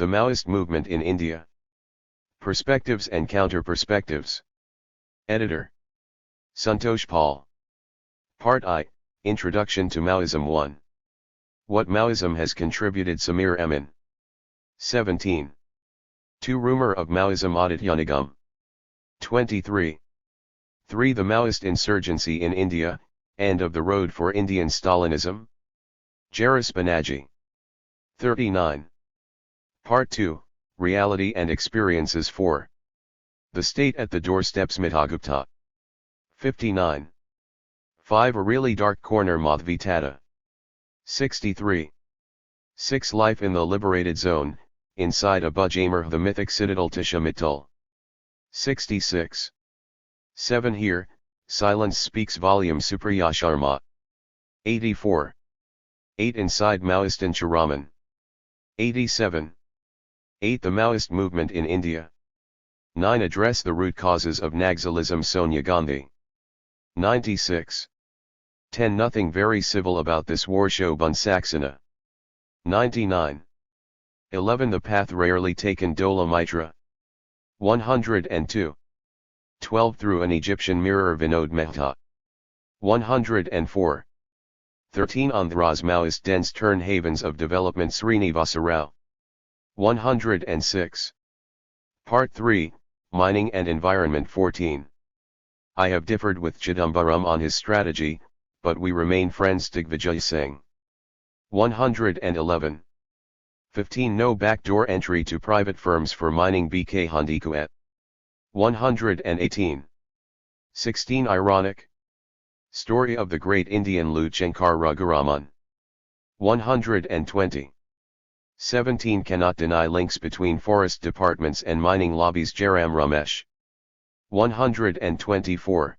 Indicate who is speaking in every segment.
Speaker 1: The Maoist Movement in India. Perspectives and Counter-Perspectives. Editor. Santosh Paul. Part I, Introduction to Maoism 1. What Maoism has contributed. Samir Emin. 17. 2 Rumor of Maoism Adityanigam. 23. 3 The Maoist Insurgency in India, and of the Road for Indian Stalinism. Jairus Banerjee. 39. Part 2, Reality and Experiences 4. The State at the Doorsteps Mitagupta. 59. 5 A Really Dark Corner Madhvi Tata. 63. 6 Life in the Liberated Zone, inside a Bujamar the Mythic Citadel Tisha Mittal. 66. 7 Here, Silence Speaks Volume Supriya Sharma. 84. 8 Inside Maoist in Chiraman. 87. 8 The Maoist Movement in India. 9 Address the Root Causes of Naxalism Sonia Gandhi. 96. 10 Nothing very civil about this war Shobhan Saxena. 99. 11 The Path Rarely Taken Dola Mitra. 102. 12 Through an Egyptian Mirror Vinod Mehta. 104. 13 Andhra's Maoist Dense Turn Havens of Development Srinivasa Rao. 106. Part 3, Mining and Environment 14. I have differed with Chidambaram on his strategy, but we remain friends. Digvijay Singh. 111. 15 No backdoor entry to private firms for mining. BK Handikuet. 118. 16 Ironic Story of the Great Indian Loot Shankar Raghuraman. 120. 17 Cannot deny links between forest departments and mining lobbies. Jairam Ramesh. 124.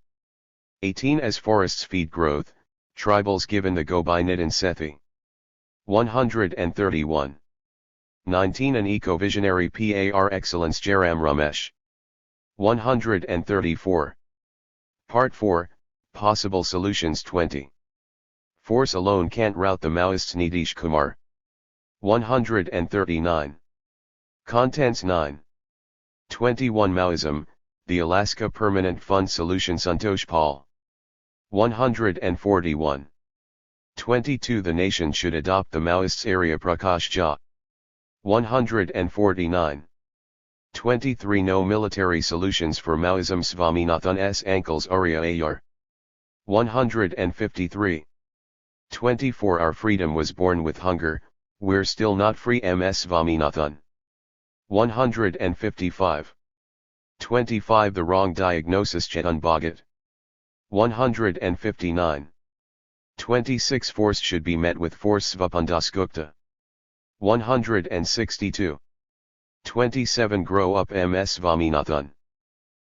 Speaker 1: 18 As forests feed growth, tribals given the go by Nitin Sethi. 131. 19 An eco-visionary par excellence. Jairam Ramesh. 134. Part 4, Possible Solutions 20. Force alone can't rout the Maoists. Nitish Kumar. 139. Contents 9. 21 Maoism, the Alaska Permanent Fund Solution. Santosh Paul. 141. 22 The nation should adopt the Maoists. Arya Prakash Jha. 149. 23 No military solutions for Maoism. Swaminathan S. Ankles Arya Ayar. 153. 24 Our freedom was born with hunger, we're still not free. MS Swaminathan. 155. 25 The wrong diagnosis. Chetan Bhagat. 159. 26 Force should be met with force. Svapan Dasgupta. 162. 27 Grow up. MS Swaminathan.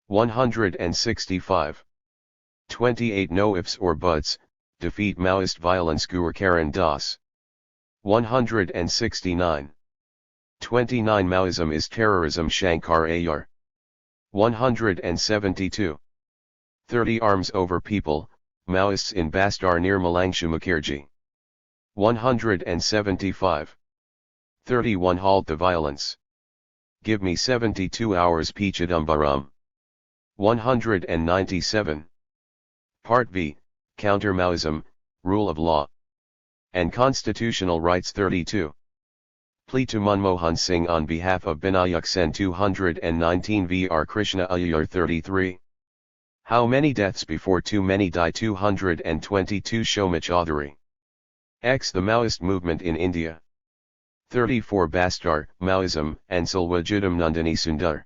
Speaker 1: 165. 28 No ifs or buts, defeat Maoist violence. Gurkaran Das. 169. 29 Maoism is terrorism. Shankar Ayar. 172. 30 Arms over people, Maoists in Bastar near Malangshu Mukherjee. 175. 31 Halt the violence. Give me 72 hours. P. Chidambaram. 197. Part V, Counter-Maoism, Rule of Law and Constitutional Rights. 32. Plea to Manmohan Singh on behalf of Binayak Sen. 219 Vr Krishna Ayar. 33. How many deaths before too many die. 222 Shomit Chaudhary. X. The Maoist Movement in India. 34 Bastar, Maoism, and Salwajudam Nandini Sundar.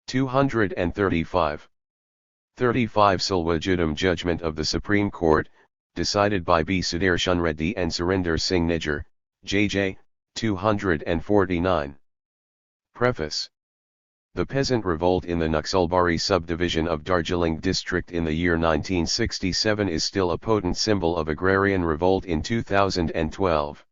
Speaker 1: 235. 35 Salwajudam Judgment of the Supreme Court, decided by B. Sudarshan Reddy and Surinder Singh Nijjar, J.J., 249. Preface. The peasant revolt in the Naxalbari subdivision of Darjeeling district in the year 1967 is still a potent symbol of agrarian revolt in 2012.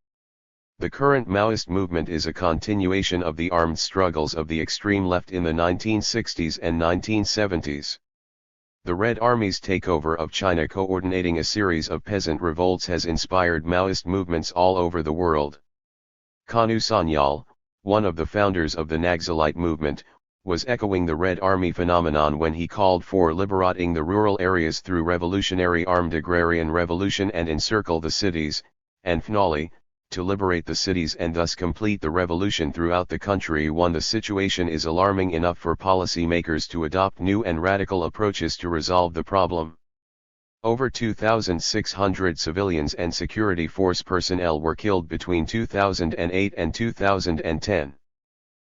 Speaker 1: The current Maoist movement is a continuation of the armed struggles of the extreme left in the 1960s and 1970s. The Red Army's takeover of China coordinating a series of peasant revolts has inspired Maoist movements all over the world. Kanu Sanyal, one of the founders of the Naxalite movement, was echoing the Red Army phenomenon when he called for liberating the rural areas through revolutionary armed agrarian revolution and encircle the cities, and finally, to liberate the cities and thus complete the revolution throughout the country. The situation is alarming enough for policymakers to adopt new and radical approaches to resolve the problem. Over 2,600 civilians and security force personnel were killed between 2008 and 2010.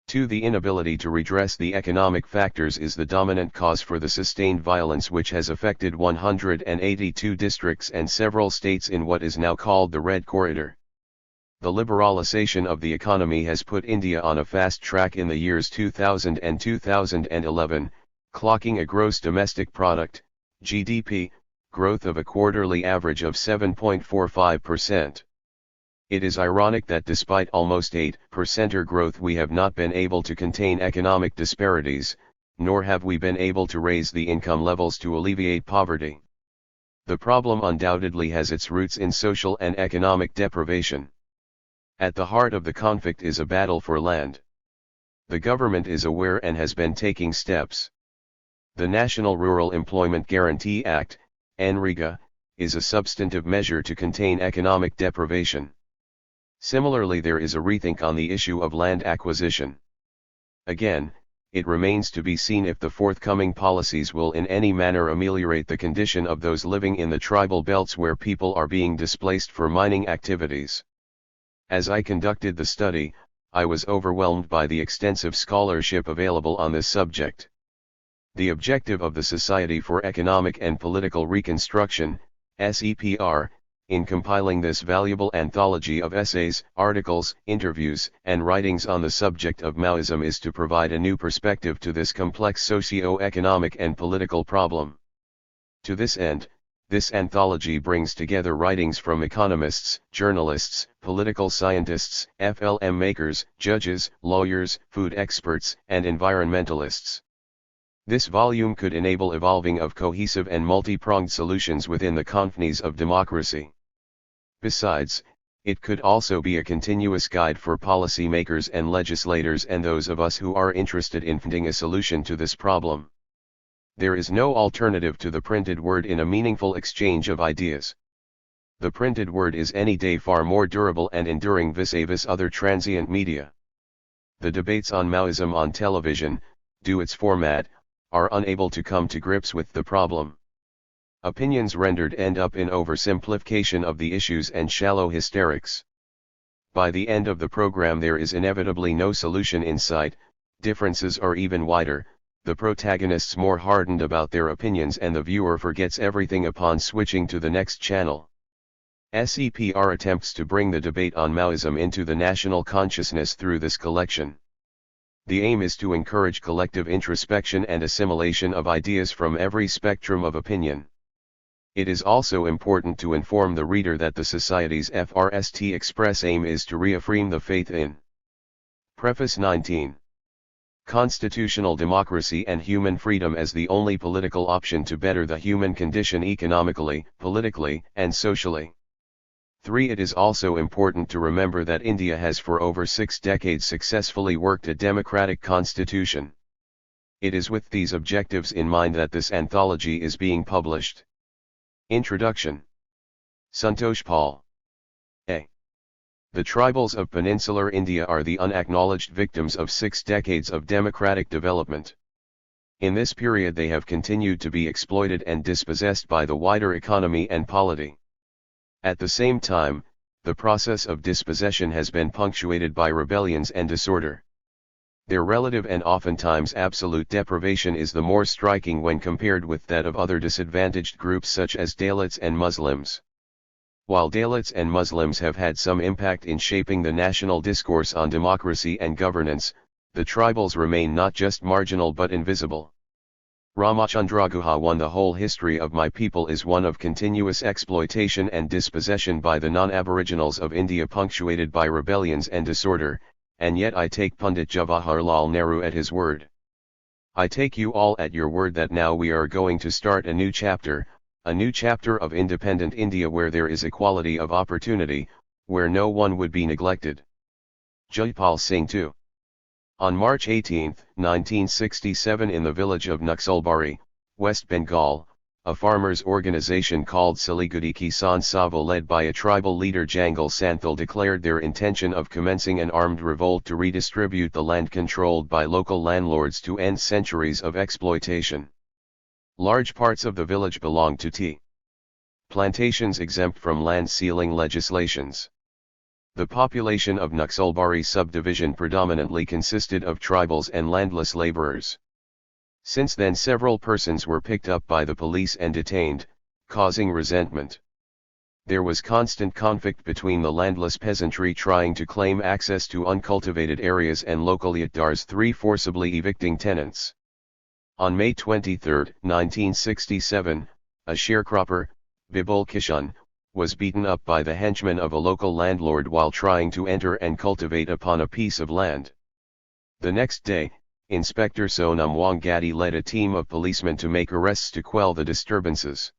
Speaker 1: 2. The inability to redress the economic factors is the dominant cause for the sustained violence which has affected 182 districts and several states in what is now called the Red Corridor. The liberalization of the economy has put India on a fast track in the years 2000 and 2011, clocking a gross domestic product, GDP, growth of a quarterly average of 7.45%. It is ironic that despite almost 8% growth we have not been able to contain economic disparities, nor have we been able to raise the income levels to alleviate poverty. The problem undoubtedly has its roots in social and economic deprivation. At the heart of the conflict is a battle for land. The government is aware and has been taking steps. The National Rural Employment Guarantee Act, NREGA, is a substantive measure to contain economic deprivation. Similarly, there is a rethink on the issue of land acquisition. Again, it remains to be seen if the forthcoming policies will in any manner ameliorate the condition of those living in the tribal belts where people are being displaced for mining activities. As I conducted the study, I was overwhelmed by the extensive scholarship available on this subject. The objective of the Society for Economic and Political Reconstruction, SEPR, in compiling this valuable anthology of essays, articles, interviews, and writings on the subject of Maoism is to provide a new perspective to this complex socio-economic and political problem. To this end, this anthology brings together writings from economists, journalists, political scientists, FLM makers, judges, lawyers, food experts, and environmentalists. This volume could enable evolving of cohesive and multi-pronged solutions within the confines of democracy. Besides, it could also be a continuous guide for policymakers and legislators and those of us who are interested in finding a solution to this problem. There is no alternative to the printed word in a meaningful exchange of ideas. The printed word is any day far more durable and enduring vis-a-vis other transient media. The debates on Maoism on television, due its format, are unable to come to grips with the problem. Opinions rendered end up in oversimplification of the issues and shallow hysterics. By the end of the program there is inevitably no solution in sight, differences are even wider, the protagonists more hardened about their opinions and the viewer forgets everything upon switching to the next channel. SEPR attempts to bring the debate on Maoism into the national consciousness through this collection. The aim is to encourage collective introspection and assimilation of ideas from every spectrum of opinion. It is also important to inform the reader that the Society's FRST express aim is to reaffirm the faith in. Preface 19. Constitutional democracy and human freedom as the only political option to better the human condition economically, politically, and socially. 3. It is also important to remember that India has for over 6 decades successfully worked a democratic constitution. It is with these objectives in mind that this anthology is being published. Introduction. Santosh Paul. A. The tribals of peninsular India are the unacknowledged victims of 6 decades of democratic development. In this period they have continued to be exploited and dispossessed by the wider economy and polity. At the same time, the process of dispossession has been punctuated by rebellions and disorder. Their relative and oftentimes absolute deprivation is the more striking when compared with that of other disadvantaged groups such as Dalits and Muslims. While Dalits and Muslims have had some impact in shaping the national discourse on democracy and governance, the tribals remain not just marginal but invisible. Ramachandra Guha won the whole history of my people is one of continuous exploitation and dispossession by the non-aboriginals of India punctuated by rebellions and disorder, and yet I take Pandit Jawaharlal Nehru at his word. I take you all at your word that now we are going to start a new chapter of independent India where there is equality of opportunity, where no one would be neglected. Jaipal Singh 2. On March 18, 1967 in the village of Naxalbari, West Bengal, a farmers' organization called Siliguri Kisan Sabha led by a tribal leader Jangal Santhal declared their intention of commencing an armed revolt to redistribute the land controlled by local landlords to end centuries of exploitation. Large parts of the village belonged to tea plantations exempt from land ceiling legislations. The population of Naxalbari subdivision predominantly consisted of tribals and landless laborers. Since then several persons were picked up by the police and detained, causing resentment. There was constant conflict between the landless peasantry trying to claim access to uncultivated areas and local yatdars 3 forcibly evicting tenants. On May 23, 1967, a sharecropper, Bibul Kishan, was beaten up by the henchmen of a local landlord while trying to enter and cultivate upon a piece of land. The next day, Inspector Sonam Wangadi led a team of policemen to make arrests to quell the disturbances.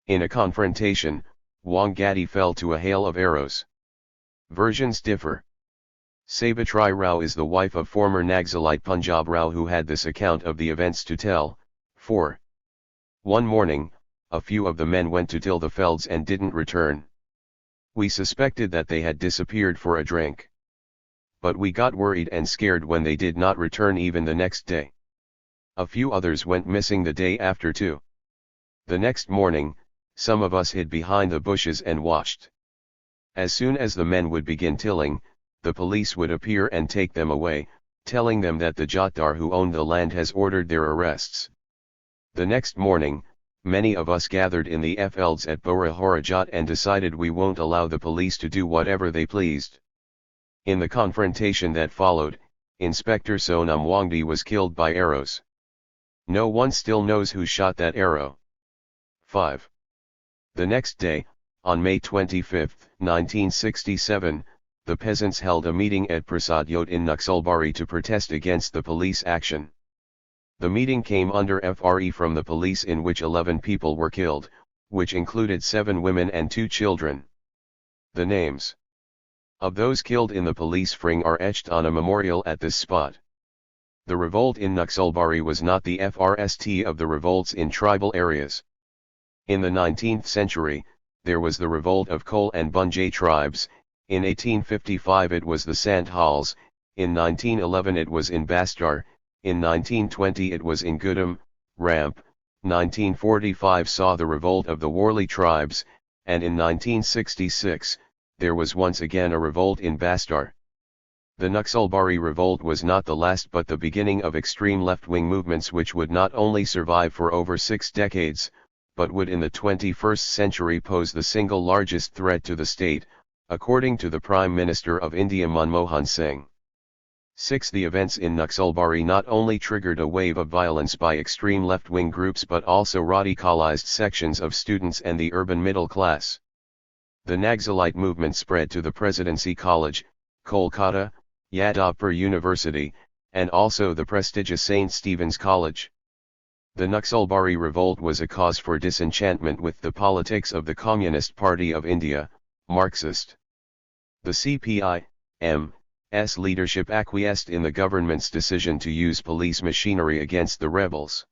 Speaker 1: In a confrontation, Wangadi fell to a hail of arrows. Versions differ. Savitri Rao is the wife of former Naxalite Punjab Rao who had this account of the events to tell. 4. One morning, a few of the men went to till the fields and didn't return. We suspected that they had disappeared for a drink. But we got worried and scared when they did not return even the next day. A few others went missing the day after too. The next morning, some of us hid behind the bushes and watched. As soon as the men would begin tilling, the police would appear and take them away, telling them that the Jatdar who owned the land has ordered their arrests. The next morning, many of us gathered in the fields at Bora Horajat and decided we won't allow the police to do whatever they pleased. In the confrontation that followed, Inspector Sonam Wangdi was killed by arrows. No one still knows who shot that arrow. 5. The next day, on May 25, 1967, the peasants held a meeting at Prasad Yot in Naxalbari to protest against the police action. The meeting came under FRE from the police in which 11 people were killed, which included 7 women and 2 children. The names of those killed in the police fring are etched on a memorial at this spot. The revolt in Naxalbari was not the first of the revolts in tribal areas. In the 19th century, there was the revolt of Kol and Bunjay tribes, in 1855 it was the Santals, in 1911 it was in Bastar, in 1920 it was in Gudam, Ramp, 1945 saw the revolt of the Worli tribes, and in 1966, there was once again a revolt in Bastar. The Naxalbari revolt was not the last but the beginning of extreme left-wing movements which would not only survive for over 6 decades, but would in the 21st century pose the single largest threat to the state, according to the Prime Minister of India Manmohan Singh. 6. The events in Naxalbari not only triggered a wave of violence by extreme left-wing groups but also radicalized sections of students and the urban middle class. The Naxalite movement spread to the Presidency College, Kolkata, Yadavpur University, and also the prestigious St. Stephen's College. The Naxalbari revolt was a cause for disenchantment with the politics of the Communist Party of India, Marxist. The CPI-M's leadership acquiesced in the government's decision to use police machinery against the rebels.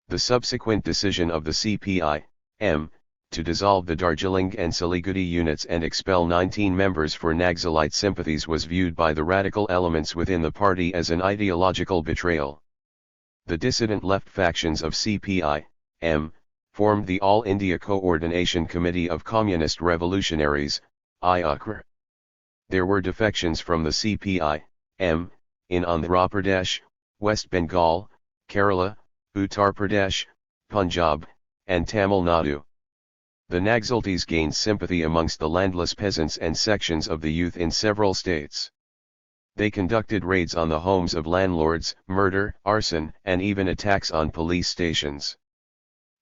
Speaker 1: The subsequent decision of the CPI-M to dissolve the Darjeeling and Siliguri units and expel 19 members for Naxalite sympathies was viewed by the radical elements within the party as an ideological betrayal. The dissident left factions of CPI-M formed the All India Coordination Committee of Communist Revolutionaries, IUCR. There were defections from the CPI-M in Andhra Pradesh, West Bengal, Kerala, Uttar Pradesh, Punjab, and Tamil Nadu. The Naxalites gained sympathy amongst the landless peasants and sections of the youth in several states. They conducted raids on the homes of landlords, murder, arson, and even attacks on police stations.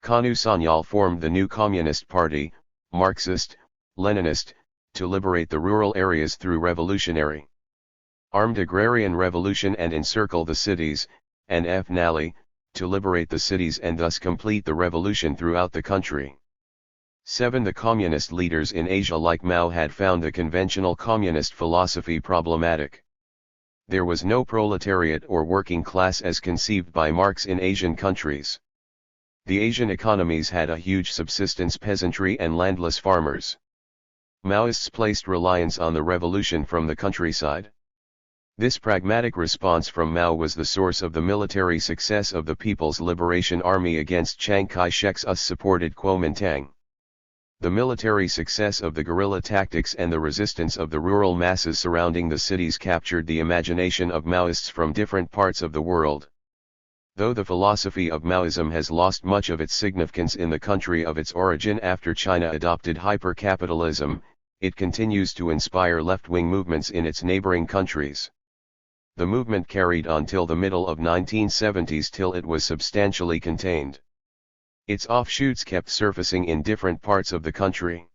Speaker 1: Kanu Sanyal formed the new Communist Party, Marxist, Leninist, to liberate the rural areas through revolutionary armed agrarian revolution and encircle the cities, and F. Nali, to liberate the cities and thus complete the revolution throughout the country. 7. The communist leaders in Asia like Mao had found the conventional communist philosophy problematic. There was no proletariat or working class as conceived by Marx in Asian countries. The Asian economies had a huge subsistence peasantry and landless farmers. Maoists placed reliance on the revolution from the countryside. This pragmatic response from Mao was the source of the military success of the People's Liberation Army against Chiang Kai-shek's US-supported Kuomintang. The military success of the guerrilla tactics and the resistance of the rural masses surrounding the cities captured the imagination of Maoists from different parts of the world. Though the philosophy of Maoism has lost much of its significance in the country of its origin after China adopted hyper-capitalism, it continues to inspire left-wing movements in its neighboring countries. The movement carried on till the middle of 1970s till it was substantially contained. Its offshoots kept surfacing in different parts of the country.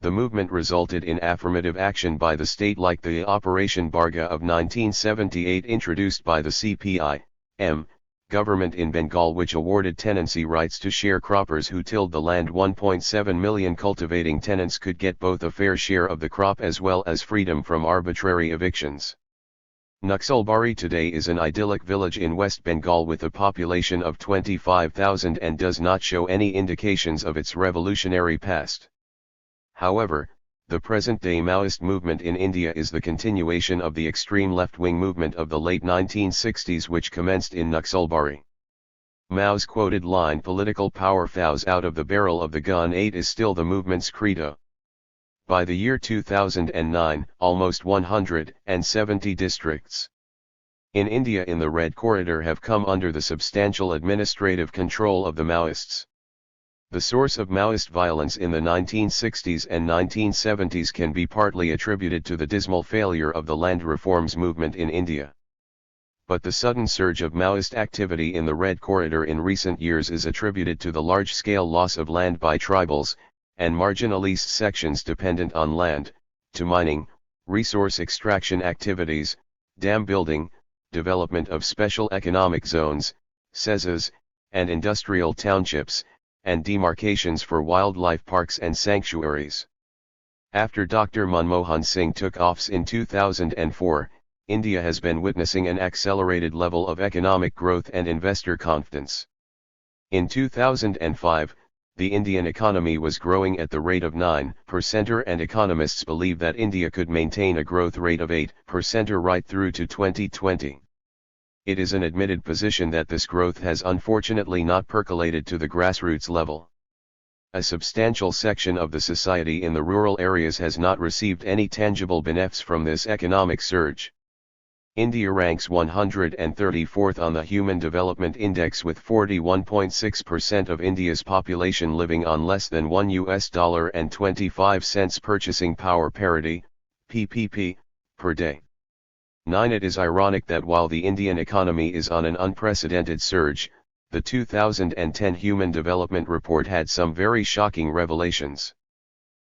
Speaker 1: The movement resulted in affirmative action by the state like the Operation Barga of 1978 introduced by the CPI-M government in Bengal, which awarded tenancy rights to sharecroppers who tilled the land. 1.7 million cultivating tenants could get both a fair share of the crop as well as freedom from arbitrary evictions. Naxalbari today is an idyllic village in West Bengal with a population of 25,000 and does not show any indications of its revolutionary past. However, the present-day Maoist movement in India is the continuation of the extreme left-wing movement of the late 1960s which commenced in Naxalbari. Mao's quoted line "political power fouls out of the barrel of the gun 8" is still the movement's credo. By the year 2009, almost 170 districts in India in the Red Corridor have come under the substantial administrative control of the Maoists. The source of Maoist violence in the 1960s and 1970s can be partly attributed to the dismal failure of the land reforms movement in India. But the sudden surge of Maoist activity in the Red Corridor in recent years is attributed to the large-scale loss of land by tribals and marginalist sections dependent on land, to mining, resource extraction activities, dam building, development of special economic zones, SEZs, and industrial townships, and demarcations for wildlife parks and sanctuaries. After Dr. Manmohan Singh took office in 2004, India has been witnessing an accelerated level of economic growth and investor confidence. In 2005, the Indian economy was growing at the rate of 9%, and economists believe that India could maintain a growth rate of 8% right through to 2020. It is an admitted position that this growth has unfortunately not percolated to the grassroots level. A substantial section of the society in the rural areas has not received any tangible benefits from this economic surge. India ranks 134th on the Human Development Index with 41.6% of India's population living on less than $1.25 purchasing power parity, PPP, per day. 9. It is ironic that while the Indian economy is on an unprecedented surge, the 2010 Human Development Report had some very shocking revelations.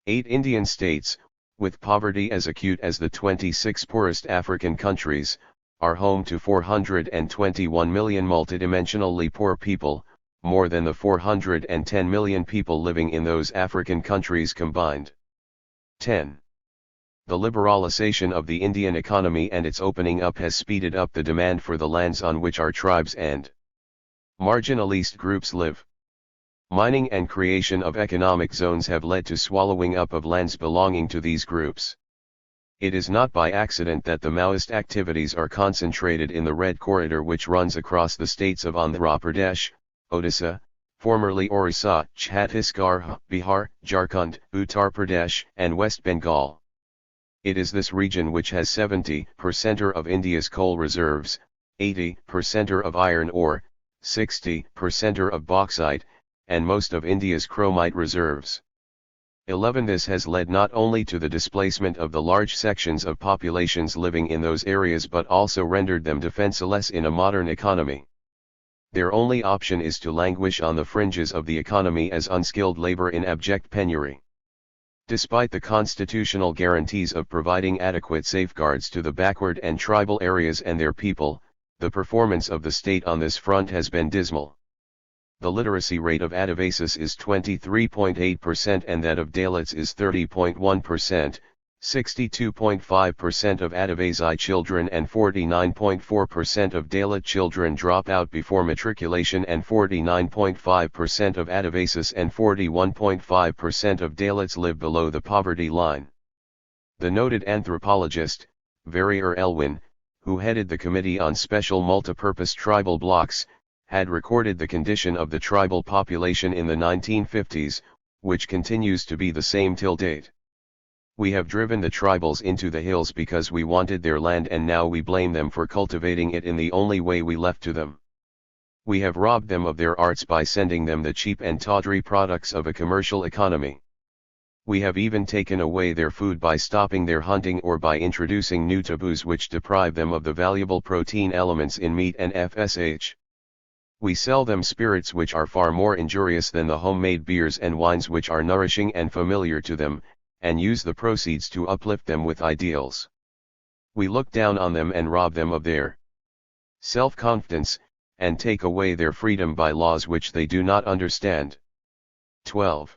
Speaker 1: 8 Indian states, with poverty as acute as the 26 poorest African countries, are home to 421 million multidimensionally poor people, more than the 410 million people living in those African countries combined. 10. The liberalization of the Indian economy and its opening up has speeded up the demand for the lands on which our tribes and marginalist groups live. Mining and creation of economic zones have led to swallowing up of lands belonging to these groups. It is not by accident that the Maoist activities are concentrated in the Red Corridor, which runs across the states of Andhra Pradesh, Odisha, formerly Orissa, Chhattisgarh, Bihar, Jharkhand, Uttar Pradesh, and West Bengal. It is this region which has 70% of India's coal reserves, 80% of iron ore, 60% of bauxite, and most of India's chromite reserves. 11. This has led not only to the displacement of the large sections of populations living in those areas but also rendered them defenseless in a modern economy. Their only option is to languish on the fringes of the economy as unskilled labor in abject penury. Despite the constitutional guarantees of providing adequate safeguards to the backward and tribal areas and their people, the performance of the state on this front has been dismal. The literacy rate of Adivasis is 23.8% and that of Dalits is 30.1%, 62.5% of Adivasi children and 49.4% of Dalit children drop out before matriculation, and 49.5% of Adivasis and 41.5% of Dalits live below the poverty line. The noted anthropologist, Verrier Elwin, who headed the Committee on Special Multipurpose Tribal Blocks, had recorded the condition of the tribal population in the 1950s, which continues to be the same till date. We have driven the tribals into the hills because we wanted their land, and now we blame them for cultivating it in the only way we left to them. We have robbed them of their arts by sending them the cheap and tawdry products of a commercial economy. We have even taken away their food by stopping their hunting or by introducing new taboos which deprive them of the valuable protein elements in meat and FSH. We sell them spirits which are far more injurious than the homemade beers and wines which are nourishing and familiar to them, and use the proceeds to uplift them with ideals. We look down on them and rob them of their self-confidence, and take away their freedom by laws which they do not understand. 12.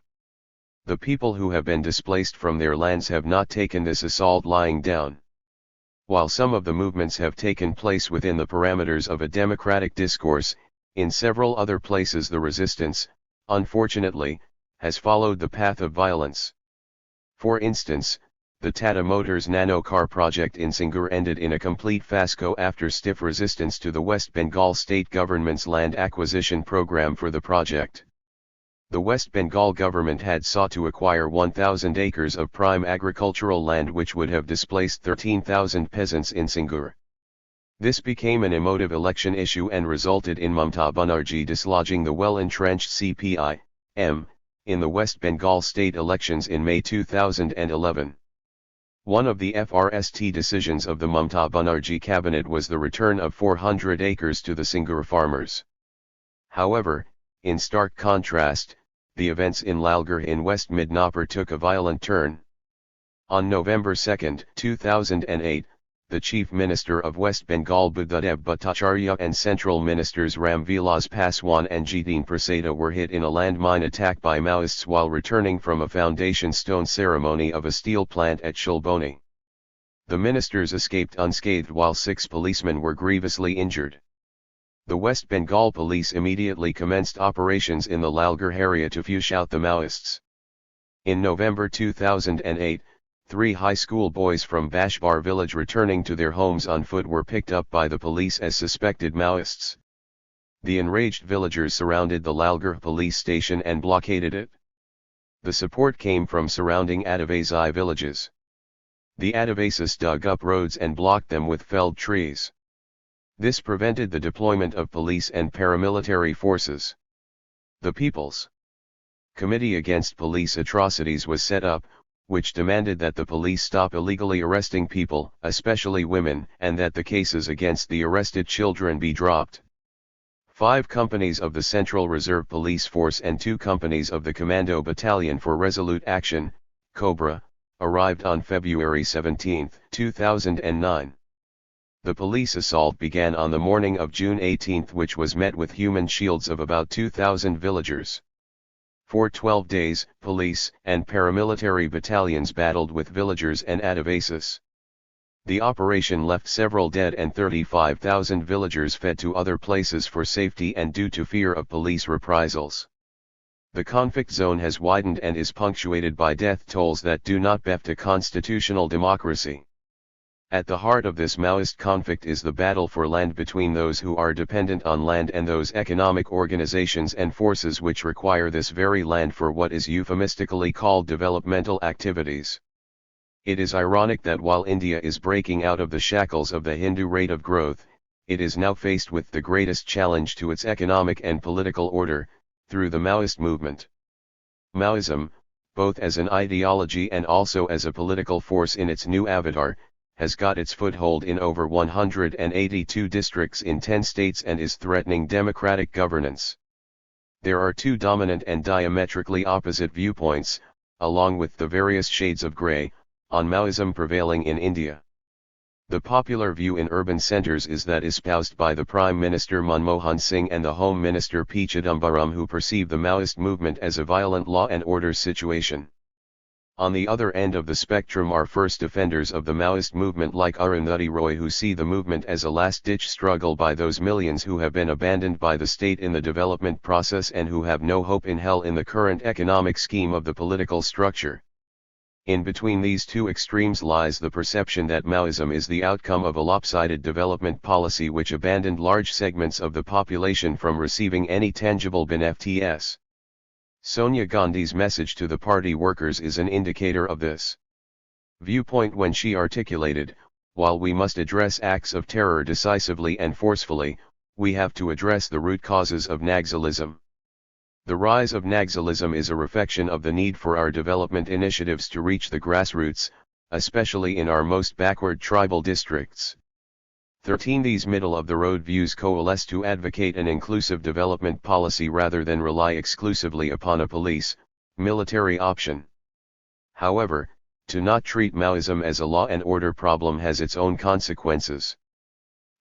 Speaker 1: The people who have been displaced from their lands have not taken this assault lying down. While some of the movements have taken place within the parameters of a democratic discourse, in several other places the resistance, unfortunately, has followed the path of violence. For instance, the Tata Motors nano car project in Singur ended in a complete fiasco after stiff resistance to the West Bengal state government's land acquisition program for the project. The West Bengal government had sought to acquire 1,000 acres of prime agricultural land which would have displaced 13,000 peasants in Singur. This became an emotive election issue and resulted in Mamata Banerjee dislodging the well-entrenched CPI-M in the West Bengal state elections in May 2011. One of the FRST decisions of the Mamata Banerjee cabinet was the return of 400 acres to the Singur farmers. However, in stark contrast, the events in Lalgarh in West Midnapur took a violent turn. On November 2, 2008, the Chief Minister of West Bengal Buddhadev Bhattacharya and Central Ministers Ram Vilas Paswan and Jitin Prasada were hit in a landmine attack by Maoists while returning from a foundation stone ceremony of a steel plant at Shulboni. The ministers escaped unscathed while 6 policemen were grievously injured. The West Bengal police immediately commenced operations in the Lalgarh area to flush out the Maoists. In November 2008, 3 high school boys from Bashbar village returning to their homes on foot were picked up by the police as suspected Maoists. The enraged villagers surrounded the Lalgarh police station and blockaded it. The support came from surrounding Adivasi villages. The Adivasis dug up roads and blocked them with felled trees. This prevented the deployment of police and paramilitary forces. The People's Committee Against Police Atrocities was set up, which demanded that the police stop illegally arresting people, especially women, and that the cases against the arrested children be dropped. 5 companies of the Central Reserve Police Force and 2 companies of the Commando Battalion for Resolute Action, Cobra, arrived on February 17, 2009. The police assault began on the morning of June 18, which was met with human shields of about 2,000 villagers. For 12 days, police and paramilitary battalions battled with villagers and Adivasis. The operation left several dead and 35,000 villagers fled to other places for safety and due to fear of police reprisals. The conflict zone has widened and is punctuated by death tolls that do not befit a constitutional democracy. At the heart of this Maoist conflict is the battle for land between those who are dependent on land and those economic organizations and forces which require this very land for what is euphemistically called developmental activities. It is ironic that while India is breaking out of the shackles of the Hindu rate of growth, it is now faced with the greatest challenge to its economic and political order, through the Maoist movement. Maoism, both as an ideology and also as a political force in its new avatar, has got its foothold in over 182 districts in 10 states and is threatening democratic governance. There are 2 dominant and diametrically opposite viewpoints, along with the various shades of grey, on Maoism prevailing in India. The popular view in urban centres is that espoused by the Prime Minister Manmohan Singh and the Home Minister P. Chidambaram, who perceive the Maoist movement as a violent law and order situation. On the other end of the spectrum are first defenders of the Maoist movement like Arundhati Roy, who see the movement as a last-ditch struggle by those millions who have been abandoned by the state in the development process and who have no hope in hell in the current economic scheme of the political structure. In between these two extremes lies the perception that Maoism is the outcome of a lopsided development policy which abandoned large segments of the population from receiving any tangible benefits. Sonia Gandhi's message to the party workers is an indicator of this viewpoint when she articulated, "While we must address acts of terror decisively and forcefully, we have to address the root causes of Naxalism." The rise of Naxalism is a reflection of the need for our development initiatives to reach the grassroots, especially in our most backward tribal districts. 13. These middle-of-the-road views coalesce to advocate an inclusive development policy rather than rely exclusively upon a police, military option. However, to not treat Maoism as a law and order problem has its own consequences.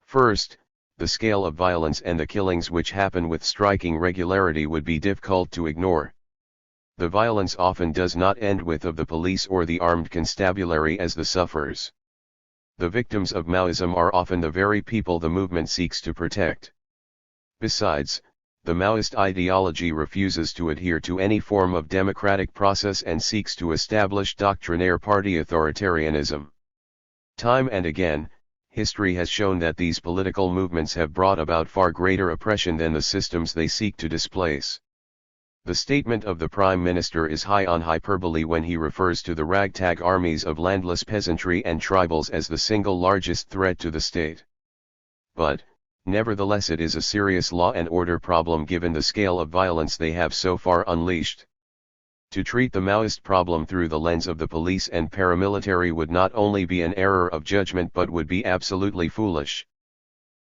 Speaker 1: First, the scale of violence and the killings which happen with striking regularity would be difficult to ignore. The violence often does not end with of the police or the armed constabulary as the sufferers. The victims of Maoism are often the very people the movement seeks to protect. Besides, the Maoist ideology refuses to adhere to any form of democratic process and seeks to establish doctrinaire party authoritarianism. Time and again, history has shown that these political movements have brought about far greater oppression than the systems they seek to displace. The statement of the Prime Minister is high on hyperbole when he refers to the ragtag armies of landless peasantry and tribals as the single largest threat to the state. But, nevertheless, it is a serious law and order problem given the scale of violence they have so far unleashed. To treat the Maoist problem through the lens of the police and paramilitary would not only be an error of judgment but would be absolutely foolish.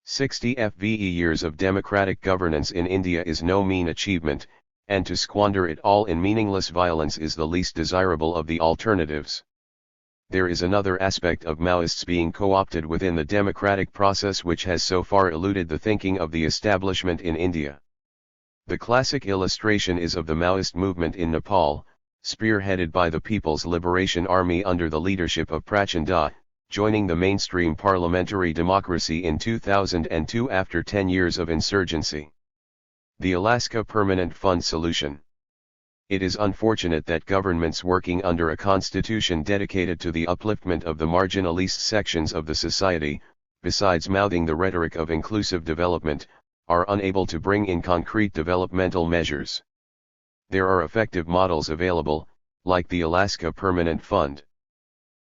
Speaker 1: 60 years of democratic governance in India is no mean achievement, and to squander it all in meaningless violence is the least desirable of the alternatives. There is another aspect of Maoists being co-opted within the democratic process which has so far eluded the thinking of the establishment in India. The classic illustration is of the Maoist movement in Nepal, spearheaded by the People's Liberation Army under the leadership of Prachanda, joining the mainstream parliamentary democracy in 2002 after 10 years of insurgency. The Alaska Permanent Fund Solution. It is unfortunate that governments working under a constitution dedicated to the upliftment of the marginalized sections of the society, besides mouthing the rhetoric of inclusive development, are unable to bring in concrete developmental measures. There are effective models available, like the Alaska Permanent Fund.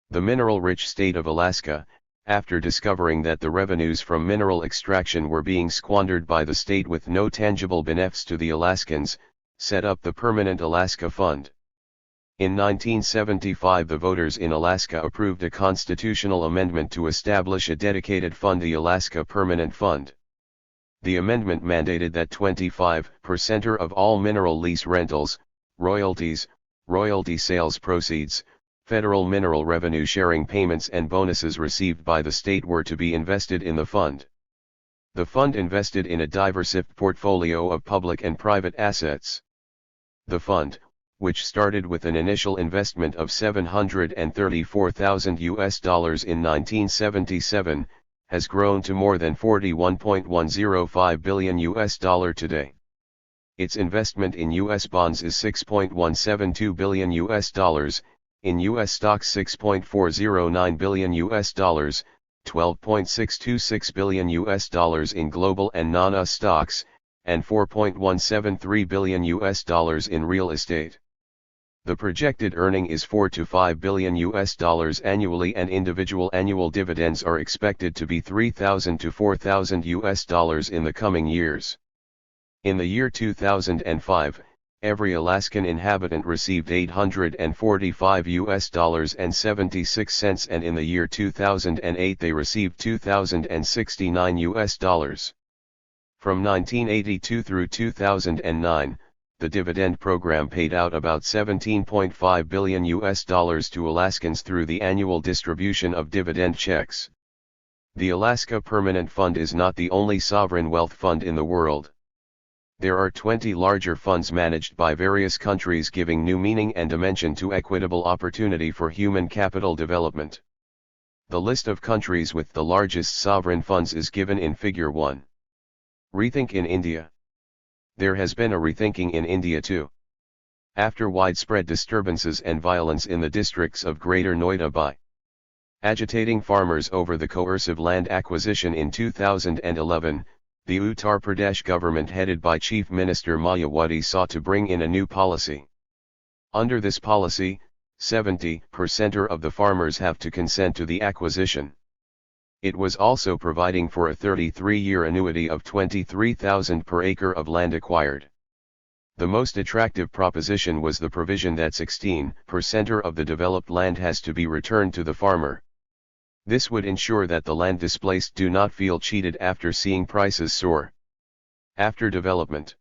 Speaker 1: The mineral-rich state of Alaska, after discovering that the revenues from mineral extraction were being squandered by the state with no tangible benefits to the Alaskans, set up the Permanent Alaska Fund. In 1975 the voters in Alaska approved a constitutional amendment to establish a dedicated fund, the Alaska Permanent Fund. The amendment mandated that 25% of all mineral lease rentals, royalties, royalty sales proceeds, federal mineral revenue sharing payments and bonuses received by the state were to be invested in the fund. The fund invested in a diversified portfolio of public and private assets. The fund, which started with an initial investment of $734,000 in 1977, has grown to more than $41.105 billion today. Its investment in U.S. bonds is $6.172 billion, in U.S. stocks $6.409 billion, $12.626 billion in global and non-US stocks, and $4.173 billion in real estate. The projected earning is $4 to $5 billion annually, and individual annual dividends are expected to be $3,000 to $4,000 in the coming years. In the year 2005, every Alaskan inhabitant received $845.76, and in the year 2008 they received $2,069. From 1982 through 2009, the dividend program paid out about $17.5 billion to Alaskans through the annual distribution of dividend checks. The Alaska Permanent Fund is not the only sovereign wealth fund in the world. There are 20 larger funds managed by various countries, giving new meaning and dimension to equitable opportunity for human capital development. The list of countries with the largest sovereign funds is given in Figure 1. Rethink in India. There has been a rethinking in India too. After widespread disturbances and violence in the districts of Greater Noida by agitating farmers over the coercive land acquisition in 2011, the Uttar Pradesh government headed by Chief Minister Maoist sought to bring in a new policy. Under this policy, 70% of the farmers have to consent to the acquisition. It was also providing for a 33-year annuity of 23,000 per acre of land acquired. The most attractive proposition was the provision that 16% of the developed land has to be returned to the farmer. This would ensure that the land displaced do not feel cheated after seeing prices soar. After development.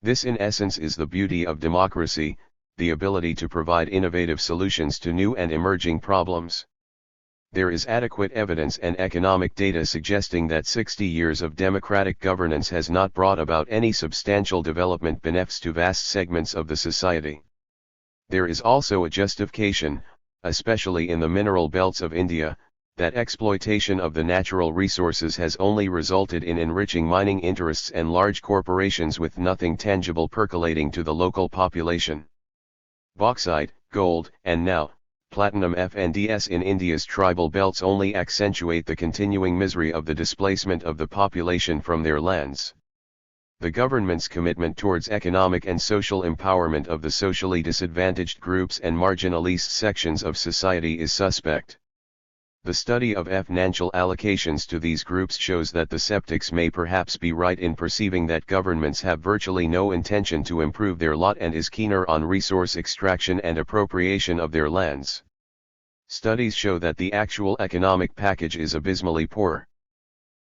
Speaker 1: This in essence is the beauty of democracy, the ability to provide innovative solutions to new and emerging problems. There is adequate evidence and economic data suggesting that 60 years of democratic governance has not brought about any substantial development benefits to vast segments of the society. There is also a justification, especially in the mineral belts of India, that exploitation of the natural resources has only resulted in enriching mining interests and large corporations with nothing tangible percolating to the local population. Bauxite, gold, and now, platinum FNDS in India's tribal belts only accentuate the continuing misery of the displacement of the population from their lands. The government's commitment towards economic and social empowerment of the socially disadvantaged groups and marginalized sections of society is suspect. The study of financial allocations to these groups shows that the skeptics may perhaps be right in perceiving that governments have virtually no intention to improve their lot and is keener on resource extraction and appropriation of their lands. Studies show that the actual economic package is abysmally poor.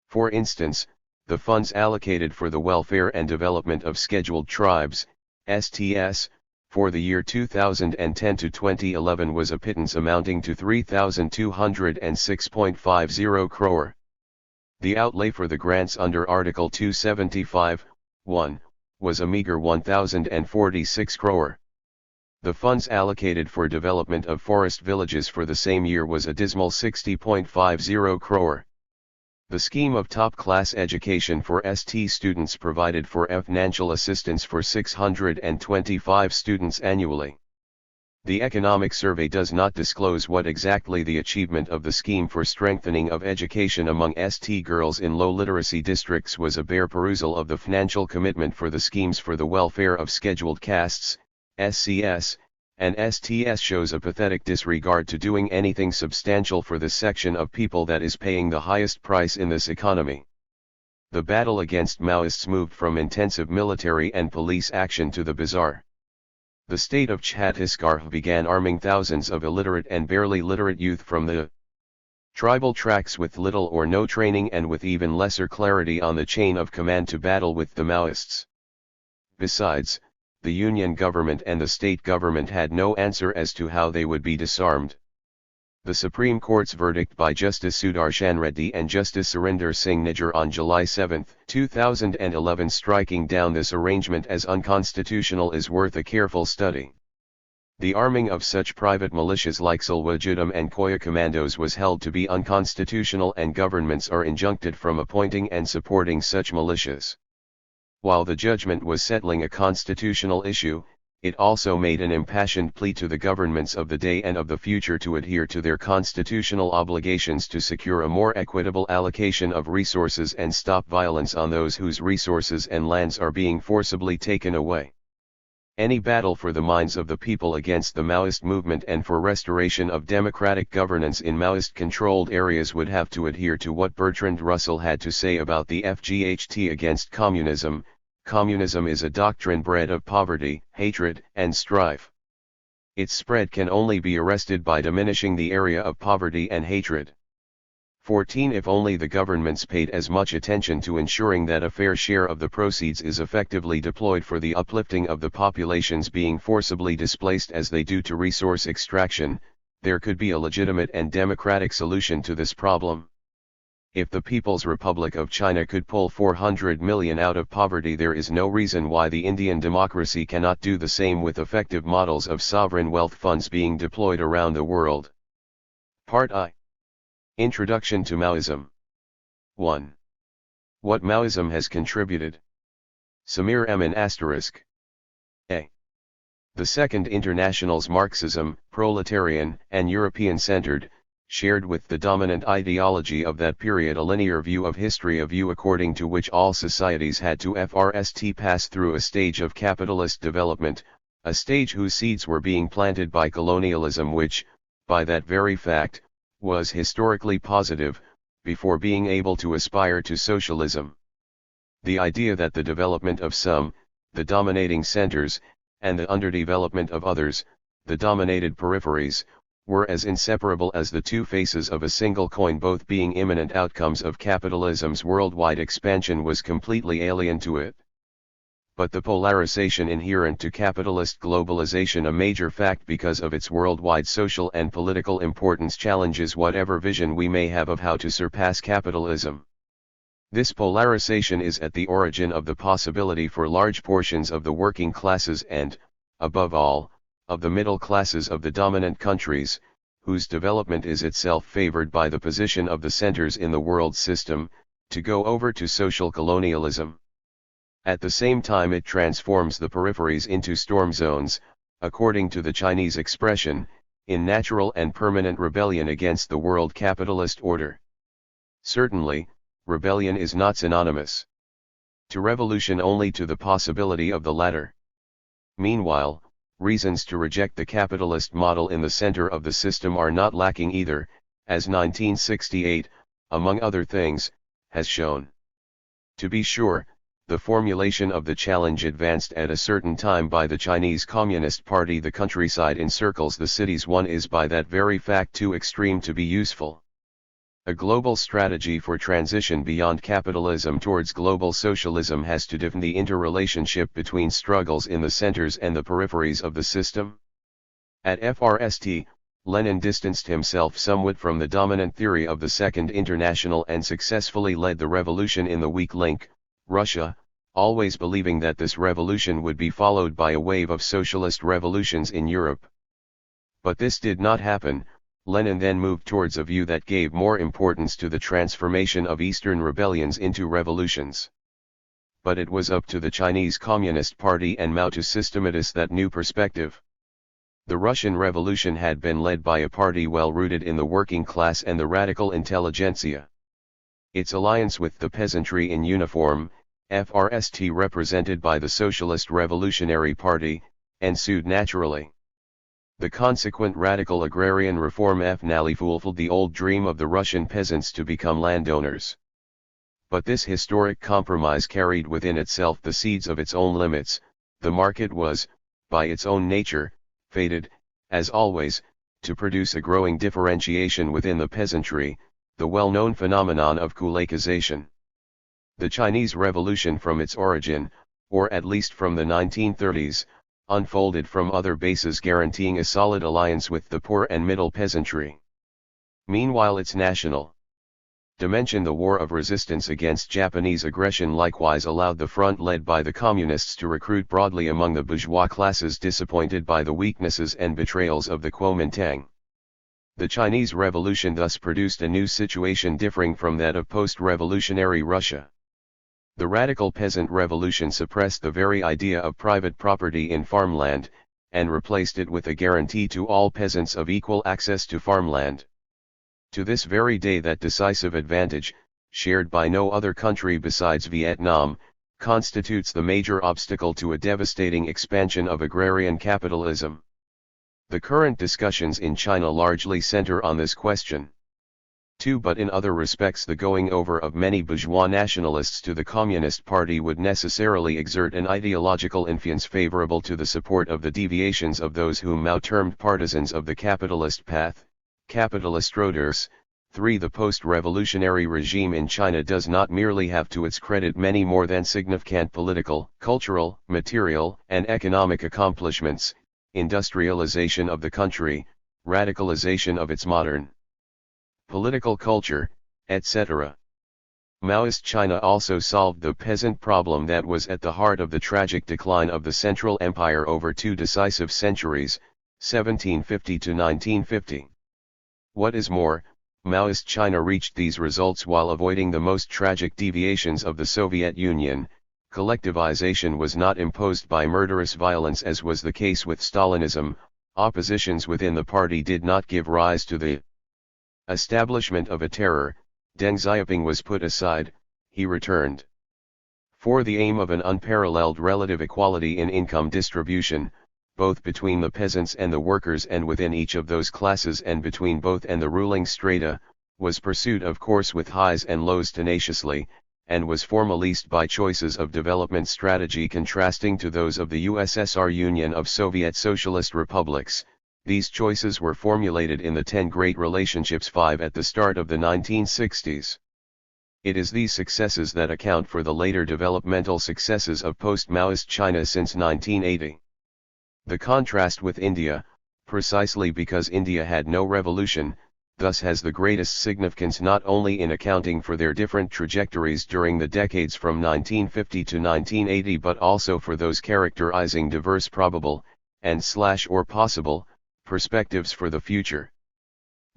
Speaker 1: For instance, the funds allocated for the welfare and development of scheduled tribes, STS, for the year 2010 to 2011 was a pittance amounting to 3,206.50 crore. The outlay for the grants under Article 275(1) was a meager 1,046 crore. The funds allocated for development of forest villages for the same year was a dismal 60.50 crore. The scheme of top-class education for ST students provided for financial assistance for 625 students annually. The economic survey does not disclose what exactly the achievement of the scheme for strengthening of education among ST girls in low literacy districts was. A bare perusal of the financial commitment for the schemes for the welfare of scheduled castes, SCS, and STS shows a pathetic disregard to doing anything substantial for the section of people that is paying the highest price in this economy. The battle against Maoists moved from intensive military and police action to the bizarre. The state of Chhattisgarh began arming thousands of illiterate and barely literate youth from the tribal tracks with little or no training and with even lesser clarity on the chain of command to battle with the Maoists. Besides, the Union government and the state government had no answer as to how they would be disarmed. The Supreme Court's verdict by Justice Sudarshan Reddy and Justice Surinder Singh Nijjar on July 7, 2011 striking down this arrangement as unconstitutional is worth a careful study. The arming of such private militias like Salwajudam and Koya commandos was held to be unconstitutional and governments are enjoined from appointing and supporting such militias. While the judgment was settling a constitutional issue, it also made an impassioned plea to the governments of the day and of the future to adhere to their constitutional obligations to secure a more equitable allocation of resources and stop violence on those whose resources and lands are being forcibly taken away. Any battle for the minds of the people against the Maoist movement and for restoration of democratic governance in Maoist-controlled areas would have to adhere to what Bertrand Russell had to say about the FGHT against communism. Communism is a doctrine bred of poverty, hatred, and strife. Its spread can only be arrested by diminishing the area of poverty and hatred. 14. If only the governments paid as much attention to ensuring that a fair share of the proceeds is effectively deployed for the uplifting of the populations being forcibly displaced as they do to resource extraction, there could be a legitimate and democratic solution to this problem. if the People's Republic of China could pull 400 million out of poverty, there is no reason why the Indian democracy cannot do the same with effective models of sovereign wealth funds being deployed around the world. Part I. Introduction to Maoism. 1. What Maoism has contributed. Samir Emin ***. A. The Second International's Marxism, proletarian and European-centered, shared with the dominant ideology of that period a linear view of history, a view according to which all societies had to pass through a stage of capitalist development, a stage whose seeds were being planted by colonialism, which, by that very fact, was historically positive, before being able to aspire to socialism. The idea that the development of some, the dominating centers, and the underdevelopment of others, the dominated peripheries, were as inseparable as the two faces of a single coin, both being imminent outcomes of capitalism's worldwide expansion, was completely alien to it. But the polarization inherent to capitalist globalization, a major fact because of its worldwide social and political importance, challenges whatever vision we may have of how to surpass capitalism. This polarization is at the origin of the possibility for large portions of the working classes and, above all, of the middle classes of the dominant countries, whose development is itself favored by the position of the centers in the world system, to go over to social colonialism. At the same time, it transforms the peripheries into storm zones, according to the Chinese expression, in natural and permanent rebellion against the world capitalist order. Certainly, rebellion is not synonymous to revolution, only to the possibility of the latter. Meanwhile, reasons to reject the capitalist model in the center of the system are not lacking either, as 1968, among other things, has shown. To be sure, the formulation of the challenge advanced at a certain time by the Chinese Communist Party, the countryside encircles the cities, one is by that very fact too extreme to be useful. A global strategy for transition beyond capitalism towards global socialism has to define the interrelationship between struggles in the centers and the peripheries of the system. At FRST, Lenin distanced himself somewhat from the dominant theory of the Second International and successfully led the revolution in the weak link, Russia, always believing that this revolution would be followed by a wave of socialist revolutions in Europe. But this did not happen. Lenin then moved towards a view that gave more importance to the transformation of Eastern rebellions into revolutions. But it was up to the Chinese Communist Party and Mao to systematize that new perspective. The Russian Revolution had been led by a party well rooted in the working class and the radical intelligentsia. Its alliance with the peasantry in uniform, FRST represented by the Socialist Revolutionary Party, ensued naturally. The consequent radical agrarian reform finally fulfilled the old dream of the Russian peasants to become landowners. But this historic compromise carried within itself the seeds of its own limits. The market was, by its own nature, fated, as always, to produce a growing differentiation within the peasantry, the well-known phenomenon of kulakization. The Chinese Revolution from its origin, or at least from the 1930s, unfolded from other bases guaranteeing a solid alliance with the poor and middle peasantry. Meanwhile, its national dimension, the war of resistance against Japanese aggression, likewise allowed the front led by the communists to recruit broadly among the bourgeois classes disappointed by the weaknesses and betrayals of the Kuomintang. The Chinese Revolution thus produced a new situation differing from that of post-revolutionary Russia. The radical peasant revolution suppressed the very idea of private property in farmland, and replaced it with a guarantee to all peasants of equal access to farmland. To this very day that decisive advantage, shared by no other country besides Vietnam, constitutes the major obstacle to a devastating expansion of agrarian capitalism. The current discussions in China largely center on this question. 2. But in other respects, the going over of many bourgeois nationalists to the Communist Party would necessarily exert an ideological influence favorable to the support of the deviations of those whom Mao termed partisans of the capitalist path, capitalistroders. 3. The post-revolutionary regime in China does not merely have to its credit many more than significant political, cultural, material, and economic accomplishments: industrialization of the country, radicalization of its modern political culture, etc. Maoist China also solved the peasant problem that was at the heart of the tragic decline of the Central Empire over 2 decisive centuries, 1750 to 1950. What is more, Maoist China reached these results while avoiding the most tragic deviations of the Soviet Union. Collectivization was not imposed by murderous violence as was the case with Stalinism. Oppositions within the party did not give rise to the establishment of a terror. Deng Xiaoping was put aside, he returned. For the aim of an unparalleled relative equality in income distribution, both between the peasants and the workers and within each of those classes and between both and the ruling strata, was pursued of course with highs and lows tenaciously, and was formalized by choices of development strategy contrasting to those of the USSR Union of Soviet Socialist Republics. These choices were formulated in the 10 Great Relationships 5 at the start of the 1960s. It is these successes that account for the later developmental successes of post-Maoist China since 1980. The contrast with India, precisely because India had no revolution, thus has the greatest significance not only in accounting for their different trajectories during the decades from 1950 to 1980 but also for those characterizing diverse probable, and/or possible, perspectives for the future.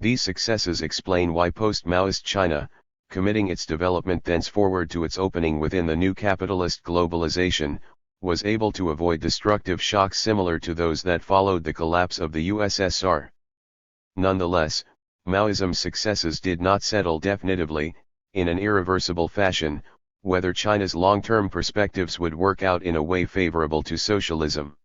Speaker 1: These successes explain why post-Maoist China, committing its development thenceforward to its opening within the new capitalist globalization, was able to avoid destructive shocks similar to those that followed the collapse of the USSR. Nonetheless, Maoism's successes did not settle definitively, in an irreversible fashion, whether China's long-term perspectives would work out in a way favorable to socialism.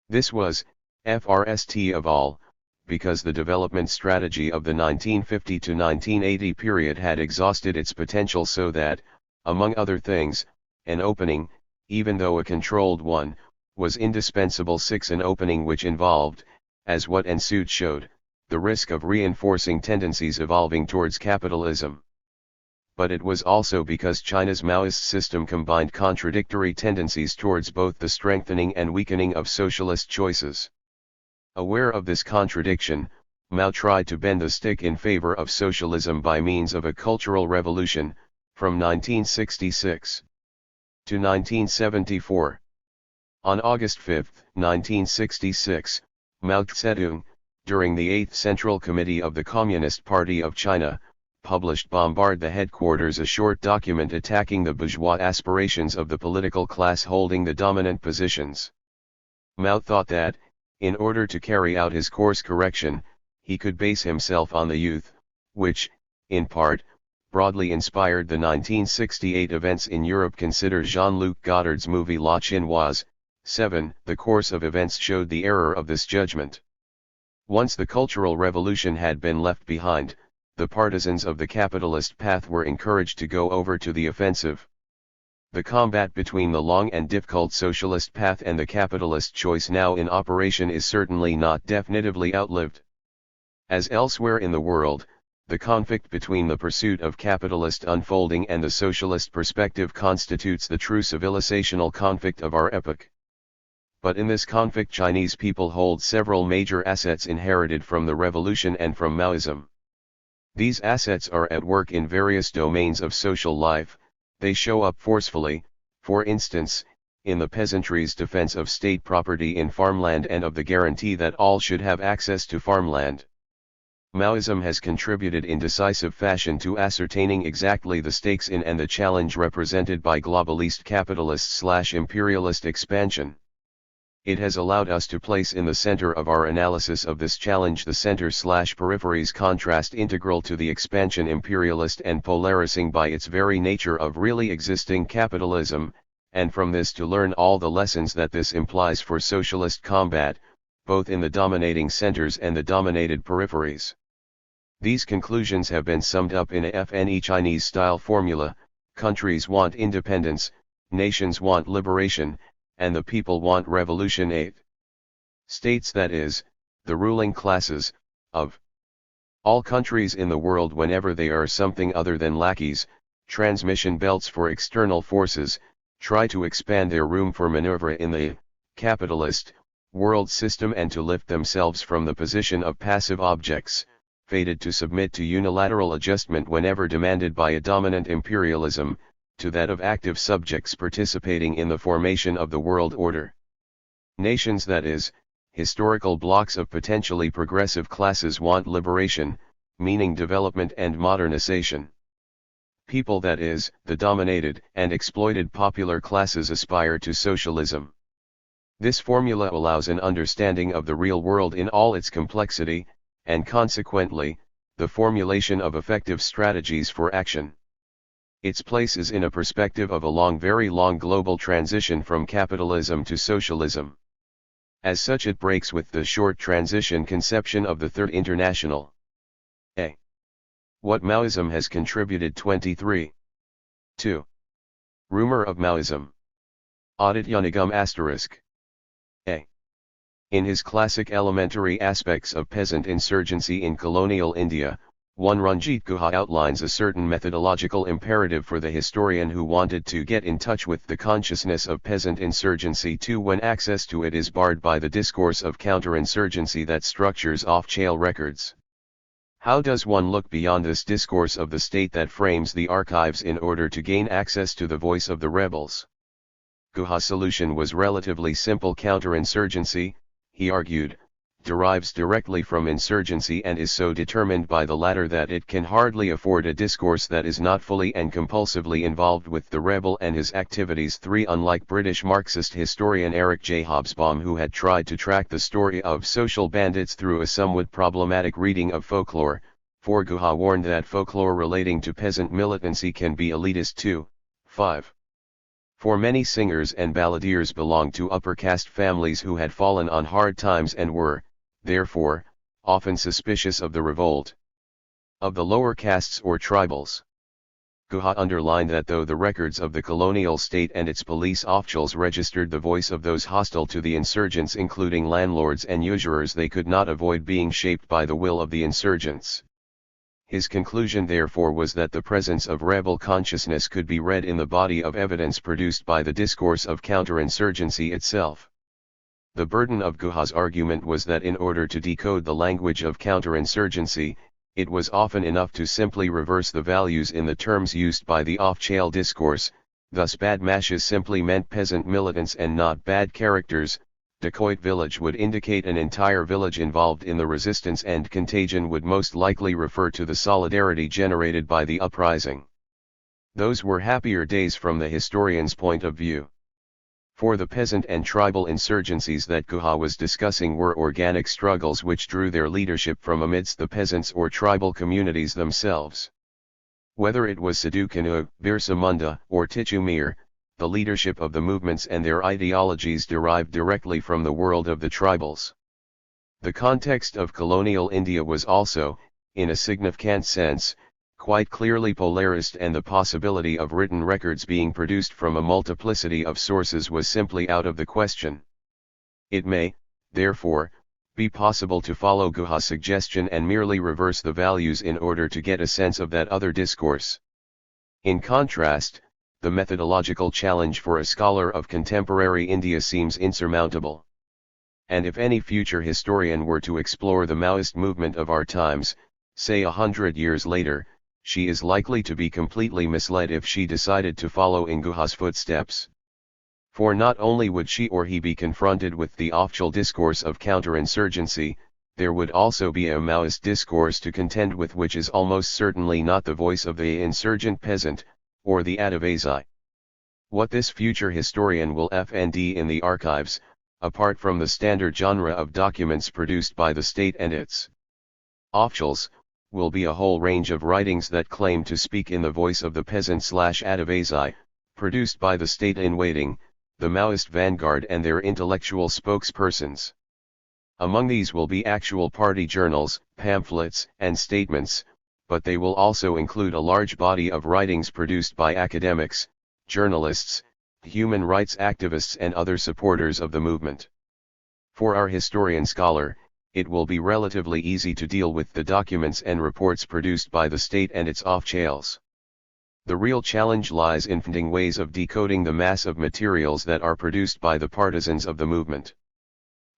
Speaker 1: This was, first of all, because the development strategy of the 1950 to 1980 period had exhausted its potential so that, among other things, an opening, even though a controlled one, was indispensable. 6. An opening which involved, as what ensued showed, the risk of reinforcing tendencies evolving towards capitalism. But it was also because China's Maoist system combined contradictory tendencies towards both the strengthening and weakening of socialist choices. Aware of this contradiction, Mao tried to bend the stick in favor of socialism by means of a cultural revolution, from 1966 to 1974. On August 5, 1966, Mao Zedong, during the 8th Central Committee of the Communist Party of China, published Bombard the Headquarters, a short document attacking the bourgeois aspirations of the political class holding the dominant positions. Mao thought that, in order to carry out his course correction, he could base himself on the youth, which, in part, broadly inspired the 1968 events in Europe. Consider Jean-Luc Godard's movie La Chinoise. 7. The course of events showed the error of this judgment. Once the Cultural Revolution had been left behind, the partisans of the capitalist path were encouraged to go over to the offensive. The combat between the long and difficult socialist path and the capitalist choice now in operation is certainly not definitively outlived. As elsewhere in the world, the conflict between the pursuit of capitalist unfolding and the socialist perspective constitutes the true civilizational conflict of our epoch. But in this conflict Chinese people hold several major assets inherited from the revolution and from Maoism. These assets are at work in various domains of social life. They show up forcefully, for instance, in the peasantry's defense of state property in farmland and of the guarantee that all should have access to farmland. Maoism has contributed in decisive fashion to ascertaining exactly the stakes in and the challenge represented by globalist capitalist/imperialist expansion. It has allowed us to place in the center of our analysis of this challenge the center/peripheries contrast integral to the expansion imperialist and polarizing by its very nature of really existing capitalism, and from this to learn all the lessons that this implies for socialist combat, both in the dominating centers and the dominated peripheries. These conclusions have been summed up in a FNE Chinese-style formula: countries want independence, nations want liberation, and the people want revolution. 8. States, that is, the ruling classes, of all countries in the world whenever they are something other than lackeys, transmission belts for external forces, try to expand their room for maneuver in the capitalist world system and to lift themselves from the position of passive objects, fated to submit to unilateral adjustment whenever demanded by a dominant imperialism, to that of active subjects participating in the formation of the world order. Nations, that is, historical blocks of potentially progressive classes, want liberation, meaning development and modernization. People, that is, the dominated and exploited popular classes, aspire to socialism. This formula allows an understanding of the real world in all its complexity, and consequently, the formulation of effective strategies for action. Its place is in a perspective of a very long global transition from capitalism to socialism. As such, it breaks with the short transition conception of the Third International. A. What Maoism has contributed. 23. 2. Rumor of Maoism. Adityanigam ***. A. In his classic Elementary Aspects of Peasant Insurgency in Colonial India, one Ranjit Guha outlines a certain methodological imperative for the historian who wanted to get in touch with the consciousness of peasant insurgency too, when access to it is barred by the discourse of counterinsurgency that structures off-chail records. How does one look beyond this discourse of the state that frames the archives in order to gain access to the voice of the rebels? Guha's solution was relatively simple. Counterinsurgency, he argued, derives directly from insurgency and is so determined by the latter that it can hardly afford a discourse that is not fully and compulsively involved with the rebel and his activities. 3. Unlike British Marxist historian Eric J. Hobsbawm, who had tried to track the story of social bandits through a somewhat problematic reading of folklore, 4. Guha warned that folklore relating to peasant militancy can be elitist too. 5. For many singers and balladeers belonged to upper caste families who had fallen on hard times and were, therefore, often suspicious of the revolt of the lower castes or tribals. Guha underlined that though the records of the colonial state and its police officials registered the voice of those hostile to the insurgents, including landlords and usurers, they could not avoid being shaped by the will of the insurgents. His conclusion therefore was that the presence of rebel consciousness could be read in the body of evidence produced by the discourse of counterinsurgency itself. The burden of Guha's argument was that in order to decode the language of counterinsurgency, it was often enough to simply reverse the values in the terms used by the off-chail discourse, thus bad mashes simply meant peasant militants and not bad characters. Dacoit village would indicate an entire village involved in the resistance, and contagion would most likely refer to the solidarity generated by the uprising. Those were happier days from the historian's point of view. For the peasant and tribal insurgencies that Guha was discussing were organic struggles which drew their leadership from amidst the peasants or tribal communities themselves. Whether it was Sidhu Kanu, Birsa Munda, or Tichu Mir, the leadership of the movements and their ideologies derived directly from the world of the tribals. The context of colonial India was also, in a significant sense, quite clearly polarist, and the possibility of written records being produced from a multiplicity of sources was simply out of the question. It may, therefore, be possible to follow Guha's suggestion and merely reverse the values in order to get a sense of that other discourse. In contrast, the methodological challenge for a scholar of contemporary India seems insurmountable. And if any future historian were to explore the Maoist movement of our times, say 100 years later, she is likely to be completely misled if she decided to follow in Guha's footsteps. For not only would she or he be confronted with the official discourse of counterinsurgency, there would also be a Maoist discourse to contend with, which is almost certainly not the voice of the insurgent peasant, or the Adivasi. What this future historian will find in the archives, apart from the standard genre of documents produced by the state and its officials, will be a whole range of writings that claim to speak in the voice of the peasant/Adivasi, produced by the state in waiting, the Maoist vanguard and their intellectual spokespersons. Among these will be actual party journals, pamphlets, and statements, but they will also include a large body of writings produced by academics, journalists, human rights activists, and other supporters of the movement. For our historian-scholar, it will be relatively easy to deal with the documents and reports produced by the state and its off-chails. The real challenge lies in finding ways of decoding the mass of materials that are produced by the partisans of the movement.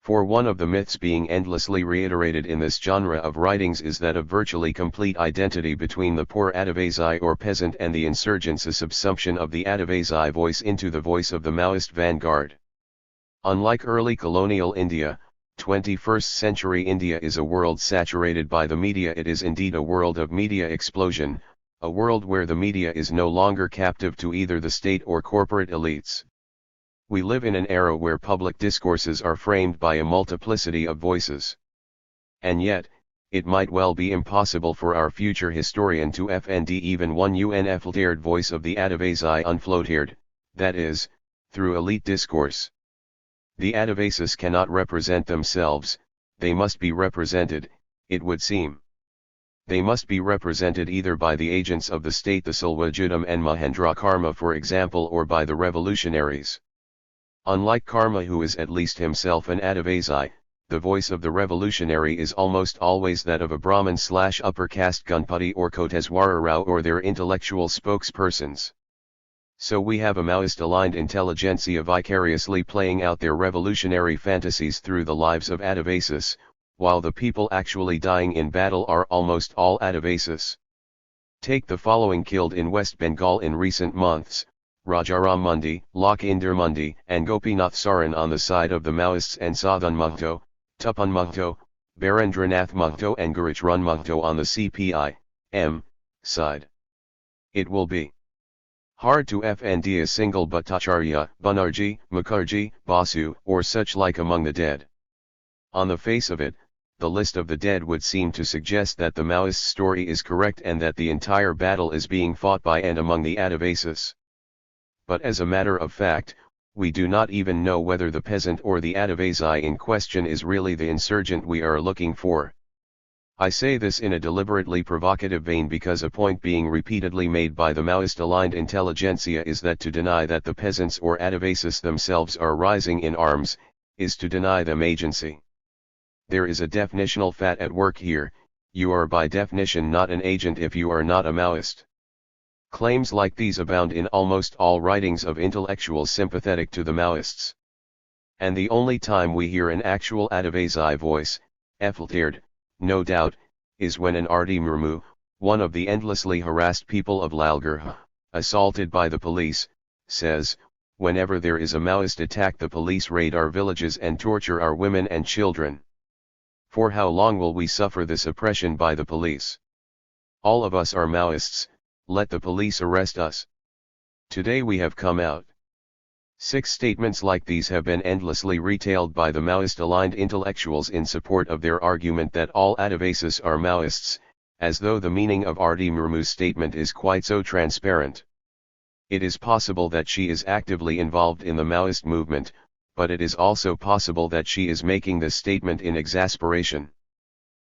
Speaker 1: For one of the myths being endlessly reiterated in this genre of writings is that of virtually complete identity between the poor Adivasi or peasant and the insurgents, a subsumption of the Adivasi voice into the voice of the Maoist vanguard. Unlike early colonial India, 21st century India is a world saturated by the media. It is indeed a world of media explosion, a world where the media is no longer captive to either the state or corporate elites. We live in an era where public discourses are framed by a multiplicity of voices. And yet, it might well be impossible for our future historian to find even one unfiltered voice of the Adivasi unfiltered, that is, through elite discourse. The Adivasis cannot represent themselves, they must be represented, it would seem. They must be represented either by the agents of the state, the Silwajudam and Mahendra Karma for example, or by the revolutionaries. Unlike Karma, who is at least himself an Adivasi, the voice of the revolutionary is almost always that of a Brahmin/upper caste Gunpati or Koteswara Rao or their intellectual spokespersons. So we have a Maoist-aligned intelligentsia vicariously playing out their revolutionary fantasies through the lives of Adivasis, while the people actually dying in battle are almost all Adivasis. Take the following: killed in West Bengal in recent months, Rajaram Mundi, Lakhinder Mundi, and Gopinath Saran on the side of the Maoists, and Sadhan Mahto, Tupan Mahto, Barendranath Mahto and Gurichran Mahto on the CPI-M side. It will be hard to find a single Bhattacharya, Banerjee, Mukherjee, Basu, or such like among the dead. On the face of it, the list of the dead would seem to suggest that the Maoist story is correct and that the entire battle is being fought by and among the Adivasis. But as a matter of fact, we do not even know whether the peasant or the Adivasi in question is really the insurgent we are looking for. I say this in a deliberately provocative vein because a point being repeatedly made by the Maoist-aligned intelligentsia is that to deny that the peasants or Adivasis themselves are rising in arms, is to deny them agency. There is a definitional fat at work here: you are by definition not an agent if you are not a Maoist. Claims like these abound in almost all writings of intellectuals sympathetic to the Maoists. And the only time we hear an actual Adivasi voice, filtered, no doubt, is when an R.D. Murmu, one of the endlessly harassed people of Lalgarh, assaulted by the police, says, "Whenever there is a Maoist attack, the police raid our villages and torture our women and children. For how long will we suffer this oppression by the police? All of us are Maoists. Let the police arrest us. Today we have come out." 6 statements like these have been endlessly retailed by the Maoist-aligned intellectuals in support of their argument that all Adivasis are Maoists, as though the meaning of R.D. Murmu's statement is quite so transparent. It is possible that she is actively involved in the Maoist movement, but it is also possible that she is making this statement in exasperation.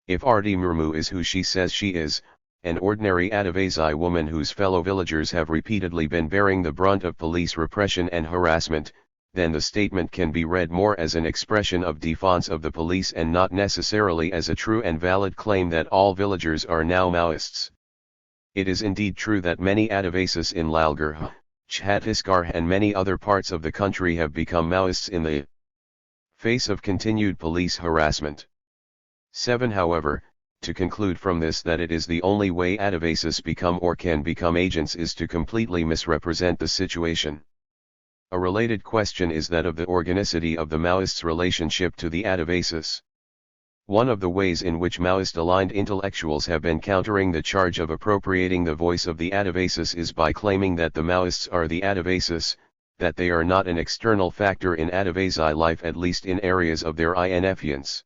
Speaker 1: If R.D. Murmu is who she says she is, an ordinary Adivasi woman whose fellow villagers have repeatedly been bearing the brunt of police repression and harassment, then the statement can be read more as an expression of defiance of the police and not necessarily as a true and valid claim that all villagers are now Maoists. It is indeed true that many Adivasis in Lalgarh, Chhattisgarh and many other parts of the country have become Maoists in the face of continued police harassment. 7. However, to conclude from this that it is the only way Adivasis become or can become agents is to completely misrepresent the situation. A related question is that of the organicity of the Maoists' relationship to the Adivasis. One of the ways in which Maoist-aligned intellectuals have been countering the charge of appropriating the voice of the Adivasis is by claiming that the Maoists are the Adivasis, that they are not an external factor in Adivasi life, at least in areas of their influence.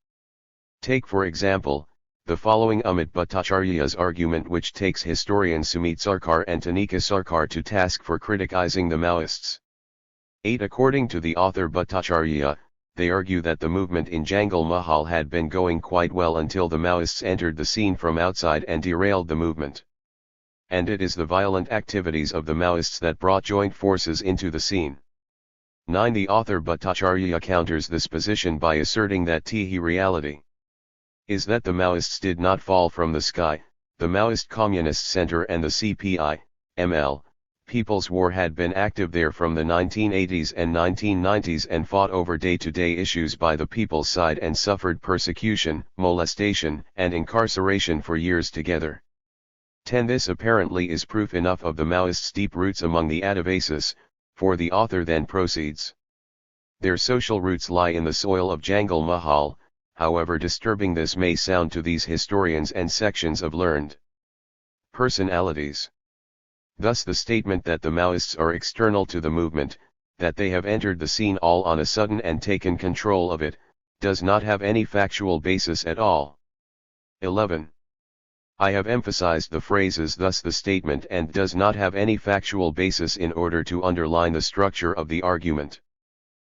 Speaker 1: Take for example, the following Amit Bhattacharya's argument, which takes historians Sumit Sarkar and Tanika Sarkar to task for criticizing the Maoists. 8. According to the author Bhattacharya, they argue that the movement in Jangal Mahal had been going quite well until the Maoists entered the scene from outside and derailed the movement. And it is the violent activities of the Maoists that brought joint forces into the scene. 9. The author Bhattacharya counters this position by asserting that the reality is that the Maoists did not fall from the sky. The Maoist Communist Center and the CPI, ML, People's War had been active there from the 1980s and 1990s and fought over day-to-day issues by the people's side and suffered persecution, molestation, and incarceration for years together. 10. This apparently is proof enough of the Maoists' deep roots among the Adivasis, for the author then proceeds. Their social roots lie in the soil of Jangal Mahal, however disturbing this may sound to these historians and sections of learned personalities. Thus the statement that the Maoists are external to the movement, that they have entered the scene all on a sudden and taken control of it, does not have any factual basis at all. 11. I have emphasized the phrases thus the statement and does not have any factual basis in order to underline the structure of the argument.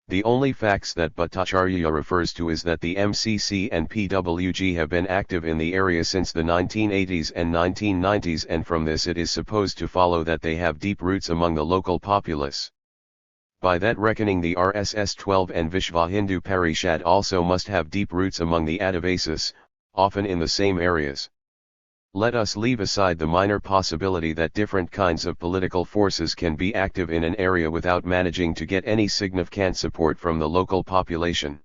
Speaker 1: The only facts that Bhattacharya refers to is that the MCC and PWG have been active in the area since the 1980s and 1990s, and from this it is supposed to follow that they have deep roots among the local populace. By that reckoning the RSS-12 and Vishva Hindu Parishad also must have deep roots among the Adivasis, often in the same areas. Let us leave aside the minor possibility that different kinds of political forces can be active in an area without managing to get any significant support from the local population.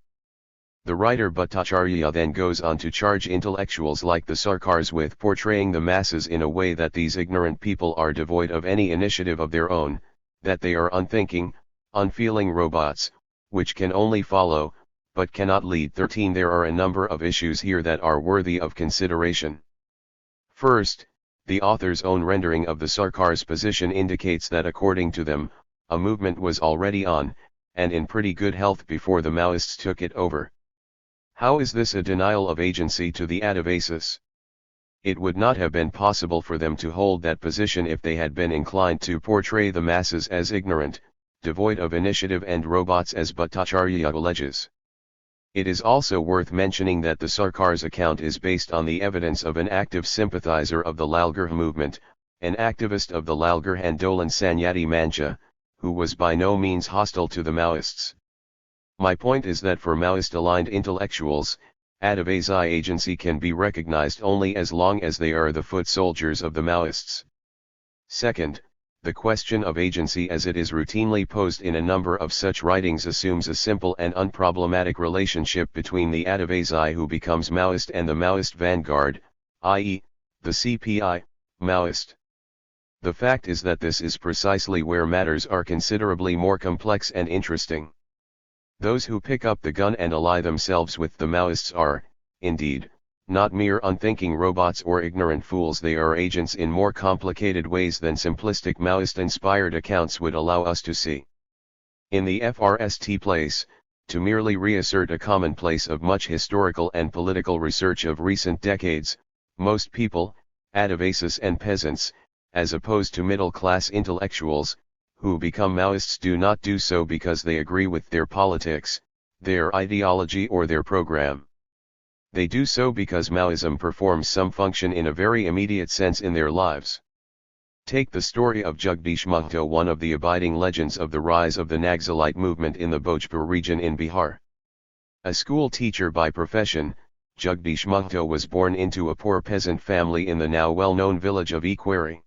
Speaker 1: The writer Bhattacharya then goes on to charge intellectuals like the Sarkars with portraying the masses in a way that these ignorant people are devoid of any initiative of their own, that they are unthinking, unfeeling robots, which can only follow, but cannot lead. 13. There are a number of issues here that are worthy of consideration. First, the author's own rendering of the Sarkar's position indicates that according to them, a movement was already on, and in pretty good health before the Maoists took it over. How is this a denial of agency to the Adivasis? It would not have been possible for them to hold that position if they had been inclined to portray the masses as ignorant, devoid of initiative and robots as Bhattacharya alleges. It is also worth mentioning that the Sarkar's account is based on the evidence of an active sympathizer of the Lalgarh movement, an activist of the Lalgarh Andolan Sanyati Mancha, who was by no means hostile to the Maoists. My point is that for Maoist-aligned intellectuals, Adivasi agency can be recognized only as long as they are the foot soldiers of the Maoists. Second, the question of agency as it is routinely posed in a number of such writings assumes a simple and unproblematic relationship between the Adivasi who becomes Maoist and the Maoist vanguard, i.e., the CPI, Maoist. The fact is that this is precisely where matters are considerably more complex and interesting. Those who pick up the gun and ally themselves with the Maoists are, indeed, not mere unthinking robots or ignorant fools. They are agents in more complicated ways than simplistic Maoist-inspired accounts would allow us to see. In the FRST place, to merely reassert a commonplace of much historical and political research of recent decades, most people, Adivasis and peasants, as opposed to middle-class intellectuals, who become Maoists do not do so because they agree with their politics, their ideology or their program. They do so because Maoism performs some function in a very immediate sense in their lives. Take the story of Jagdish Mahto, one of the abiding legends of the rise of the Naxalite movement in the Bhojpur region in Bihar. A school teacher by profession, Jagdish Mahto was born into a poor peasant family in the now well-known village of Equari.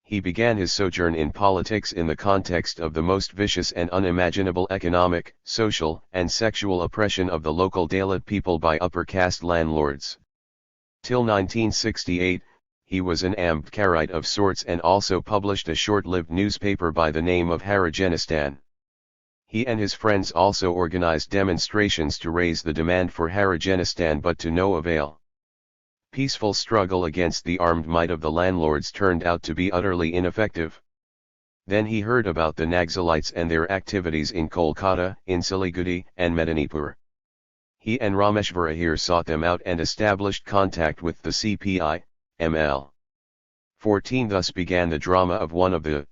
Speaker 1: He began his sojourn in politics in the context of the most vicious and unimaginable economic, social, and sexual oppression of the local Dalit people by upper caste landlords. Till 1968, he was an Ambedkarite of sorts and also published a short-lived newspaper by the name of Harijanistan. He and his friends also organized demonstrations to raise the demand for Harijanistan, but to no avail. Peaceful struggle against the armed might of the landlords turned out to be utterly ineffective. Then he heard about the Naxalites and their activities in Kolkata, in Siliguri, and Medinipur. He and Rameshvara here sought them out and established contact with the CPI, ML. 14. Thus began the drama of one of the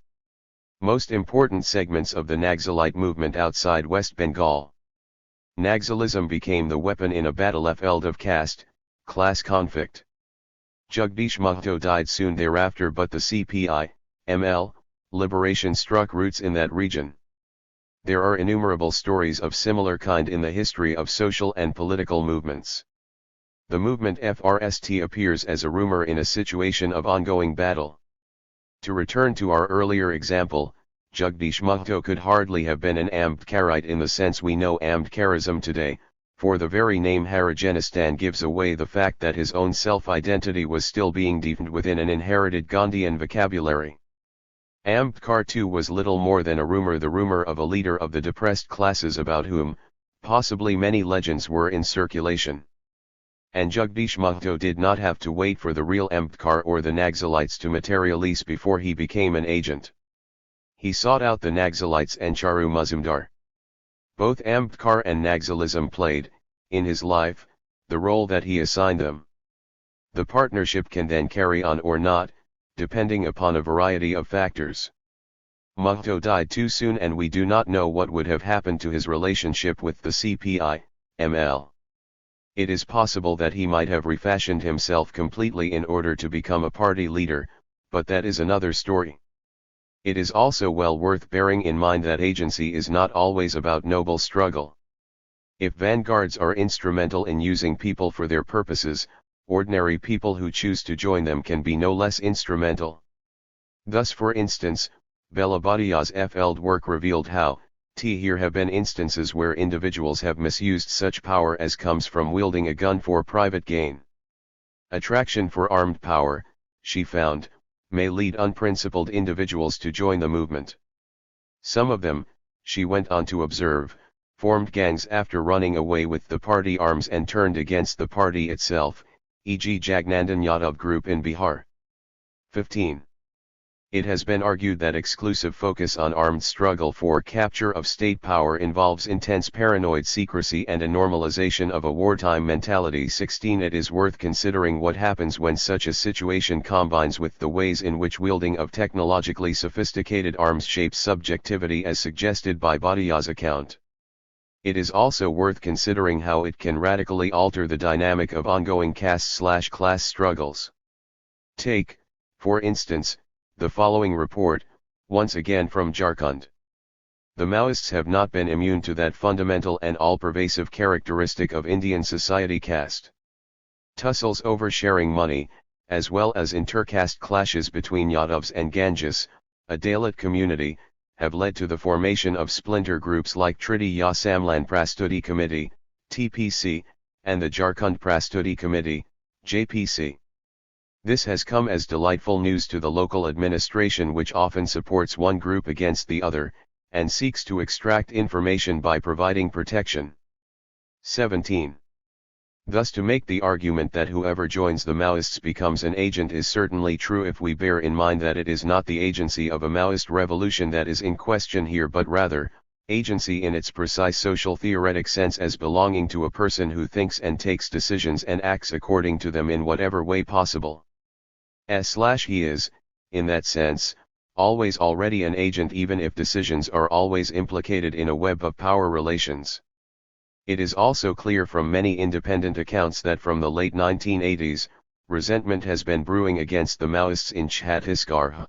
Speaker 1: most important segments of the Naxalite movement outside West Bengal. Naxalism became the weapon in a battlefield of caste, class conflict. Jagdish Mahto died soon thereafter, but the CPI, ML, liberation struck roots in that region. There are innumerable stories of similar kind in the history of social and political movements. The movement FRST appears as a rumor in a situation of ongoing battle. To return to our earlier example, Jagdish Mahto could hardly have been an Ambedkarite in the sense we know Ambedkarism today, for the very name Harijanistan gives away the fact that his own self-identity was still being defined within an inherited Gandhian vocabulary. Ambedkar too was little more than a rumor, the rumor of a leader of the depressed classes about whom, possibly many legends were in circulation. And Jagdish Mahto did not have to wait for the real Ambedkar or the Naxalites to materialize before he became an agent. He sought out the Naxalites and Charu Mazumdar. Both Ambedkar and Naxalism played, in his life, the role that he assigned them. The partnership can then carry on or not, depending upon a variety of factors. Mahto died too soon and we do not know what would have happened to his relationship with the CPI-ML. It is possible that he might have refashioned himself completely in order to become a party leader, but that is another story. It is also well worth bearing in mind that agency is not always about noble struggle. If vanguards are instrumental in using people for their purposes, ordinary people who choose to join them can be no less instrumental. Thus, for instance, Bela Badia's FL'd work revealed how, here have been instances where individuals have misused such power as comes from wielding a gun for private gain. Attraction for armed power, she found, may lead unprincipled individuals to join the movement. Some of them, she went on to observe, formed gangs after running away with the party arms and turned against the party itself, e.g. Jagnandan Yadav group in Bihar. 15. It has been argued that exclusive focus on armed struggle for capture of state power involves intense paranoid secrecy and a normalization of a wartime mentality. 16. It is worth considering what happens when such a situation combines with the ways in which wielding of technologically sophisticated arms shapes subjectivity as suggested by Badia's account. It is also worth considering how it can radically alter the dynamic of ongoing caste/class struggles. Take, for instance, the following report, once again from Jharkhand. The Maoists have not been immune to that fundamental and all-pervasive characteristic of Indian society, caste. Tussles over sharing money, as well as inter-caste clashes between Yadavs and Ganges, a Dalit community, have led to the formation of splinter groups like Tritiya Samlan Prastuti Committee, TPC, and the Jharkhand Prastuti Committee, JPC. This has come as delightful news to the local administration, which often supports one group against the other, and seeks to extract information by providing protection. 17. Thus, to make the argument that whoever joins the Maoists becomes an agent is certainly true if we bear in mind that it is not the agency of a Maoist revolution that is in question here, but rather, agency in its precise social theoretic sense as belonging to a person who thinks and takes decisions and acts according to them in whatever way possible. He is, in that sense, always already an agent, even if decisions are always implicated in a web of power relations. It is also clear from many independent accounts that from the late 1980s, resentment has been brewing against the Maoists in Chhattisgarh.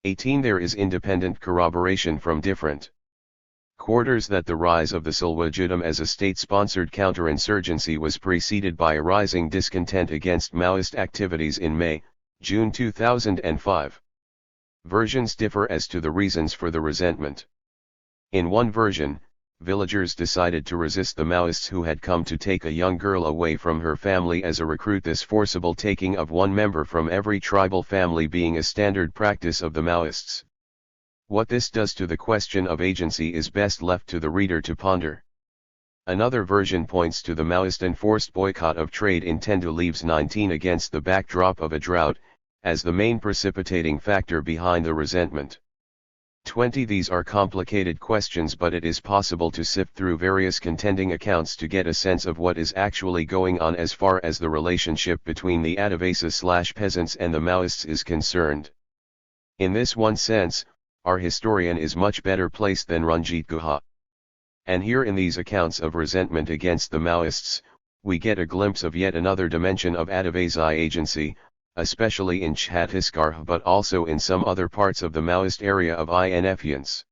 Speaker 1: 18. There is independent corroboration from different quarters that the rise of the Salwajudum as a state-sponsored counterinsurgency was preceded by a rising discontent against Maoist activities in May-June 2005. Versions differ as to the reasons for the resentment. In one version, villagers decided to resist the Maoists who had come to take a young girl away from her family as a recruit, this forcible taking of one member from every tribal family being a standard practice of the Maoists. What this does to the question of agency is best left to the reader to ponder. Another version points to the Maoist enforced boycott of trade in Tendu leaves 19 against the backdrop of a drought, as the main precipitating factor behind the resentment. 20. These are complicated questions, but it is possible to sift through various contending accounts to get a sense of what is actually going on as far as the relationship between the Adivasi/peasants and the Maoists is concerned. In this one sense, our historian is much better placed than Ranjit Guha. And here in these accounts of resentment against the Maoists, we get a glimpse of yet another dimension of Adivasi agency, especially in Chhattisgarh but also in some other parts of the Maoist area of Influence.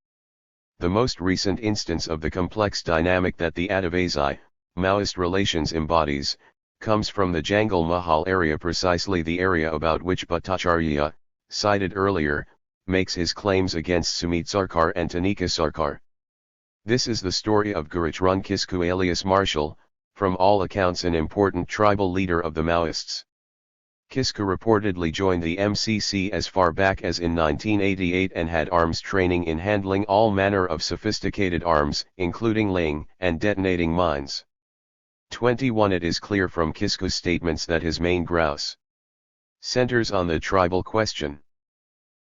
Speaker 1: The most recent instance of the complex dynamic that the Adivasi, Maoist relations embodies, comes from the Jangal Mahal area, precisely the area about which Bhattacharya, cited earlier, makes his claims against Sumit Sarkar and Tanika Sarkar. This is the story of Gurichrun Kisku alias Marshall, from all accounts an important tribal leader of the Maoists. Kisku reportedly joined the MCC as far back as in 1988 and had arms training in handling all manner of sophisticated arms, including laying and detonating mines. 21 It is clear from Kisku's statements that his main grouse centers on the tribal question.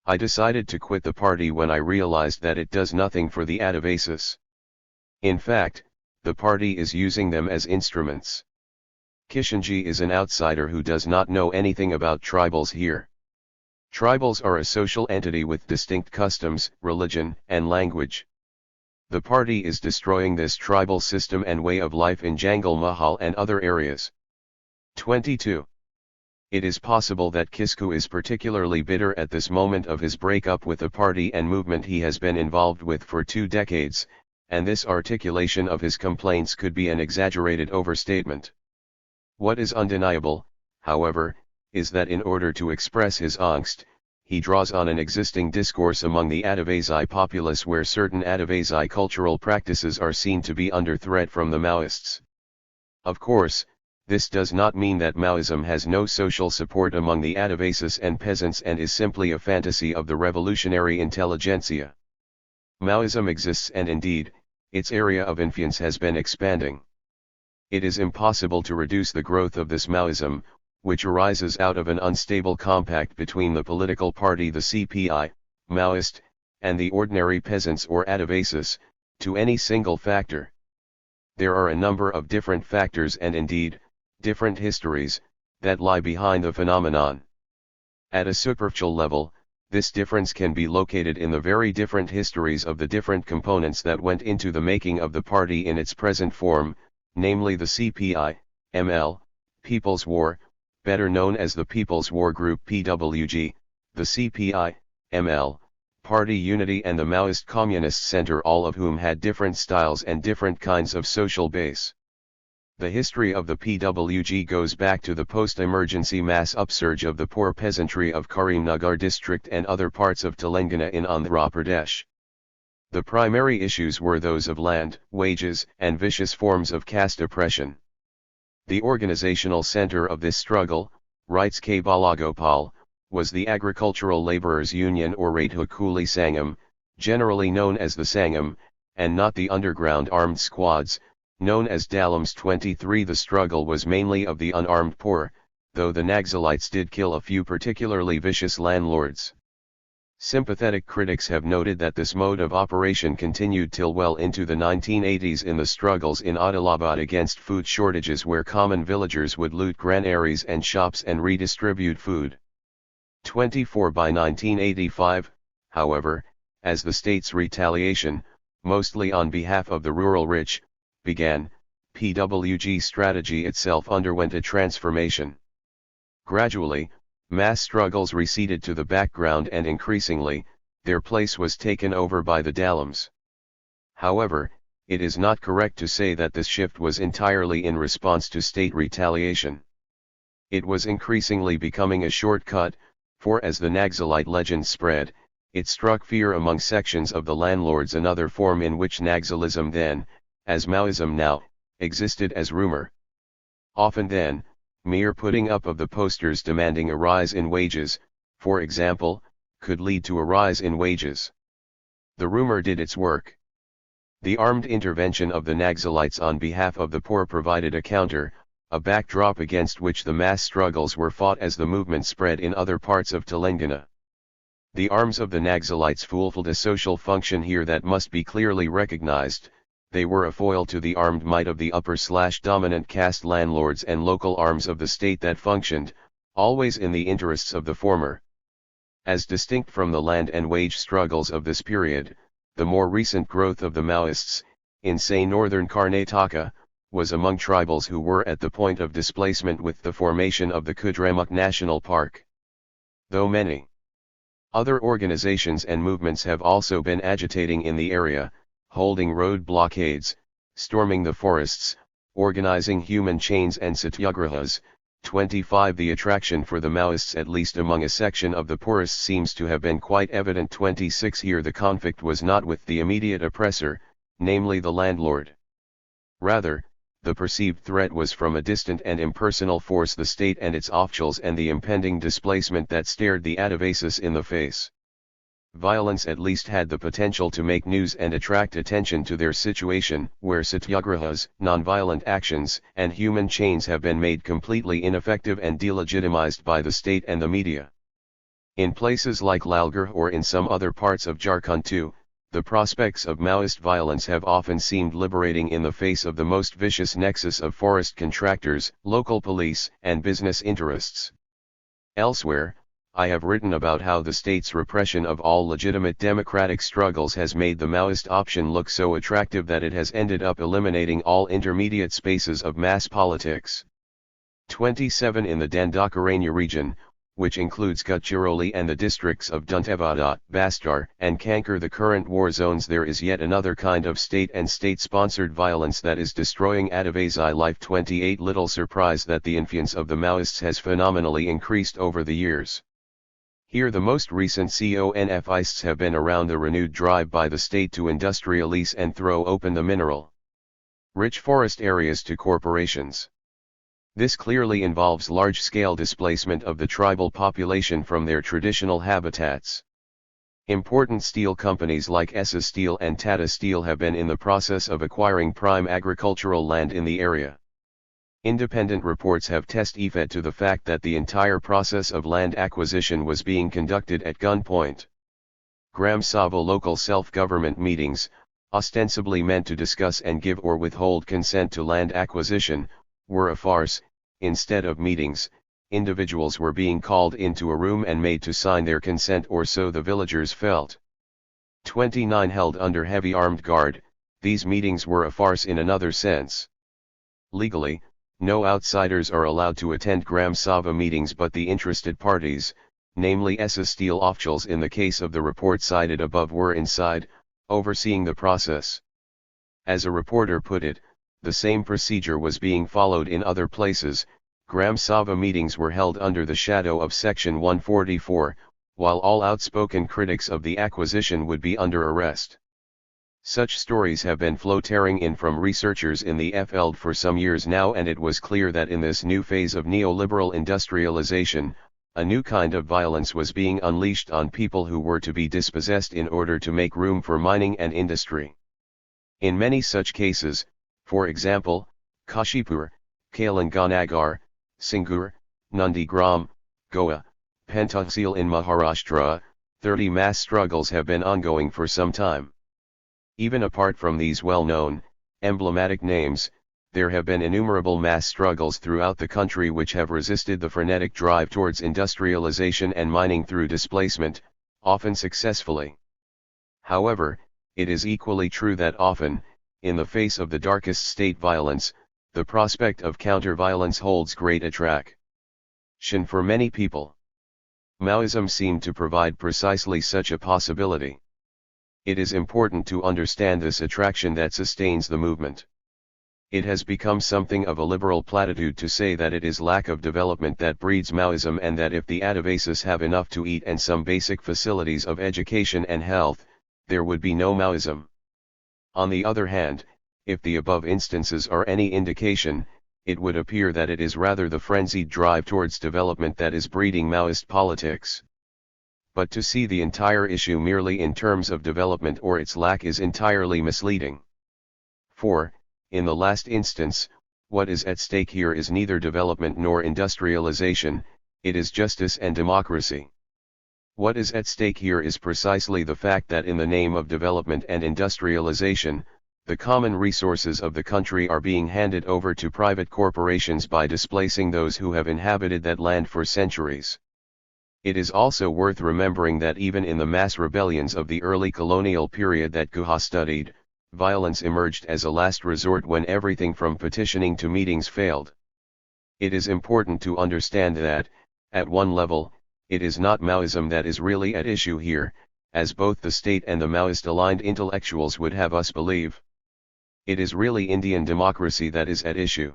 Speaker 1: I decided to quit the party when I realized that it does nothing for the Adivasis. In fact, the party is using them as instruments. Kishanji is an outsider who does not know anything about tribals here. Tribals are a social entity with distinct customs, religion, and language. The party is destroying this tribal system and way of life in Jangal Mahal and other areas. 22. It is possible that Kisku is particularly bitter at this moment of his breakup with the party and movement he has been involved with for 2 decades, and this articulation of his complaints could be an exaggerated overstatement. What is undeniable, however, is that in order to express his angst, he draws on an existing discourse among the Adivasi populace where certain Adivasi cultural practices are seen to be under threat from the Maoists. Of course, this does not mean that Maoism has no social support among the Adivasis and peasants and is simply a fantasy of the revolutionary intelligentsia. Maoism exists and indeed, its area of influence has been expanding. It is impossible to reduce the growth of this Maoism, which arises out of an unstable compact between the political party the CPI, Maoist, and the ordinary peasants or Adivasis, to any single factor. There are a number of different factors and indeed, different histories, that lie behind the phenomenon. At a superficial level, this difference can be located in the very different histories of the different components that went into the making of the party in its present form, namely the CPI, ML, People's War, better known as the People's War Group PWG, the CPI, ML, Party Unity and the Maoist Communist Center, all of whom had different styles and different kinds of social base. The history of the PWG goes back to the post-emergency mass upsurge of the poor peasantry of Karimnagar district and other parts of Telangana in Andhra Pradesh. The primary issues were those of land, wages, and vicious forms of caste oppression. The organizational center of this struggle, writes K. Balagopal, was the Agricultural Laborers Union or Raitu Kuli Sangam, generally known as the Sangam, and not the underground armed squads, known as Dalams. 23 The struggle was mainly of the unarmed poor, though the Naxalites did kill a few particularly vicious landlords. Sympathetic critics have noted that this mode of operation continued till well into the 1980s in the struggles in Adilabad against food shortages, where common villagers would loot granaries and shops and redistribute food. 24 By 1985, however, as the state's retaliation, mostly on behalf of the rural rich, began, PWG strategy itself underwent a transformation. Gradually, mass struggles receded to the background and increasingly, their place was taken over by the Dalams. However, it is not correct to say that this shift was entirely in response to state retaliation. It was increasingly becoming a shortcut, for as the Naxalite legend spread, it struck fear among sections of the landlords, another form in which Naxalism then, as Maoism now, existed as rumor. Often then, mere putting up of the posters demanding a rise in wages, for example, could lead to a rise in wages. The rumor did its work. The armed intervention of the Naxalites on behalf of the poor provided a counter, a backdrop against which the mass struggles were fought as the movement spread in other parts of Telangana. The arms of the Naxalites fulfilled a social function here that must be clearly recognized. They were a foil to the armed might of the upper/dominant caste landlords and local arms of the state that functioned, always in the interests of the former. As distinct from the land and wage struggles of this period, the more recent growth of the Maoists, in say northern Karnataka, was among tribals who were at the point of displacement with the formation of the Kudremukh National Park. Though many other organizations and movements have also been agitating in the area, holding road blockades, storming the forests, organizing human chains and satyagrahas, 25 The attraction for the Maoists, at least among a section of the poorest, seems to have been quite evident. 26 Here the conflict was not with the immediate oppressor, namely the landlord. Rather, the perceived threat was from a distant and impersonal force, the state and its officials, and the impending displacement that stared the atabasis in the face. Violence at least had the potential to make news and attract attention to their situation, where satyagrahas, non-violent actions, and human chains have been made completely ineffective and delegitimized by the state and the media. In places like Lalgarh or in some other parts of Jharkhand too, the prospects of Maoist violence have often seemed liberating in the face of the most vicious nexus of forest contractors, local police, and business interests. Elsewhere, I have written about how the state's repression of all legitimate democratic struggles has made the Maoist option look so attractive that it has ended up eliminating all intermediate spaces of mass politics. 27 In the Dandakaranya region, which includes Gadchiroli and the districts of Dantewada, Bastar, and Kankar, the current war zones, there is yet another kind of state and state-sponsored violence that is destroying Adivasi life. 28 Little surprise that the influence of the Maoists has phenomenally increased over the years. Here the most recent CONFists have been around the renewed drive by the state to industrialize and throw open the mineral-rich forest areas to corporations. This clearly involves large-scale displacement of the tribal population from their traditional habitats. Important steel companies like Essa Steel and Tata Steel have been in the process of acquiring prime agricultural land in the area. Independent reports have testified to the fact that the entire process of land acquisition was being conducted at gunpoint. Gram Sabha local self-government meetings, ostensibly meant to discuss and give or withhold consent to land acquisition, were a farce. Instead of meetings, individuals were being called into a room and made to sign their consent, or so the villagers felt. 29 Held under heavy armed guard, these meetings were a farce in another sense. Legally, no outsiders are allowed to attend Gram Sabha meetings but the interested parties, namely Essa Steel officials in the case of the report cited above, were inside, overseeing the process. As a reporter put it, the same procedure was being followed in other places. Gram Sabha meetings were held under the shadow of Section 144, while all outspoken critics of the acquisition would be under arrest. Such stories have been floating in from researchers in the field for some years now, and it was clear that in this new phase of neoliberal industrialization, a new kind of violence was being unleashed on people who were to be dispossessed in order to make room for mining and industry. In many such cases, for example, Kashipur, Kalinganagar, Singur, Nandigram, Goa, Pentahsil in Maharashtra, 30 mass struggles have been ongoing for some time. Even apart from these well-known, emblematic names, there have been innumerable mass struggles throughout the country which have resisted the frenetic drive towards industrialization and mining through displacement, often successfully. However, it is equally true that often, in the face of the darkest state violence, the prospect of counter-violence holds great attraction for many people. Maoism seemed to provide precisely such a possibility. It is important to understand this attraction that sustains the movement. It has become something of a liberal platitude to say that it is lack of development that breeds Maoism, and that if the Adivasis have enough to eat and some basic facilities of education and health, there would be no Maoism. On the other hand, if the above instances are any indication, it would appear that it is rather the frenzied drive towards development that is breeding Maoist politics. But to see the entire issue merely in terms of development or its lack is entirely misleading. For, in the last instance, what is at stake here is neither development nor industrialization, it is justice and democracy. What is at stake here is precisely the fact that in the name of development and industrialization, the common resources of the country are being handed over to private corporations by displacing those who have inhabited that land for centuries. It is also worth remembering that even in the mass rebellions of the early colonial period that Guha studied, violence emerged as a last resort when everything from petitioning to meetings failed. It is important to understand that, at one level, it is not Maoism that is really at issue here, as both the state and the Maoist-aligned intellectuals would have us believe. It is really Indian democracy that is at issue.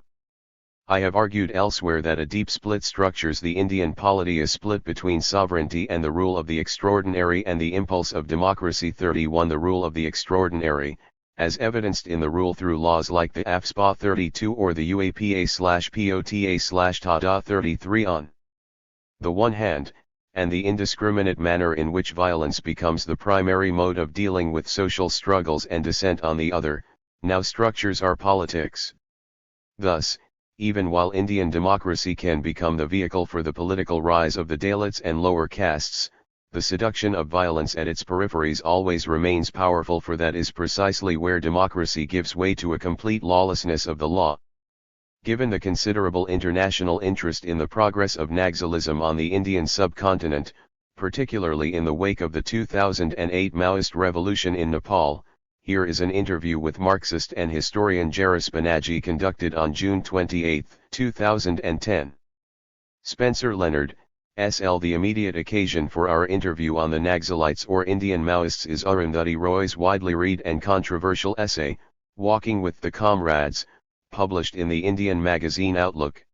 Speaker 1: I have argued elsewhere that a deep split structures the Indian polity, a split between sovereignty and the rule of the extraordinary and the impulse of democracy. 31 The rule of the extraordinary, as evidenced in the rule through laws like the AFSPA 32 or the UAPA/POTA/TADA 33 on the one hand, and the indiscriminate manner in which violence becomes the primary mode of dealing with social struggles and dissent on the other, now structures our politics. Thus, even while Indian democracy can become the vehicle for the political rise of the Dalits and lower castes, the seduction of violence at its peripheries always remains powerful, for that is precisely where democracy gives way to a complete lawlessness of the law. Given the considerable international interest in the progress of Naxalism on the Indian subcontinent, particularly in the wake of the 2008 Maoist revolution in Nepal, here is an interview with Marxist and historian Jairus Banerjee conducted on June 28, 2010. Spencer Leonard, SL. The immediate occasion for our interview on the Naxalites or Indian Maoists is Arundhati Roy's widely read and controversial essay, Walking with the Comrades, published in the Indian magazine Outlook.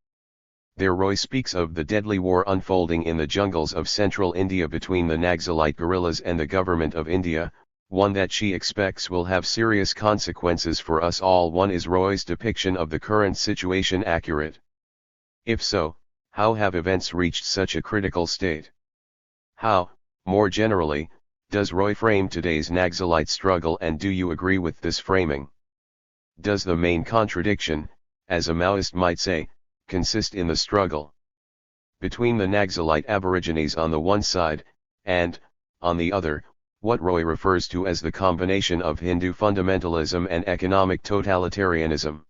Speaker 1: There Roy speaks of the deadly war unfolding in the jungles of central India between the Naxalite guerrillas and the government of India, one that she expects will have serious consequences for us all. Is Roy's depiction of the current situation accurate? If so, how have events reached such a critical state? How, more generally, does Roy frame today's Naxalite struggle, and do you agree with this framing? Does the main contradiction, as a Maoist might say, consist in the struggle between the Naxalite aborigines on the one side, and, on the other, what Roy refers to as the combination of Hindu fundamentalism and economic totalitarianism?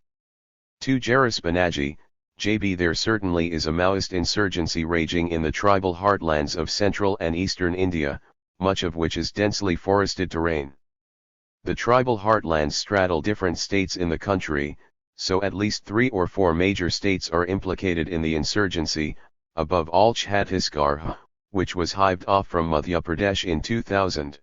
Speaker 1: To Jairus Banerjee, JB, there certainly is a Maoist insurgency raging in the tribal heartlands of central and eastern India, much of which is densely forested terrain. The tribal heartlands straddle different states in the country, so at least 3 or 4 major states are implicated in the insurgency, above all Chhattisgarh, which was hived off from Madhya Pradesh in 2000.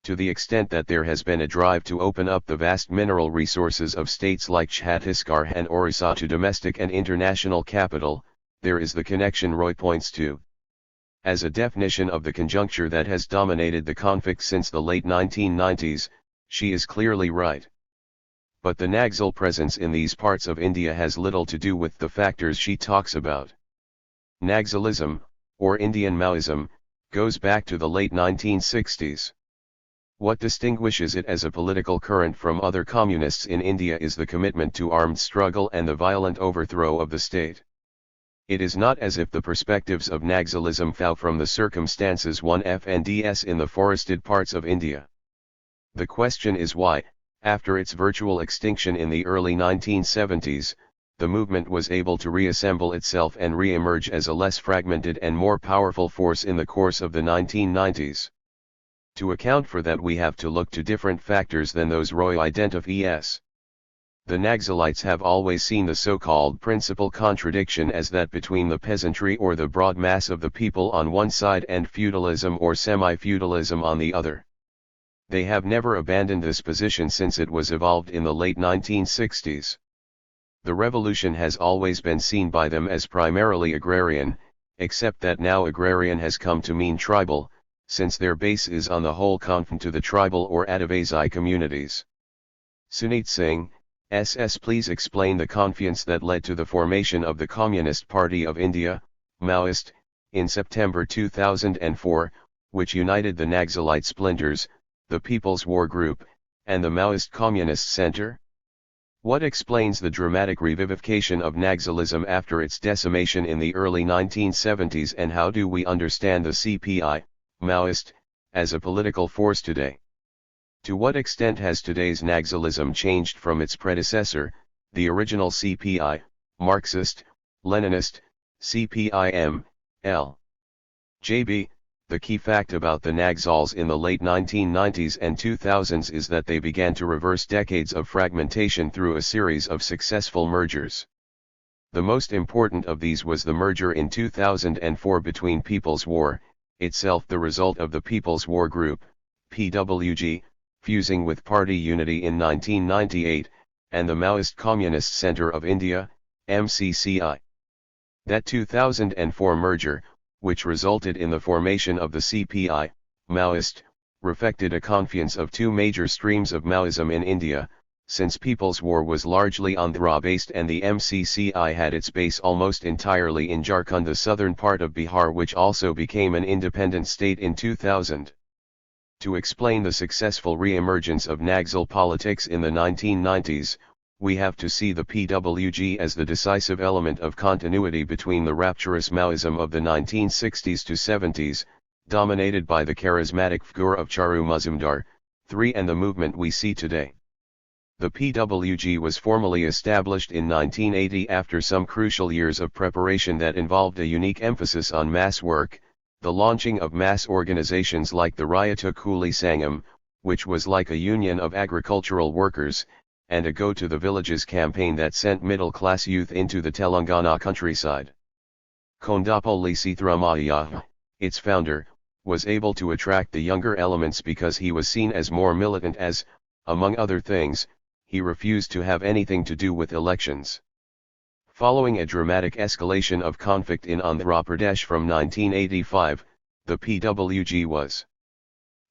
Speaker 1: To the extent that there has been a drive to open up the vast mineral resources of states like Chhattisgarh and Orissa to domestic and international capital, there is the connection Roy points to. As a definition of the conjuncture that has dominated the conflict since the late 1990s, she is clearly right. But the Naxal presence in these parts of India has little to do with the factors she talks about. Naxalism, or Indian Maoism, goes back to the late 1960s. What distinguishes it as a political current from other communists in India is the commitment to armed struggle and the violent overthrow of the state. It is not as if the perspectives of Naxalism fell from the circumstances 1fnds in the forested parts of India. The question is why, after its virtual extinction in the early 1970s, the movement was able to reassemble itself and re-emerge as a less fragmented and more powerful force in the course of the 1990s. To account for that, we have to look to different factors than those Roy identifies. The Naxalites have always seen the so-called principal contradiction as that between the peasantry or the broad mass of the people on one side and feudalism or semi-feudalism on the other. They have never abandoned this position since it was evolved in the late 1960s. The revolution has always been seen by them as primarily agrarian, except that now agrarian has come to mean tribal, since their base is on the whole confined to the tribal or Adivasi communities. Suneet Singh, SS. Please explain the confluence that led to the formation of the Communist Party of India, Maoist, in September 2004, which united the Naxalite splinters, the People's War Group, and the Maoist Communist Center? What explains the dramatic revivification of Naxalism after its decimation in the early 1970s, and how do we understand the CPI, Maoist, as a political force today? To what extent has today's Naxalism changed from its predecessor, the original CPI, Marxist, Leninist, CPIM, L. JB? The key fact about the Naxals in the late 1990s and 2000s is that they began to reverse decades of fragmentation through a series of successful mergers. The most important of these was the merger in 2004 between People's War, itself the result of the People's War Group, PWG, fusing with Party Unity in 1998, and the Maoist Communist Center of India, MCCI. That 2004 merger, which resulted in the formation of the CPI, Maoist, reflected a confluence of two major streams of Maoism in India, since People's War was largely Andhra-based and the MCCI had its base almost entirely in Jharkhand, the southern part of Bihar, which also became an independent state in 2000. To explain the successful re-emergence of Naxal politics in the 1990s, we have to see the PWG as the decisive element of continuity between the rapturous Maoism of the 1960s to 70s, dominated by the charismatic figure of Charu Mazumdar, III, and the movement we see today. The PWG was formally established in 1980 after some crucial years of preparation that involved a unique emphasis on mass work, the launching of mass organizations like the Rayata Kuli Sangam, which was like a union of agricultural workers, and a Go to the Villages campaign that sent middle-class youth into the Telangana countryside. Kondapalli Sitharamayya, its founder, was able to attract the younger elements because he was seen as more militant as, among other things, he refused to have anything to do with elections. Following a dramatic escalation of conflict in Andhra Pradesh from 1985, the PWG was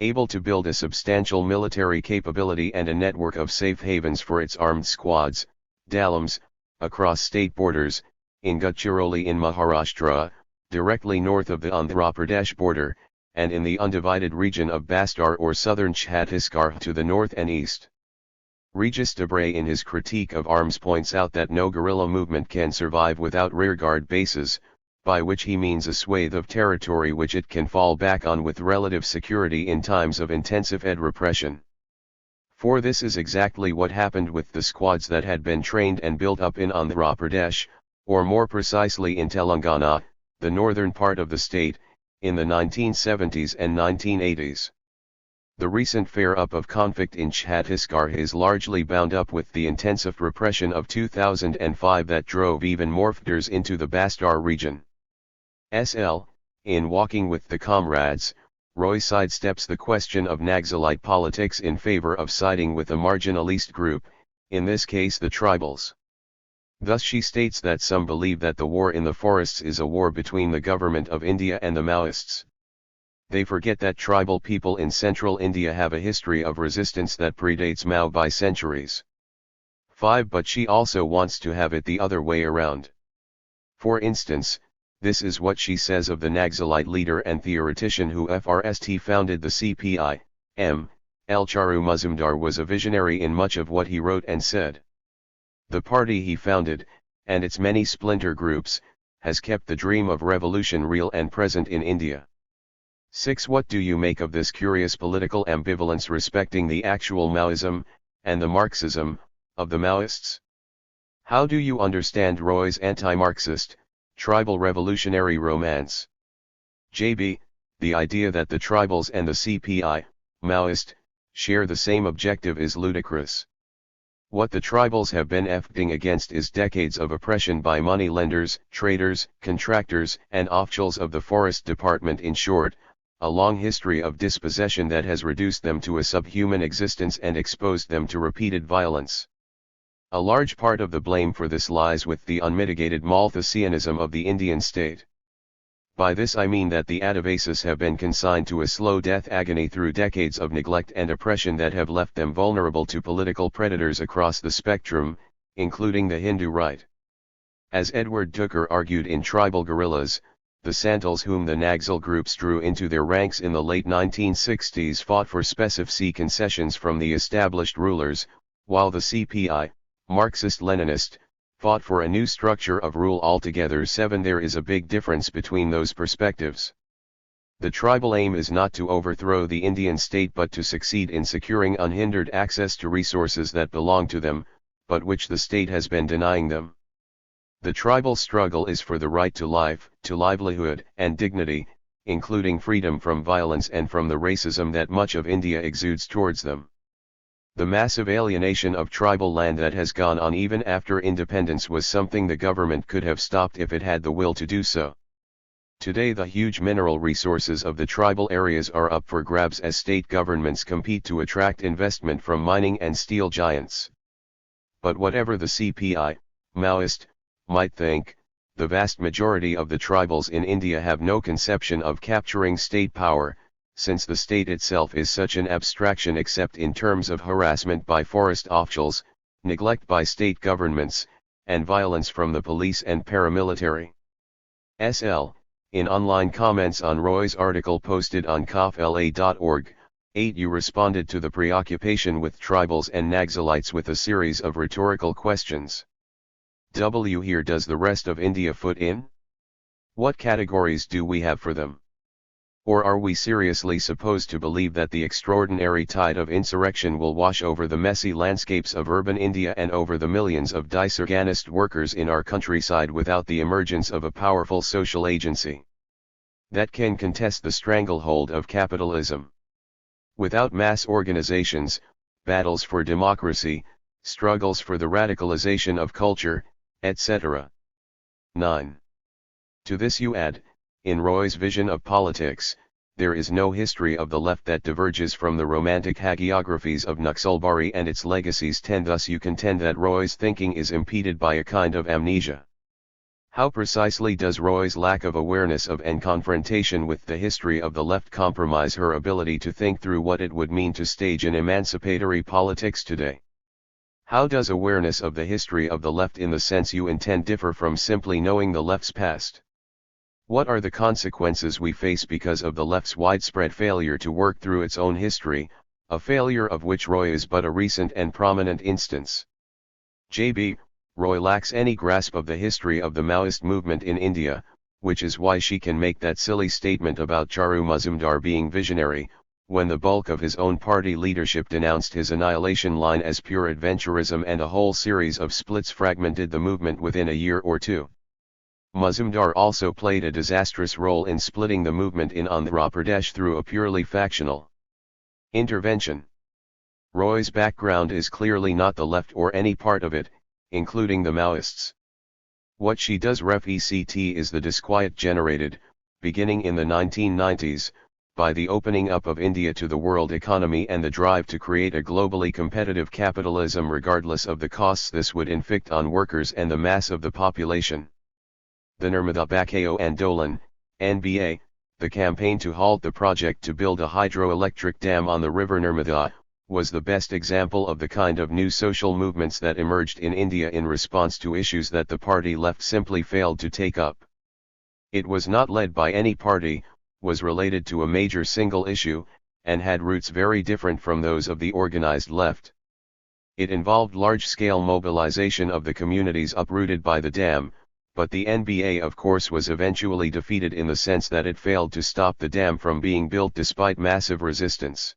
Speaker 1: able to build a substantial military capability and a network of safe havens for its armed squads, dalams, across state borders, in Gadchiroli in Maharashtra, directly north of the Andhra Pradesh border, and in the undivided region of Bastar or southern Chhattisgarh to the north and east. Regis Debray in his critique of arms points out that no guerrilla movement can survive without rearguard bases, by which he means a swathe of territory which it can fall back on with relative security in times of intensive repression. For this is exactly what happened with the squads that had been trained and built up in Andhra Pradesh, or more precisely in Telangana, the northern part of the state, in the 1970s and 1980s. The recent flare-up of conflict in Chhattisgarh is largely bound up with the intensive repression of 2005 that drove even more fighters into the Bastar region. In Walking with the Comrades, Roy sidesteps the question of Naxalite politics in favor of siding with a marginalist group, in this case the tribals. Thus she states that some believe that the war in the forests is a war between the government of India and the Maoists. They forget that tribal people in central India have a history of resistance that predates Mao by centuries. 5. But she also wants to have it the other way around. For instance, this is what she says of the Naxalite leader and theoretician who first founded the CPI, M. L. Charu Mazumdar was a visionary in much of what he wrote and said. The party he founded, and its many splinter groups, has kept the dream of revolution real and present in India. 6. What do you make of this curious political ambivalence respecting the actual Maoism, and the Marxism, of the Maoists? How do you understand Roy's anti-Marxist, tribal revolutionary romance? JB, the idea that the tribals and the CPI, Maoist, share the same objective is ludicrous. What the tribals have been fighting against is decades of oppression by money lenders, traders, contractors, and officials of the forest department, in short, a long history of dispossession that has reduced them to a subhuman existence and exposed them to repeated violence. A large part of the blame for this lies with the unmitigated Malthusianism of the Indian state. By this I mean that the Adivasis have been consigned to a slow death agony through decades of neglect and oppression that have left them vulnerable to political predators across the spectrum, including the Hindu right. As Edward Tooker argued in Tribal Guerrillas, the Santals whom the Naxal groups drew into their ranks in the late 1960s fought for specific concessions from the established rulers, while the CPI, Marxist-Leninist, fought for a new structure of rule altogether. 7. There is a big difference between those perspectives. The tribal aim is not to overthrow the Indian state but to succeed in securing unhindered access to resources that belong to them, but which the state has been denying them. The tribal struggle is for the right to life, to livelihood and dignity, including freedom from violence and from the racism that much of India exudes towards them. The massive alienation of tribal land that has gone on even after independence was something the government could have stopped if it had the will to do so. Today the huge mineral resources of the tribal areas are up for grabs as state governments compete to attract investment from mining and steel giants. But whatever the CPI, Maoist, might think, the vast majority of the tribals in India have no conception of capturing state power, since the state itself is such an abstraction except in terms of harassment by forest officials, neglect by state governments, and violence from the police and paramilitary. SL, in online comments on Roy's article posted on kafla.org, 8U responded to the preoccupation with tribals and Naxalites with a series of rhetorical questions. Here does the rest of India foot in? What categories do we have for them? Or are we seriously supposed to believe that the extraordinary tide of insurrection will wash over the messy landscapes of urban India and over the millions of disorganized workers in our countryside without the emergence of a powerful social agency that can contest the stranglehold of capitalism? Without mass organizations, battles for democracy, struggles for the radicalization of culture, etc. 9. To this you add, in Roy's vision of politics, there is no history of the left that diverges from the romantic hagiographies of Naxalbari and its legacies. Thus you contend that Roy's thinking is impeded by a kind of amnesia. How precisely does Roy's lack of awareness of and confrontation with the history of the left compromise her ability to think through what it would mean to stage an emancipatory politics today? How does awareness of the history of the left in the sense you intend differ from simply knowing the left's past? What are the consequences we face because of the left's widespread failure to work through its own history, a failure of which Roy is but a recent and prominent instance? JB, Roy lacks any grasp of the history of the Maoist movement in India, which is why she can make that silly statement about Charu Mazumdar being visionary, when the bulk of his own party leadership denounced his annihilation line as pure adventurism and a whole series of splits fragmented the movement within a year or two. Mazumdar also played a disastrous role in splitting the movement in Andhra Pradesh through a purely factional intervention. Roy's background is clearly not the left or any part of it, including the Maoists. What she does reflect is the disquiet generated, beginning in the 1990s, by the opening up of India to the world economy and the drive to create a globally competitive capitalism regardless of the costs this would inflict on workers and the mass of the population. The Narmada Bachao Andolan, NBA, the campaign to halt the project to build a hydroelectric dam on the river Narmada, was the best example of the kind of new social movements that emerged in India in response to issues that the party left simply failed to take up. It was not led by any party, was related to a major single issue, and had roots very different from those of the organized left. It involved large-scale mobilization of the communities uprooted by the dam, but the NBA of course was eventually defeated in the sense that it failed to stop the dam from being built despite massive resistance.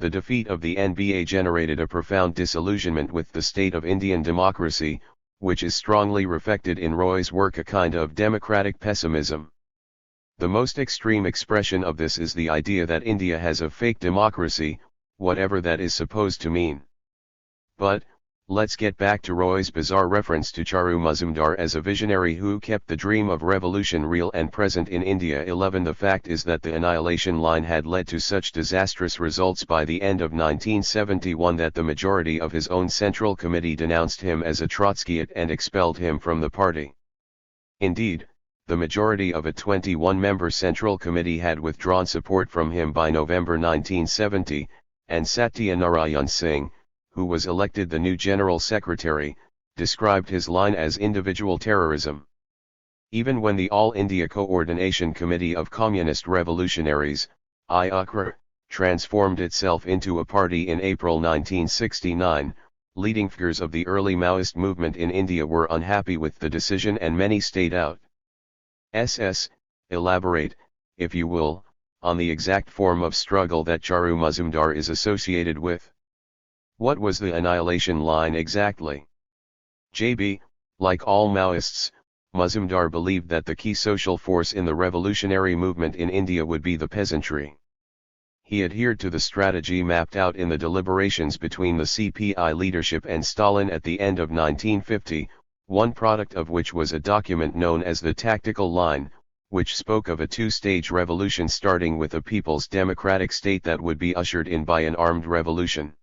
Speaker 1: The defeat of the NBA generated a profound disillusionment with the state of Indian democracy, which is strongly reflected in Roy's work, a kind of democratic pessimism. The most extreme expression of this is the idea that India has a fake democracy, whatever that is supposed to mean. But, let's get back to Roy's bizarre reference to Charu Mazumdar as a visionary who kept the dream of revolution real and present in India. 11 The fact is that the annihilation line had led to such disastrous results by the end of 1971 that the majority of his own Central Committee denounced him as a Trotskyite and expelled him from the party. Indeed, the majority of a 21-member Central Committee had withdrawn support from him by November 1970, and Satyanarayan Singh, who was elected the new General Secretary, described his line as individual terrorism. Even when the All India Coordination Committee of Communist Revolutionaries, IACR, transformed itself into a party in April 1969, leading figures of the early Maoist movement in India were unhappy with the decision and many stayed out. Elaborate, if you will, on the exact form of struggle that Charu Mazumdar is associated with. What was the annihilation line exactly? JB, like all Maoists, Mazumdar believed that the key social force in the revolutionary movement in India would be the peasantry. He adhered to the strategy mapped out in the deliberations between the CPI leadership and Stalin at the end of 1950, one product of which was a document known as the Tactical Line, which spoke of a two-stage revolution starting with a people's democratic state that would be ushered in by an armed revolution.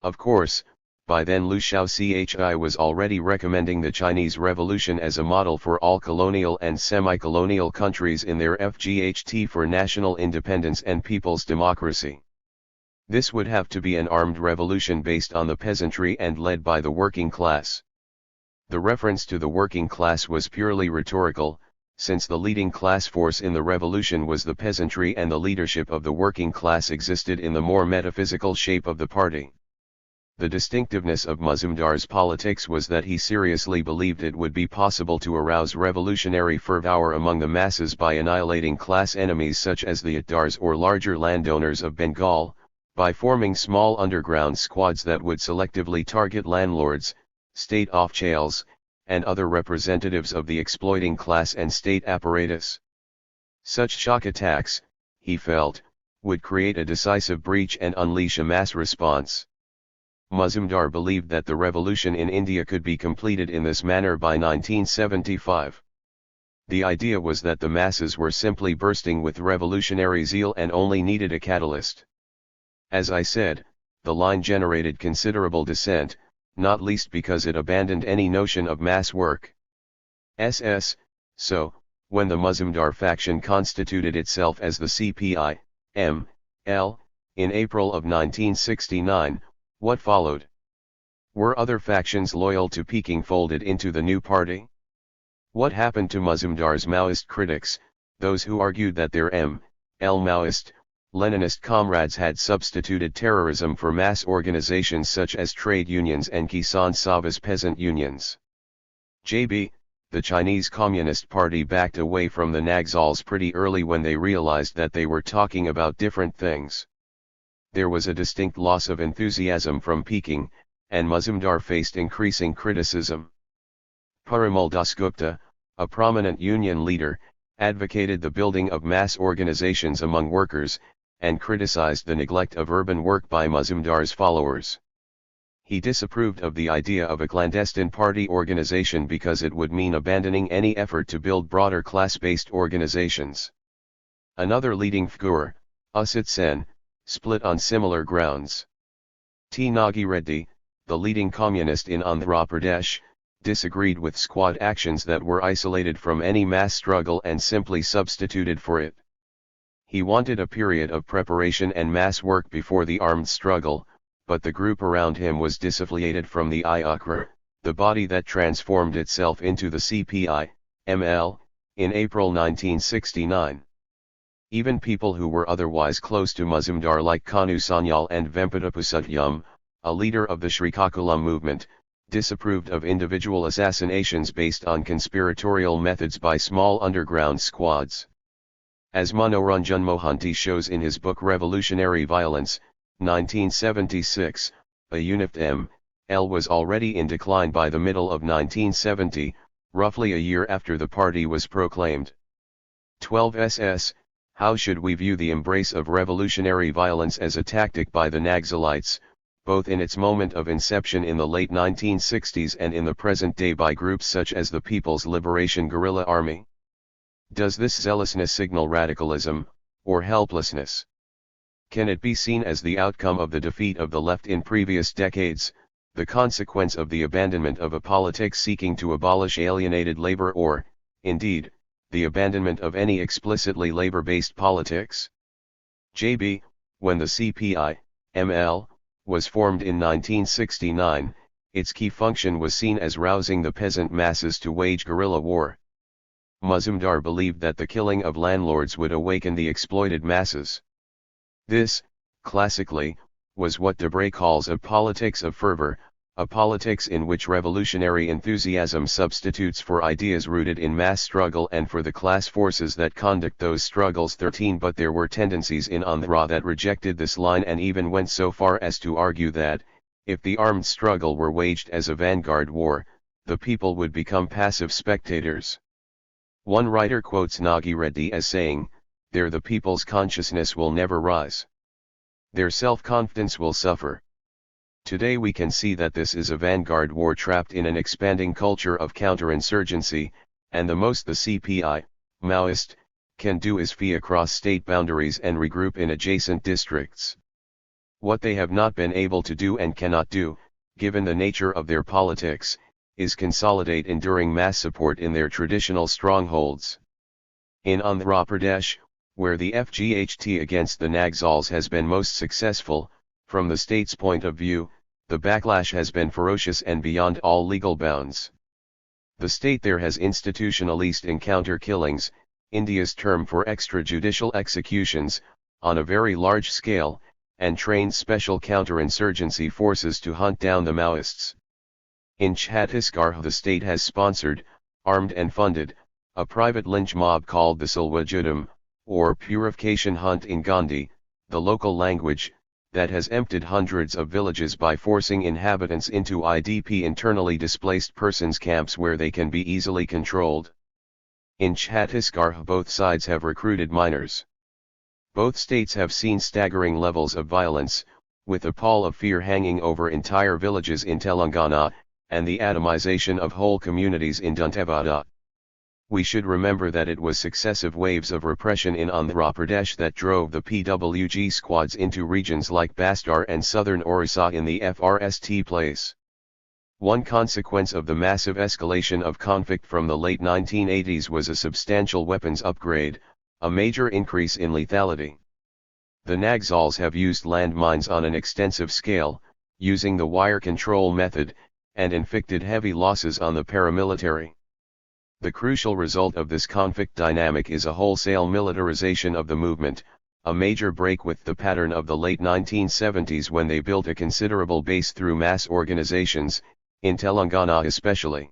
Speaker 1: Of course, By then Liu Shaochi was already recommending the Chinese Revolution as a model for all colonial and semi-colonial countries in their FGHT for national independence and people's democracy. This would have to be an armed revolution based on the peasantry and led by the working class. The reference to the working class was purely rhetorical, since the leading class force in the revolution was the peasantry and the leadership of the working class existed in the more metaphysical shape of the party. The distinctiveness of Mazumdar's politics was that he seriously believed it would be possible to arouse revolutionary fervor among the masses by annihilating class enemies such as the Atdars or larger landowners of Bengal, by forming small underground squads that would selectively target landlords, state officials, and other representatives of the exploiting class and state apparatus. Such shock attacks, he felt, would create a decisive breach and unleash a mass response. Mazumdar believed that the revolution in India could be completed in this manner by 1975. The idea was that the masses were simply bursting with revolutionary zeal and only needed a catalyst. As I said, the line generated considerable dissent, not least because it abandoned any notion of mass work. So, when the Mazumdar faction constituted itself as the CPI-M-L, in April of 1969, what followed? Were other factions loyal to Peking folded into the new party? What happened to Mazumdar's Maoist critics, those who argued that their M.L. Maoist, Leninist comrades had substituted terrorism for mass organizations such as trade unions and Kisan Savas peasant unions? JB, the Chinese Communist Party backed away from the Naxals pretty early when they realized that they were talking about different things. There was a distinct loss of enthusiasm from Peking, and Mazumdar faced increasing criticism. Parimal Dasgupta, a prominent union leader, advocated the building of mass organizations among workers, and criticized the neglect of urban work by Mazumdar's followers. He disapproved of the idea of a clandestine party organization because it would mean abandoning any effort to build broader class-based organizations. Another leading figure, Usat Sen, split on similar grounds. T. Nagi Reddy, the leading communist in Andhra Pradesh, disagreed with squad actions that were isolated from any mass struggle and simply substituted for it. He wanted a period of preparation and mass work before the armed struggle, but the group around him was disaffiliated from the IUCR, the body that transformed itself into the CPI-ML, in April 1969. Even people who were otherwise close to Mazumdar like Kanu Sanyal and Venkatapusatyam, a leader of the Srikakulam movement, disapproved of individual assassinations based on conspiratorial methods by small underground squads. As Manoranjan Mohanty shows in his book Revolutionary Violence, 1976, a unit M.L. was already in decline by the middle of 1970, roughly a year after the party was proclaimed. 12 SS. How should we view the embrace of revolutionary violence as a tactic by the Naxalites, both in its moment of inception in the late 1960s and in the present day by groups such as the People's Liberation Guerrilla Army? Does this zealousness signal radicalism, or helplessness? Can it be seen as the outcome of the defeat of the left in previous decades, the consequence of the abandonment of a politics seeking to abolish alienated labor or, indeed, the abandonment of any explicitly labor-based politics? JB, when the CPI-ML was formed in 1969, its key function was seen as rousing the peasant masses to wage guerrilla war. Mazumdar believed that the killing of landlords would awaken the exploited masses. This, classically, was what Debray calls a politics of fervor, a politics in which revolutionary enthusiasm substitutes for ideas rooted in mass struggle and for the class forces that conduct those struggles. 13 But there were tendencies in Andhra that rejected this line and even went so far as to argue that, if the armed struggle were waged as a vanguard war, the people would become passive spectators. One writer quotes Nagi Reddy as saying, "There the people's consciousness will never rise. Their self-confidence will suffer." Today we can see that this is a vanguard war trapped in an expanding culture of counterinsurgency, and the most the CPI, Maoist, can do is flee across state boundaries and regroup in adjacent districts. What they have not been able to do and cannot do, given the nature of their politics, is consolidate enduring mass support in their traditional strongholds. In Andhra Pradesh, where the FGHT against the Naxals has been most successful, from the state's point of view, the backlash has been ferocious and beyond all legal bounds. The state there has institutionalized encounter killings, India's term for extrajudicial executions, on a very large scale, and trained special counterinsurgency forces to hunt down the Maoists. In Chhattisgarh the state has sponsored, armed and funded, a private lynch mob called the Silwa Judam, or Purification Hunt in Gandhi, the local language, that has emptied hundreds of villages by forcing inhabitants into IDP internally displaced persons camps where they can be easily controlled. In Chhattisgarh both sides have recruited minors. Both states have seen staggering levels of violence, with a pall of fear hanging over entire villages in Telangana, and the atomization of whole communities in Dantewada. We should remember that it was successive waves of repression in Andhra Pradesh that drove the PWG squads into regions like Bastar and southern Orissa in the FRST place. One consequence of the massive escalation of conflict from the late 1980s was a substantial weapons upgrade, a major increase in lethality. The Naxals have used landmines on an extensive scale, using the wire control method, and inflicted heavy losses on the paramilitary. The crucial result of this conflict dynamic is a wholesale militarization of the movement, a major break with the pattern of the late 1970s when they built a considerable base through mass organizations, in Telangana especially.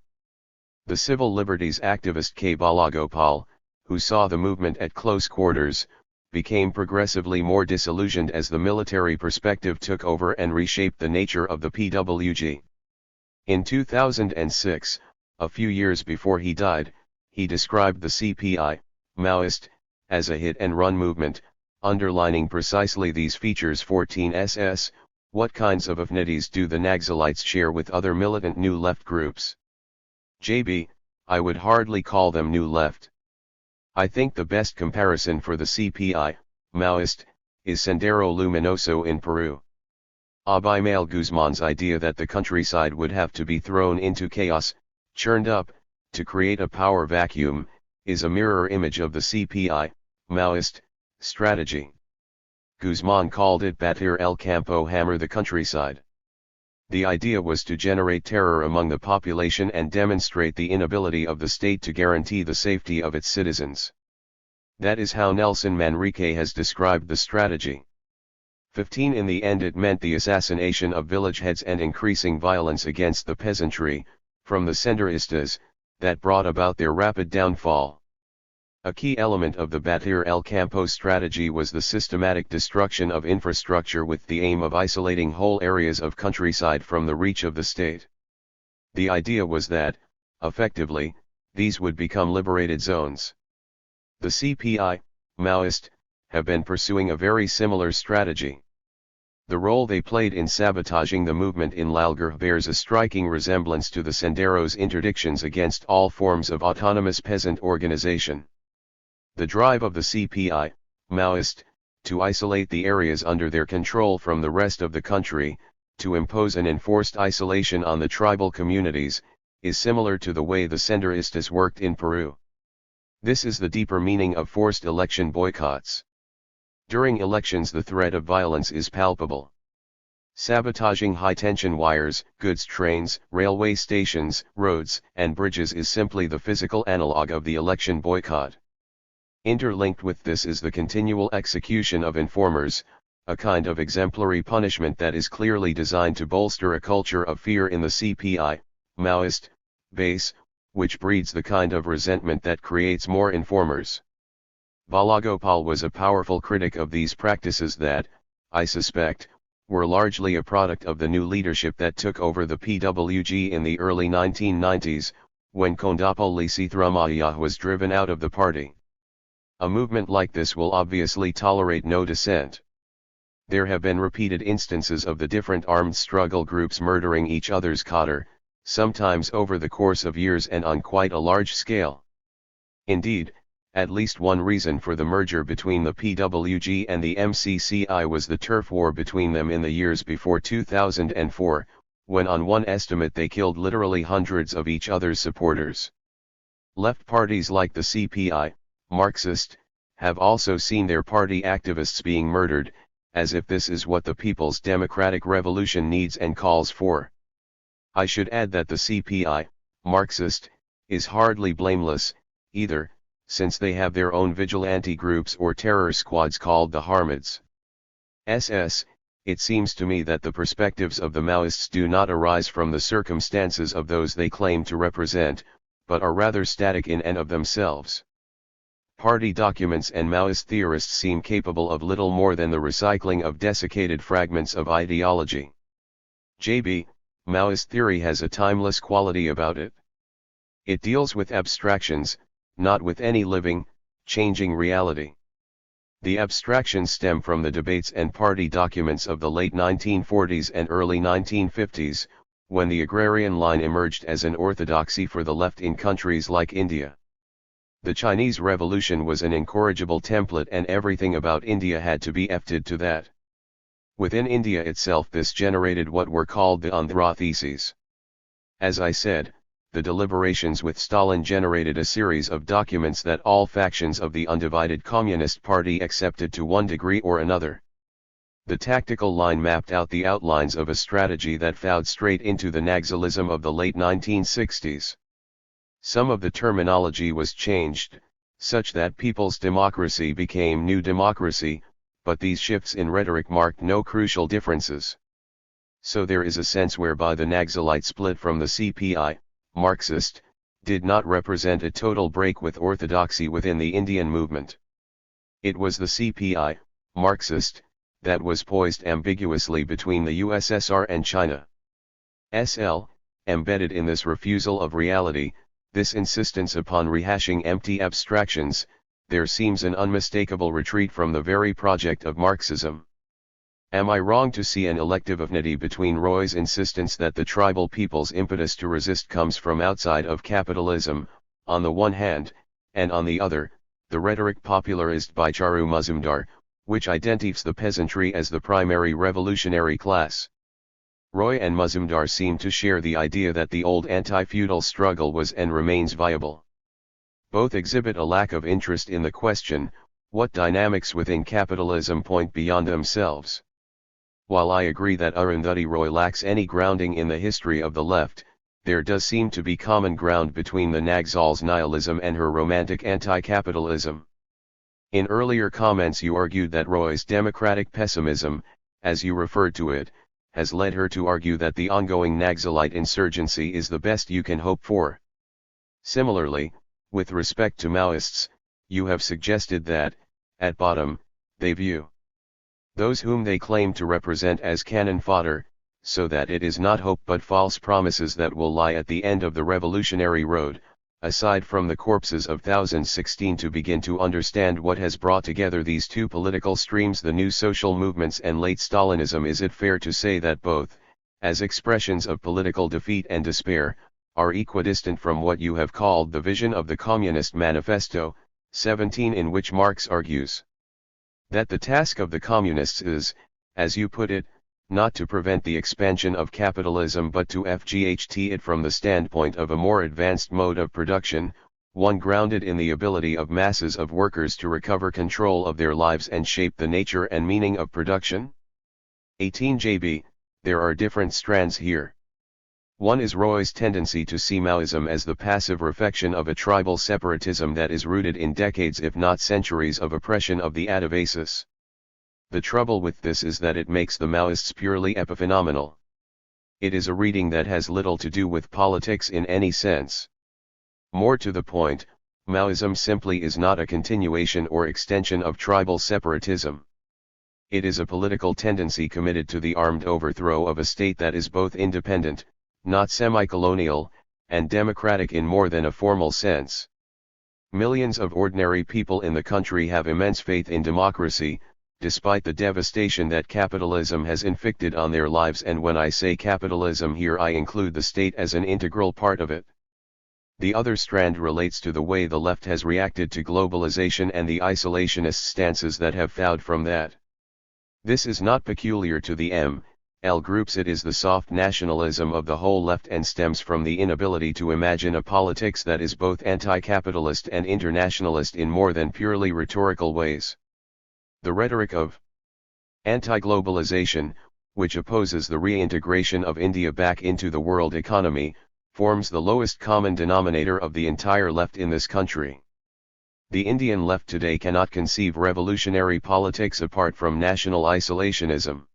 Speaker 1: The civil liberties activist K. Balagopal, who saw the movement at close quarters, became progressively more disillusioned as the military perspective took over and reshaped the nature of the PWG. In 2006, a few years before he died, he described the CPI, Maoist, as a hit-and-run movement, underlining precisely these features. 14ss, what kinds of affinities do the Naxalites share with other militant New Left groups? JB, I would hardly call them New Left. I think the best comparison for the CPI, Maoist, is Sendero Luminoso in Peru. Abimael Guzman's idea that the countryside would have to be thrown into chaos, churned up, to create a power vacuum, is a mirror image of the CPI, Maoist, strategy. Guzman called it batir el campo, hammer the countryside. The idea was to generate terror among the population and demonstrate the inability of the state to guarantee the safety of its citizens. That is how Nelson Manrique has described the strategy. 15 In the end it meant the assassination of village heads and increasing violence against the peasantry, from the Senderistas, that brought about their rapid downfall. A key element of the Batir el Campo strategy was the systematic destruction of infrastructure with the aim of isolating whole areas of countryside from the reach of the state. The idea was that, effectively, these would become liberated zones. The CPI, Maoist, have been pursuing a very similar strategy. The role they played in sabotaging the movement in Lalgarh bears a striking resemblance to the Sendero's interdictions against all forms of autonomous peasant organization. The drive of the CPI, Maoist, to isolate the areas under their control from the rest of the country, to impose an enforced isolation on the tribal communities, is similar to the way the Senderistas worked in Peru. This is the deeper meaning of forced election boycotts. During elections the threat of violence is palpable. Sabotaging high-tension wires, goods trains, railway stations, roads, and bridges is simply the physical analog of the election boycott. Interlinked with this is the continual execution of informers, a kind of exemplary punishment that is clearly designed to bolster a culture of fear in the CPI, Maoist, base, which breeds the kind of resentment that creates more informers. Balagopal was a powerful critic of these practices that, I suspect, were largely a product of the new leadership that took over the PWG in the early 1990s, when Kondapalli Sitharamayya was driven out of the party. A movement like this will obviously tolerate no dissent. There have been repeated instances of the different armed struggle groups murdering each other's cadre, sometimes over the course of years and on quite a large scale. Indeed, at least one reason for the merger between the PWG and the MCCI was the turf war between them in the years before 2004, when on one estimate they killed literally hundreds of each other's supporters. Left parties like the CPI, Marxist, have also seen their party activists being murdered, as if this is what the People's Democratic Revolution needs and calls for. I should add that the CPI, Marxist, is hardly blameless, either, since they have their own vigilante groups or terror squads called the Harmads. It seems to me that the perspectives of the Maoists do not arise from the circumstances of those they claim to represent, but are rather static in and of themselves. Party documents and Maoist theorists seem capable of little more than the recycling of desiccated fragments of ideology. JB, Maoist theory has a timeless quality about it. It deals with abstractions, not with any living, changing reality. The abstractions stem from the debates and party documents of the late 1940s and early 1950s, when the agrarian line emerged as an orthodoxy for the left in countries like India. The Chinese Revolution was an incorrigible template and everything about India had to be efted to that. Within India itself this generated what were called the Andhra theses. As I said, the deliberations with Stalin generated a series of documents that all factions of the undivided Communist Party accepted to one degree or another. The tactical line mapped out the outlines of a strategy that fowled straight into the Naxalism of the late 1960s. Some of the terminology was changed, such that People's Democracy became New Democracy, but these shifts in rhetoric marked no crucial differences. So there is a sense whereby the Naxalite split from the CPI, Marxist, did not represent a total break with orthodoxy within the Indian movement. It was the CPI, Marxist, that was poised ambiguously between the USSR and China. Embedded in this refusal of reality, this insistence upon rehashing empty abstractions, there seems an unmistakable retreat from the very project of Marxism. Am I wrong to see an elective affinity between Roy's insistence that the tribal people's impetus to resist comes from outside of capitalism, on the one hand, and on the other, the rhetoric popularized by Charu Mazumdar, which identifies the peasantry as the primary revolutionary class? Roy and Mazumdar seem to share the idea that the old anti-feudal struggle was and remains viable. Both exhibit a lack of interest in the question, what dynamics within capitalism point beyond themselves? While I agree that Arundhati Roy lacks any grounding in the history of the left, there does seem to be common ground between the Naxal's nihilism and her romantic anti-capitalism. In earlier comments you argued that Roy's democratic pessimism, as you referred to it, has led her to argue that the ongoing Naxalite insurgency is the best you can hope for. Similarly, with respect to Maoists, you have suggested that, at bottom, they view those whom they claim to represent as cannon fodder, so that it is not hope but false promises that will lie at the end of the revolutionary road. Aside from the corpses of 2016, to begin to understand what has brought together these two political streams, the new social movements and late Stalinism, is it fair to say that both, as expressions of political defeat and despair, are equidistant from what you have called the vision of the Communist Manifesto, 17, in which Marx argues that the task of the communists is, as you put it, not to prevent the expansion of capitalism but to FGHT it from the standpoint of a more advanced mode of production, one grounded in the ability of masses of workers to recover control of their lives and shape the nature and meaning of production? 18 JB, there are different strands here. One is Roy's tendency to see Maoism as the passive reflection of a tribal separatism that is rooted in decades if not centuries of oppression of the Adivasis. The trouble with this is that it makes the Maoists purely epiphenomenal. It is a reading that has little to do with politics in any sense. More to the point, Maoism simply is not a continuation or extension of tribal separatism. It is a political tendency committed to the armed overthrow of a state that is both independent, not semi-colonial, and democratic in more than a formal sense. Millions of ordinary people in the country have immense faith in democracy, despite the devastation that capitalism has inflicted on their lives, and when I say capitalism here I include the state as an integral part of it. The other strand relates to the way the left has reacted to globalization and the isolationist stances that have flowed from that. This is not peculiar to the L groups it is the soft nationalism of the whole left and stems from the inability to imagine a politics that is both anti-capitalist and internationalist in more than purely rhetorical ways. The rhetoric of anti-globalization, which opposes the reintegration of India back into the world economy, forms the lowest common denominator of the entire left in this country. The Indian left today cannot conceive revolutionary politics apart from national isolationism.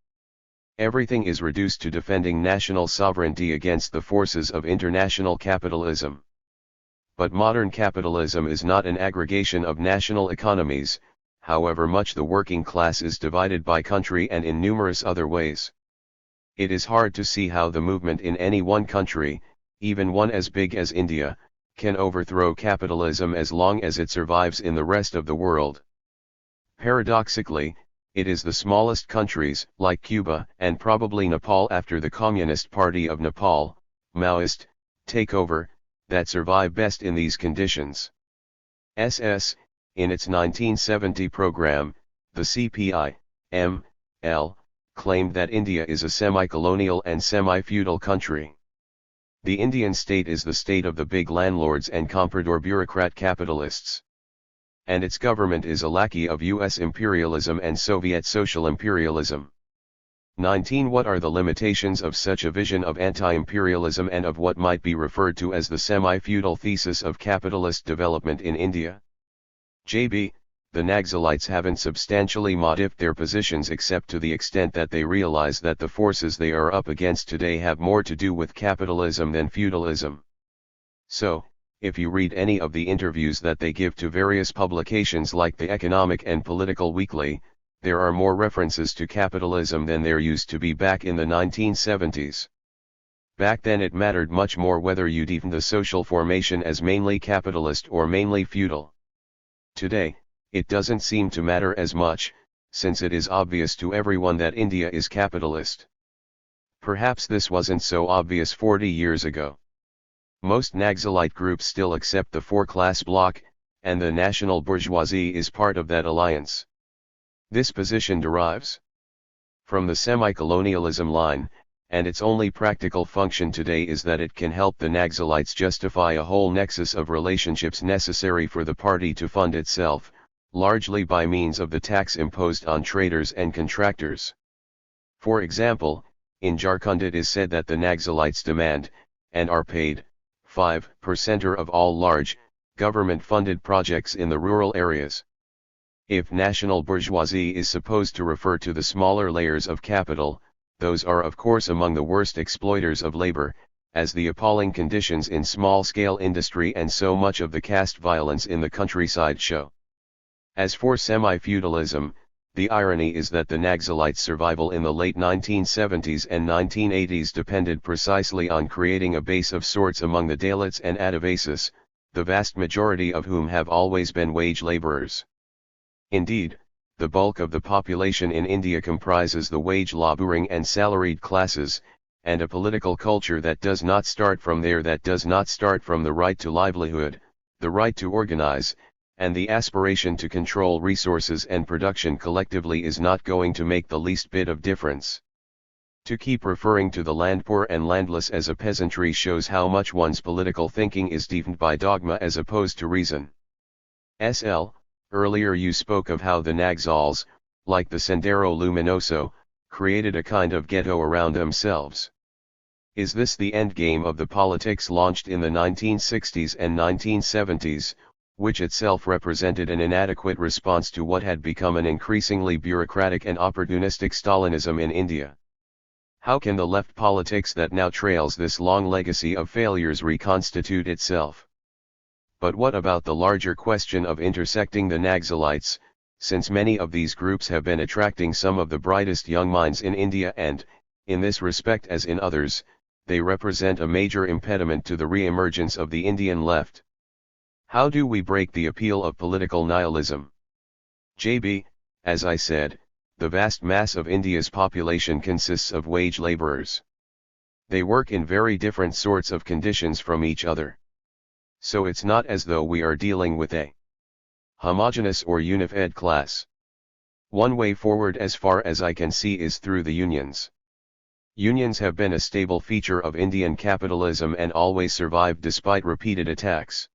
Speaker 1: Everything is reduced to defending national sovereignty against the forces of international capitalism. But modern capitalism is not an aggregation of national economies, however much the working class is divided by country and in numerous other ways. It is hard to see how the movement in any one country, even one as big as India, can overthrow capitalism as long as it survives in the rest of the world. Paradoxically, it is the smallest countries, like Cuba and probably Nepal after the Communist Party of Nepal, Maoist, takeover, that survive best in these conditions. In its 1970 program, the CPI-ML, claimed that India is a semi-colonial and semi-feudal country. The Indian state is the state of the big landlords and comprador bureaucrat capitalists. And its government is a lackey of US imperialism and Soviet social imperialism. 19. What are the limitations of such a vision of anti-imperialism and of what might be referred to as the semi-feudal thesis of capitalist development in India? JB, the Naxalites haven't substantially modified their positions except to the extent that they realize that the forces they are up against today have more to do with capitalism than feudalism. So, if you read any of the interviews that they give to various publications like the Economic and Political Weekly, there are more references to capitalism than there used to be back in the 1970s. Back then it mattered much more whether you defined the social formation as mainly capitalist or mainly feudal. Today, it doesn't seem to matter as much, since it is obvious to everyone that India is capitalist. Perhaps this wasn't so obvious 40 years ago. Most Naxalite groups still accept the four-class bloc, and the national bourgeoisie is part of that alliance. This position derives from the semi-colonialism line, and its only practical function today is that it can help the Naxalites justify a whole nexus of relationships necessary for the party to fund itself, largely by means of the tax imposed on traders and contractors. For example, in Jharkhand it is said that the Naxalites demand, and are paid, 5% of all large, government-funded projects in the rural areas. If national bourgeoisie is supposed to refer to the smaller layers of capital, those are of course among the worst exploiters of labor, as the appalling conditions in small-scale industry and so much of the caste violence in the countryside show. As for semi-feudalism, the irony is that the Naxalites' survival in the late 1970s and 1980s depended precisely on creating a base of sorts among the Dalits and Adivasis, the vast majority of whom have always been wage laborers. Indeed, the bulk of the population in India comprises the wage laboring and salaried classes, and a political culture that does not start from there, that does not start from the right to livelihood, the right to organize, and the aspiration to control resources and production collectively is not going to make the least bit of difference. To keep referring to the land poor and landless as a peasantry shows how much one's political thinking is defined by dogma as opposed to reason. Earlier you spoke of how the Naxals, like the Sendero Luminoso, created a kind of ghetto around themselves. Is this the endgame of the politics launched in the 1960s and 1970s, which itself represented an inadequate response to what had become an increasingly bureaucratic and opportunistic Stalinism in India? How can the left politics that now trails this long legacy of failures reconstitute itself? But what about the larger question of intersecting the Naxalites, since many of these groups have been attracting some of the brightest young minds in India and, in this respect as in others, they represent a major impediment to the re-emergence of the Indian left? How do we break the appeal of political nihilism? JB, as I said, the vast mass of India's population consists of wage laborers. They work in very different sorts of conditions from each other. So it's not as though we are dealing with a homogeneous or unified class. One way forward as far as I can see is through the unions. Unions have been a stable feature of Indian capitalism and always survived despite repeated attacks.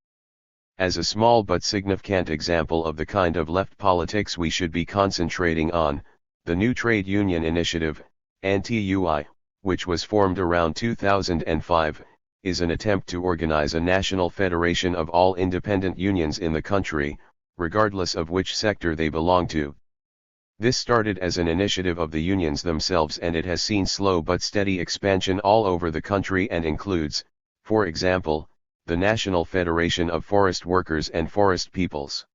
Speaker 1: As a small but significant example of the kind of left politics we should be concentrating on, the new trade union initiative, NTUI, which was formed around 2005, is an attempt to organize a national federation of all independent unions in the country, regardless of which sector they belong to. This started as an initiative of the unions themselves, and it has seen slow but steady expansion all over the country and includes, for example, the National Federation of Forest Workers and Forest Peoples.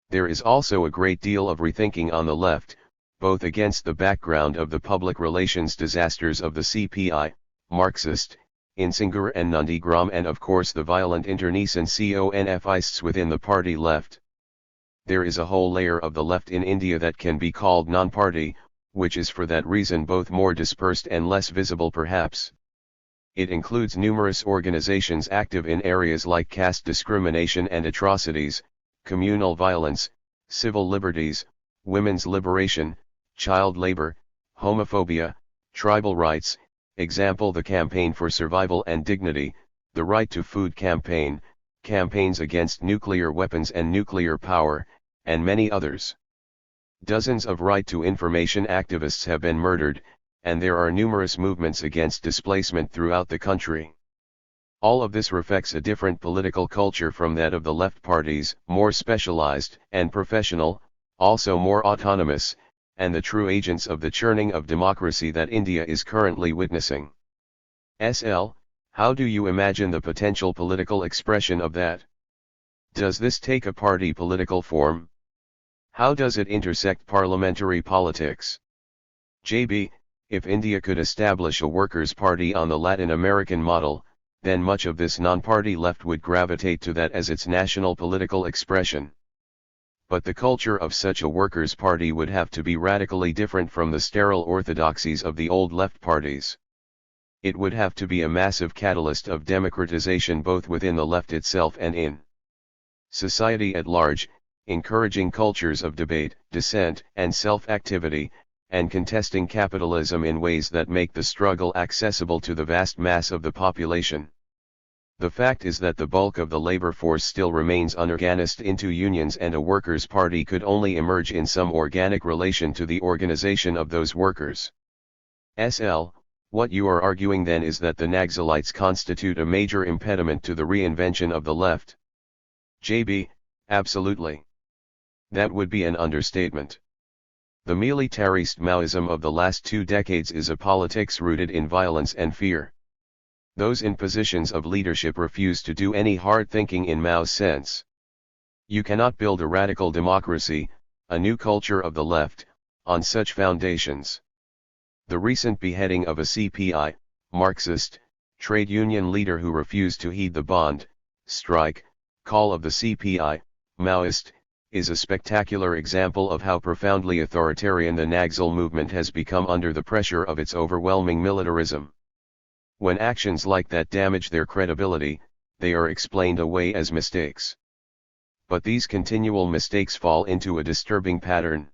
Speaker 1: There is also a great deal of rethinking on the left, both against the background of the public relations disasters of the CPI, Marxist, Insinger and Nandigram, and of course the violent internecine CONFists within the party left. There is a whole layer of the left in India that can be called non-party, which is for that reason both more dispersed and less visible perhaps. It includes numerous organizations active in areas like caste discrimination and atrocities, communal violence, civil liberties, women's liberation, child labor, homophobia, tribal rights, example the Campaign for Survival and Dignity, the Right to Food campaign, campaigns against nuclear weapons and nuclear power, and many others. Dozens of right to information activists have been murdered, and there are numerous movements against displacement throughout the country. All of this reflects a different political culture from that of the left parties, more specialized and professional, also more autonomous, and the true agents of the churning of democracy that India is currently witnessing. SL, how do you imagine the potential political expression of that? Does this take a party political form? How does it intersect parliamentary politics? JB, if India could establish a workers' party on the Latin American model, then much of this non-party left would gravitate to that as its national political expression. But the culture of such a workers' party would have to be radically different from the sterile orthodoxies of the old left parties. It would have to be a massive catalyst of democratization both within the left itself and in society at large, encouraging cultures of debate, dissent, and self-activity, and contesting capitalism in ways that make the struggle accessible to the vast mass of the population. The fact is that the bulk of the labor force still remains unorganized into unions, and a workers' party could only emerge in some organic relation to the organization of those workers. SL, what you are arguing then is that the Naxalites constitute a major impediment to the reinvention of the left. JB, absolutely. That would be an understatement. The militarist Maoism of the last 2 decades is a politics rooted in violence and fear. Those in positions of leadership refuse to do any hard thinking in Mao's sense. You cannot build a radical democracy, a new culture of the left, on such foundations. The recent beheading of a CPI, Marxist, trade union leader who refused to heed the bond, strike, call of the CPI, Maoist, is a spectacular example of how profoundly authoritarian the Naxal movement has become under the pressure of its overwhelming militarism. When actions like that damage their credibility, they are explained away as mistakes. But these continual mistakes fall into a disturbing pattern.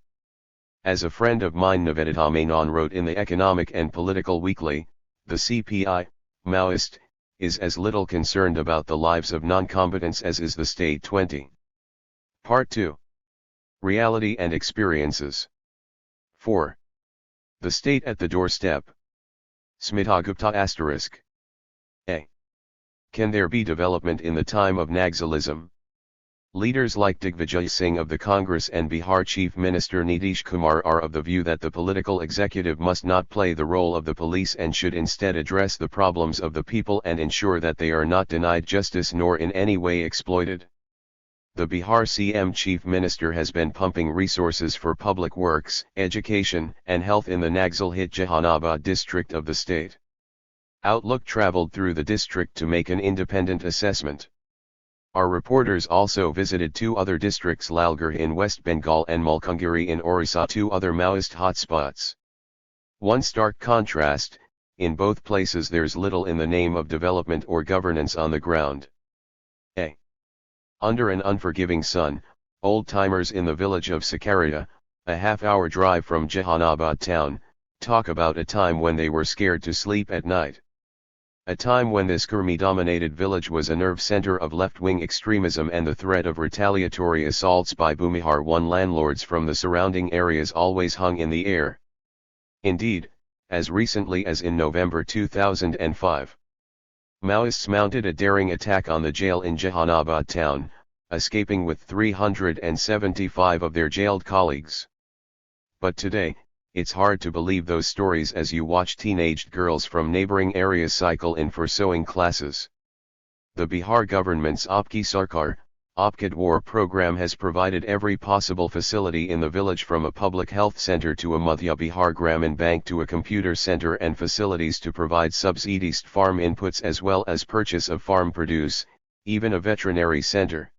Speaker 1: As a friend of mine Nivedita Menon wrote in the Economic and Political Weekly, the CPI, Maoist, is as little concerned about the lives of non-combatants as is the state. 20. Part 2. Reality and Experiences. 4. The State at the Doorstep. Smita ***. A. Can there be development in the time of Naxalism? Leaders like Digvijay Singh of the Congress and Bihar Chief Minister Nitish Kumar are of the view that the political executive must not play the role of the police and should instead address the problems of the people and ensure that they are not denied justice nor in any way exploited. The Bihar CM Chief Minister has been pumping resources for public works, education, and health in the Naxal-hit Jahanabad district of the state. Outlook traveled through the district to make an independent assessment. Our reporters also visited 2 other districts, Lalgarh in West Bengal and Malkangiri in Orissa, 2 other Maoist hotspots. One stark contrast, in both places there's little in the name of development or governance on the ground. A. Under an unforgiving sun, old-timers in the village of Sakaria, a half-hour drive from Jahanabad town, Talk about a time when they were scared to sleep at night. A time when this Gurmi-dominated village was a nerve center of left-wing extremism, and the threat of retaliatory assaults by Bhumihar I landlords from the surrounding areas always hung in the air. Indeed, as recently as in November 2005, Maoists mounted a daring attack on the jail in Jehanabad town, escaping with 375 of their jailed colleagues. But today, it's hard to believe those stories as you watch teenaged girls from neighboring areas cycle in for sewing classes. The Bihar government's Aapki Sarkar, Aapki Dwar program has provided every possible facility in the village, from a public health center to a Madhya Bihar Gramin Bank to a computer center, and facilities to provide subsidized farm inputs as well as purchase of farm produce, even a veterinary center.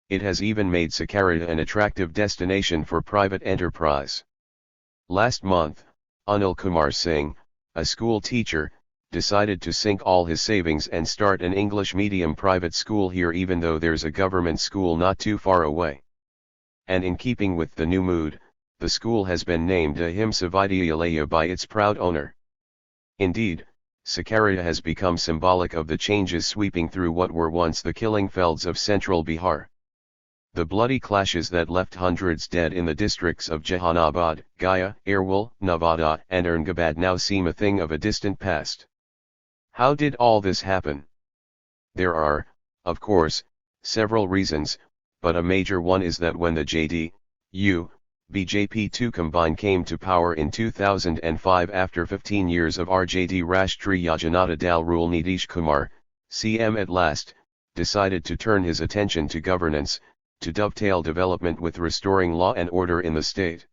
Speaker 1: It has even made Sakarya an attractive destination for private enterprise. Last month, Anil Kumar Singh, a school teacher, decided to sink all his savings and start an English medium private school here, even though there's a government school not too far away. And in keeping with the new mood, the school has been named Ahimsa Vidyalaya by its proud owner. Indeed, Sakarya has become symbolic of the changes sweeping through what were once the killing fields of central Bihar. The bloody clashes that left hundreds dead in the districts of Jehanabad, Gaya, Airwal, Nevada, and Aurangabad now seem a thing of a distant past. How did all this happen? There are, of course, several reasons, but a major one is that when the JDU, BJP combined came to power in 2005 after 15 years of RJD Rashtriya Janata Dal rule, Nitish Kumar, CM, at last decided to turn his attention to governance, to dovetail development with restoring law and order in the state.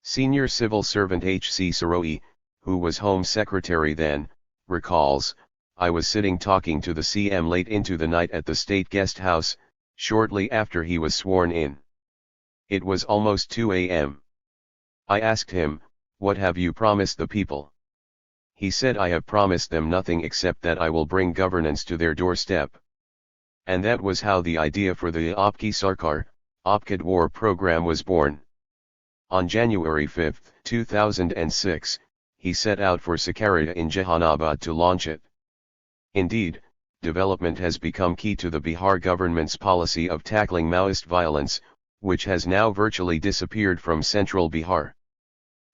Speaker 1: Senior civil servant H.C. Saroi, who was Home Secretary then, recalls, "I was sitting talking to the CM late into the night at the state guest house, shortly after he was sworn in. It was almost 2 a.m. I asked him, 'What have you promised the people?' He said, 'I have promised them nothing except that I will bring governance to their doorstep.' And that was how the idea for the Aapki Sarkar, Aapki Dwar program was born. On January 5, 2006, he set out for Sakarya in Jehanabad to launch it. Indeed, development has become key to the Bihar government's policy of tackling Maoist violence, which has now virtually disappeared from central Bihar.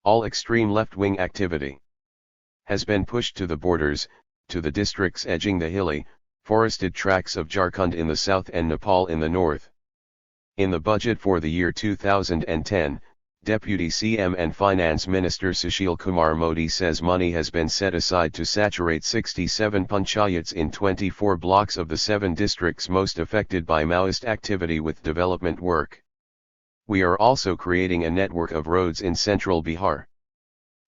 Speaker 1: All extreme left-wing activity has been pushed to the borders, to the districts edging the hilly, forested tracts of Jharkhand in the south and Nepal in the north. In the budget for the year 2010, Deputy CM and Finance Minister Sushil Kumar Modi says money has been set aside to saturate 67 panchayats in 24 blocks of the 7 districts most affected by Maoist activity with development work. We are also creating a network of roads in central Bihar.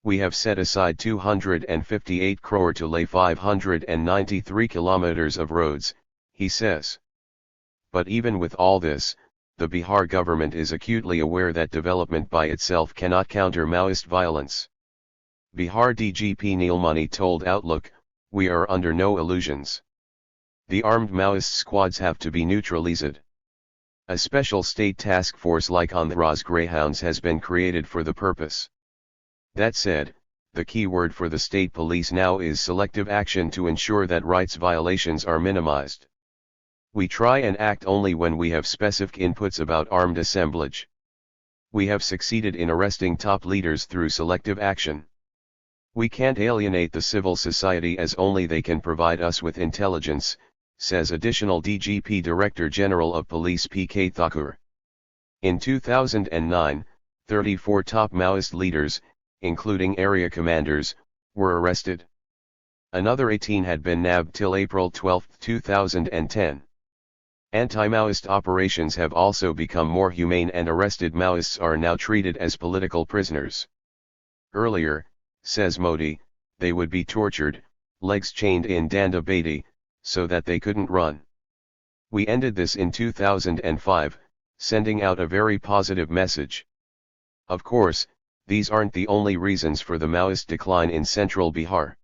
Speaker 1: We have set aside 258 crore to lay 593 kilometers of roads, he says. But even with all this, the Bihar government is acutely aware that development by itself cannot counter Maoist violence. Bihar DGP Neelmani told Outlook, "We are under no illusions. The armed Maoist squads have to be neutralized. A special state task force like Andhra's Greyhounds has been created for the purpose." That said, the key word for the state police now is selective action to ensure that rights violations are minimized. We try and act only when we have specific inputs about armed assemblage. We have succeeded in arresting top leaders through selective action. We can't alienate the civil society as only they can provide us with intelligence, says additional DGP Director General of Police P.K. Thakur. In 2009, 34 top Maoist leaders, including area commanders, were arrested. Another 18 had been nabbed till April 12, 2010. Anti-Maoist operations have also become more humane, and arrested Maoists are now treated as political prisoners. Earlier, says Modi, they would be tortured, legs chained in danda beti, so that they couldn't run. We ended this in 2005, sending out a very positive message. Of course, these aren't the only reasons for the Maoist decline in central Bihar.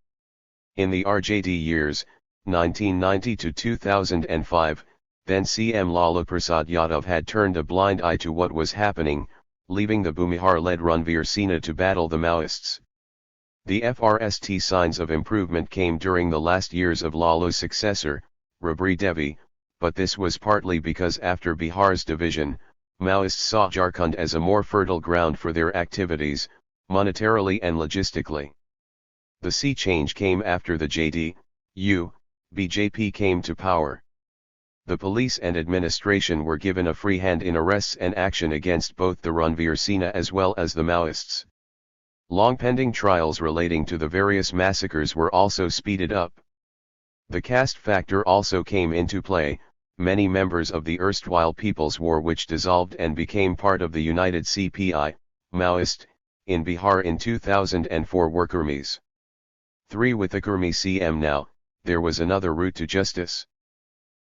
Speaker 1: In the RJD years, 1990 to 2005, then CM Lala Prasad Yadav had turned a blind eye to what was happening, leaving the Bhumihar-led Ranveer Sena to battle the Maoists. The first signs of improvement came during the last years of Lalu's successor, Rabri Devi, but this was partly because after Bihar's division, Maoists saw Jharkhand as a more fertile ground for their activities, monetarily and logistically. The sea change came after the JD-U, BJP came to power. The police and administration were given a free hand in arrests and action against both the Ranveer Sena as well as the Maoists. Long-pending trials relating to the various massacres were also speeded up. The caste factor also came into play. Many members of the erstwhile People's War, which dissolved and became part of the United CPI, Maoist, in Bihar in 2004 were Kurmis. 3 with the Kurmi CM now, there was another route to justice.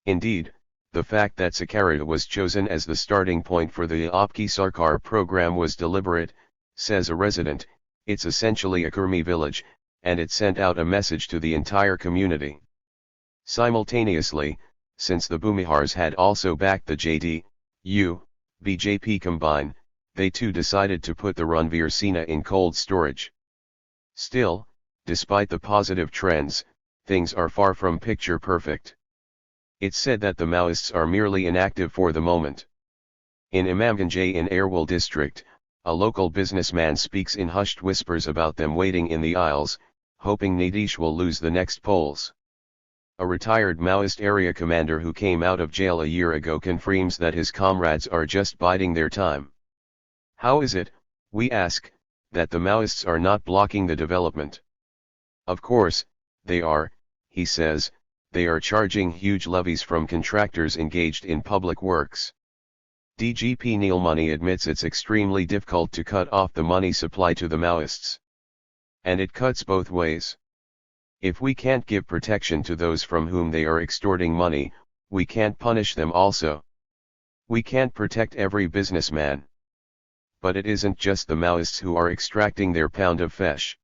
Speaker 1: Indeed, the fact that Sakarya was chosen as the starting point for the Aapki Sarkar program was deliberate, says a resident. It's essentially a Kurmi village, and it sent out a message to the entire community. Simultaneously, since the Bhumihars had also backed the JD-U, BJP combine, they too decided to put the Ranveer Sena in cold storage. Still, despite the positive trends, things are far from picture perfect. It's said that the Maoists are merely inactive for the moment. In Imamganj in Airwal district, a local businessman speaks in hushed whispers about them waiting in the aisles, hoping Nitish will lose the next polls. A retired Maoist area commander who came out of jail a year ago confirms that his comrades are just biding their time. How is it, we ask, that the Maoists are not blocking the development? Of course, they are, he says. They are charging huge levies from contractors engaged in public works. DGP Neelmani admits it's extremely difficult to cut off the money supply to the Maoists. And it cuts both ways. If we can't give protection to those from whom they are extorting money, we can't punish them also. We can't protect every businessman. But it isn't just the Maoists who are extracting their pound of flesh.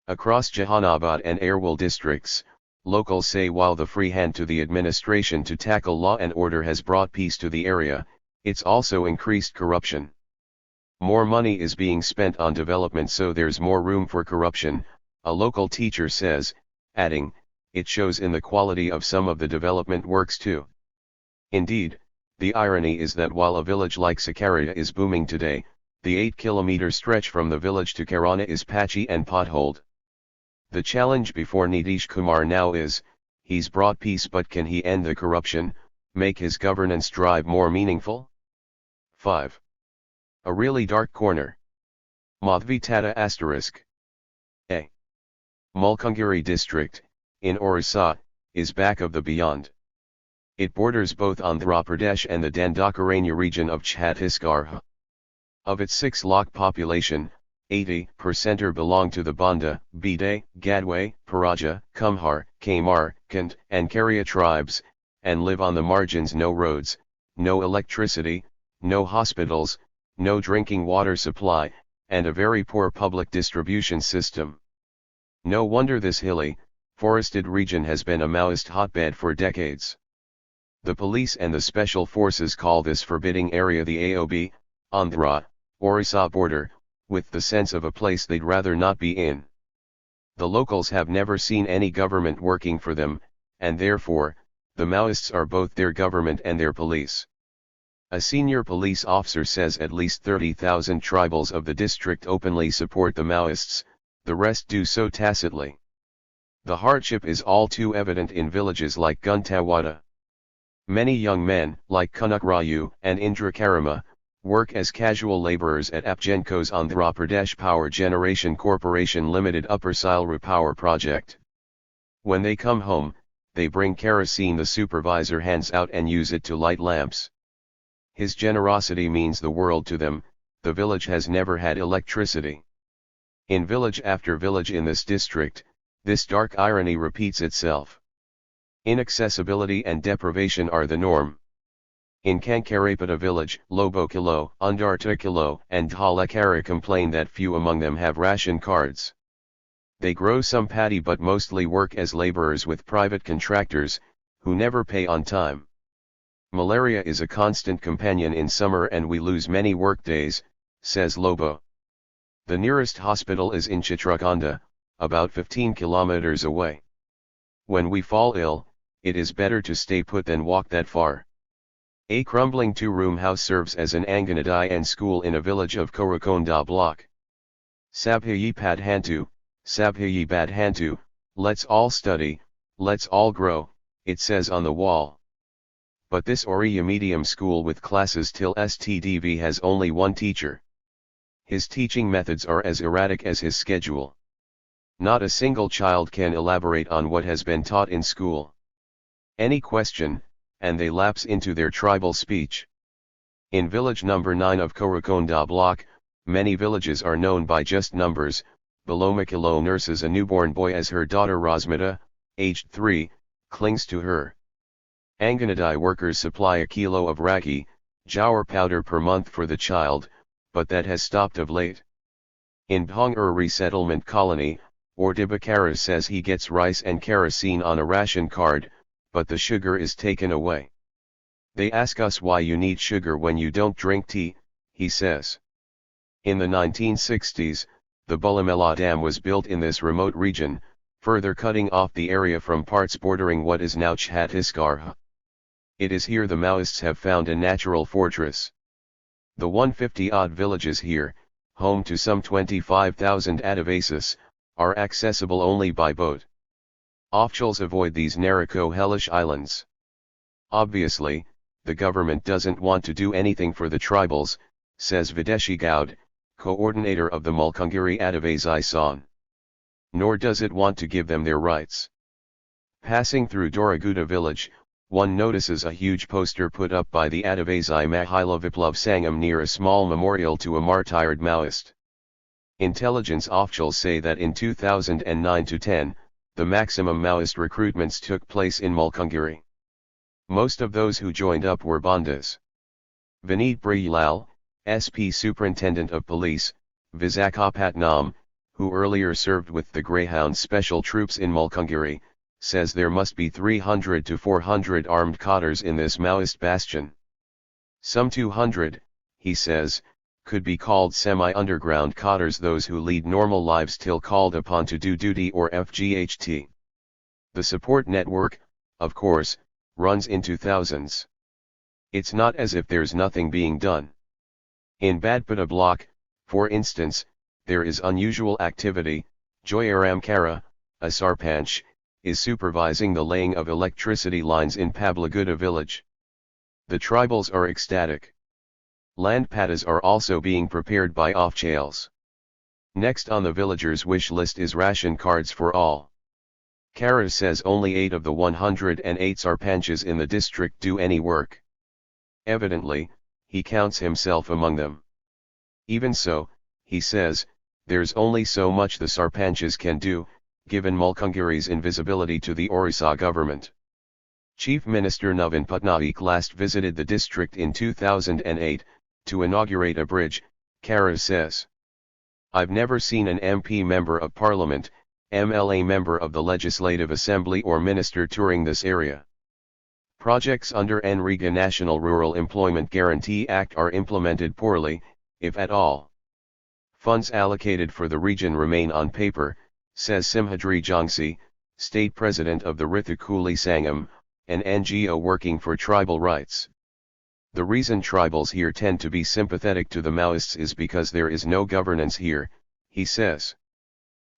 Speaker 1: Across Jahanabad and Airwal districts, locals say while the free hand to the administration to tackle law and order has brought peace to the area, it's also increased corruption. More money is being spent on development, so there's more room for corruption, a local teacher says, adding, it shows in the quality of some of the development works too. Indeed, the irony is that while a village like Sakarya is booming today, the 8-kilometer stretch from the village to Karana is patchy and potholed. The challenge before Nitish Kumar now is, he's brought peace, but can he end the corruption, make his governance drive more meaningful? 5. A really dark corner. Madhvi Tata *. A. Mulkangiri district, in Orissa, is back of the beyond. It borders both Andhra Pradesh and the Dandakaranya region of Chhattisgarh. Of its 6 lakh population, 80% belong to the Banda, Bide, Gadway, Paraja, Kumhar, Kamar, Kant, and Karya tribes, and live on the margins. No roads, no electricity, no hospitals, no drinking water supply, and a very poor public distribution system. No wonder this hilly, forested region has been a Maoist hotbed for decades. The police and the special forces call this forbidding area the AOB, Andhra, Orissa border, with the sense of a place they'd rather not be in. The locals have never seen any government working for them, and therefore, the Maoists are both their government and their police. A senior police officer says at least 30,000 tribals of the district openly support the Maoists, the rest do so tacitly. The hardship is all too evident in villages like Guntawada. Many young men, like Kanukrayu and Indra Karama, work as casual laborers at Apgenco's Andhra Pradesh Power Generation Corporation Limited Upper Silra Power Project. When they come home, they bring kerosene the supervisor hands out and use it to light lamps. His generosity means the world to them. The village has never had electricity. In village after village in this district, this dark irony repeats itself. Inaccessibility and deprivation are the norm. In Kankarapata village, Lobokilo, Undartakilo, and Dhalakara complain that few among them have ration cards. They grow some paddy but mostly work as laborers with private contractors, who never pay on time. Malaria is a constant companion in summer and we lose many work days, says Lobo. The nearest hospital is in Chitrakonda, about 15 kilometers away. When we fall ill, it is better to stay put than walk that far. A crumbling two-room house serves as an Anganadai and school in a village of Korakonda block. Sabhayi Badhantu, let's all study, let's all grow, it says on the wall. But this Oriya medium school with classes till STDV has only one teacher. His teaching methods are as erratic as his schedule. Not a single child can elaborate on what has been taught in school. Any question, and they lapse into their tribal speech. In village number 9 of Korakonda block, many villages are known by just numbers. Balomikilo nurses a newborn boy as her daughter Rosmita, aged 3, clings to her. Anganadai workers supply a kilo of ragi, jowar powder per month for the child, but that has stopped of late. In Bhongur resettlement colony, Ordibakaras says he gets rice and kerosene on a ration card, but the sugar is taken away. They ask us why you need sugar when you don't drink tea, he says. In the 1960s, the Bulamela Dam was built in this remote region, further cutting off the area from parts bordering what is now Chhattisgarh. It is here the Maoists have found a natural fortress. The 150-odd villages here, home to some 25,000 Adivasis, are accessible only by boat. Officials avoid these narrow hellish islands. Obviously, the government doesn't want to do anything for the tribals, says Videshi Gaud, coordinator of the Mulkangiri Adivasi San. Nor does it want to give them their rights. Passing through Doraguda village, one notices a huge poster put up by the Adivasi Mahila Viplav Sangam near a small memorial to a martyred Maoist. Intelligence officials say that in 2009-10, the maximum Maoist recruitments took place in Mulkangiri. Most of those who joined up were Bandas. Vineet Brilal, SP Superintendent of Police, Visakhapatnam, who earlier served with the Greyhound Special Troops in Mulkangiri, says there must be 300 to 400 armed cadres in this Maoist bastion. Some 200, he says, could be called semi-underground cadres, those who lead normal lives till called upon to do duty or FGHT. The support network, of course, runs into thousands. It's not as if there's nothing being done. In Badpata block, for instance, there is unusual activity. Joyaram Kara, a sarpanch, is supervising the laying of electricity lines in Pablaguda village. The tribals are ecstatic. Land pattas are also being prepared by officials. Next on the villagers' wish list is ration cards for all. Kara says only 8 of the 108 sarpanches in the district do any work. Evidently, he counts himself among them. Even so, he says, there's only so much the sarpanches can do, given Mulkangiri's invisibility to the Orissa government. Chief Minister Navin Patnaik last visited the district in 2008, to inaugurate a bridge, Kara says. I've never seen an MP member of Parliament, MLA member of the Legislative Assembly or minister touring this area. Projects under NREGA National Rural Employment Guarantee Act are implemented poorly, if at all. Funds allocated for the region remain on paper, says Simhadri Jangsi, state president of the Rithikuli Sangam, an NGO working for tribal rights. The reason tribals here tend to be sympathetic to the Maoists is because there is no governance here, he says.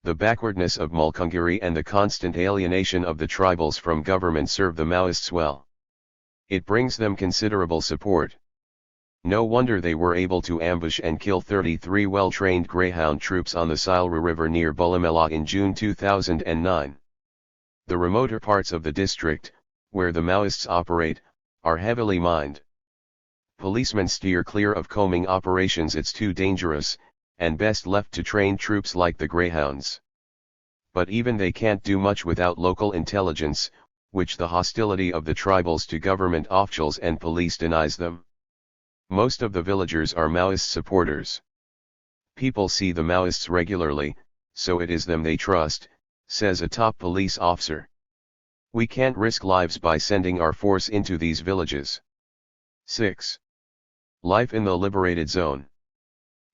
Speaker 1: The backwardness of Mulkangiri and the constant alienation of the tribals from government serve the Maoists well. It brings them considerable support. No wonder they were able to ambush and kill 33 well-trained Greyhound troops on the Silru River near Bulamela in June 2009. The remoter parts of the district, where the Maoists operate, are heavily mined. Policemen steer clear of combing operations, it's too dangerous, and best left to trained troops like the Greyhounds. But even they can't do much without local intelligence, which the hostility of the tribals to government officials and police denies them. Most of the villagers are Maoist supporters. People see the Maoists regularly, so it is them they trust, says a top police officer. We can't risk lives by sending our force into these villages. 6. Life in the liberated zone.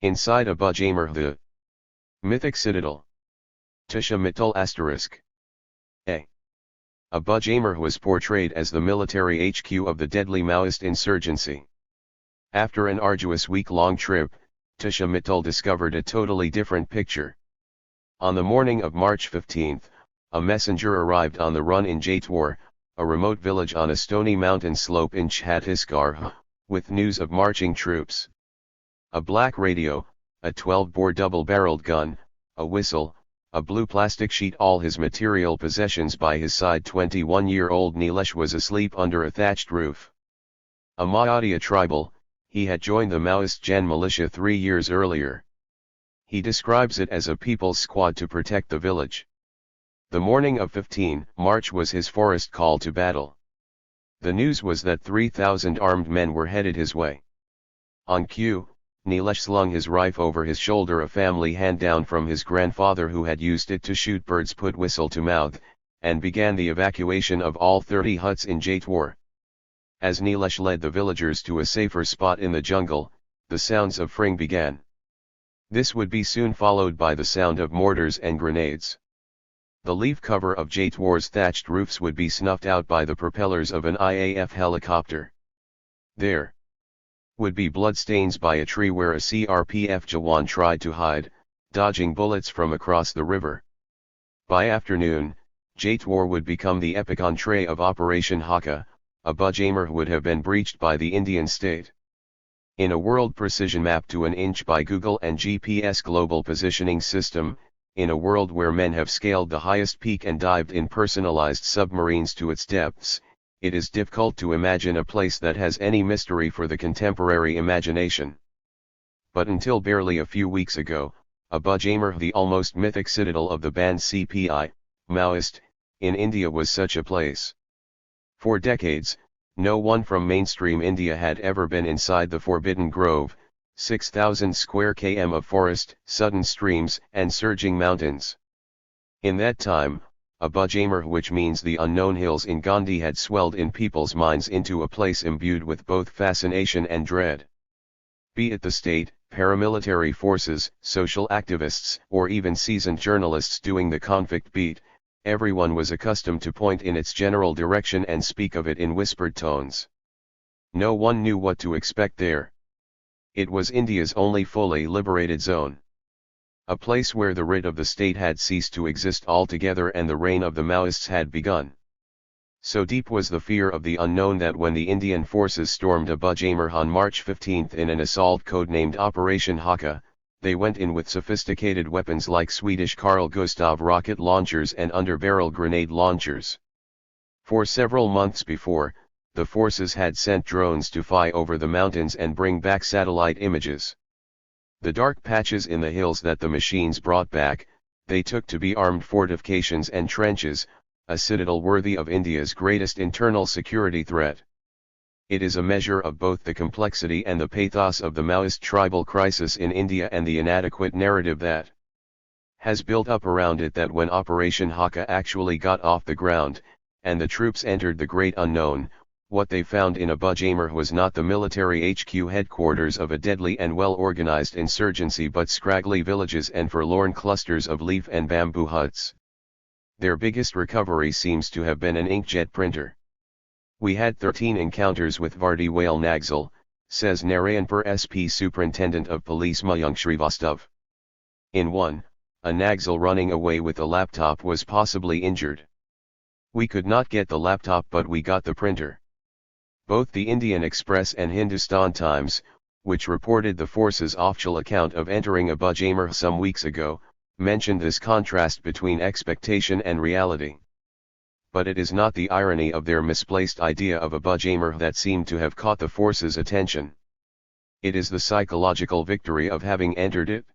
Speaker 1: Inside a Bujamarh, the mythic citadel. Tusha Mittal **. A Bujamur was portrayed as the military HQ of the deadly Maoist insurgency. After an arduous week-long trip, Tusha Mittal discovered a totally different picture. On the morning of March 15, a messenger arrived on the run in Jaitwar, a remote village on a stony mountain slope in Chhattisgarh, with news of marching troops. A black radio, a 12-bore double-barreled gun, a whistle, a blue plastic sheet, all his material possessions by his side. 21-year-old Nilesh was asleep under a thatched roof. A Maoist tribal, he had joined the Maoist Jan militia 3 years earlier. He describes it as a people's squad to protect the village. The morning of 15 March was his forest call to battle. The news was that 3,000 armed men were headed his way. On cue, Nilesh slung his rifle over his shoulder, a family hand-down from his grandfather who had used it to shoot birds, put whistle to mouth, and began the evacuation of all 30 huts in Jaitwar. As Nilesh led the villagers to a safer spot in the jungle, the sounds of firing began. This would be soon followed by the sound of mortars and grenades. The leaf cover of Jaitwar's thatched roofs would be snuffed out by the propellers of an IAF helicopter. There would be bloodstains by a tree where a CRPF Jawan tried to hide, dodging bullets from across the river. By afternoon, Jaitwar would become the epicenter of Operation Haka. A Bujamur would have been breached by the Indian state. In a world precision map to an inch by Google and GPS global positioning system, in a world where men have scaled the highest peak and dived in personalized submarines to its depths, it is difficult to imagine a place that has any mystery for the contemporary imagination. But until barely a few weeks ago, a Bujamur, the almost mythic citadel of the banned CPI, Maoist, in India was such a place. For decades, no one from mainstream India had ever been inside the Forbidden Grove, 6,000 square km of forest, sudden streams, and surging mountains. In that time, a Bujamur, which means the unknown hills in Gandhi, had swelled in people's minds into a place imbued with both fascination and dread. Be it the state, paramilitary forces, social activists, or even seasoned journalists doing the convict beat, everyone was accustomed to point in its general direction and speak of it in whispered tones. No one knew what to expect there. It was India's only fully liberated zone. A place where the writ of the state had ceased to exist altogether and the reign of the Maoists had begun. So deep was the fear of the unknown that when the Indian forces stormed a Bujamur on March 15 in an assault codenamed Operation Haka, they went in with sophisticated weapons like Swedish Carl Gustaf rocket launchers and underbarrel grenade launchers. For several months before, the forces had sent drones to fly over the mountains and bring back satellite images. The dark patches in the hills that the machines brought back, they took to be armed fortifications and trenches, a citadel worthy of India's greatest internal security threat. It is a measure of both the complexity and the pathos of the Maoist tribal crisis in India and the inadequate narrative that has built up around it that when Operation Haka actually got off the ground, and the troops entered the great unknown, what they found in a Bujamur was not the military HQ headquarters of a deadly and well-organized insurgency but scraggly villages and forlorn clusters of leaf and bamboo huts. Their biggest recovery seems to have been an inkjet printer. We had 13 encounters with Vardawale Naxal, says Narayanpur SP Superintendent of Police Mayank Srivastav. In one, a Naxal running away with a laptop was possibly injured. We could not get the laptop but we got the printer. Both the Indian Express and Hindustan Times, which reported the force's official account of entering a Bujamur some weeks ago, mentioned this contrast between expectation and reality. But it is not the irony of their misplaced idea of a Bujamur that seemed to have caught the force's attention. It is the psychological victory of having entered it.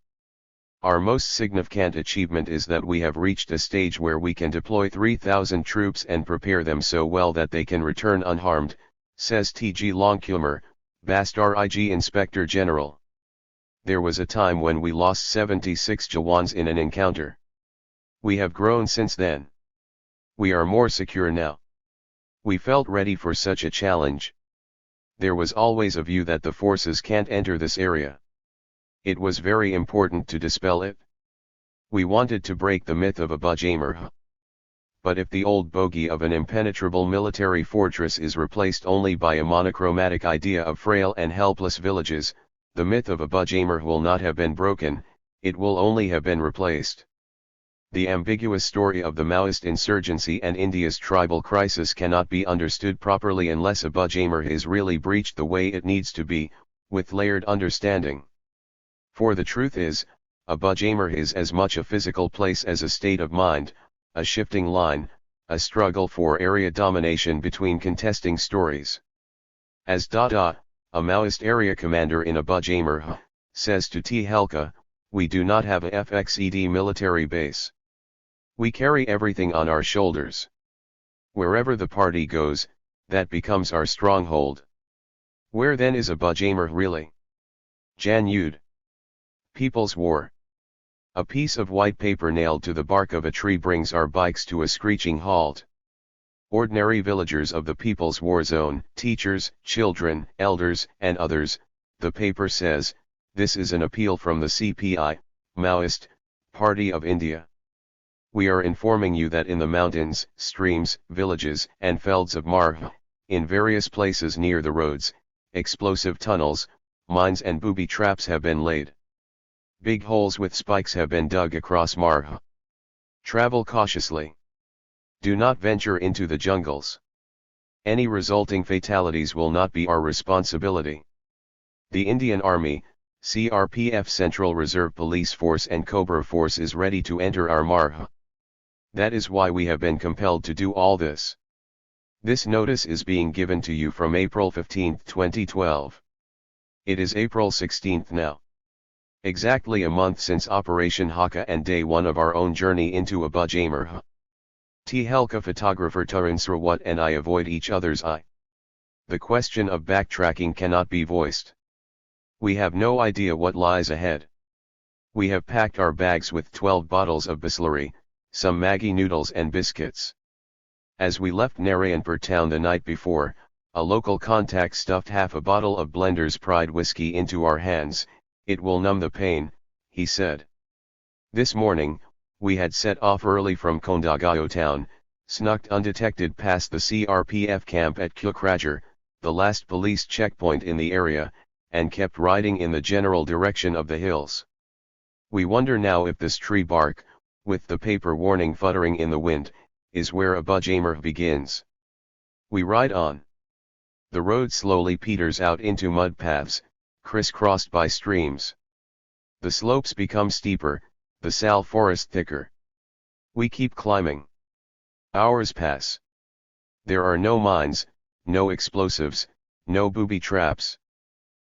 Speaker 1: Our most significant achievement is that we have reached a stage where we can deploy 3,000 troops and prepare them so well that they can return unharmed, says T.G. Longkumar, Bastar IG Inspector General. There was a time when we lost 76 Jawans in an encounter. We have grown since then. We are more secure now. We felt ready for such a challenge. There was always a view that the forces can't enter this area. It was very important to dispel it. We wanted to break the myth of a Bajamer. But if the old bogey of an impenetrable military fortress is replaced only by a monochromatic idea of frail and helpless villages, the myth of a Bajamer will not have been broken, it will only have been replaced. The ambiguous story of the Maoist insurgency and India's tribal crisis cannot be understood properly unless a Bajamer is really breached the way it needs to be, with layered understanding. For the truth is, a Bajamer is as much a physical place as a state of mind, a shifting line, a struggle for area domination between contesting stories. As Dada, a Maoist area commander in a Bajamer, says to T. Helka, we do not have a FXED military base. We carry everything on our shoulders. Wherever the party goes, that becomes our stronghold. Where then is a Bajamer really? Janud. People's War. A piece of white paper nailed to the bark of a tree brings our bikes to a screeching halt. Ordinary villagers of the People's War Zone, teachers, children, elders, and others, the paper says, this is an appeal from the CPI, Maoist, Party of India. We are informing you that in the mountains, streams, villages, and felds of Marh, in various places near the roads, explosive tunnels, mines and booby traps have been laid. Big holes with spikes have been dug across Marh. Travel cautiously. Do not venture into the jungles. Any resulting fatalities will not be our responsibility. The Indian Army, CRPF Central Reserve Police Force and Cobra Force is ready to enter our Marh. That is why we have been compelled to do all this. This notice is being given to you from April 15, 2012. It is April 16 now. Exactly a month since Operation Haka and day one of our own journey into a Bajamer. T. Helka photographer Tarun Srawat and I avoid each other's eye. The question of backtracking cannot be voiced. We have no idea what lies ahead. We have packed our bags with 12 bottles of Bisleri, some Maggi noodles and biscuits. As we left Narayanpur town the night before, a local contact stuffed half a bottle of Blender's Pride whiskey into our hands. It will numb the pain, he said. This morning, we had set off early from Kondagaon town, snuck undetected past the CRPF camp at Kukrajar, the last police checkpoint in the area, and kept riding in the general direction of the hills. We wonder now if this tree bark, with the paper warning futtering in the wind, is where a Bajamer begins. We ride on. The road slowly peters out into mud paths, crisscrossed by streams. The slopes become steeper, the sal forest thicker. We keep climbing. Hours pass. There are no mines, no explosives, no booby traps.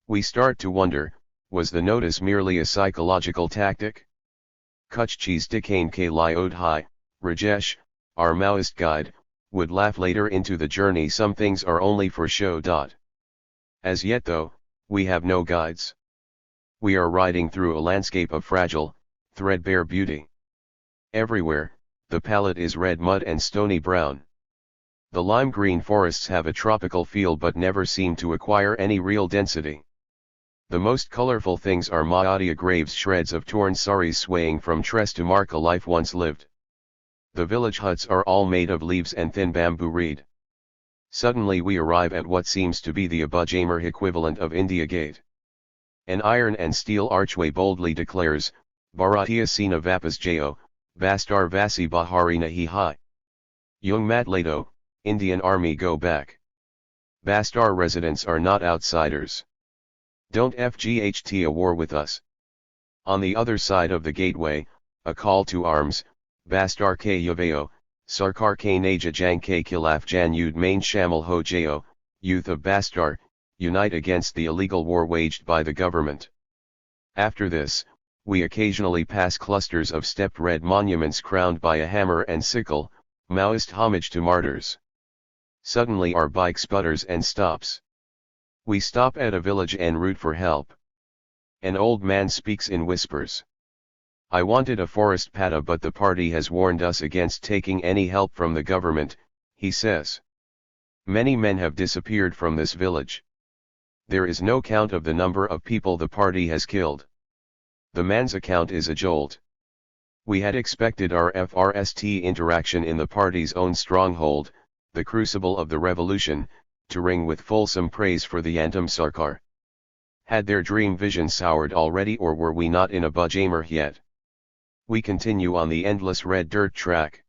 Speaker 1: We start to wonder, was the notice merely a psychological tactic? Kuch cheese dikane ke liod hai, Rajesh, our Maoist guide, would laugh later into the journey. Some things are only for show. As yet though, we have no guides. We are riding through a landscape of fragile, threadbare beauty. Everywhere, the palette is red mud and stony brown. The lime green forests have a tropical feel but never seem to acquire any real density. The most colorful things are Maodia graves, shreds of torn saris swaying from tress to mark a life once lived. The village huts are all made of leaves and thin bamboo reed. Suddenly we arrive at what seems to be the Bajamer equivalent of India Gate. An iron and steel archway boldly declares, Bharatiya Sena Vapas Jo, Bastar Vasi Bahari Nahi Hai. Yung Matlato, Indian Army go back. Bastar residents are not outsiders. Don't FGHT a war with us. On the other side of the gateway, a call to arms, Bastar ke Yaveo, Sarkar ke Naja Jang ke Khilaf Janud Main Shamil Ho Jo, youth of Bastar, unite against the illegal war waged by the government. After this, we occasionally pass clusters of stepped red monuments crowned by a hammer and sickle, Maoist homage to martyrs. Suddenly our bike sputters and stops. We stop at a village en route for help. An old man speaks in whispers. I wanted a forest patta but the party has warned us against taking any help from the government, he says. Many men have disappeared from this village. There is no count of the number of people the party has killed. The man's account is a jolt. We had expected our FRST interaction in the party's own stronghold, the crucible of the revolution, to ring with fulsome praise for the Yantam Sarkar. Had their dream vision soured already, or were we not in a Bajamar yet? We continue on the endless red dirt track.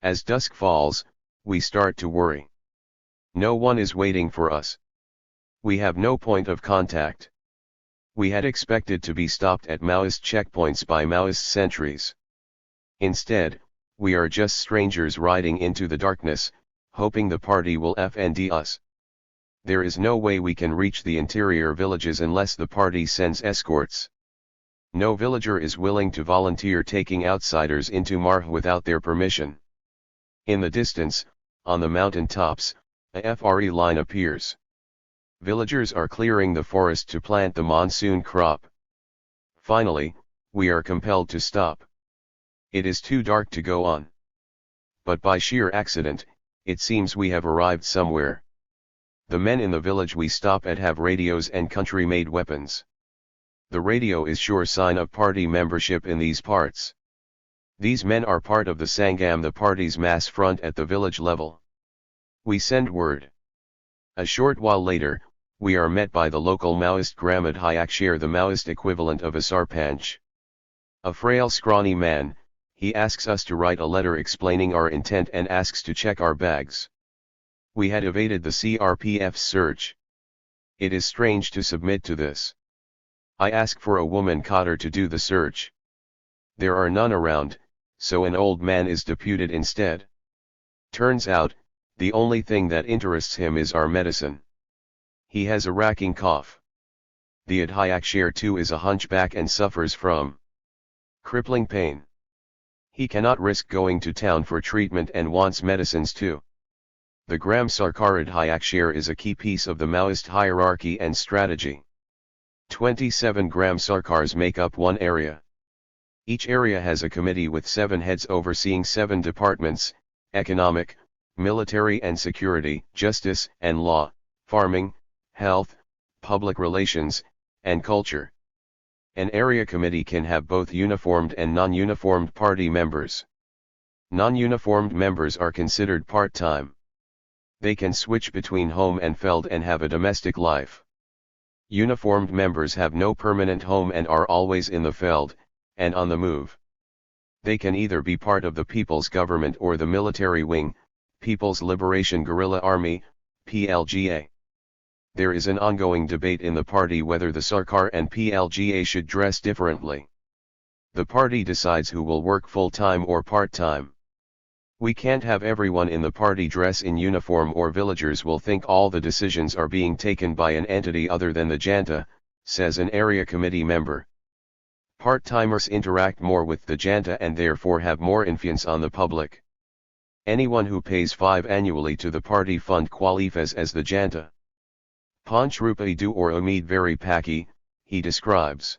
Speaker 1: As dusk falls, we start to worry. No one is waiting for us. We have no point of contact. We had expected to be stopped at Maoist checkpoints by Maoist sentries. Instead, we are just strangers riding into the darkness, hoping the party will FND us. There is no way we can reach the interior villages unless the party sends escorts. No villager is willing to volunteer taking outsiders into Marh without their permission. In the distance, on the mountain tops, a FRE line appears. Villagers are clearing the forest to plant the monsoon crop. Finally, we are compelled to stop. It is too dark to go on. But by sheer accident, it seems we have arrived somewhere. The men in the village we stop at have radios and country-made weapons. The radio is sure sign of party membership in these parts. These men are part of the Sangam, the party's mass front at the village level. We send word. A short while later, we are met by the local Maoist Gramadhyakshir, the Maoist equivalent of a Sarpanch. A frail scrawny man, he asks us to write a letter explaining our intent and asks to check our bags. We had evaded the CRPF's search. It is strange to submit to this. I ask for a woman cotter to do the search. There are none around, so an old man is deputed instead. Turns out, the only thing that interests him is our medicine. He has a racking cough. The Adhyakshir too is a hunchback and suffers from crippling pain. He cannot risk going to town for treatment and wants medicines too. The Gram Sarkar Adhyakshir is a key piece of the Maoist hierarchy and strategy. 27 Gram Sarkars make up one area. Each area has a committee with 7 heads overseeing 7 departments: economic, military and security, justice and law, farming, health, public relations, and culture. An area committee can have both uniformed and non-uniformed party members. Non-uniformed members are considered part-time. They can switch between home and feld and have a domestic life. Uniformed members have no permanent home and are always in the feld, and on the move. They can either be part of the People's Government or the military wing, People's Liberation Guerrilla Army, PLGA. There is an ongoing debate in the party whether the Sarkar and PLGA should dress differently. The party decides who will work full-time or part-time. We can't have everyone in the party dress in uniform, or villagers will think all the decisions are being taken by an entity other than the Janta, says an area committee member. Part-timers interact more with the Janta and therefore have more influence on the public. Anyone who pays 5 annually to the party fund qualifies as the Janta. Panch Rupai Du or Umid Very Paki, he describes.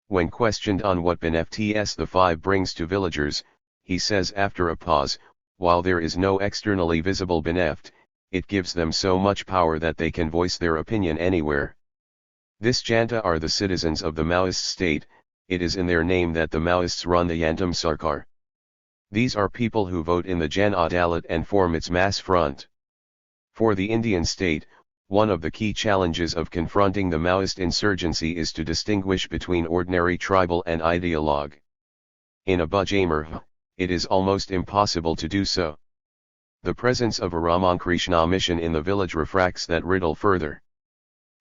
Speaker 1: When questioned on what benefits the 5 brings to villagers, he says after a pause, while there is no externally visible benefit, it gives them so much power that they can voice their opinion anywhere. This Janta are the citizens of the Maoist state. It is in their name that the Maoists run the Yantam Sarkar. These are people who vote in the Jan Adalat and form its mass front. For the Indian state, one of the key challenges of confronting the Maoist insurgency is to distinguish between ordinary tribal and ideologue. In a Bajamar, it is almost impossible to do so. The presence of a Ramankrishna mission in the village refracts that riddle further.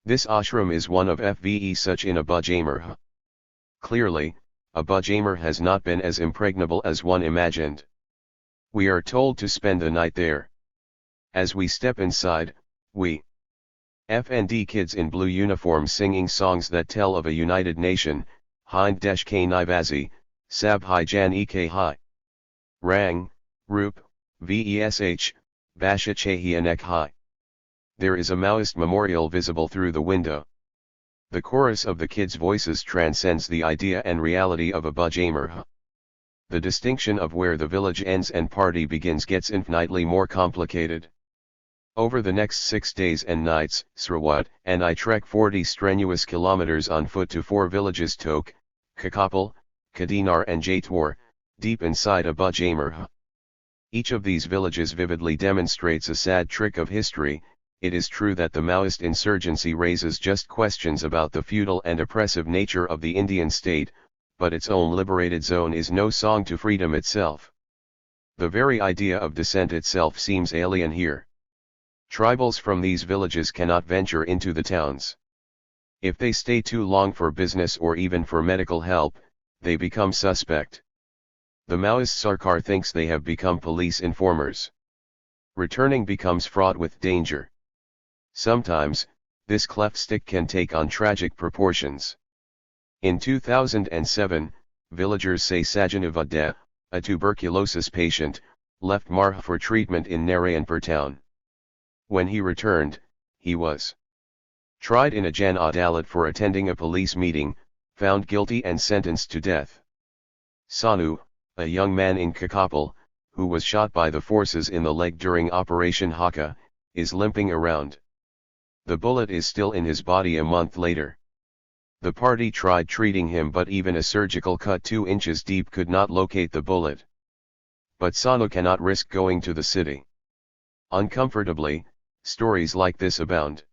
Speaker 1: This ashram is one of FVE such in a Bajamar. Clearly, a Bajamar has not been as impregnable as one imagined. We are told to spend the night there. As we step inside, we FND kids in blue uniforms singing songs that tell of a united nation, Hind Desh K Nivazi, Sab Hi Jan Ek Hi. Rang, Roop, Vesh, Basha Chahianek Hi. There is a Maoist memorial visible through the window. The chorus of the kids' voices transcends the idea and reality of a Bajamar. The distinction of where the village ends and party begins gets infinitely more complicated. Over the next 6 days and nights, Srawat and I trek 40 strenuous kilometers on foot to 4 villages: Tok, Kakapal, Kadinar and Jaitwar, deep inside Abu Jamer. Each of these villages vividly demonstrates a sad trick of history. It is true that the Maoist insurgency raises just questions about the feudal and oppressive nature of the Indian state, but its own liberated zone is no song to freedom itself. The very idea of dissent itself seems alien here. Tribals from these villages cannot venture into the towns. If they stay too long for business or even for medical help, they become suspect. The Maoist Sarkar thinks they have become police informers. Returning becomes fraught with danger. Sometimes, this cleft stick can take on tragic proportions. In 2007, villagers say Sajanavadeh, a tuberculosis patient, left Marh for treatment in Narayanpur town. When he returned, he was tried in a Jan Adalat for attending a police meeting, found guilty and sentenced to death. Sanu, a young man in Kakapal, who was shot by the forces in the leg during Operation Haka, is limping around. The bullet is still in his body a month later. The party tried treating him, but even a surgical cut 2 inches deep could not locate the bullet. But Sanu cannot risk going to the city. Uncomfortably, stories like this abound.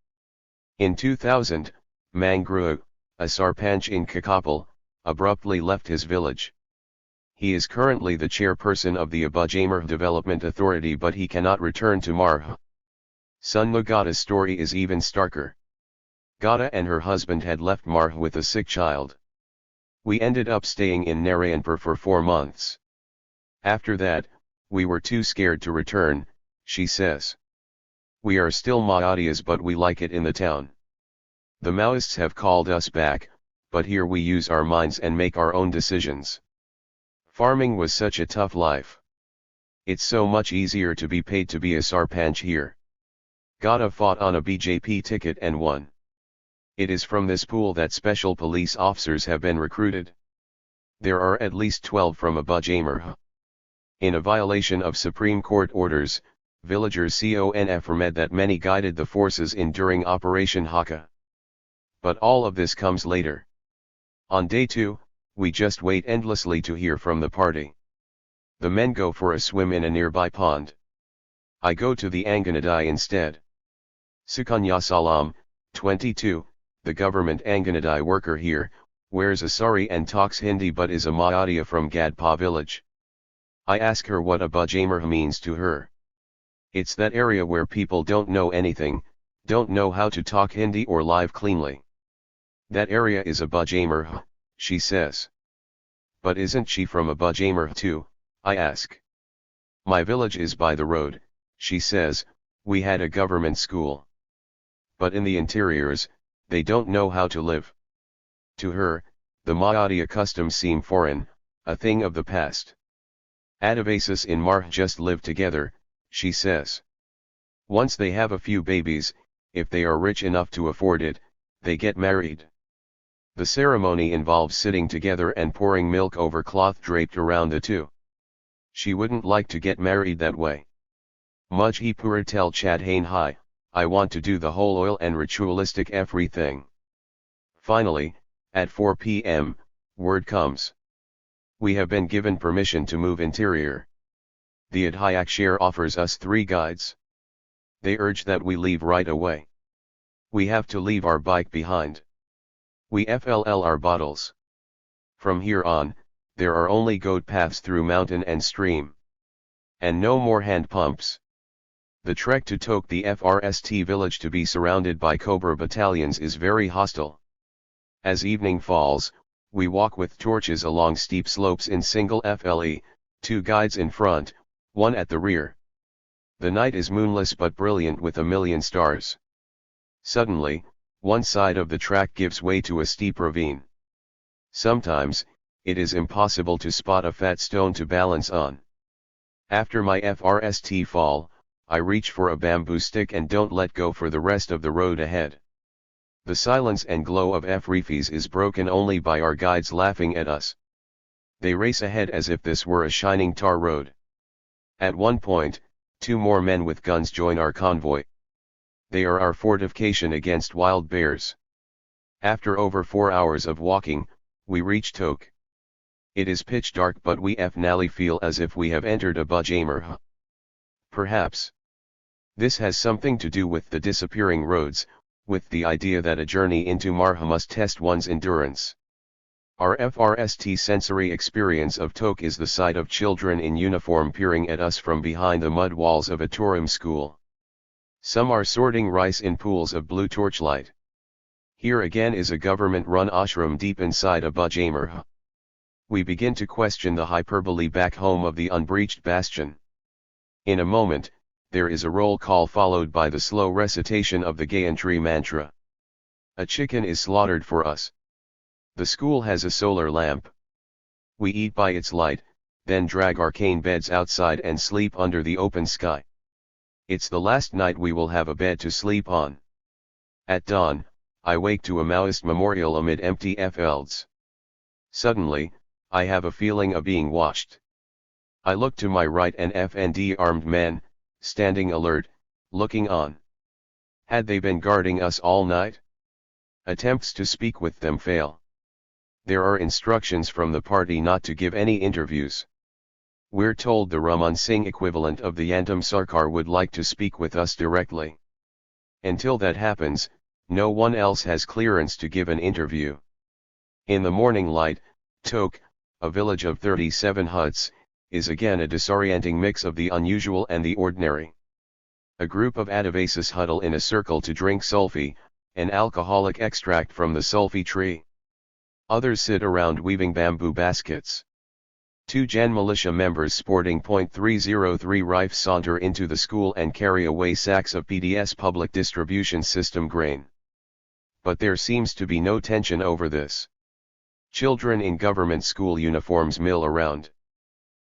Speaker 1: In 2000, Mangru, a sarpanch in Kakapal, abruptly left his village. He is currently the chairperson of the Abu Jamer Development Authority, but he cannot return to Marh. Sunna Gada's story is even starker. Gada and her husband had left Marh with a sick child. We ended up staying in Narayanpur for 4 months. After that, we were too scared to return, she says. We are still Maoists, but we like it in the town. The Maoists have called us back, but here we use our minds and make our own decisions. Farming was such a tough life. It's so much easier to be paid to be a sarpanch here. Gada fought on a BJP ticket and won. It is from this pool that special police officers have been recruited. There are at least 12 from Abu Jamer. In a violation of Supreme Court orders, villagers confirmed that many guided the forces in during Operation Haka. But all of this comes later. On day 2, we just wait endlessly to hear from the party. The men go for a swim in a nearby pond. I go to the Anganadai instead. Sukanya Salam, 22, the government Anganadai worker here, wears a sari and talks Hindi but is a Maoiya from Gadpa village. I ask her what Abu Jamer means to her. It's that area where people don't know anything, don't know how to talk Hindi or live cleanly. That area is Abu Jamer, she says. But isn't she from Abu Jamer too, I ask. My village is by the road, she says, we had a government school. But in the interiors, they don't know how to live. To her, the Maoiya customs seem foreign, a thing of the past. Adivasis in Marh just live together, she says. Once they have a few babies, if they are rich enough to afford it, they get married. The ceremony involves sitting together and pouring milk over cloth draped around the two. She wouldn't like to get married that way. Mujhe pura tel chadhain hai, I want to do the whole oil and ritualistic everything. Finally, at 4 p.m., word comes. We have been given permission to move interior. The Adhyakshar offers us 3 guides. They urge that we leave right away. We have to leave our bike behind. We FLL our bottles. From here on, there are only goat paths through mountain and stream. And no more hand pumps. The trek to Tok, the FRST village to be surrounded by Cobra battalions, is very hostile. As evening falls, we walk with torches along steep slopes in single FLE, 2 guides in front, 1 at the rear. The night is moonless but brilliant with a million stars. Suddenly, one side of the track gives way to a steep ravine. Sometimes, it is impossible to spot a fat stone to balance on. After my FRST fall, I reach for a bamboo stick and don't let go for the rest of the road ahead. The silence and glow of Efrifis is broken only by our guides laughing at us. They race ahead as if this were a shining tar road. At one point, 2 more men with guns join our convoy. They are our fortification against wild bears. After over 4 hours of walking, we reach Tok. It is pitch dark, but we finally feel as if we have entered a Bajamar. Perhaps this has something to do with the disappearing roads, with the idea that a journey into Marha must test one's endurance. Our FRST sensory experience of Tok is the sight of children in uniform peering at us from behind the mud walls of a tourism school. Some are sorting rice in pools of blue torchlight. Here again is a government-run ashram deep inside a Bajamar. We begin to question the hyperbole back home of the unbreached bastion. In a moment, there is a roll call followed by the slow recitation of the Gayatri mantra. A chicken is slaughtered for us. The school has a solar lamp. We eat by its light, then drag our cane beds outside and sleep under the open sky. It's the last night we will have a bed to sleep on. At dawn, I wake to a Maoist memorial amid empty fields. Suddenly, I have a feeling of being watched. I look to my right and FND armed men, standing alert, looking on. Had they been guarding us all night? Attempts to speak with them fail. There are instructions from the party not to give any interviews. We're told the Raman Singh equivalent of the Yantam Sarkar would like to speak with us directly. Until that happens, no one else has clearance to give an interview. In the morning light, Tok, a village of 37 huts, is again a disorienting mix of the unusual and the ordinary. A group of Adivasis huddle in a circle to drink sulfi, an alcoholic extract from the sulfi tree. Others sit around weaving bamboo baskets. 2 Jan militia members sporting .303 rifles saunter into the school and carry away sacks of PDS public distribution system grain. But there seems to be no tension over this. Children in government school uniforms mill around.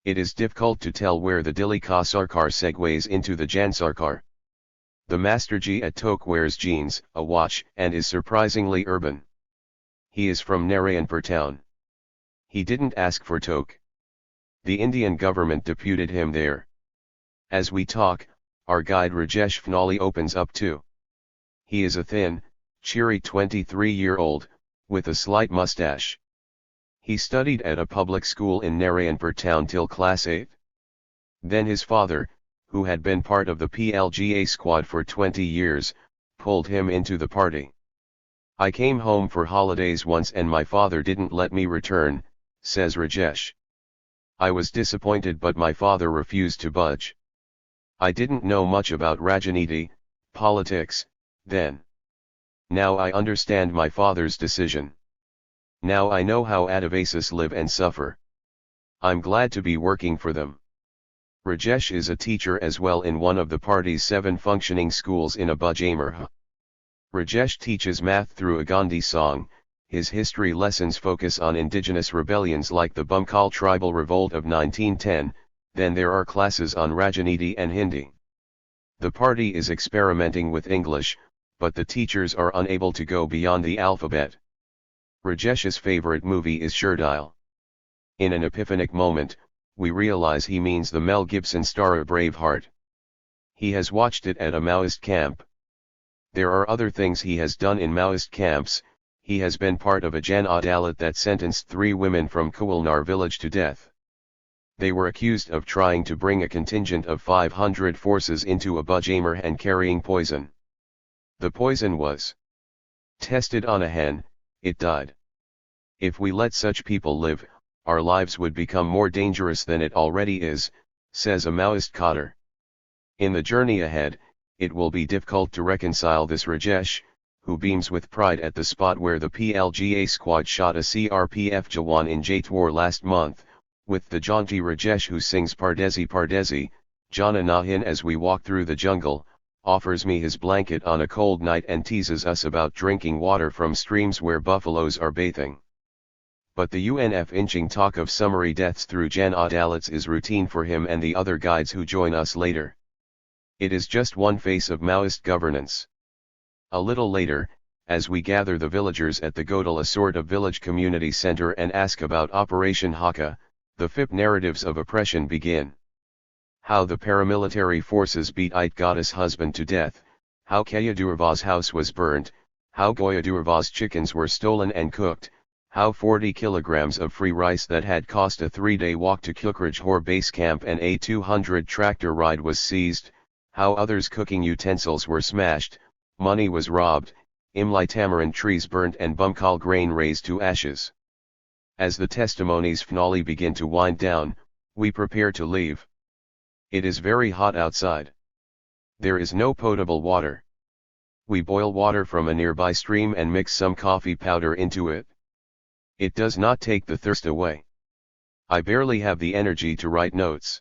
Speaker 1: It is difficult to tell where the Dili Ka Sarkar segues into the Jan Sarkar. The Masterji at Tok wears jeans, a watch, and is surprisingly urban. He is from Narayanpur town. He didn't ask for Tok. The Indian government deputed him there. As we talk, our guide Rajesh Fnali opens up too. He is a thin, cheery 23-year-old, with a slight mustache. He studied at a public school in Narayanpur town till class 8. Then his father, who had been part of the PLGA squad for 20 years, pulled him into the party. I came home for holidays once and my father didn't let me return, says Rajesh. I was disappointed but my father refused to budge. I didn't know much about Rajaniti, politics, then. Now I understand my father's decision. Now I know how Adivasis live and suffer. I'm glad to be working for them. Rajesh is a teacher as well in one of the party's 7 functioning schools in a Bajamar. Rajesh teaches math through a Gandhi song. His history lessons focus on indigenous rebellions like the Bumkal tribal revolt of 1910, then there are classes on Rajaniti and Hindi. The party is experimenting with English, but the teachers are unable to go beyond the alphabet. Rajesh's favorite movie is Sherdile. In an epiphanic moment, we realize he means the Mel Gibson star Braveheart. He has watched it at a Maoist camp. There are other things he has done in Maoist camps. He has been part of a Jan Adalat that sentenced 3 women from Kualnar village to death. They were accused of trying to bring a contingent of 500 forces into a Bajamar and carrying poison. The poison was tested on a hen, it died. If we let such people live, our lives would become more dangerous than it already is, says a Maoist cadre. In the journey ahead, it will be difficult to reconcile this Rajesh, who beams with pride at the spot where the PLGA squad shot a CRPF Jawan in Jaitwar last month, with the jaunty Rajesh who sings Pardesi Pardesi, Jana Nahin as we walk through the jungle, offers me his blanket on a cold night and teases us about drinking water from streams where buffaloes are bathing. But the UNF inching talk of summary deaths through Jan Adalats is routine for him and the other guides who join us later. It is just one face of Maoist governance. A little later, as we gather the villagers at the Godal, a sort of village community center, and ask about Operation Haka, the FIP narratives of oppression begin. How the paramilitary forces beat Itgada's husband to death, how Kayadurva's house was burnt, how Goyadurva's chickens were stolen and cooked, How 40 kilograms of free rice that had cost a 3-day walk to Kukrajhor base camp and a 200 tractor ride was seized, how others' cooking utensils were smashed, money was robbed, Imli tamarind trees burnt and bumkal grain razed to ashes. As the testimonies finale begin to wind down, we prepare to leave. It is very hot outside. There is no potable water. We boil water from a nearby stream and mix some coffee powder into it. It does not take the thirst away. I barely have the energy to write notes.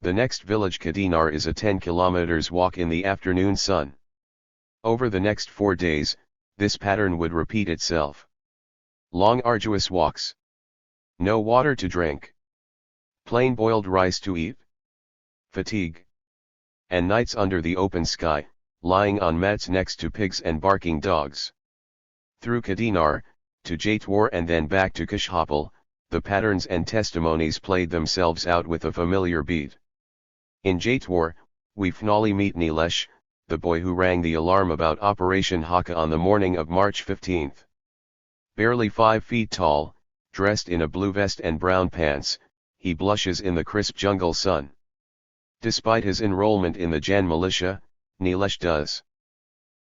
Speaker 1: The next village Kadinar is a 10 kilometers walk in the afternoon sun. Over the next 4 days, this pattern would repeat itself. Long arduous walks. No water to drink. Plain boiled rice to eat. Fatigue. And nights under the open sky, lying on mats next to pigs and barking dogs. Through Kadinar, to Jaitwar and then back to Kashhapal, the patterns and testimonies played themselves out with a familiar beat. In Jaitwar, we finally meet Nilesh, the boy who rang the alarm about Operation Haka on the morning of March 15. Barely 5 feet tall, dressed in a blue vest and brown pants, he blushes in the crisp jungle sun. Despite his enrollment in the Jan militia, Nilesh does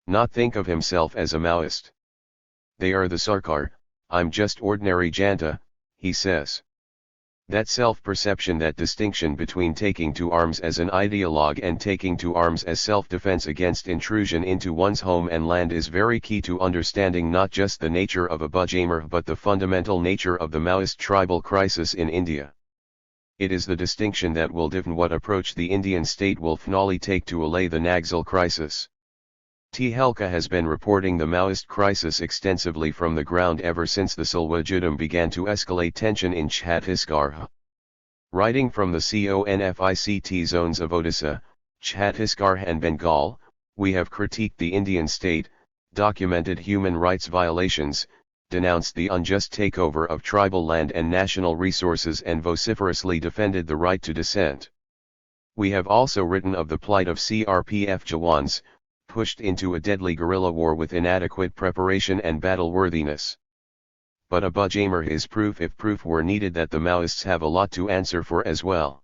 Speaker 1: not think of himself as a Maoist. They are the Sarkar, I'm just ordinary Janta, he says. That self-perception, that distinction between taking to arms as an ideologue and taking to arms as self-defense against intrusion into one's home and land is very key to understanding not just the nature of a Bajamar but the fundamental nature of the Maoist tribal crisis in India. It is the distinction that will define what approach the Indian state will finally take to allay the Naxal crisis. THIRD has been reporting the Maoist crisis extensively from the ground ever since the Salwa Juddam began to escalate tension in Chhattisgarh. Writing from the CONFICT zones of Odisha, Chhattisgarh and Bengal, we have critiqued the Indian state, documented human rights violations, denounced the unjust takeover of tribal land and national resources and vociferously defended the right to dissent. We have also written of the plight of CRPF Jawans, pushed into a deadly guerrilla war with inadequate preparation and battle-worthiness. But a Bajamar is proof if proof were needed that the Maoists have a lot to answer for as well.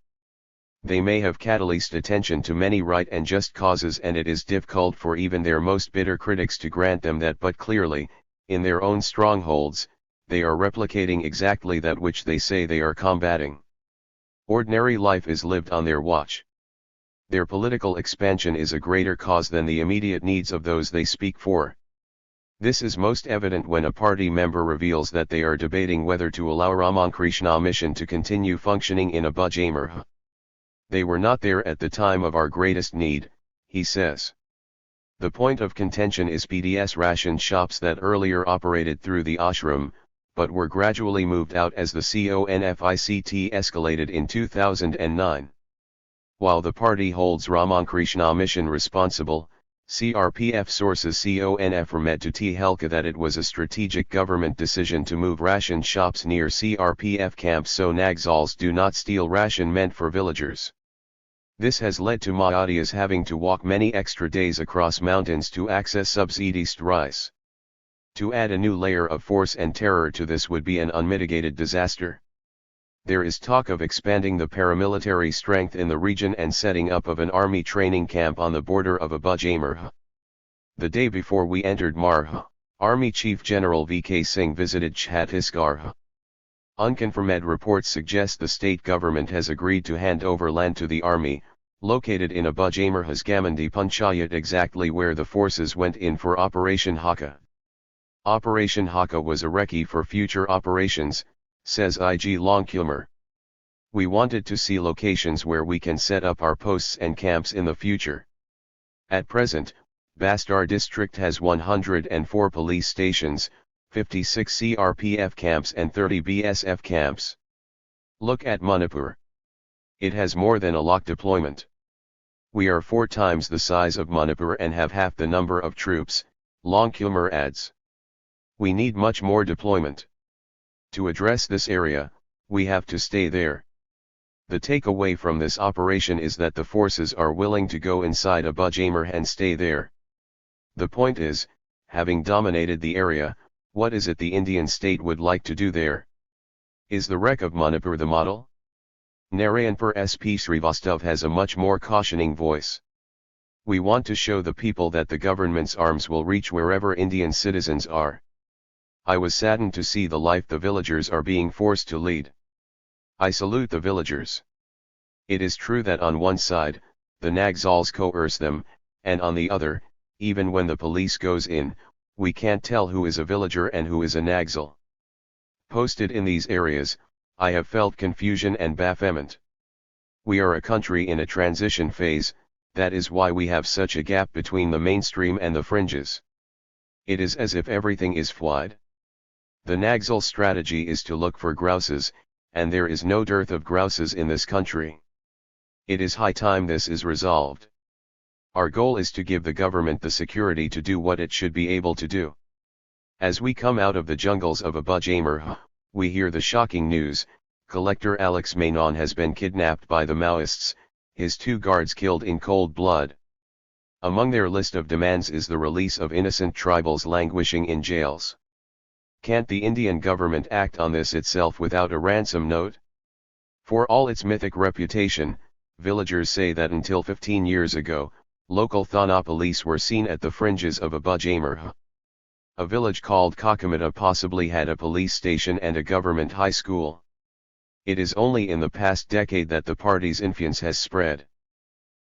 Speaker 1: They may have catalyzed attention to many right and just causes, and it is difficult for even their most bitter critics to grant them that, but clearly, in their own strongholds, they are replicating exactly that which they say they are combating. Ordinary life is lived on their watch. Their political expansion is a greater cause than the immediate needs of those they speak for. This is most evident when a party member reveals that they are debating whether to allow Ramakrishna Mission to continue functioning in a Bajamar. They were not there at the time of our greatest need, he says. The point of contention is PDS ration shops that earlier operated through the ashram, but were gradually moved out as the CONFICT escalated in 2009. While the party holds Ramakrishna Mission responsible, CRPF sources CONFRMed to THIRD that it was a strategic government decision to move ration shops near CRPF camps so Naxals do not steal ration meant for villagers. This has led to Maoists having to walk many extra days across mountains to access subsidized rice. To add a new layer of force and terror to this would be an unmitigated disaster. There is talk of expanding the paramilitary strength in the region and setting up of an army training camp on the border of a Bajamar. The day before we entered Marh, Army Chief General V.K. Singh visited Chhattisgarh. Unconfirmed reports suggest the state government has agreed to hand over land to the army, located in a Bajamar Hasgamandi Panchayat exactly where the forces went in for Operation Haka. Operation Haka was a recce for future operations, says IG Longkumar. We wanted to see locations where we can set up our posts and camps in the future. At present, Bastar district has 104 police stations, 56 CRPF camps and 30 BSF camps. Look at Manipur. It has more than a lock deployment. We are 4 times the size of Manipur and have half the number of troops, Longkumar adds. We need much more deployment. To address this area, we have to stay there. The takeaway from this operation is that the forces are willing to go inside a Bajamar and stay there. The point is, having dominated the area, What is it the Indian state would like to do there? Is the wreck of Manipur the model? Narayanpur SP Srivastav has a much more cautioning voice. We want to show the people that the government's arms will reach wherever Indian citizens are. I was saddened to see the life the villagers are being forced to lead. I salute the villagers. It is true that on one side, the Naxals coerce them, and on the other, even when the police goes in, we can't tell who is a villager and who is a Naxal. Posted in these areas, I have felt confusion and bafflement. We are a country in a transition phase, that is why we have such a gap between the mainstream and the fringes. It is as if everything is fluid. The Naxal strategy is to look for grouses, and there is no dearth of grouses in this country. It is high time this is resolved. Our goal is to give the government the security to do what it should be able to do. As we come out of the jungles of Abu-Jamer, we hear the shocking news: Collector Alex Menon has been kidnapped by the Maoists, his 2 guards killed in cold blood. Among their list of demands is the release of innocent tribals languishing in jails. Can't the Indian government act on this itself without a ransom note? For all its mythic reputation, villagers say that until 15 years ago, local Thana police were seen at the fringes of Abu-Jamer. A village called Kakamata possibly had a police station and a government high school. It is only in the past decade that the party's influence has spread.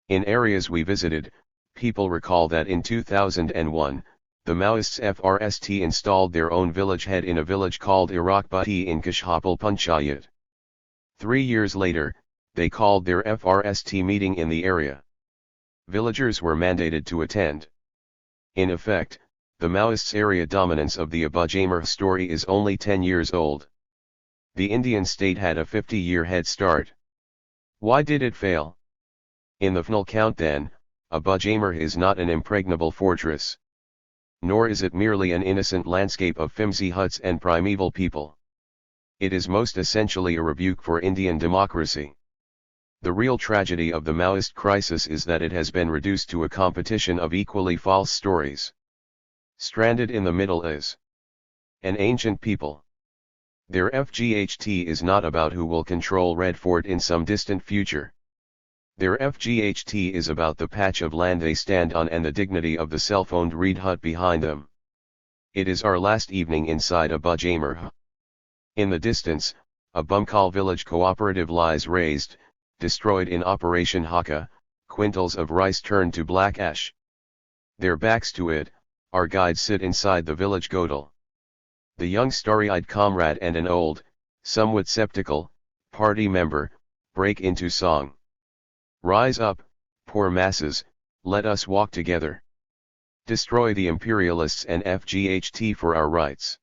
Speaker 1: In areas we visited, people recall that in 2001, the Maoists FRST installed their own village head in a village called Irakbati in Kashhapal Panchayat. 3 years later, they called their FRST meeting in the area. Villagers were mandated to attend. In effect, the Maoists' area dominance of the Abu-Jamer story is only 10 years old. The Indian state had a 50-year head start. Why did it fail? In the final count then, Abu-Jamer is not an impregnable fortress. Nor is it merely an innocent landscape of flimsy huts and primeval people. It is most essentially a rebuke for Indian democracy. The real tragedy of the Maoist crisis is that it has been reduced to a competition of equally false stories. Stranded in the middle is an ancient people. Their FGHT is not about who will control Red Fort in some distant future. Their FGHT is about the patch of land they stand on and the dignity of the self-owned reed hut behind them. It is our last evening inside Abu-Jamer. In the distance, a Bumkal village cooperative lies razed, destroyed in Operation Haka, quintals of rice turned to black ash. Their backs to it, our guides sit inside the village godel. The young starry-eyed comrade and an old, somewhat skeptical, party member, break into song. Rise up, poor masses, let us walk together. Destroy the imperialists and FGHT for our rights.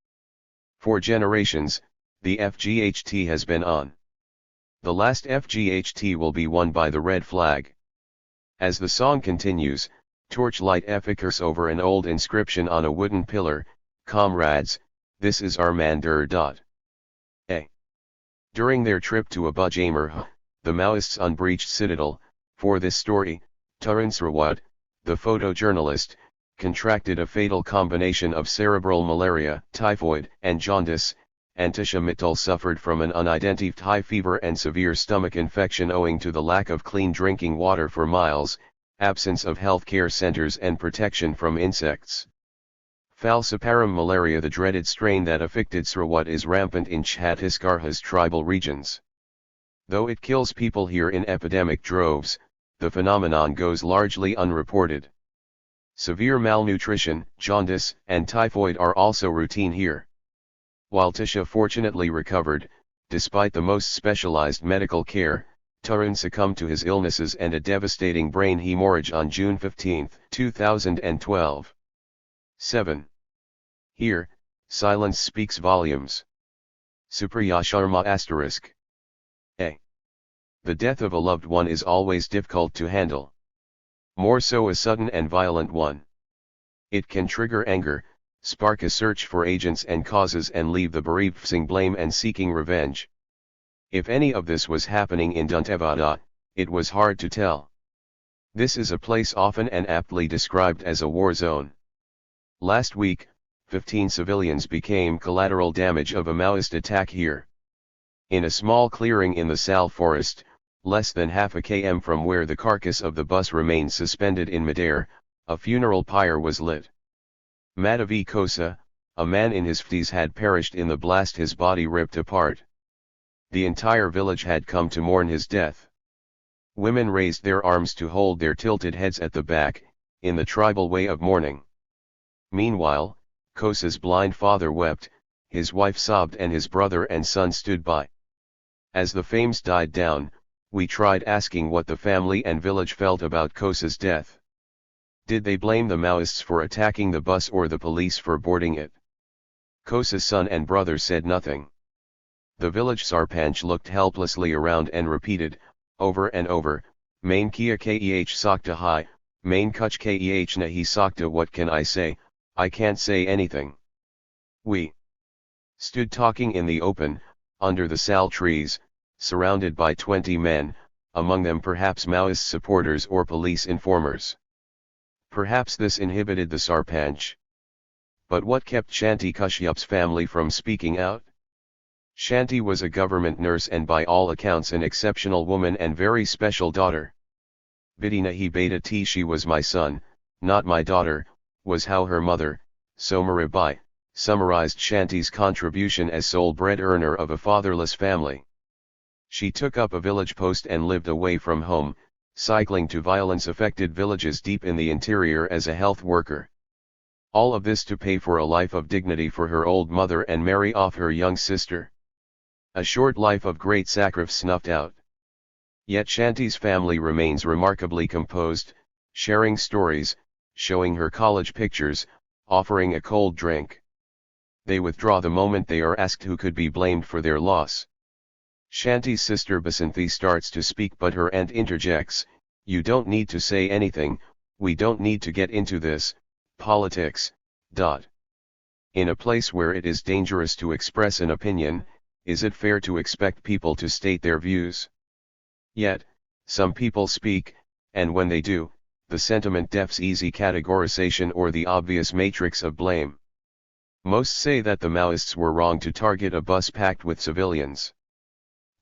Speaker 1: For generations, the FGHT has been on. The last FGHT will be won by the red flag. As the song continues, torchlight efficacy over an old inscription on a wooden pillar: comrades, this is our Mandir. During their trip to Abu-Jamer, the Maoists unbreached citadel. For this story, Tarun Srawat, the photojournalist, contracted a fatal combination of cerebral malaria, typhoid, and jaundice, and Tisha Mittal suffered from an unidentified high fever and severe stomach infection owing to the lack of clean drinking water for miles, absence of healthcare centers and protection from insects. Falciparum malaria, the dreaded strain that affected Sarawat, is rampant in Chhattisgarh's tribal regions. Though it kills people here in epidemic droves, the phenomenon goes largely unreported. Severe malnutrition, jaundice, and typhoid are also routine here. While Tisha fortunately recovered, despite the most specialized medical care, Tarun succumbed to his illnesses and a devastating brain hemorrhage on June 15, 2012. 7. Here, silence speaks volumes. Supriya Sharma *. A. The death of a loved one is always difficult to handle. More so a sudden and violent one. It can trigger anger, spark a search for agents and causes, and leave the bereaved feeling blame and seeking revenge. If any of this was happening in Dantevada, it was hard to tell. This is a place often and aptly described as a war zone. Last week, 15 civilians became collateral damage of a Maoist attack here. In a small clearing in the Sal forest, less than half a km from where the carcass of the bus remained suspended in midair, a funeral pyre was lit. Madhavi Kosa, a man in his 50s, had perished in the blast, his body ripped apart. The entire village had come to mourn his death. Women raised their arms to hold their tilted heads at the back, in the tribal way of mourning. Meanwhile, Kosa's blind father wept, his wife sobbed, and his brother and son stood by. As the flames died down, we tried asking what the family and village felt about Kosa's death. Did they blame the Maoists for attacking the bus or the police for boarding it? Kosa's son and brother said nothing. The village sarpanch looked helplessly around and repeated, over and over, Main kia keh sakta hai, main kuch keh nahi sakta. What can I say? I can't say anything. We stood talking in the open, under the sal trees, surrounded by 20 men, among them perhaps Maoist supporters or police informers. Perhaps this inhibited the sarpanch. But what kept Shanti Kashyap's family from speaking out? Shanti was a government nurse and by all accounts an exceptional woman and very special daughter. Bidi nahi beta t, she was my son, not my daughter, was how her mother, Somarabai, summarized Shanti's contribution as sole bread earner of a fatherless family. She took up a village post and lived away from home, cycling to violence-affected villages deep in the interior as a health worker. All of this to pay for a life of dignity for her old mother and marry off her young sister. A short life of great sacrifice snuffed out. Yet Shanti's family remains remarkably composed, sharing stories, showing her college pictures, offering a cold drink. They withdraw the moment they are asked who could be blamed for their loss. Shanti's sister Basanthi starts to speak, but her aunt interjects, "You don't need to say anything, we don't need to get into this, politics, ... In a place where it is dangerous to express an opinion, is it fair to expect people to state their views? Yet, some people speak, and when they do, the sentiment defs easy categorization or the obvious matrix of blame. Most say that the Maoists were wrong to target a bus packed with civilians.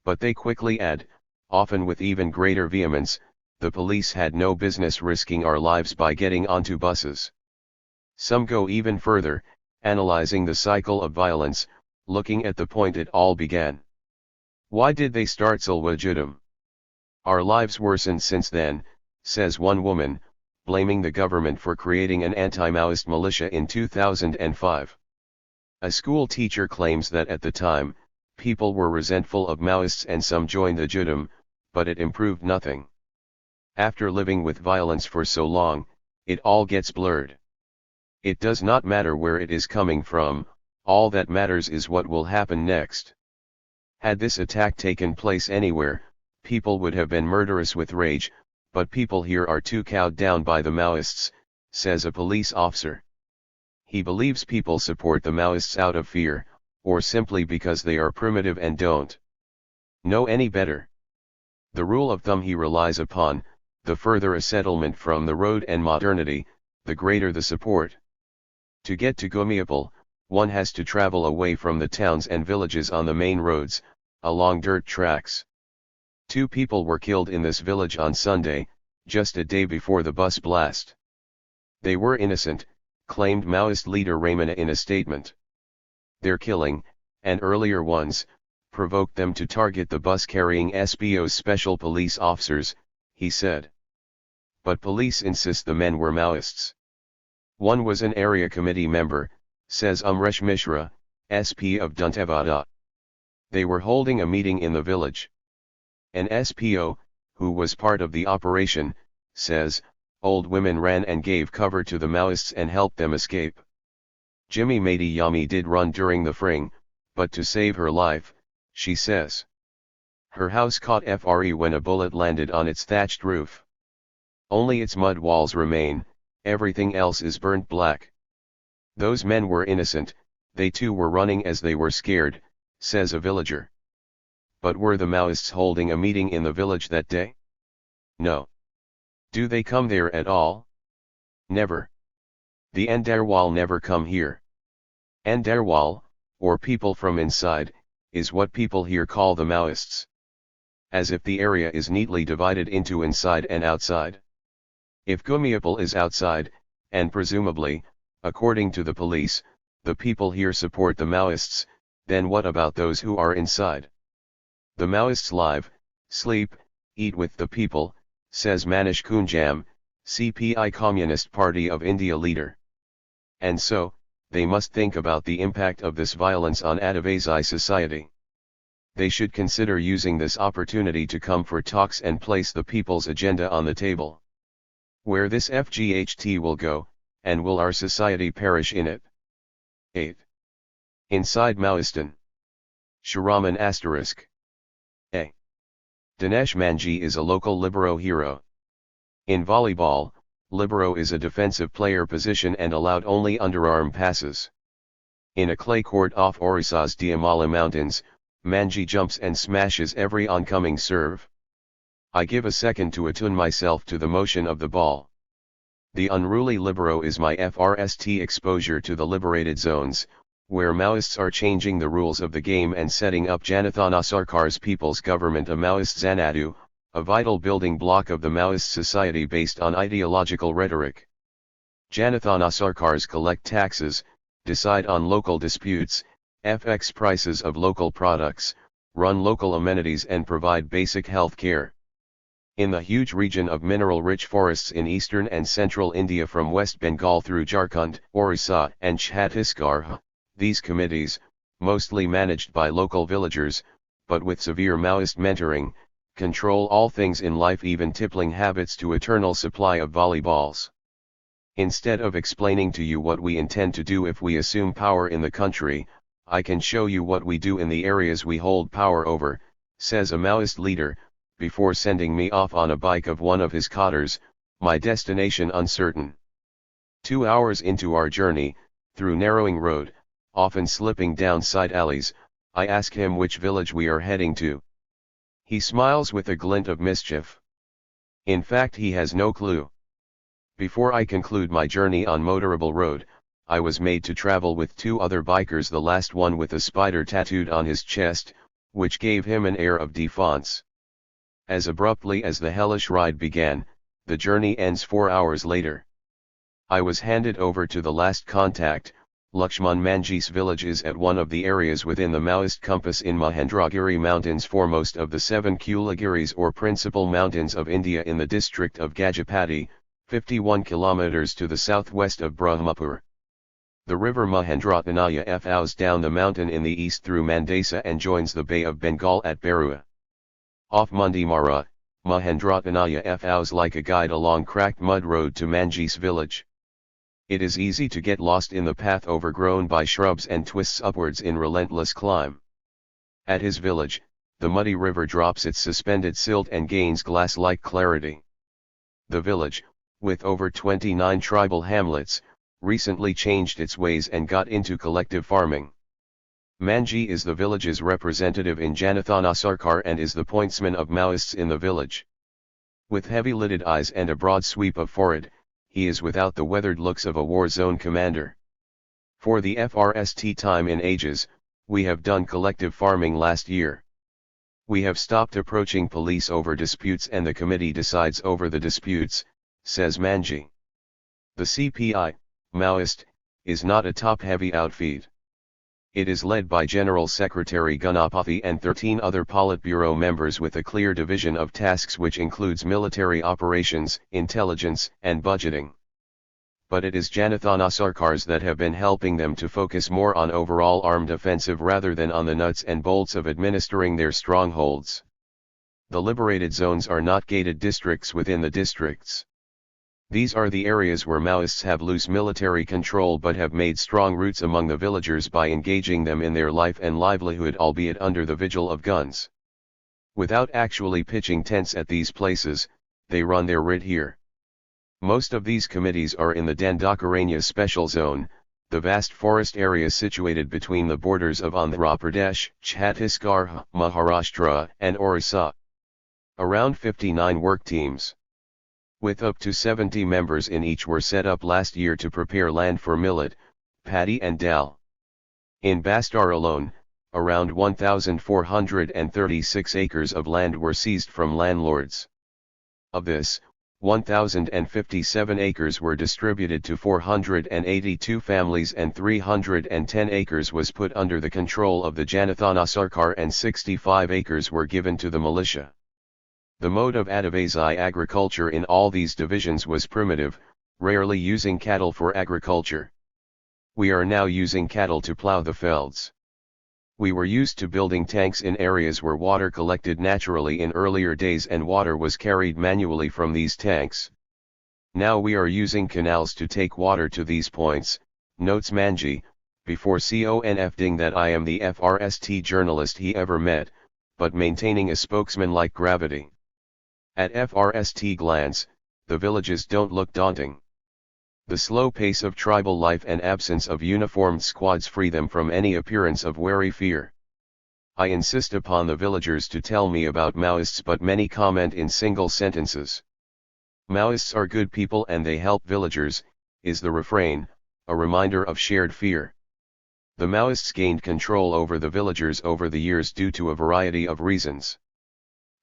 Speaker 1: But they quickly add, often with even greater vehemence, the police had no business risking our lives by getting onto buses. Some go even further, analyzing the cycle of violence, looking at the point it all began. Why did they start Salwa Judum? Our lives worsened since then, says one woman, blaming the government for creating an anti-Maoist militia in 2005. A school teacher claims that at the time, people were resentful of Maoists and some joined the Judum, but it improved nothing. After living with violence for so long, it all gets blurred. It does not matter where it is coming from, all that matters is what will happen next. Had this attack taken place anywhere, people would have been murderous with rage, but people here are too cowed down by the Maoists, says a police officer. He believes people support the Maoists out of fear, or simply because they are primitive and don't know any better. The rule of thumb he relies upon, the further a settlement from the road and modernity, the greater the support. To get to Gumiapal, one has to travel away from the towns and villages on the main roads, along dirt tracks. 2 people were killed in this village on Sunday, just a day before the bus blast. They were innocent, claimed Maoist leader Ramana in a statement. Their killing, and earlier ones, provoked them to target the bus carrying SBO's special police officers, he said. But police insist the men were Maoists. One was an area committee member, says Amresh Mishra, SP of Dantewada. They were holding a meeting in the village. An SPO, who was part of the operation, says, old women ran and gave cover to the Maoists and helped them escape. Jimmy Mady Yami did run during the fring, but to save her life, she says. Her house caught FRE when a bullet landed on its thatched roof. Only its mud walls remain, everything else is burnt black. Those men were innocent, they too were running as they were scared, says a villager. But were the Maoists holding a meeting in the village that day? No. Do they come there at all? Never. The Andarwal never come here. Andarwal, or people from inside, is what people here call the Maoists. As if the area is neatly divided into inside and outside. If Gumiapal is outside, and presumably, according to the police, the people here support the Maoists, then what about those who are inside? The Maoists live, sleep, eat with the people, says Manish Kunjam, CPI Communist Party of India leader. And so, they must think about the impact of this violence on Adivasi society. They should consider using this opportunity to come for talks and place the people's agenda on the table. Where this FGHT will go, and will our society perish in it? 8. Inside Maoistan. Sharaman *. A. Dinesh Manji is a local libero hero. In volleyball, libero is a defensive player position and allowed only underarm passes. In a clay court off Orissa's Diamala Mountains, Manji jumps and smashes every oncoming serve. I give a second to attune myself to the motion of the ball. The unruly libero is my FRST exposure to the liberated zones, where Maoists are changing the rules of the game and setting up Janathana Sarkar's People's Government, a Maoist Xanadu, a vital building block of the Maoist society based on ideological rhetoric. Janathana Sarkars collect taxes, decide on local disputes, FX prices of local products, run local amenities and provide basic health care. In the huge region of mineral-rich forests in eastern and central India from West Bengal through Jharkhand, Orissa and Chhattisgarh, these committees, mostly managed by local villagers, but with severe Maoist mentoring, control all things in life, even tippling habits to eternal supply of volleyballs. Instead of explaining to you what we intend to do if we assume power in the country, I can show you what we do in the areas we hold power over, says a Maoist leader, before sending me off on a bike of one of his cotters, my destination uncertain. 2 hours into our journey, through narrowing road, often slipping down side alleys, I ask him which village we are heading to. He smiles with a glint of mischief. In fact, he has no clue. Before I conclude my journey on motorable road, I was made to travel with 2 other bikers, the last one with a spider tattooed on his chest, which gave him an air of defiance. As abruptly as the hellish ride began, the journey ends 4 hours later. I was handed over to the last contact. Lakshman Manji's village is at one of the areas within the Maoist compass in Mahendragiri Mountains, foremost of the 7 Kulagiris or principal mountains of India, in the district of Gajapati, 51 kilometers to the southwest of Brahmapur. The river Mahendratanaya flows down the mountain in the east through Mandasa and joins the Bay of Bengal at Barua. Off Mundimara, Mahendratanaya flows like a guide along cracked mud road to Manji's village. It is easy to get lost in the path overgrown by shrubs and twists upwards in relentless climb. At his village, the muddy river drops its suspended silt and gains glass-like clarity. The village, with over 29 tribal hamlets, recently changed its ways and got into collective farming. Manji is the village's representative in Janathana Sarkar and is the pointsman of Maoists in the village. With heavy-lidded eyes and a broad sweep of forehead, he is without the weathered looks of a war zone commander. For the FRST time in ages, we have done collective farming last year. We have stopped approaching police over disputes and the committee decides over the disputes, says Manji. The CPI, Maoist, is not a top-heavy outfit. It is led by General Secretary Ganapathy and 13 other Politburo members with a clear division of tasks which includes military operations, intelligence, and budgeting. But it is Janathana Sarkars that have been helping them to focus more on overall armed offensive rather than on the nuts and bolts of administering their strongholds. The liberated zones are not gated districts within the districts. These are the areas where Maoists have loose military control but have made strong roots among the villagers by engaging them in their life and livelihood, albeit under the vigil of guns. Without actually pitching tents at these places, they run their writ here. Most of these committees are in the Dandakaranya Special Zone, the vast forest area situated between the borders of Andhra Pradesh, Chhattisgarh, Maharashtra, and Orissa. Around 59 work teams, with up to 70 members in each, were set up last year to prepare land for millet, paddy and dal. In Bastar alone, around 1,436 acres of land were seized from landlords. Of this, 1,057 acres were distributed to 482 families and 310 acres was put under the control of the Janathana Sarkar and 65 acres were given to the militia. The mode of Adivasi agriculture in all these divisions was primitive, rarely using cattle for agriculture. We are now using cattle to plow the fields. We were used to building tanks in areas where water collected naturally in earlier days and water was carried manually from these tanks. Now we are using canals to take water to these points, notes Manji, before confiding that I am the FRST journalist he ever met, but maintaining a spokesman-like gravity. At FRST glance, the villages don't look daunting. The slow pace of tribal life and absence of uniformed squads free them from any appearance of wary fear. I insist upon the villagers to tell me about Maoists, but many comment in single sentences. Maoists are good people and they help villagers, is the refrain, a reminder of shared fear. The Maoists gained control over the villagers over the years due to a variety of reasons.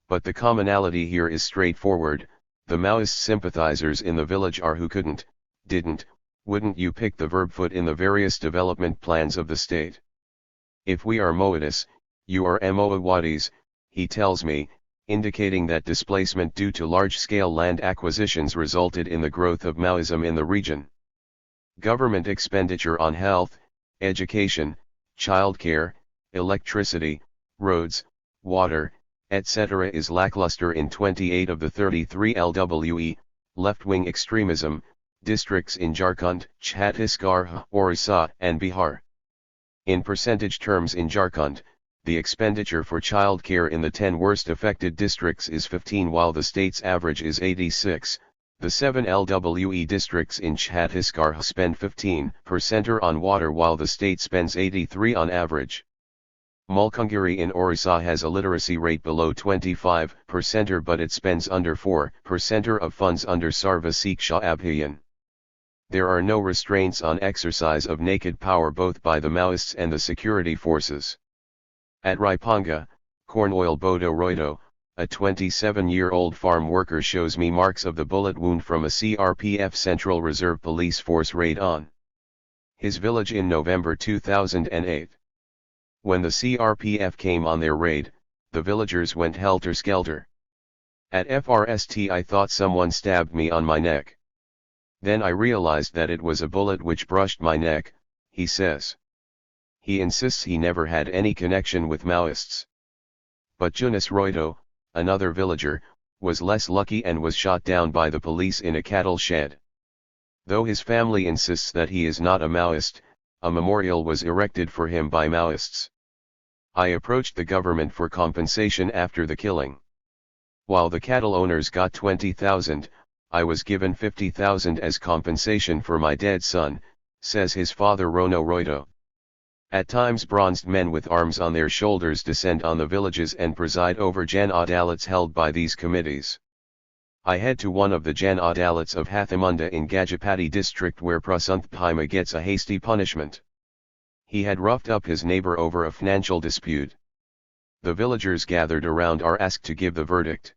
Speaker 1: But the commonality here is straightforward: the Maoist sympathizers in the village are who couldn't, didn't, wouldn't you pick the verb foot in the various development plans of the state. If we are Moadis, you are Moawadis, he tells me, indicating that displacement due to large-scale land acquisitions resulted in the growth of Maoism in the region. Government expenditure on health, education, childcare, electricity, roads, water, etc. is lackluster in 28 of the 33 LWE, left-wing extremism, districts in Jharkhand, Chhattisgarh, Orissa, and Bihar. In percentage terms in Jharkhand, the expenditure for childcare in the 10 worst affected districts is 15 while the state's average is 86, the 7 LWE districts in Chhattisgarh spend 15% on water while the state spends 83 on average. Malkangiri in Orissa has a literacy rate below 25% but it spends under 4% of funds under Sarva Siksha Abhiyan. There are no restraints on exercise of naked power both by the Maoists and the security forces. At Raipanga, Cornoil Bodo Roido, a 27-year-old farm worker shows me marks of the bullet wound from a CRPF Central Reserve Police Force raid on his village in November 2008. When the CRPF came on their raid, the villagers went helter-skelter. At FRST I thought someone stabbed me on my neck. Then I realized that it was a bullet which brushed my neck, he says. He insists he never had any connection with Maoists. But Jonas Roido, another villager, was less lucky and was shot down by the police in a cattle shed. Though his family insists that he is not a Maoist, a memorial was erected for him by Maoists. I approached the government for compensation after the killing. While the cattle owners got 20,000, I was given 50,000 as compensation for my dead son, says his father Rono Roido. At times bronzed men with arms on their shoulders descend on the villages and preside over Jan Adalats held by these committees. I head to one of the Jan Adalats of Hathamunda in Gajapati district where Prasanth Bhima gets a hasty punishment. He had roughed up his neighbor over a financial dispute. The villagers gathered around are asked to give the verdict.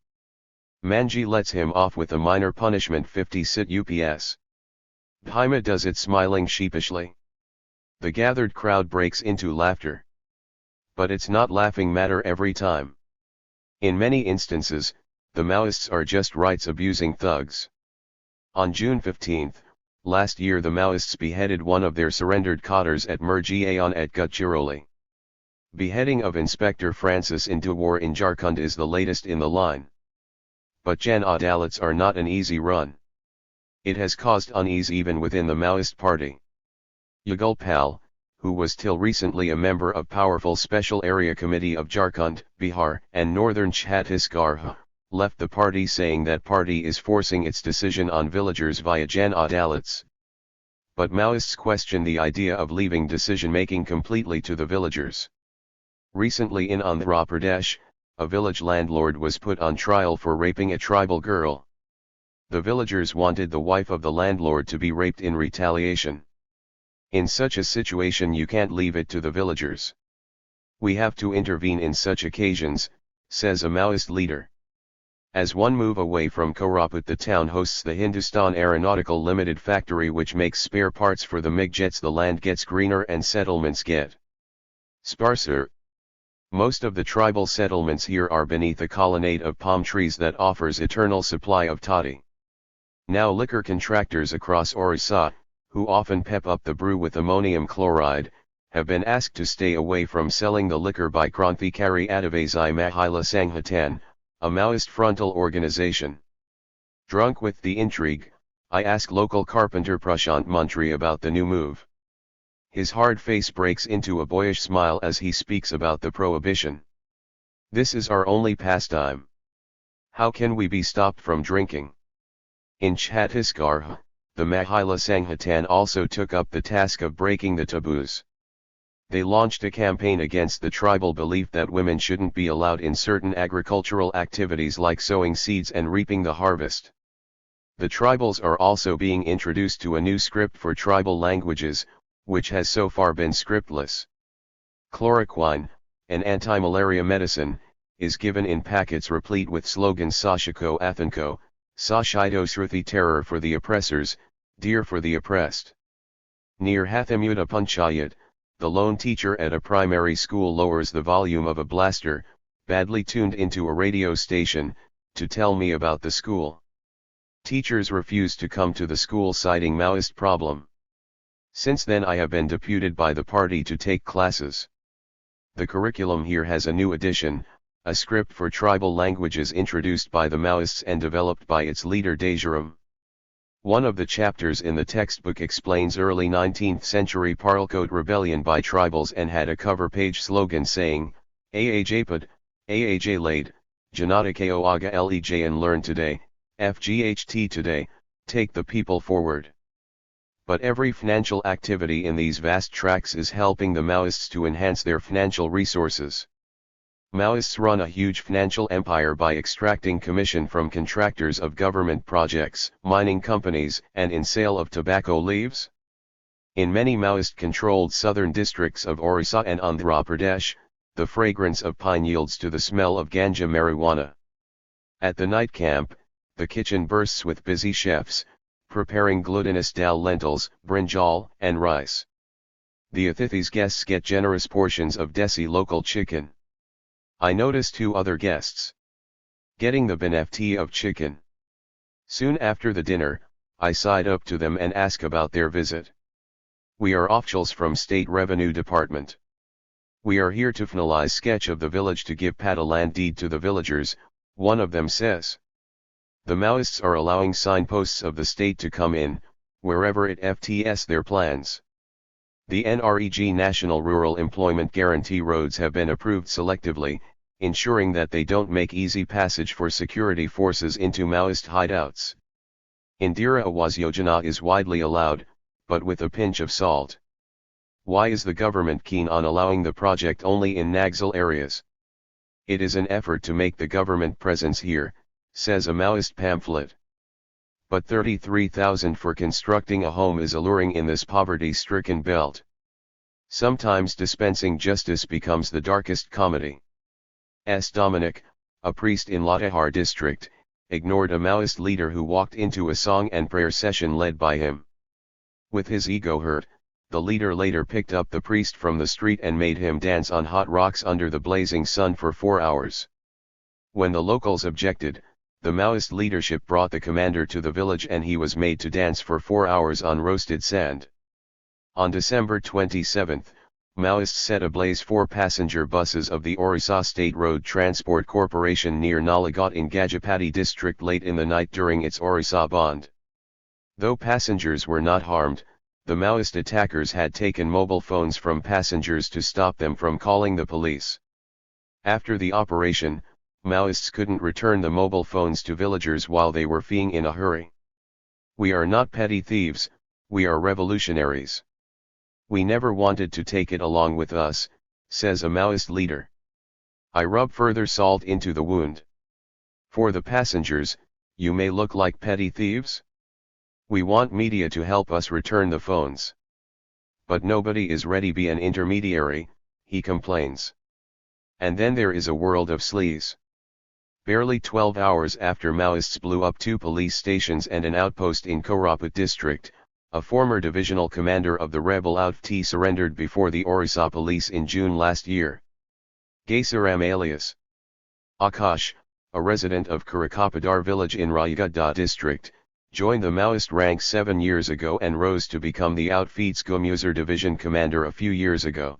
Speaker 1: Manji lets him off with a minor punishment 50 sit UPS. Bhima does it smiling sheepishly. The gathered crowd breaks into laughter. But it's not laughing matter every time. In many instances, the Maoists are just rights-abusing thugs. On June 15, last year the Maoists beheaded one of their surrendered cadres at Murgiaon at Gadchiroli. Beheading of Inspector Francis in Dewar in Jharkhand is the latest in the line. But Jan Adalats are not an easy run. It has caused unease even within the Maoist party. Yugulpal, who was till recently a member of powerful Special Area Committee of Jharkhand, Bihar, and Northern Chhattisgarh, left the party saying that party is forcing its decision on villagers via Jan Adalats. But Maoists question the idea of leaving decision-making completely to the villagers. Recently in Andhra Pradesh, a village landlord was put on trial for raping a tribal girl. The villagers wanted the wife of the landlord to be raped in retaliation. In such a situation you can't leave it to the villagers. We have to intervene in such occasions, says a Maoist leader. As one move away from Koraput, the town hosts the Hindustan Aeronautical Limited factory which makes spare parts for the MiG jets. The land gets greener and settlements get sparser. Most of the tribal settlements here are beneath a colonnade of palm trees that offers eternal supply of toddy. Now liquor contractors across Orissa, who often pep up the brew with ammonium chloride, have been asked to stay away from selling the liquor by Krantikari Adivasi Mahila Sanghatan, a Maoist frontal organization. Drunk with the intrigue, I ask local carpenter Prashant Mantri about the new move. His hard face breaks into a boyish smile as he speaks about the prohibition. This is our only pastime. How can we be stopped from drinking? In Chhattisgarh, the Mahila Sanghatan also took up the task of breaking the taboos. They launched a campaign against the tribal belief that women shouldn't be allowed in certain agricultural activities like sowing seeds and reaping the harvest. The tribals are also being introduced to a new script for tribal languages, which has so far been scriptless. Chloroquine, an anti-malaria medicine, is given in packets replete with slogans Sashiko Athanko, Sashido Shruti, terror for the oppressors, dear for the oppressed. Near Hathamuda Panchayat, the lone teacher at a primary school lowers the volume of a blaster, badly tuned into a radio station, to tell me about the school. Teachers refuse to come to the school citing Maoist problem. Since then I have been deputed by the party to take classes. The curriculum here has a new addition, a script for tribal languages introduced by the Maoists and developed by its leader Dajaram. One of the chapters in the textbook explains early 19th century Paralkot rebellion by tribals and had a cover page slogan saying, Aajapad, Aaj laid, Janata Aga Lej, and learn today, FGHT today, take the people forward. But every financial activity in these vast tracts is helping the Maoists to enhance their financial resources. Maoists run a huge financial empire by extracting commission from contractors of government projects, mining companies, and in sale of tobacco leaves. In many Maoist-controlled southern districts of Orissa and Andhra Pradesh, the fragrance of pine yields to the smell of ganja marijuana. At the night camp, the kitchen bursts with busy chefs, preparing glutinous dal lentils, brinjal, and rice. The Atithi's guests get generous portions of desi local chicken. I notice two other guests getting the benefti of chicken. Soon after the dinner, I side up to them and ask about their visit. We are officials from State Revenue Department. We are here to finalize sketch of the village to give Pata land deed to the villagers, one of them says. The Maoists are allowing signposts of the state to come in, wherever it FTS their plans. The NREG National Rural Employment Guarantee roads have been approved selectively, ensuring that they don't make easy passage for security forces into Maoist hideouts. Indira Awas Yojana is widely allowed, but with a pinch of salt. Why is the government keen on allowing the project only in Naxal areas? It is an effort to make the government presence here, says a Maoist pamphlet. But 33,000 for constructing a home is alluring in this poverty-stricken belt. Sometimes dispensing justice becomes the darkest comedy. S. Dominic, a priest in Latihar district, ignored a Maoist leader who walked into a song and prayer session led by him. With his ego hurt, the leader later picked up the priest from the street and made him dance on hot rocks under the blazing sun for 4 hours. When the locals objected, the Maoist leadership brought the commander to the village and he was made to dance for 4 hours on roasted sand. On December 27, Maoists set ablaze 4 passenger buses of the Orissa State Road Transport Corporation near Nalagot in Gajapati district late in the night during its Orissa Band. Though passengers were not harmed, the Maoist attackers had taken mobile phones from passengers to stop them from calling the police. After the operation, Maoists couldn't return the mobile phones to villagers while they were fleeing in a hurry. We are not petty thieves, we are revolutionaries. We never wanted to take it along with us, says a Maoist leader. I rub further salt into the wound. For the passengers, you may look like petty thieves? We want media to help us return the phones. but nobody is ready to be an intermediary, he complains. And then there is a world of sleaze. Barely 12 hours after Maoists blew up 2 police stations and an outpost in Koraput district, a former divisional commander of the rebel outfit surrendered before the Orissa police in June last year. Gaisaram alias Akash, a resident of Karakapadar village in Rayagada district, joined the Maoist ranks 7 years ago and rose to become the outfit's Gumuzar division commander a few years ago.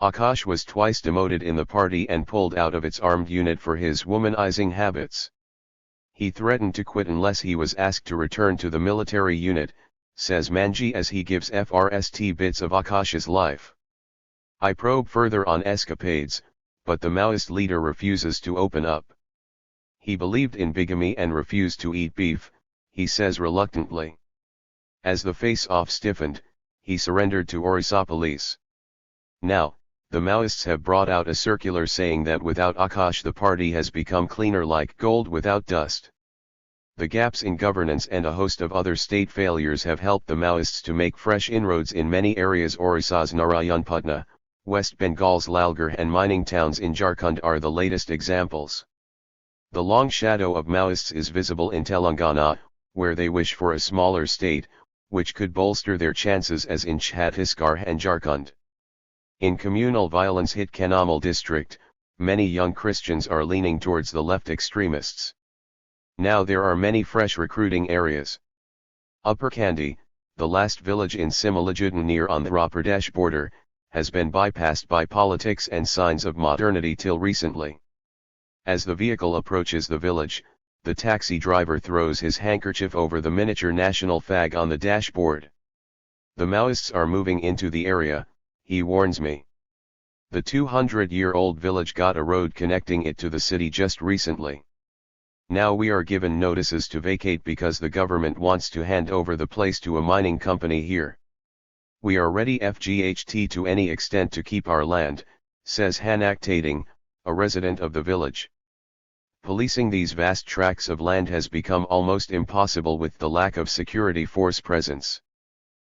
Speaker 1: Akash was twice demoted in the party and pulled out of its armed unit for his womanizing habits. He threatened to quit unless he was asked to return to the military unit, says Manji as he gives FRST bits of Akash's life. I probe further on escapades, but the Maoist leader refuses to open up. He believed in bigamy and refused to eat beef, he says reluctantly. As the face-off stiffened, he surrendered to Orissa police. Now, the Maoists have brought out a circular saying that without Akash the party has become cleaner like gold without dust. The gaps in governance and a host of other state failures have helped the Maoists to make fresh inroads in many areas. Orissa's Narayanpatna, West Bengal's Lalgarh and mining towns in Jharkhand are the latest examples. The long shadow of Maoists is visible in Telangana, where they wish for a smaller state, which could bolster their chances as in Chhattisgarh and Jharkhand. In communal violence hit Kanamal district, many young Christians are leaning towards the left extremists. Now there are many fresh recruiting areas. Upper Kandy, the last village in Similajudin near Andhra Pradesh border, has been bypassed by politics and signs of modernity till recently. As the vehicle approaches the village, the taxi driver throws his handkerchief over the miniature national flag on the dashboard. The Maoists are moving into the area, he warns me. The 200-year-old village got a road connecting it to the city just recently. Now we are given notices to vacate because the government wants to hand over the place to a mining company here. We are ready FGHT to any extent to keep our land, says Hanak Tading, a resident of the village. Policing these vast tracts of land has become almost impossible with the lack of security force presence.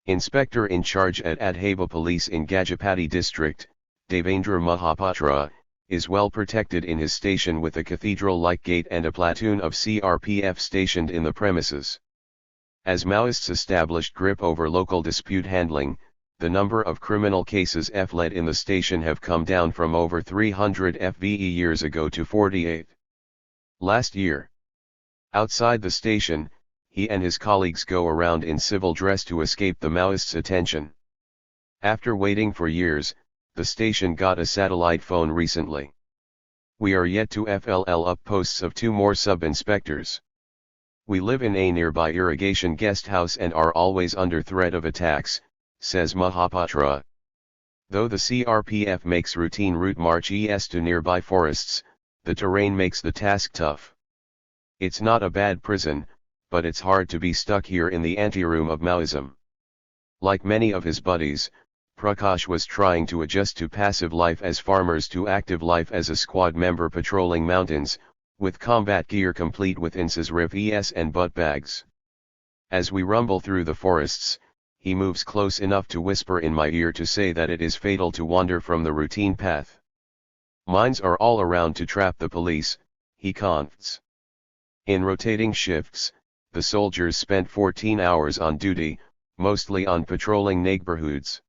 Speaker 1: Inspector in charge at Adhaba Police in Gajapati district, Devendra Mahapatra, is well protected in his station with a cathedral-like gate and a platoon of CRPF stationed in the premises. As Maoists established grip over local dispute handling, the number of criminal cases FLED in the station have come down from over 300 FVE years ago to 48. Last year. Outside the station, he and his colleagues go around in civil dress to escape the Maoists' attention. After waiting for years, the station got a satellite phone recently. We are yet to FLL up posts of 2 more sub-inspectors. We live in a nearby irrigation guest house and are always under threat of attacks, says Mahapatra. Though the CRPF makes routine route marches to nearby forests, the terrain makes the task tough. It's not a bad prison, but it's hard to be stuck here in the anteroom of Maoism. Like many of his buddies, Prakash was trying to adjust to passive life as farmers to active life as a squad member patrolling mountains, with combat gear complete with INSA's RIV-ES and butt bags. As we rumble through the forests, he moves close enough to whisper in my ear to say that it is fatal to wander from the routine path. Mines are all around to trap the police, he comments. In rotating shifts, the soldiers spent 14 hours on duty, mostly on patrolling neighborhoods.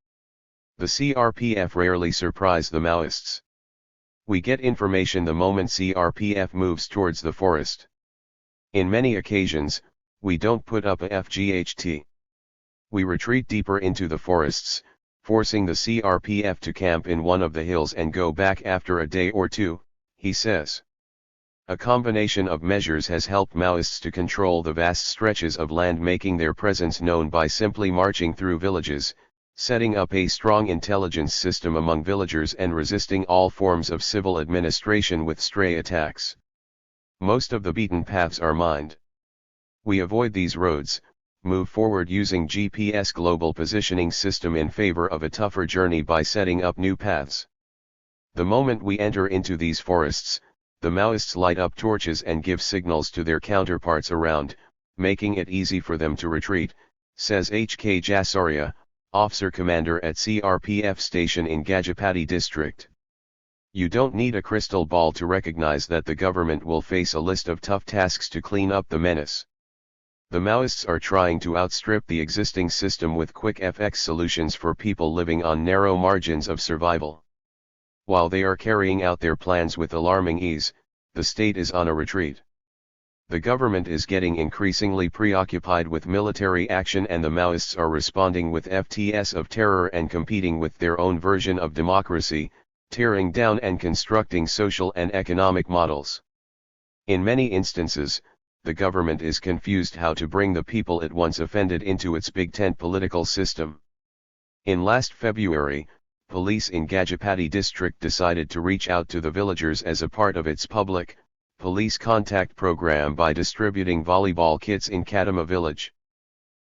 Speaker 1: The CRPF rarely surprise the Maoists. We get information the moment CRPF moves towards the forest. In many occasions, we don't put up a FGHT. We retreat deeper into the forests, forcing the CRPF to camp in one of the hills and go back after a day or two, he says. A combination of measures has helped Maoists to control the vast stretches of land, making their presence known by simply marching through villages, setting up a strong intelligence system among villagers and resisting all forms of civil administration with stray attacks. Most of the beaten paths are mined. We avoid these roads, move forward using GPS global positioning system in favor of a tougher journey by setting up new paths. The moment we enter into these forests, the Maoists light up torches and give signals to their counterparts around, making it easy for them to retreat, says H.K. Jasaria, officer commander at CRPF station in Gajapati district. You don't need a crystal ball to recognize that the government will face a list of tough tasks to clean up the menace. The Maoists are trying to outstrip the existing system with quick FX solutions for people living on narrow margins of survival. While they are carrying out their plans with alarming ease, the state is on a retreat. The government is getting increasingly preoccupied with military action, and the Maoists are responding with FTS of terror and competing with their own version of democracy, tearing down and constructing social and economic models. In many instances, the government is confused how to bring the people it once offended into its Big Tent political system. In last February, police in Gajapati district decided to reach out to the villagers as a part of its public police contact program by distributing volleyball kits in Kadama village.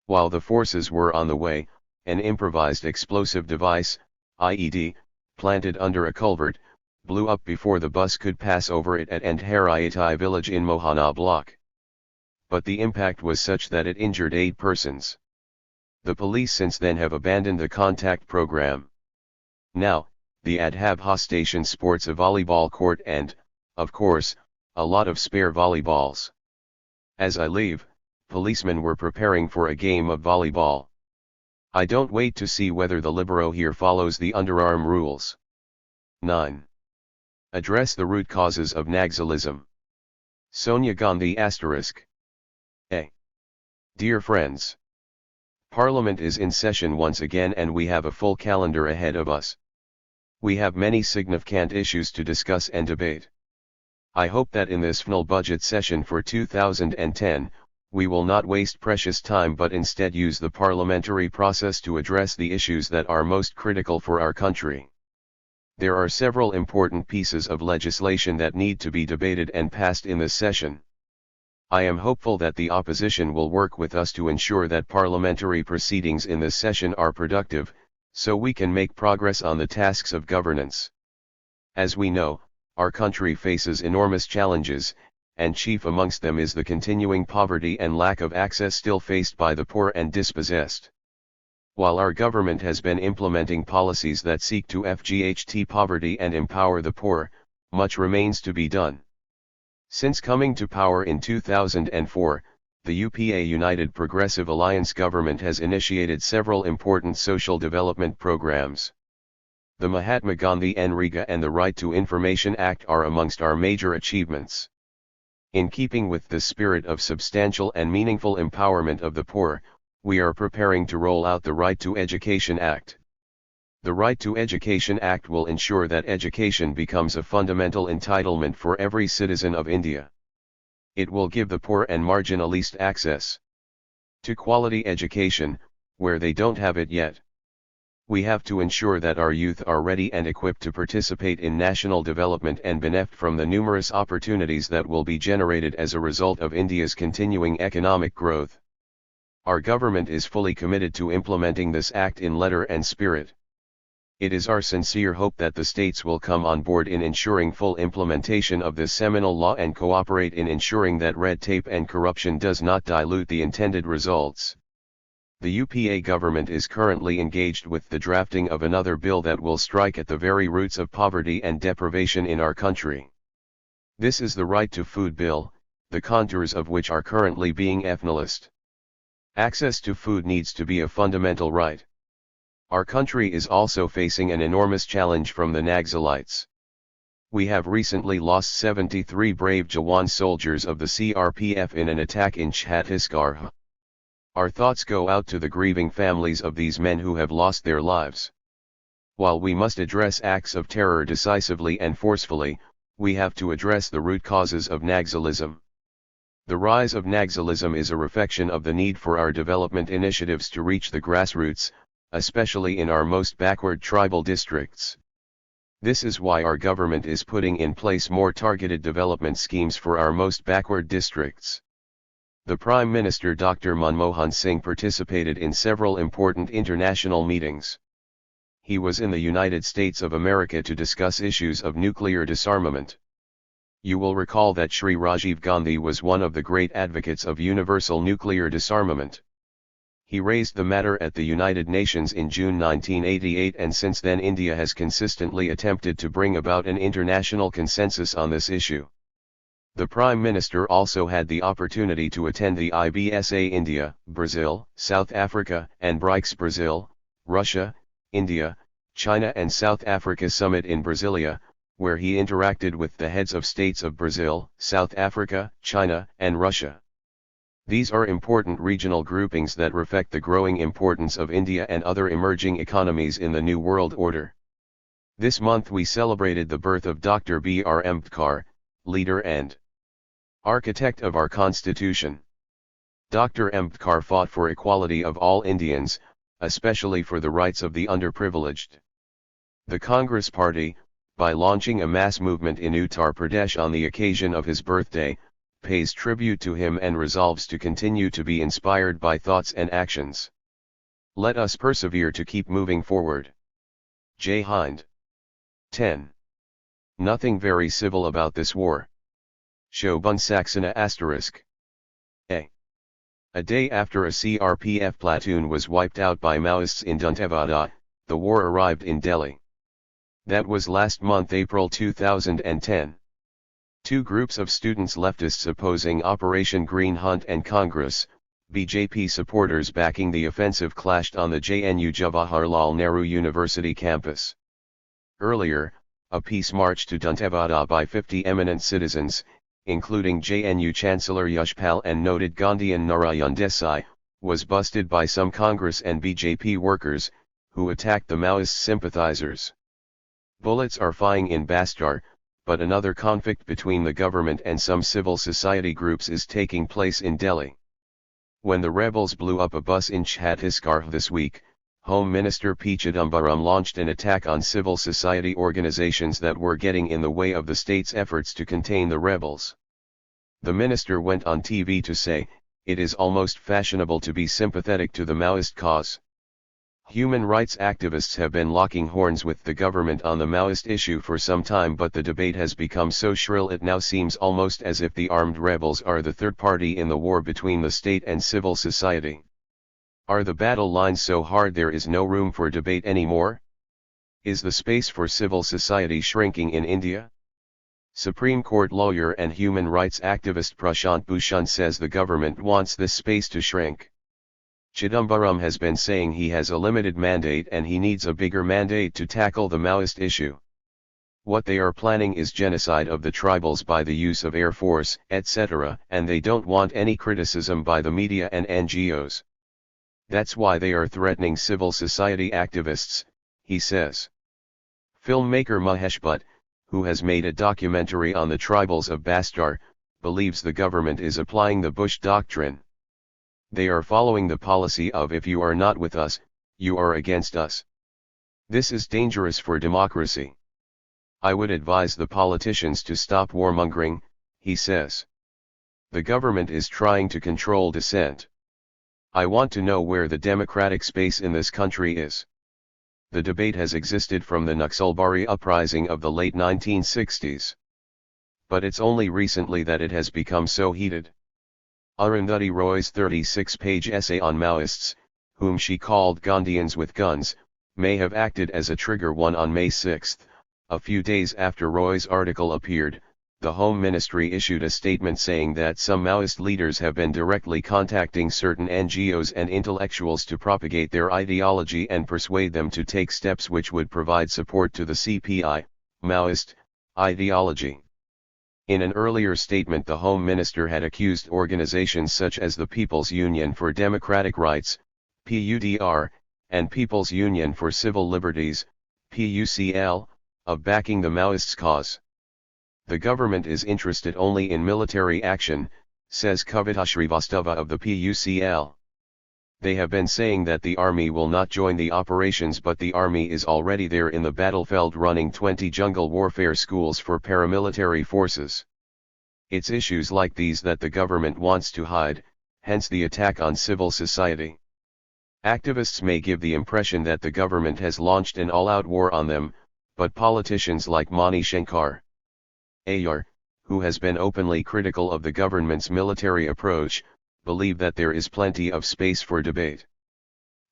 Speaker 1: While the forces were on the way, an improvised explosive device, IED, planted under a culvert, blew up before the bus could pass over it at Andhariyatai village in Mohana block. But the impact was such that it injured 8 persons. The police since then have abandoned the contact program. Now, the Adhabha station sports a volleyball court and, of course, a lot of spare volleyballs. As I leave, policemen were preparing for a game of volleyball. I don't wait to see whether the libero here follows the underarm rules. 9. Address the root causes of Naxalism. Sonia Gandhi *A. Dear friends, Parliament is in session once again and we have a full calendar ahead of us. We have many significant issues to discuss and debate. I hope that in this final budget session for 2010, we will not waste precious time but instead use the parliamentary process to address the issues that are most critical for our country. There are several important pieces of legislation that need to be debated and passed in this session. I am hopeful that the opposition will work with us to ensure that parliamentary proceedings in this session are productive, so we can make progress on the tasks of governance. As we know, our country faces enormous challenges, and chief amongst them is the continuing poverty and lack of access still faced by the poor and dispossessed. While our government has been implementing policies that seek to FGHT poverty and empower the poor, much remains to be done. Since coming to power in 2004, the UPA United Progressive Alliance government has initiated several important social development programs. The Mahatma Gandhi NREGA and the Right to Information Act are amongst our major achievements. In keeping with the spirit of substantial and meaningful empowerment of the poor, we are preparing to roll out the Right to Education Act. The Right to Education Act will ensure that education becomes a fundamental entitlement for every citizen of India. It will give the poor and marginalized access to quality education, where they don't have it yet. We have to ensure that our youth are ready and equipped to participate in national development and benefit from the numerous opportunities that will be generated as a result of India's continuing economic growth. Our government is fully committed to implementing this act in letter and spirit. It is our sincere hope that the states will come on board in ensuring full implementation of this seminal law and cooperate in ensuring that red tape and corruption does not dilute the intended results. The UPA government is currently engaged with the drafting of another bill that will strike at the very roots of poverty and deprivation in our country. This is the Right to Food Bill, the contours of which are currently being finalized. Access to food needs to be a fundamental right. Our country is also facing an enormous challenge from the Naxalites. We have recently lost 73 brave Jawan soldiers of the CRPF in an attack in Chhattisgarh. Our thoughts go out to the grieving families of these men who have lost their lives. While we must address acts of terror decisively and forcefully, we have to address the root causes of Naxalism. The rise of Naxalism is a reflection of the need for our development initiatives to reach the grassroots, especially in our most backward tribal districts. This is why our government is putting in place more targeted development schemes for our most backward districts. The Prime Minister Dr. Manmohan Singh participated in several important international meetings. He was in the United States of America to discuss issues of nuclear disarmament. You will recall that Shri Rajiv Gandhi was one of the great advocates of universal nuclear disarmament. He raised the matter at the United Nations in June 1988, and since then India has consistently attempted to bring about an international consensus on this issue. The Prime Minister also had the opportunity to attend the IBSA India, Brazil, South Africa and BRICS Brazil, Russia, India, China and South Africa Summit in Brasilia, where he interacted with the heads of states of Brazil, South Africa, China and Russia. These are important regional groupings that reflect the growing importance of India and other emerging economies in the New World Order. This month we celebrated the birth of Dr. B.R. Ambedkar, leader and architect of our Constitution. Dr. Ambedkar fought for equality of all Indians, especially for the rights of the underprivileged. The Congress Party, by launching a mass movement in Uttar Pradesh on the occasion of his birthday, pays tribute to him and resolves to continue to be inspired by thoughts and actions. Let us persevere to keep moving forward. Jai Hind. 10. Nothing very civil about this war. Shobhan Saxena **. A day after a CRPF platoon was wiped out by Maoists in Dantewada, the war arrived in Delhi. That was last month, April 2010. Two groups of students leftists opposing Operation Green Hunt and Congress, BJP supporters backing the offensive clashed on the JNU Jawaharlal Nehru University campus. Earlier, a peace march to Dantewada by 50 eminent citizens, including JNU Chancellor Yashpal and noted Gandhian Narayan Desai, was busted by some Congress and BJP workers, who attacked the Maoist sympathizers. Bullets are flying in Bastar, but another conflict between the government and some civil society groups is taking place in Delhi. When the rebels blew up a bus in Chhattisgarh this week, Home Minister P. Chidambaram launched an attack on civil society organizations that were getting in the way of the state's efforts to contain the rebels. The minister went on TV to say, "It is almost fashionable to be sympathetic to the Maoist cause." Human rights activists have been locking horns with the government on the Maoist issue for some time, but the debate has become so shrill it now seems almost as if the armed rebels are the third party in the war between the state and civil society. Are the battle lines so hard there is no room for debate anymore? Is the space for civil society shrinking in India? Supreme Court lawyer and human rights activist Prashant Bhushan says the government wants this space to shrink. Chidambaram has been saying he has a limited mandate and he needs a bigger mandate to tackle the Maoist issue. What they are planning is genocide of the tribals by the use of air force, etc., and they don't want any criticism by the media and NGOs. That's why they are threatening civil society activists, he says. Filmmaker Mahesh Bhatt, who has made a documentary on the tribals of Bastar, believes the government is applying the Bush doctrine. They are following the policy of if you are not with us, you are against us. This is dangerous for democracy. I would advise the politicians to stop warmongering, he says. The government is trying to control dissent. I want to know where the democratic space in this country is. The debate has existed from the Naxalbari uprising of the late 1960s. But it's only recently that it has become so heated. Arundhati Roy's 36-page essay on Maoists, whom she called Gandhians with guns, may have acted as a trigger one on May 6. A few days after Roy's article appeared, the Home Ministry issued a statement saying that some Maoist leaders have been directly contacting certain NGOs and intellectuals to propagate their ideology and persuade them to take steps which would provide support to the CPI, Maoist, ideology. In an earlier statement, the Home Minister had accused organizations such as the People's Union for Democratic Rights, PUDR, and People's Union for Civil Liberties, PUCL, of backing the Maoists' cause. The government is interested only in military action, says Kavita Srivastava of the PUCL. They have been saying that the army will not join the operations, but the army is already there in the battlefield running 20 jungle warfare schools for paramilitary forces. It's issues like these that the government wants to hide, hence the attack on civil society. Activists may give the impression that the government has launched an all-out war on them, but politicians like Mani Shankar Ayar, who has been openly critical of the government's military approach, believe that there is plenty of space for debate.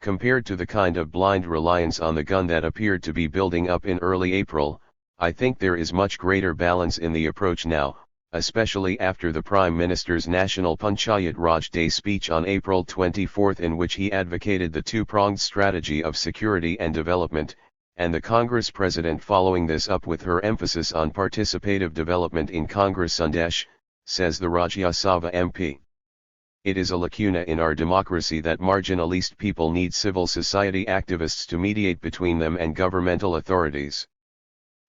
Speaker 1: Compared to the kind of blind reliance on the gun that appeared to be building up in early April, I think there is much greater balance in the approach now, especially after the Prime Minister's National Panchayat Raj Day speech on April 24, in which he advocated the two-pronged strategy of security and development, and the Congress President following this up with her emphasis on participative development in Congress. Santosh, says the Rajya Sabha MP. It is a lacuna in our democracy that marginalized people need civil society activists to mediate between them and governmental authorities.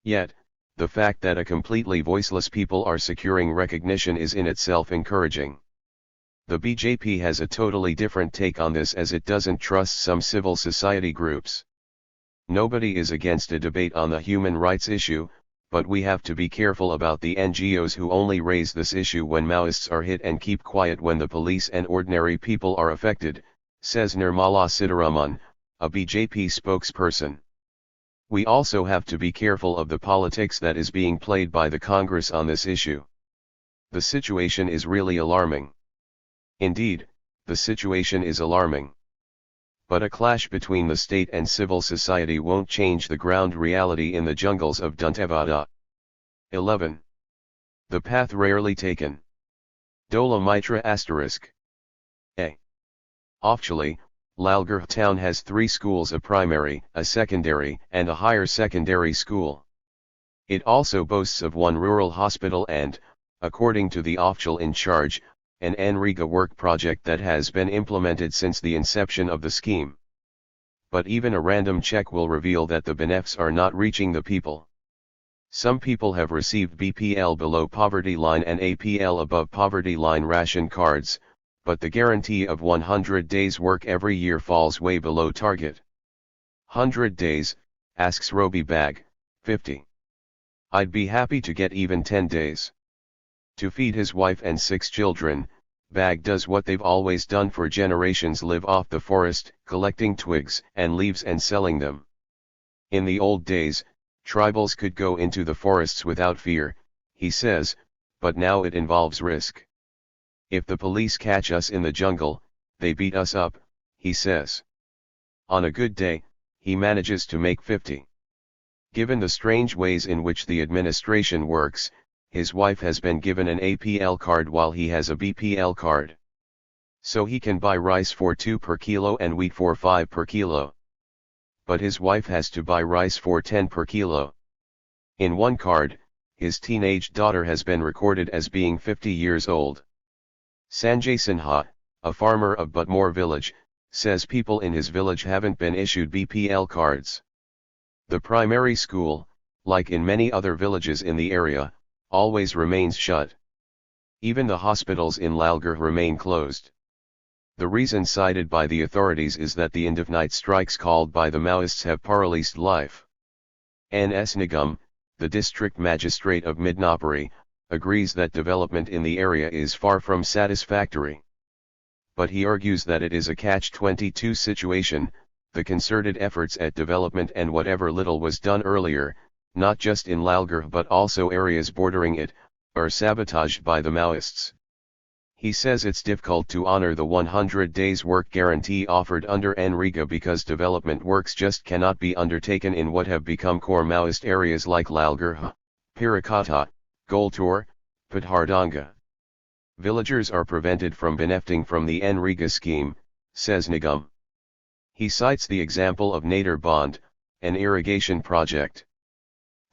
Speaker 1: Yet, the fact that a completely voiceless people are securing recognition is in itself encouraging. The BJP has a totally different take on this, as it doesn't trust some civil society groups. Nobody is against a debate on the human rights issue, but we have to be careful about the NGOs who only raise this issue when Maoists are hit and keep quiet when the police and ordinary people are affected, says Nirmala Sitharaman, a BJP spokesperson. We also have to be careful of the politics that is being played by the Congress on this issue. The situation is really alarming. Indeed, the situation is alarming. But a clash between the state and civil society won't change the ground reality in the jungles of Dantewada. 11. The path rarely taken. Dola Mitra *. A. Officially, Lalgarh town has 3 schools: a primary, a secondary, and a higher secondary school. It also boasts of 1 rural hospital and, according to the official in charge, an NREGA work project that has been implemented since the inception of the scheme. But even a random check will reveal that the benefits are not reaching the people. Some people have received BPL below poverty line and APL above poverty line ration cards, but the guarantee of 100 days work every year falls way below target. 100 days, asks Robi Bag, 50. I'd be happy to get even 10 days. To feed his wife and 6 children, Bag does what they've always done for generations: live off the forest, collecting twigs and leaves and selling them. In the old days, tribals could go into the forests without fear, he says, but now it involves risk. If the police catch us in the jungle, they beat us up, he says. On a good day, he manages to make 50. Given the strange ways in which the administration works, his wife has been given an APL card while he has a BPL card. So he can buy rice for 2 per kilo and wheat for 5 per kilo. But his wife has to buy rice for 10 per kilo. In one card, his teenage daughter has been recorded as being 50 years old. Sanjay Sinha, a farmer of Butmore village, says people in his village haven't been issued BPL cards. The primary school, like in many other villages in the area, always remains shut. Even the hospitals in Lalgarh remain closed. The reason cited by the authorities is that the indefinite strikes called by the Maoists have paralyzed life. N.S. Nigam, the district magistrate of Midnapuri, agrees that development in the area is far from satisfactory. But he argues that it is a catch-22 situation: the concerted efforts at development and whatever little was done earlier, not just in Lalgarh but also areas bordering it, are sabotaged by the Maoists. He says it's difficult to honor the 100 days work guarantee offered under NREGA because development works just cannot be undertaken in what have become core Maoist areas like Lalgarh, Pirakata, Goltur, Pathardanga. Villagers are prevented from benefiting from the NREGA scheme, says Nigam. He cites the example of Nader Bond, an irrigation project.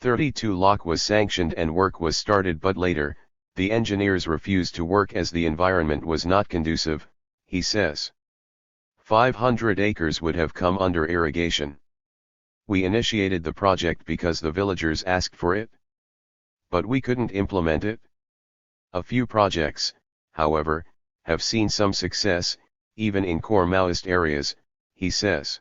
Speaker 1: 32 lakh was sanctioned and work was started, but later, the engineers refused to work as the environment was not conducive, he says. 500 acres would have come under irrigation. We initiated the project because the villagers asked for it. But we couldn't implement it. A few projects, however, have seen some success, even in core Maoist areas, he says.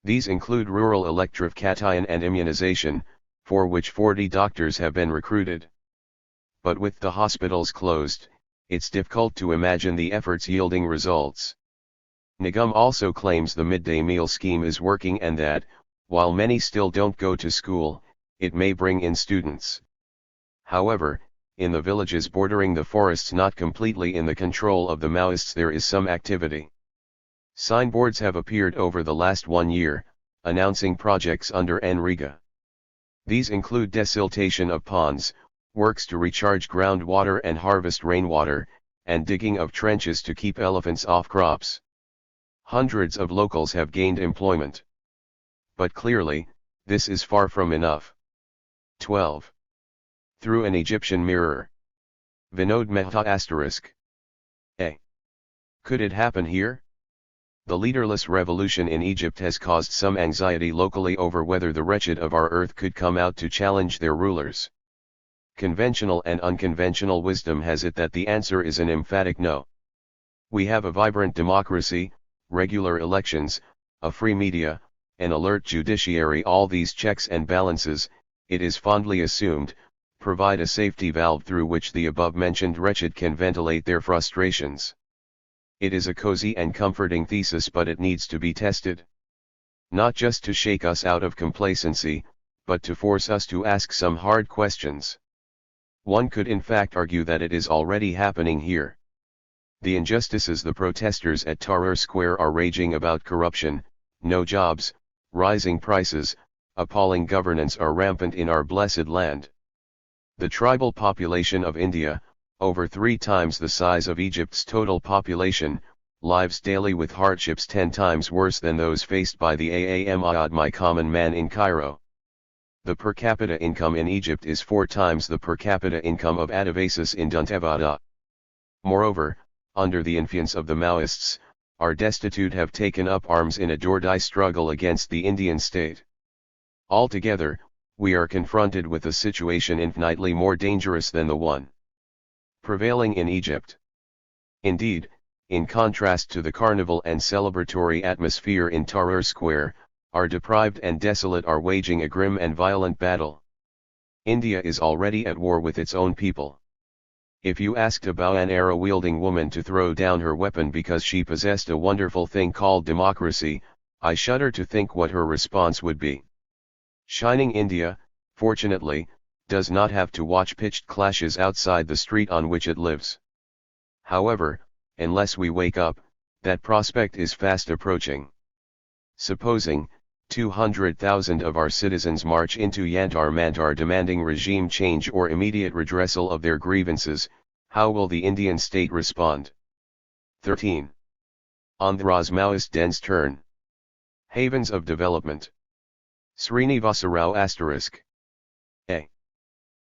Speaker 1: These include rural electrification and immunization, for which 40 doctors have been recruited. But with the hospitals closed, it's difficult to imagine the efforts yielding results. Nigam also claims the midday meal scheme is working and that, while many still don't go to school, it may bring in students. However, in the villages bordering the forests not completely in the control of the Maoists there is some activity. Signboards have appeared over the last 1 year, announcing projects under NREGA. These include desiltation of ponds, works to recharge groundwater and harvest rainwater, and digging of trenches to keep elephants off crops. Hundreds of locals have gained employment. But clearly, this is far from enough. 12. Through an Egyptian mirror. Vinod Mehta *. A. Could it happen here? The leaderless revolution in Egypt has caused some anxiety locally over whether the wretched of our earth could come out to challenge their rulers. Conventional and unconventional wisdom has it that the answer is an emphatic no. We have a vibrant democracy, regular elections, a free media, an alert judiciary. All these checks and balances, it is fondly assumed, provide a safety valve through which the above-mentioned wretched can ventilate their frustrations. It is a cozy and comforting thesis, but it needs to be tested. Not just to shake us out of complacency, but to force us to ask some hard questions. One could in fact argue that it is already happening here. The injustices the protesters at Tahrir Square are raging about, corruption, no jobs, rising prices, appalling governance, are rampant in our blessed land. The tribal population of India, over 3 times the size of Egypt's total population, lives daily with hardships 10 times worse than those faced by the my common man in Cairo. The per capita income in Egypt is 4 times the per capita income of Adavasis in Dantevada. Moreover, under the influence of the Maoists, our destitute have taken up arms in a do-or-die struggle against the Indian state. Altogether, we are confronted with a situation infinitely more dangerous than the one prevailing in Egypt. Indeed, in contrast to the carnival and celebratory atmosphere in Tahrir Square, our deprived and desolate are waging a grim and violent battle. India is already at war with its own people. If you asked a bow and arrow-wielding woman to throw down her weapon because she possessed a wonderful thing called democracy, I shudder to think what her response would be. Shining India, fortunately, does not have to watch pitched clashes outside the street on which it lives. However, unless we wake up, that prospect is fast approaching. Supposing 200,000 of our citizens march into Yantar Mantar demanding regime change or immediate redressal of their grievances, how will the Indian state respond? 13. Andhra's Maoist dens turn. Havens of development. Srinivasa Rao *. A.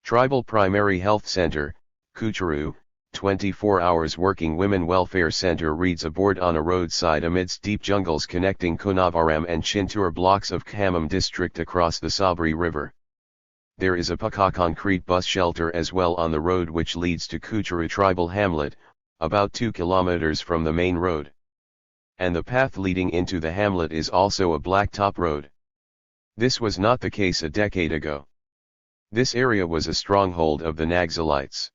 Speaker 1: Tribal Primary Health Center, Kuchuru, 24 hours working women welfare center reads a board on a roadside amidst deep jungles connecting Kunavaram and Chintur blocks of Khammam district across the Sabri River. There is a Paka concrete bus shelter as well on the road which leads to Kuchuru tribal hamlet, about 2 kilometers from the main road. And the path leading into the hamlet is also a blacktop road. This was not the case a decade ago. This area was a stronghold of the Naxalites.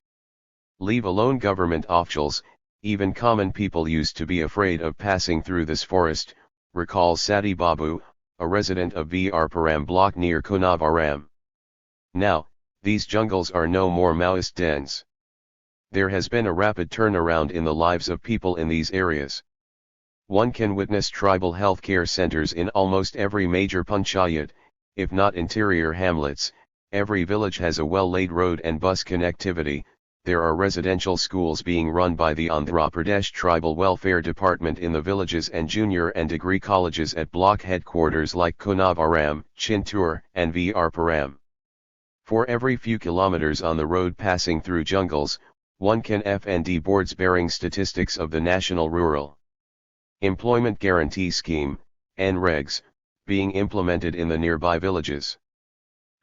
Speaker 1: Leave alone government officials, even common people used to be afraid of passing through this forest, recalls Sati Babu, a resident of Virparam block near Kunavaram. Now, these jungles are no more Maoist dens. There has been a rapid turnaround in the lives of people in these areas. One can witness tribal healthcare centers in almost every major panchayat, if not interior hamlets. Every village has a well-laid road and bus connectivity. There are residential schools being run by the Andhra Pradesh Tribal Welfare Department in the villages and junior and degree colleges at block headquarters like Kunavaram, Chintur, and Virparam. For every few kilometers on the road passing through jungles, one can find boards bearing statistics of the National Rural Employment Guarantee Scheme, NREGS, being implemented in the nearby villages.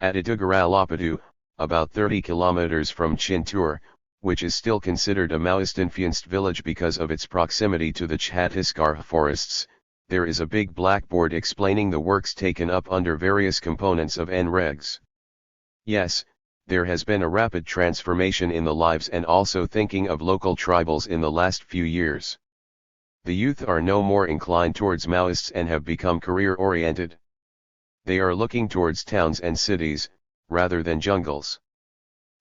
Speaker 1: At Idugaralapadu, about 30 kilometers from Chintur, which is still considered a Maoist-influenced village because of its proximity to the Chhattisgarh forests, there is a big blackboard explaining the works taken up under various components of NREGS. Yes, there has been a rapid transformation in the lives and also thinking of local tribals in the last few years. The youth are no more inclined towards Maoists and have become career-oriented. They are looking towards towns and cities, rather than jungles.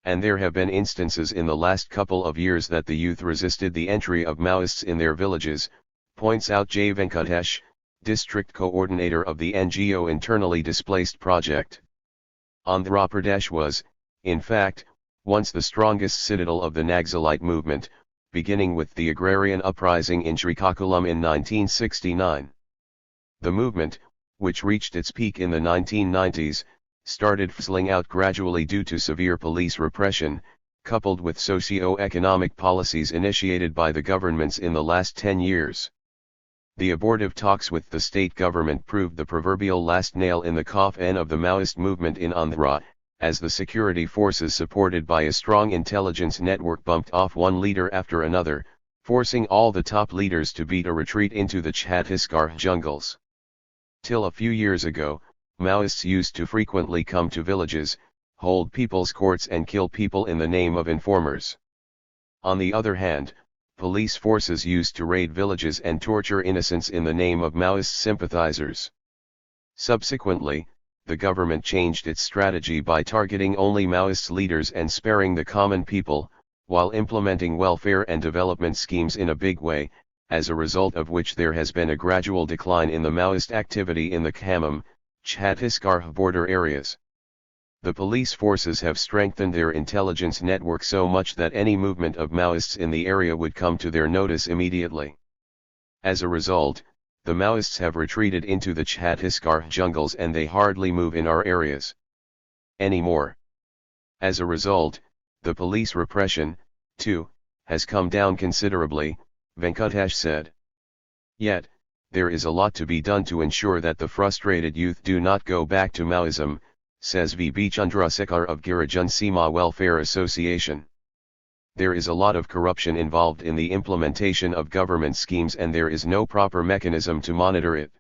Speaker 1: And there have been instances in the last couple of years that the youth resisted the entry of Maoists in their villages, points out J. Venkatesh, district coordinator of the NGO Internally Displaced Project. Andhra Pradesh was, in fact, once the strongest citadel of the Naxalite movement, beginning with the agrarian uprising in Srikakulam in 1969. The movement, which reached its peak in the 1990s, started fizzling out gradually due to severe police repression, coupled with socio-economic policies initiated by the governments in the last 10 years. The abortive talks with the state government proved the proverbial last nail in the coffin of the Maoist movement in Andhra, as the security forces supported by a strong intelligence network bumped off one leader after another, forcing all the top leaders to beat a retreat into the Chhattisgarh jungles. Till a few years ago, Maoists used to frequently come to villages, hold people's courts and kill people in the name of informers. On the other hand, police forces used to raid villages and torture innocents in the name of Maoist sympathizers. Subsequently, the government changed its strategy by targeting only Maoist leaders and sparing the common people, while implementing welfare and development schemes in a big way, as a result of which there has been a gradual decline in the Maoist activity in the Khammam, Chhattisgarh border areas. The police forces have strengthened their intelligence network so much that any movement of Maoists in the area would come to their notice immediately. As a result, the Maoists have retreated into the Chhattisgarh jungles and they hardly move in our areas anymore. As a result, the police repression, too, has come down considerably, Venkatesh said. Yet, there is a lot to be done to ensure that the frustrated youth do not go back to Maoism, says V. B. Chandrasekhar of Girijan Seema Welfare Association. There is a lot of corruption involved in the implementation of government schemes and there is no proper mechanism to monitor it.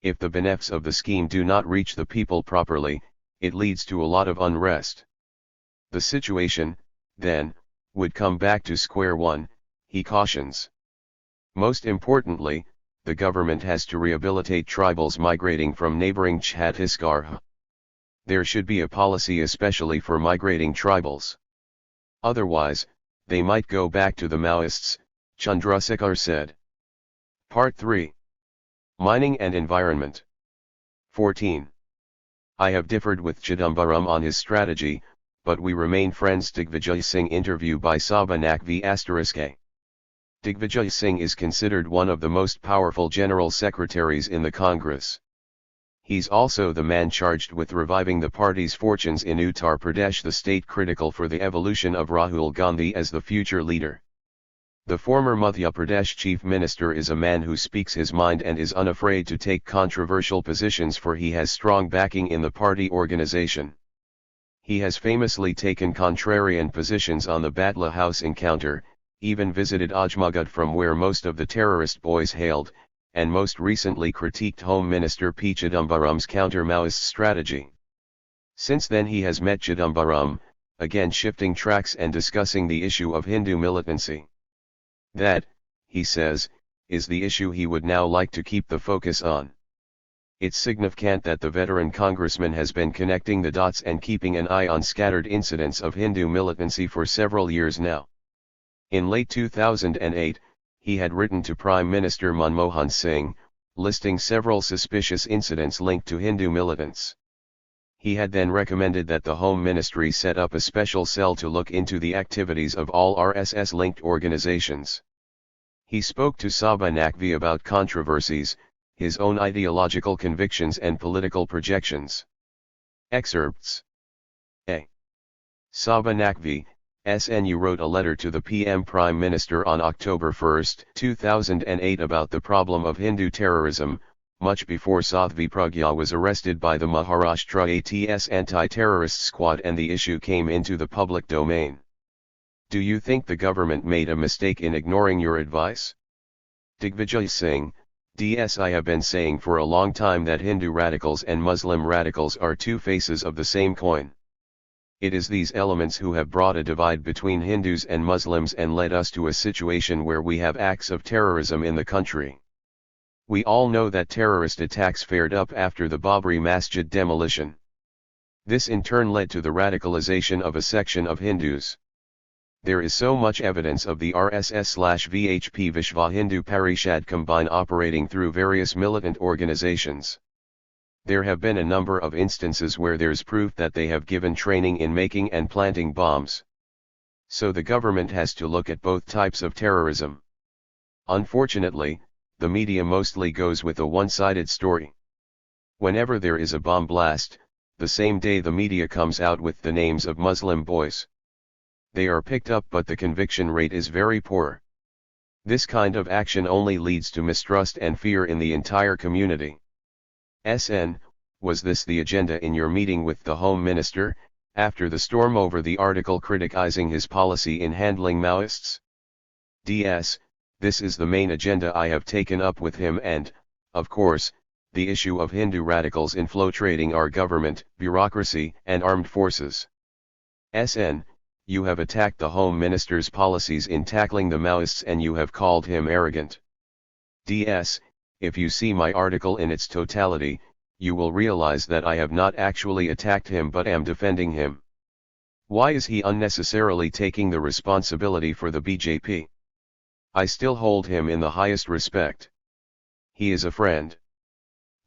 Speaker 1: If the benefits of the scheme do not reach the people properly, it leads to a lot of unrest. The situation, then, would come back to square one, he cautions. Most importantly, the government has to rehabilitate tribals migrating from neighboring Chhattisgarh. There should be a policy especially for migrating tribals. Otherwise, they might go back to the Maoists, Chandrasekhar said. Part 3. Mining and Environment. 14. I have differed with Chidambaram on his strategy, but we remain friends. Digvijay Singh interview by Sabha Naqvi *A. Digvijay Singh is considered one of the most powerful general secretaries in the Congress. He's also the man charged with reviving the party's fortunes in Uttar Pradesh, the state critical for the evolution of Rahul Gandhi as the future leader. The former Madhya Pradesh chief minister is a man who speaks his mind and is unafraid to take controversial positions, for he has strong backing in the party organization. He has famously taken contrarian positions on the Batla House encounter, even visited Ajmagad from where most of the terrorist boys hailed, and most recently critiqued Home Minister P. Chidambaram's counter-Maoist strategy. Since then he has met Chidambaram, again shifting tracks and discussing the issue of Hindu militancy. That, he says, is the issue he would now like to keep the focus on. It's significant that the veteran congressman has been connecting the dots and keeping an eye on scattered incidents of Hindu militancy for several years now. In late 2008, he had written to Prime Minister Manmohan Singh, listing several suspicious incidents linked to Hindu militants. He had then recommended that the Home Ministry set up a special cell to look into the activities of all RSS-linked organizations. He spoke to Sabha Naqvi about controversies, his own ideological convictions and political projections. Excerpts. A. Sabha Naqvi, SNU wrote a letter to the PM Prime Minister on October 1, 2008 about the problem of Hindu terrorism, much before Sadhvi Pragya was arrested by the Maharashtra ATS anti-terrorist squad and the issue came into the public domain. Do you think the government made a mistake in ignoring your advice? Digvijay Singh, DS. I have been saying for a long time that Hindu radicals and Muslim radicals are two faces of the same coin. It is these elements who have brought a divide between Hindus and Muslims and led us to a situation where we have acts of terrorism in the country. We all know that terrorist attacks flared up after the Babri Masjid demolition. This in turn led to the radicalization of a section of Hindus. There is so much evidence of the RSS/VHP Vishva Hindu Parishad combine operating through various militant organizations. There have been a number of instances where there's proof that they have given training in making and planting bombs. So the government has to look at both types of terrorism. Unfortunately, the media mostly goes with a one-sided story. Whenever there is a bomb blast, the same day the media comes out with the names of Muslim boys. They are picked up, but the conviction rate is very poor. This kind of action only leads to mistrust and fear in the entire community. SN, was this the agenda in your meeting with the Home Minister, after the storm over the article criticizing his policy in handling Maoists? DS, this is the main agenda I have taken up with him and, of course, the issue of Hindu radicals infiltrating our government, bureaucracy and armed forces. SN, you have attacked the Home Minister's policies in tackling the Maoists and you have called him arrogant. DS, if you see my article in its totality, you will realize that I have not actually attacked him but am defending him. Why is he unnecessarily taking the responsibility for the BJP? I still hold him in the highest respect. He is a friend.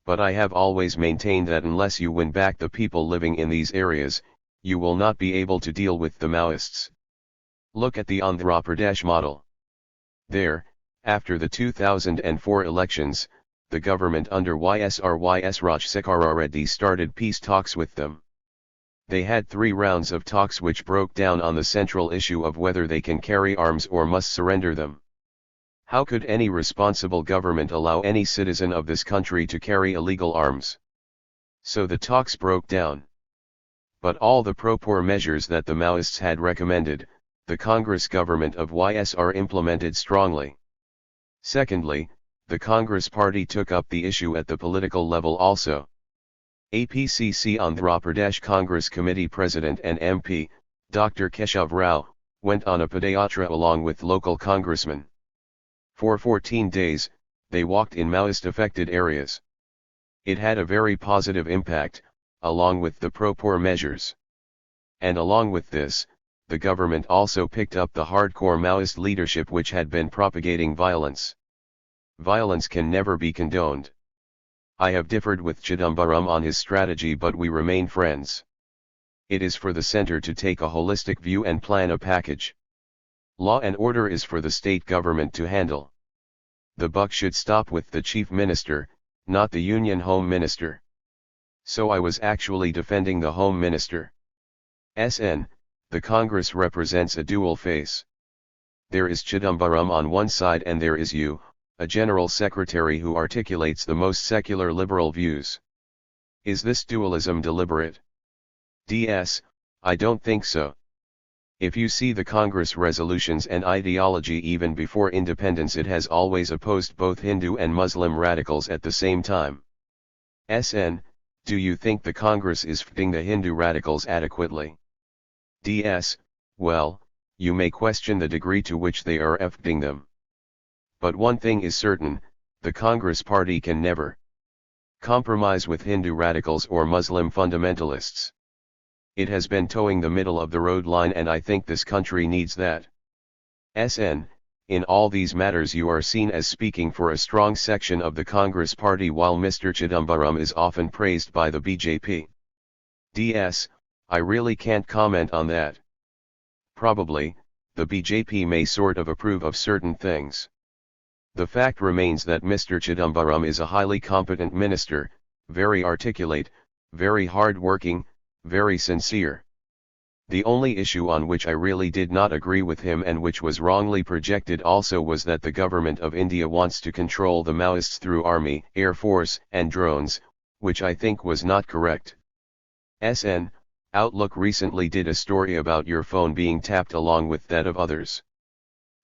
Speaker 1: But I have always maintained that unless you win back the people living in these areas, you will not be able to deal with the Maoists. Look at the Andhra Pradesh model. There, after the 2004 elections, the government under YSR Rajsekhara Reddy started peace talks with them. They had 3 rounds of talks which broke down on the central issue of whether they can carry arms or must surrender them. How could any responsible government allow any citizen of this country to carry illegal arms? So the talks broke down. But all the pro-poor measures that the Maoists had recommended, the Congress government of YSR implemented strongly. Secondly, the Congress party took up the issue at the political level also. APCC Andhra Pradesh Congress Committee President and MP, Dr. Keshav Rao, went on a padayatra along with local congressmen. For 14 days, they walked in Maoist-affected areas. It had a very positive impact, along with the pro-poor measures. And along with this, the government also picked up the hardcore Maoist leadership which had been propagating violence. Violence can never be condoned. I have differed with Chidambaram on his strategy, but we remain friends. It is for the center to take a holistic view and plan a package. Law and order is for the state government to handle. The buck should stop with the chief minister, not the Union Home Minister. So I was actually defending the Home Minister. SN, the Congress represents a dual face. There is Chidambaram on one side and there is you, a General Secretary who articulates the most secular liberal views. Is this dualism deliberate? DS, I don't think so. If you see the Congress resolutions and ideology even before independence, it has always opposed both Hindu and Muslim radicals at the same time. SN, do you think the Congress is fighting the Hindu radicals adequately? DS, well, you may question the degree to which they are fighting them. But one thing is certain, the Congress party can never compromise with Hindu radicals or Muslim fundamentalists. It has been towing the middle of the road line and I think this country needs that. SN, in all these matters you are seen as speaking for a strong section of the Congress party while Mr. Chidambaram is often praised by the BJP. DS, I really can't comment on that. Probably, the BJP may sort of approve of certain things. The fact remains that Mr. Chidambaram is a highly competent minister, very articulate, very hard-working, very sincere. The only issue on which I really did not agree with him and which was wrongly projected also was that the government of India wants to control the Maoists through army, air force, and drones, which I think was not correct. SN, Outlook recently did a story about your phone being tapped along with that of others.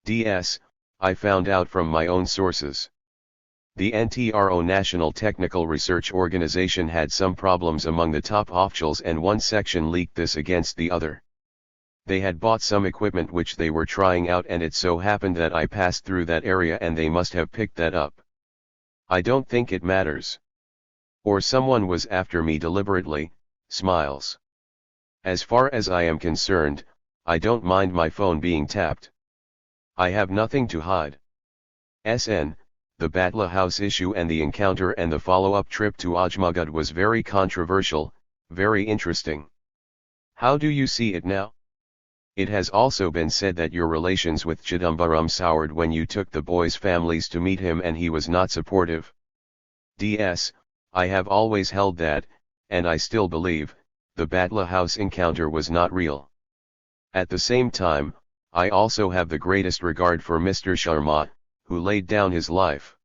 Speaker 1: DS, I found out from my own sources. The NTRO National Technical Research Organization had some problems among the top officials and one section leaked this against the other. They had bought some equipment which they were trying out and it so happened that I passed through that area and they must have picked that up. I don't think it matters. Or someone was after me deliberately, smiles. As far as I am concerned, I don't mind my phone being tapped. I have nothing to hide. SN, the Batla House issue and the encounter and the follow-up trip to Ajmagad was very controversial, very interesting. How do you see it now? It has also been said that your relations with Chidambaram soured when you took the boys' families to meet him and he was not supportive. DS, I have always held that, and I still believe, the Batla House encounter was not real. At the same time, I also have the greatest regard for Mr. Sharma, who laid down his life.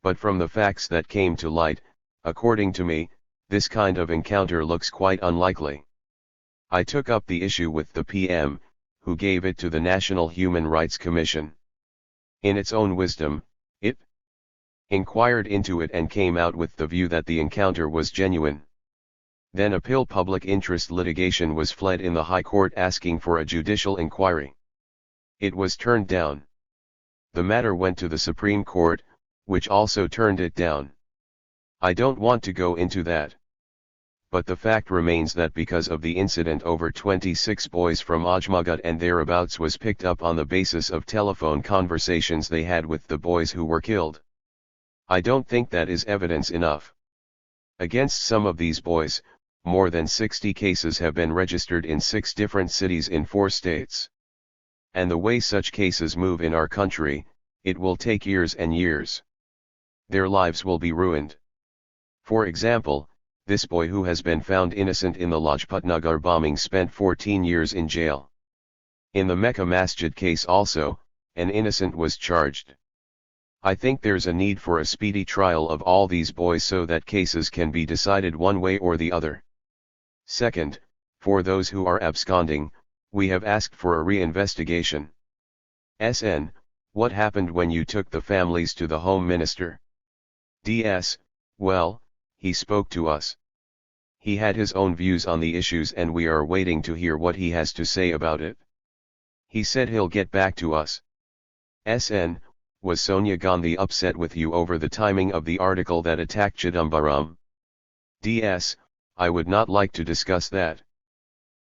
Speaker 1: But from the facts that came to light, according to me, this kind of encounter looks quite unlikely. I took up the issue with the PM, who gave it to the National Human Rights Commission. In its own wisdom, it inquired into it and came out with the view that the encounter was genuine. Then appeal public interest litigation was fled in the High Court asking for a judicial inquiry. It was turned down. The matter went to the Supreme Court, which also turned it down. I don't want to go into that. But the fact remains that because of the incident, over 26 boys from Ajmagad and thereabouts was picked up on the basis of telephone conversations they had with the boys who were killed. I don't think that is evidence enough. Against some of these boys, more than 60 cases have been registered in 6 different cities in 4 states. And the way such cases move in our country, it will take years and years. Their lives will be ruined. For example, this boy who has been found innocent in the Lajpat Nagar bombing spent 14 years in jail. In the Mecca Masjid case also, an innocent was charged. I think there's a need for a speedy trial of all these boys so that cases can be decided one way or the other. Second, for those who are absconding, we have asked for a re-investigation. SN, what happened when you took the families to the Home Minister? DS, well, he spoke to us. He had his own views on the issues and we are waiting to hear what he has to say about it. He said he'll get back to us. SN, was Sonia Gandhi upset with you over the timing of the article that attacked Chidambaram? DS, I would not like to discuss that.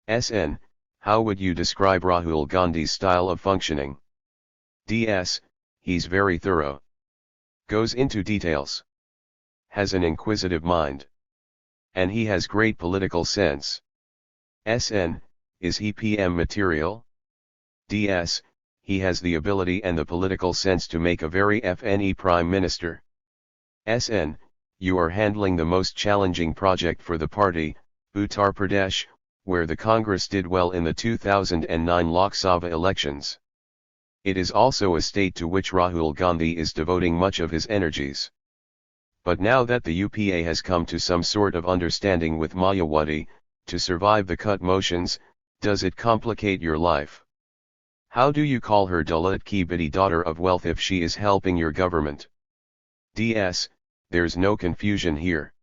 Speaker 1: SN, how would you describe Rahul Gandhi's style of functioning? DS, he's very thorough. Goes into details. Has an inquisitive mind. And he has great political sense. SN, is he PM material? DS, he has the ability and the political sense to make a very FNE Prime Minister. SN, you are handling the most challenging project for the party, Uttar Pradesh, where the Congress did well in the 2009 Lok Sabha elections. It is also a state to which Rahul Gandhi is devoting much of his energies. But now that the UPA has come to some sort of understanding with Mayawati, to survive the cut motions, does it complicate your life? How do you call her Dalit ki bidi daughter of wealth if she is helping your government? DS, there's no confusion here.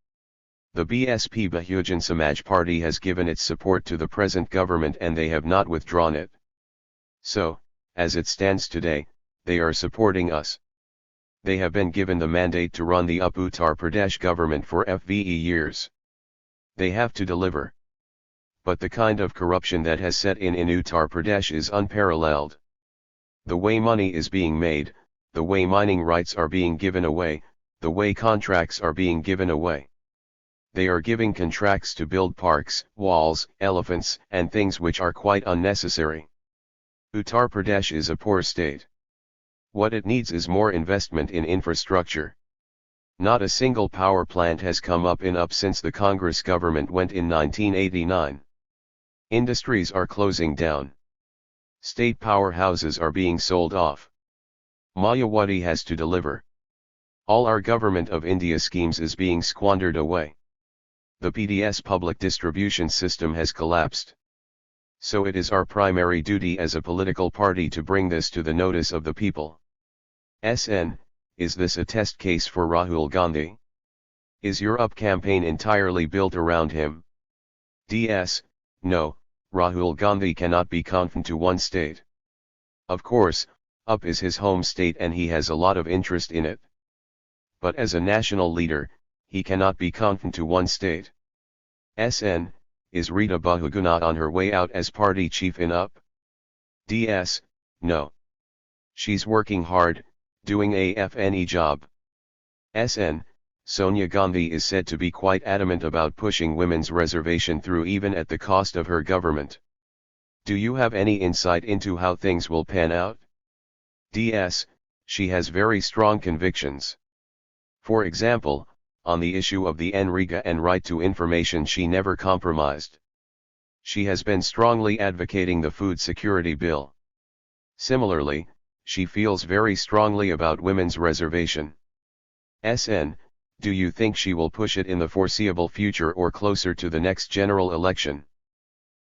Speaker 1: The BSP Bahujan Samaj Party has given its support to the present government and they have not withdrawn it. So, as it stands today, they are supporting us. They have been given the mandate to run the Uttar Pradesh government for FVE years. They have to deliver. But the kind of corruption that has set in Uttar Pradesh is unparalleled. The way money is being made, the way mining rights are being given away, the way contracts are being given away. They are giving contracts to build parks, walls, elephants, and things which are quite unnecessary. Uttar Pradesh is a poor state. What it needs is more investment in infrastructure. Not a single power plant has come up since the Congress government went in 1989. Industries are closing down. State powerhouses are being sold off. Mayawati has to deliver. All our Government of India schemes is being squandered away. The PDS public distribution system has collapsed. So it is our primary duty as a political party to bring this to the notice of the people. SN, is this a test case for Rahul Gandhi? Is your UP campaign entirely built around him? DS, no, Rahul Gandhi cannot be confined to one state. Of course, UP is his home state and he has a lot of interest in it. But as a national leader, he cannot be confined to one state. SN,
Speaker 2: is Rita Bahuguna on her way out as party chief in UP? DS, no. She's working hard, doing a FNE job. SN, Sonia Gandhi is said to be quite adamant about pushing women's reservation through even at the cost of her government. Do you have any insight into how things will pan out? DS, she has very strong convictions. For example, on the issue of the NREGA and right to information she never compromised. She has been strongly advocating the food security bill. Similarly, she feels very strongly about women's reservation. SN, do you think she will push it in the foreseeable future or closer to the next general election?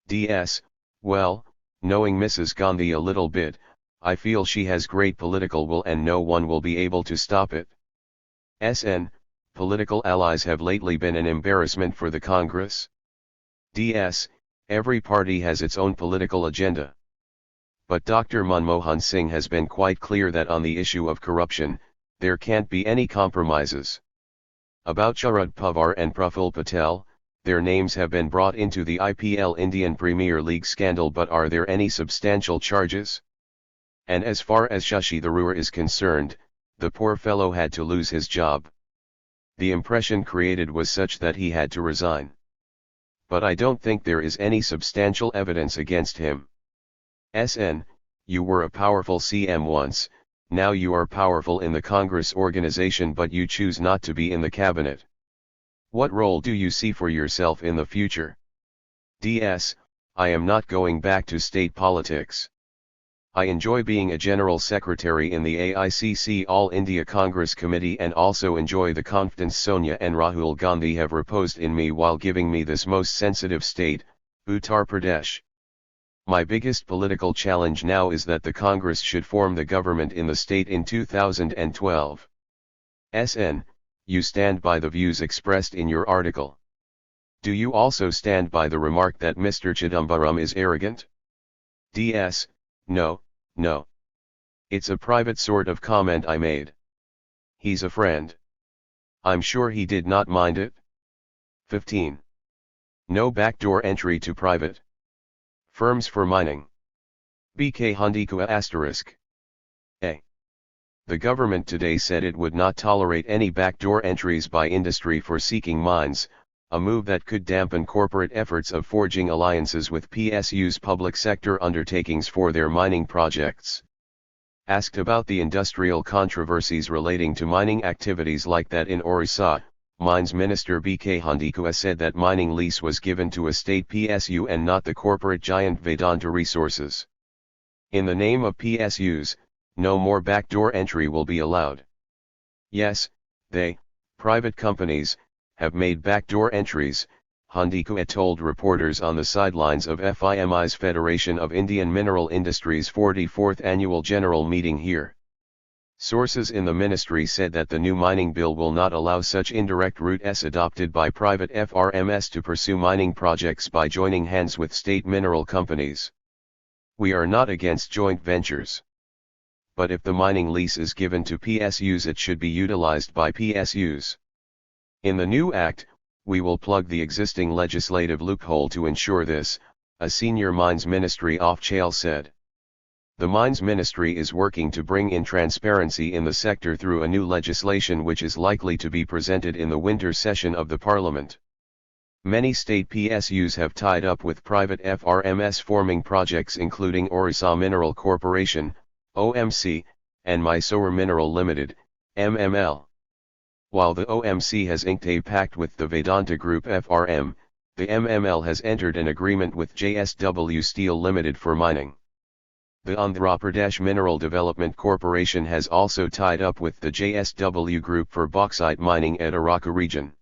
Speaker 2: DS, well, knowing Mrs. Gandhi a little bit, I feel she has great political will and no one will be able to stop it. SN, political allies have lately been an embarrassment for the Congress. DS, every party has its own political agenda. But Dr. Manmohan Singh has been quite clear that on the issue of corruption, there can't be any compromises. About Sharad Pawar and Praful Patel, their names have been brought into the IPL Indian Premier League scandal, but are there any substantial charges? And as far as Shashi Tharoor is concerned, the poor fellow had to lose his job. The impression created was such that he had to resign. But I don't think there is any substantial evidence against him. SN, you were a powerful CM once, now you are powerful in the Congress organization but you choose not to be in the cabinet. What role do you see for yourself in the future? DS, I am not going back to state politics. I enjoy being a General Secretary in the AICC All India Congress Committee and also enjoy the confidence Sonia and Rahul Gandhi have reposed in me while giving me this most sensitive state, Uttar Pradesh. My biggest political challenge now is that the Congress should form the government in the state in 2012. SN, you stand by the views expressed in your article. Do you also stand by the remark that Mr. Chidambaram is arrogant? DS, no. It's a private sort of comment I made. He's a friend. I'm sure he did not mind it. 15. No backdoor entry to private firms for mining. BK Handikua *. A. The government today said it would not tolerate any backdoor entries by industry for seeking mines, a move that could dampen corporate efforts of forging alliances with PSU's public sector undertakings for their mining projects. Asked about the industrial controversies relating to mining activities like that in Orissa, Mines Minister BK Handikua said that mining lease was given to a state PSU and not the corporate giant Vedanta Resources. In the name of PSUs, no more backdoor entry will be allowed. Yes, they, private companies, have made backdoor entries, Handikua told reporters on the sidelines of FIMI's Federation of Indian Mineral Industries 44th Annual General Meeting here. Sources in the ministry said that the new mining bill will not allow such indirect routes adopted by private FRMs to pursue mining projects by joining hands with state mineral companies. We are not against joint ventures. But if the mining lease is given to PSUs, it should be utilized by PSUs. In the new act, we will plug the existing legislative loophole to ensure this, a senior Mines Ministry official said. The Mines Ministry is working to bring in transparency in the sector through a new legislation which is likely to be presented in the winter session of the Parliament. Many state PSUs have tied up with private FRMs forming projects including Orissa Mineral Corporation, OMC, and Mysore Mineral Limited, MML. While the OMC has inked a pact with the Vedanta Group FRM, the MML has entered an agreement with JSW Steel Limited for mining. The Andhra Pradesh Mineral Development Corporation has also tied up with the JSW Group for bauxite mining at Araka region.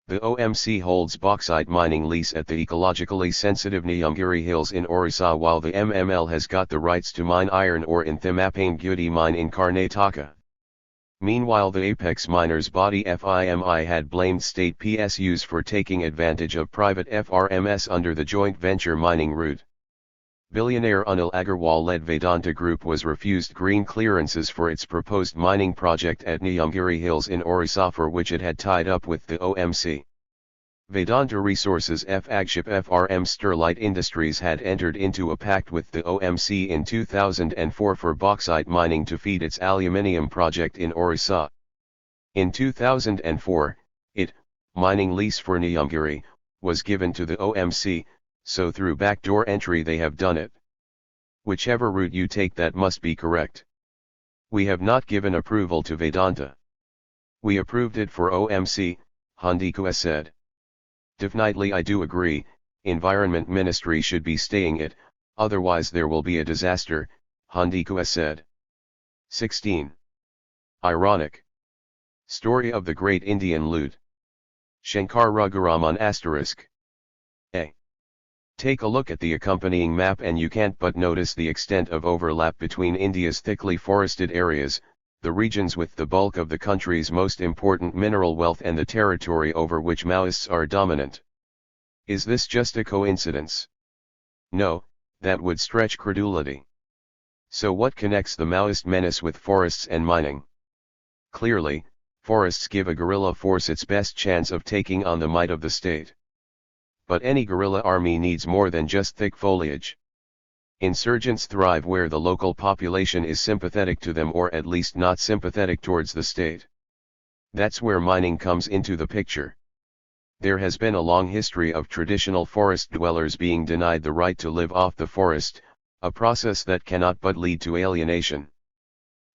Speaker 2: The OMC holds bauxite mining lease at the ecologically sensitive Niyamgiri Hills in Orissa, while the MML has got the rights to mine iron ore in Thimappane mine in Karnataka. Meanwhile, the apex miners body FIMI had blamed state PSUs for taking advantage of private FRMs under the joint venture mining route. Billionaire Anil Agarwal-led Vedanta Group was refused green clearances for its proposed mining project at Niyamgiri Hills in Orissa, for which it had tied up with the OMC. Vedanta Resources flagship FRM Sterlite Industries had entered into a pact with the OMC in 2004 for bauxite mining to feed its aluminium project in Orissa. In 2004, mining lease for Niyamgiri, was given to the OMC, so through backdoor entry they have done it. Whichever route you take, that must be correct. We have not given approval to Vedanta. We approved it for OMC, Handikua said. Definitely I do agree, Environment Ministry should be staying it, otherwise there will be a disaster, Handikua said. 16. Ironic. Story of the Great Indian Loot. Shankar Raghuraman *A. Take a look at the accompanying map and you can't but notice the extent of overlap between India's thickly forested areas, the regions with the bulk of the country's most important mineral wealth, and the territory over which Maoists are dominant. Is this just a coincidence? No, that would stretch credulity. So what connects the Maoist menace with forests and mining? Clearly, forests give a guerrilla force its best chance of taking on the might of the state. But any guerrilla army needs more than just thick foliage. Insurgents thrive where the local population is sympathetic to them, or at least not sympathetic towards the state. That's where mining comes into the picture. There has been a long history of traditional forest dwellers being denied the right to live off the forest, a process that cannot but lead to alienation.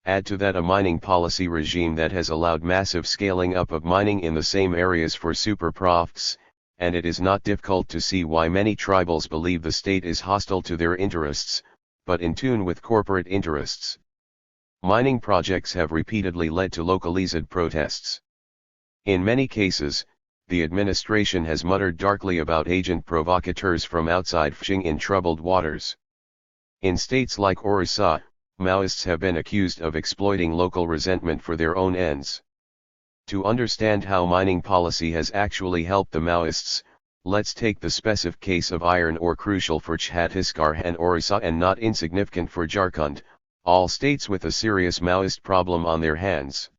Speaker 2: Add to that a mining policy regime that has allowed massive scaling up of mining in the same areas for super profits, and it is not difficult to see why many tribals believe the state is hostile to their interests, but in tune with corporate interests. Mining projects have repeatedly led to localized protests. In many cases, the administration has muttered darkly about agent provocateurs from outside fishing in troubled waters. In states like Orissa, Maoists have been accused of exploiting local resentment for their own ends. To understand how mining policy has actually helped the Maoists, let's take the specific case of iron ore, crucial for Chhattisgarh and Orissa and not insignificant for Jharkhand, all states with a serious Maoist problem on their hands.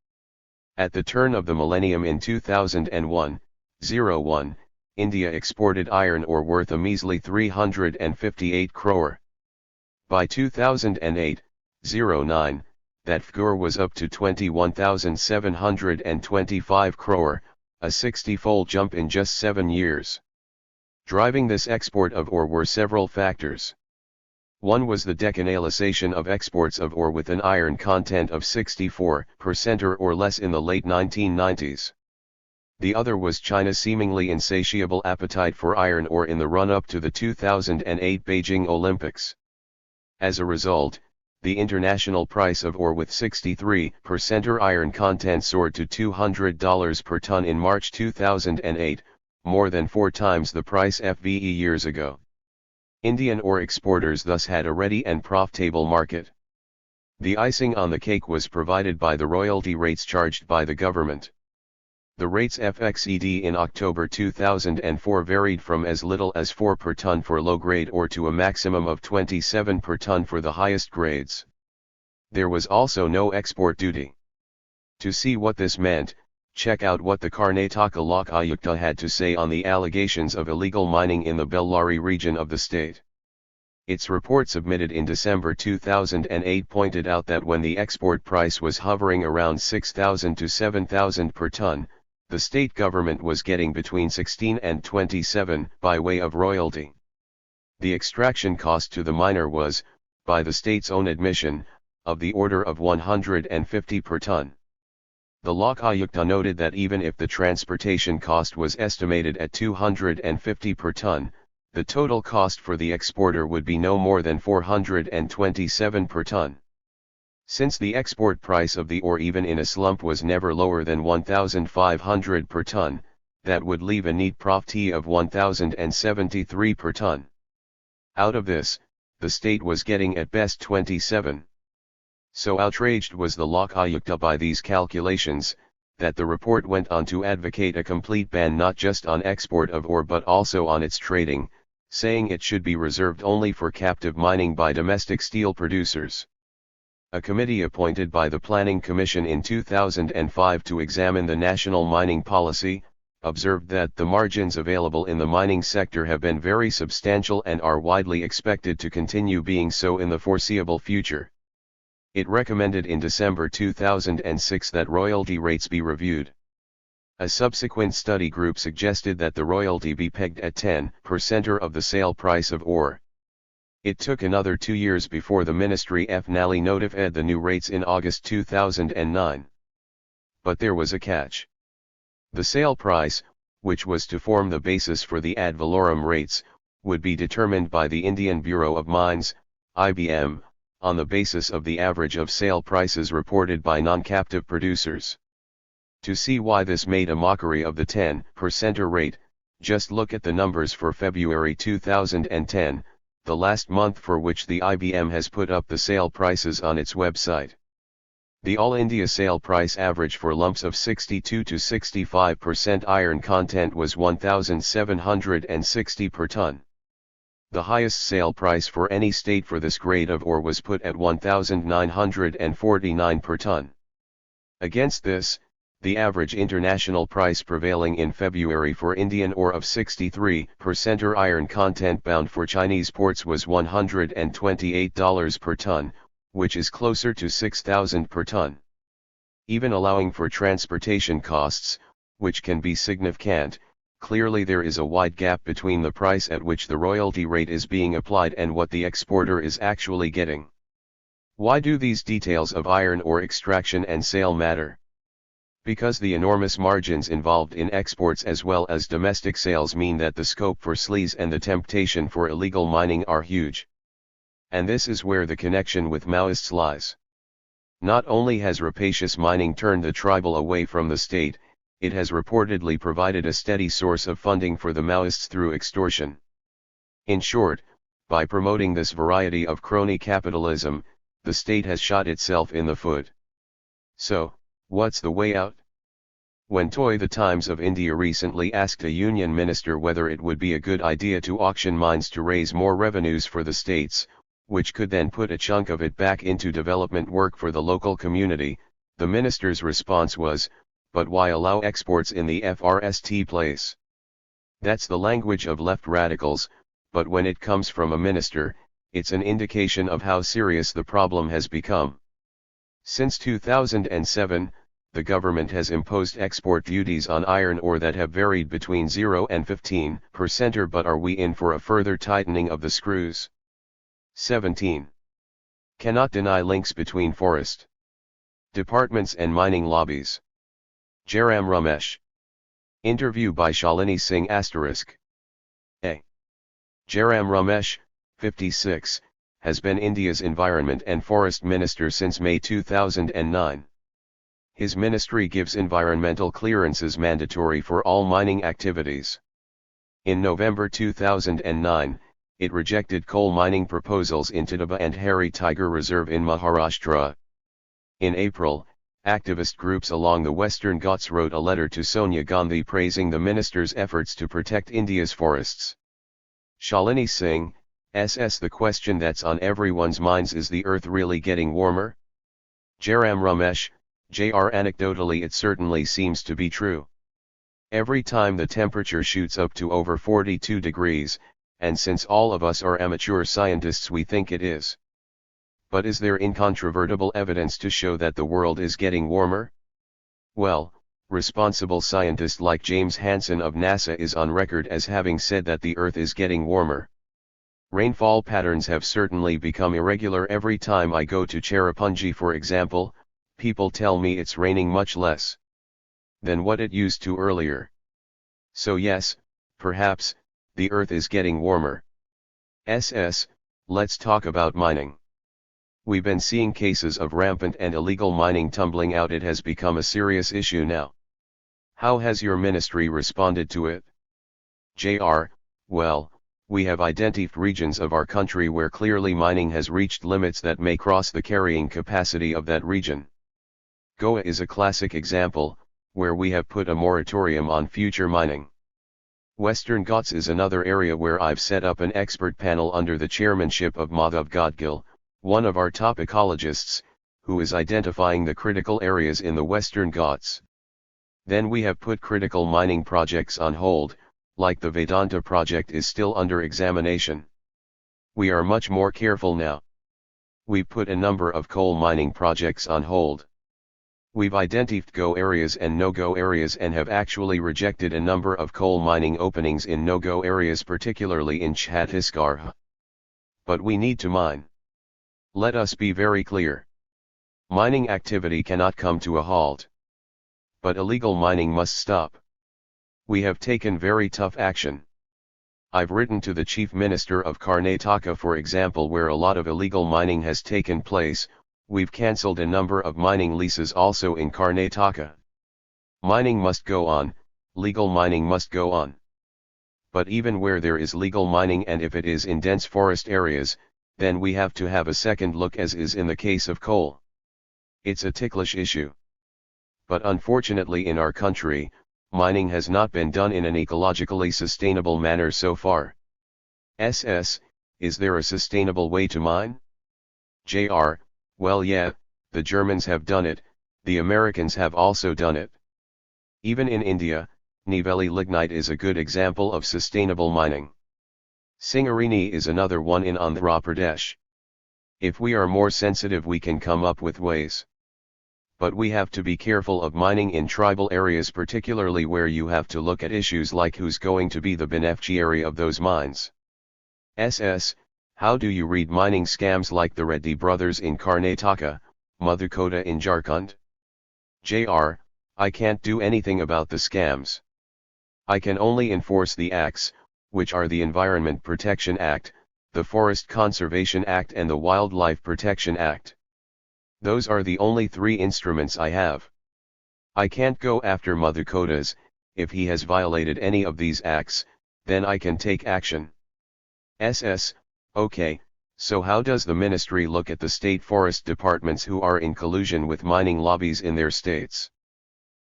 Speaker 2: At the turn of the millennium in 2001, India exported iron ore worth a measly 358 crore. By 2008, that figure was up to 21,725 crore, a 60-fold jump in just 7 years. Driving this export of ore were several factors. One was the decanalization of exports of ore with an iron content of 64% or less in the late 1990s. The other was China's seemingly insatiable appetite for iron ore in the run-up to the 2008 Beijing Olympics. As a result, the international price of ore with 63% iron content soared to $200 per ton in March 2008, more than 4 times the price FVE years ago. Indian ore exporters thus had a ready and profitable market. The icing on the cake was provided by the royalty rates charged by the government. The rates FXED in October 2004 varied from as little as 4 per ton for low-grade ore to a maximum of 27 per ton for the highest grades. There was also no export duty. To see what this meant, check out what the Karnataka Lok Ayukta had to say on the allegations of illegal mining in the Bellary region of the state. Its report submitted in December 2008 pointed out that when the export price was hovering around 6,000 to 7,000 per ton, the state government was getting between 16 and 27 by way of royalty. The extraction cost to the miner was, by the state's own admission, of the order of 150 per ton. The Lok Ayukta noted that even if the transportation cost was estimated at 250 per ton, the total cost for the exporter would be no more than 427 per ton. Since the export price of the ore even in a slump was never lower than 1,500 per ton, that would leave a neat profit of 1,073 per ton. Out of this, the state was getting at best 27. So outraged was the Lok Ayukta by these calculations, that the report went on to advocate a complete ban not just on export of ore but also on its trading, saying it should be reserved only for captive mining by domestic steel producers. A committee appointed by the Planning Commission in 2005 to examine the national mining policy,
Speaker 1: observed that the margins available in the mining sector have been very substantial and are widely expected to continue being so in the foreseeable future. It recommended in December 2006 that royalty rates be reviewed. A subsequent study group suggested that the royalty be pegged at 10% of the sale price of ore. It took another 2 years before the ministry finally notified the new rates in August 2009. But there was a catch. The sale price, which was to form the basis for the ad valorem rates, would be determined by the Indian Bureau of Mines, IBM, on the basis of the average of sale prices reported by non-captive producers. To see why this made a mockery of the 10% rate, just look at the numbers for February 2010, the last month for which the IBM has put up the sale prices on its website. The All India sale price average for lumps of 62 to 65% iron content was 1,760 per ton. The highest sale price for any state for this grade of ore was put at 1,949 per ton. Against this, the average international price prevailing in February for Indian ore of 63% or iron content bound for Chinese ports was $128 per ton, which is closer to 6,000 per ton. Even allowing for transportation costs, which can be significant, clearly there is a wide gap between the price at which the royalty rate is being applied and what the exporter is actually getting. Why do these details of iron ore extraction and sale matter? Because the enormous margins involved in exports as well as domestic sales mean that the scope for sleaze and the temptation for illegal mining are huge. And this is where the connection with Maoists lies. Not only has rapacious mining turned the tribal away from the state, it has reportedly provided a steady source of funding for the Maoists through extortion. In short, by promoting this variety of crony capitalism, the state has shot itself in the foot. So, what's the way out? When The Times of India recently asked a union minister whether it would be a good idea to auction mines to raise more revenues for the states, which could then put a chunk of it back into development work for the local community, the minister's response was, "But why allow exports in the first place?" That's the language of left radicals, but when it comes from a minister, it's an indication of how serious the problem has become. Since 2007, the government has imposed export duties on iron ore that have varied between 0 and 15%, but are we in for a further tightening of the screws? 17. Cannot deny links between forest departments and mining lobbies. Jairam Ramesh. Interview by Shalini Singh *. A. Jairam Ramesh, 56, has been India's Environment and Forest Minister since May 2009. His ministry gives environmental clearances mandatory for all mining activities. In November 2009, it rejected coal mining proposals in Tidaba and Hari Tiger Reserve in Maharashtra. In April, activist groups along the Western Ghats wrote a letter to Sonia Gandhi praising the minister's efforts to protect India's forests. Shalini Singh, SS. The question that's on everyone's minds is, the earth really getting warmer? Jairam Ramesh, Jr. Anecdotally it certainly seems to be true. Every time the temperature shoots up to over 42 degrees, and since all of us are amateur scientists we think it is. But is there incontrovertible evidence to show that the world is getting warmer? Well, responsible scientist like James Hansen of NASA is on record as having said that the Earth is getting warmer. Rainfall patterns have certainly become irregular. Every time I go to Cherrapunji, for example, people tell me it's raining much less than what it used to earlier. So yes, perhaps, the Earth is getting warmer. Let's talk about mining. We've been seeing cases of rampant and illegal mining tumbling out. It has become a serious issue now. How has your ministry responded to it? Jr. Well, we have identified regions of our country where clearly mining has reached limits that may cross the carrying capacity of that region. Goa is a classic example, where we have put a moratorium on future mining. Western Ghats is another area where I've set up an expert panel under the chairmanship of Madhav Gadgil, one of our top ecologists, who is identifying the critical areas in the Western Ghats.
Speaker 2: Then we have put critical mining projects on hold, like the Vedanta project is still under examination. We are much more careful now. We put a number of coal mining projects on hold. We've identified go areas and no-go areas and have actually rejected a number of coal mining openings in no-go areas, particularly in Chhattisgarh. But we need to mine. Let us be very clear. Mining activity cannot come to a halt. But illegal mining must stop. We have taken very tough action. I've written to the Chief Minister of Karnataka, for example, where a lot of illegal mining has taken place. We've cancelled a number of mining leases also in Karnataka. Mining must go on, legal mining must go on. But even where there is legal mining, and if it is in dense forest areas, then we have to have a second look, as is in the case of coal. It's a ticklish issue. But unfortunately in our country, mining has not been done in an ecologically sustainable manner so far. Is there a sustainable way to mine? Jr. Well, yeah, the Germans have done it, the Americans have also done it. Even in India, Niveli lignite is a good example of sustainable mining. Singarini is another one in Andhra Pradesh. If we are more sensitive, we can come up with ways. But we have to be careful of mining in tribal areas, particularly where you have to look at issues like who's going to be the beneficiary of those mines. How do you read mining scams like the Reddy brothers in Karnataka, Madhukota in Jharkhand? Jr. I can't do anything about the scams. I can only enforce the acts, which are the Environment Protection Act, the Forest Conservation Act and the Wildlife Protection Act. Those are the only 3 instruments I have. I can't go after Madhukotas. If he has violated any of these acts, then I can take action. Okay, so how does the ministry look at the state forest departments who are in collusion with mining lobbies in their states?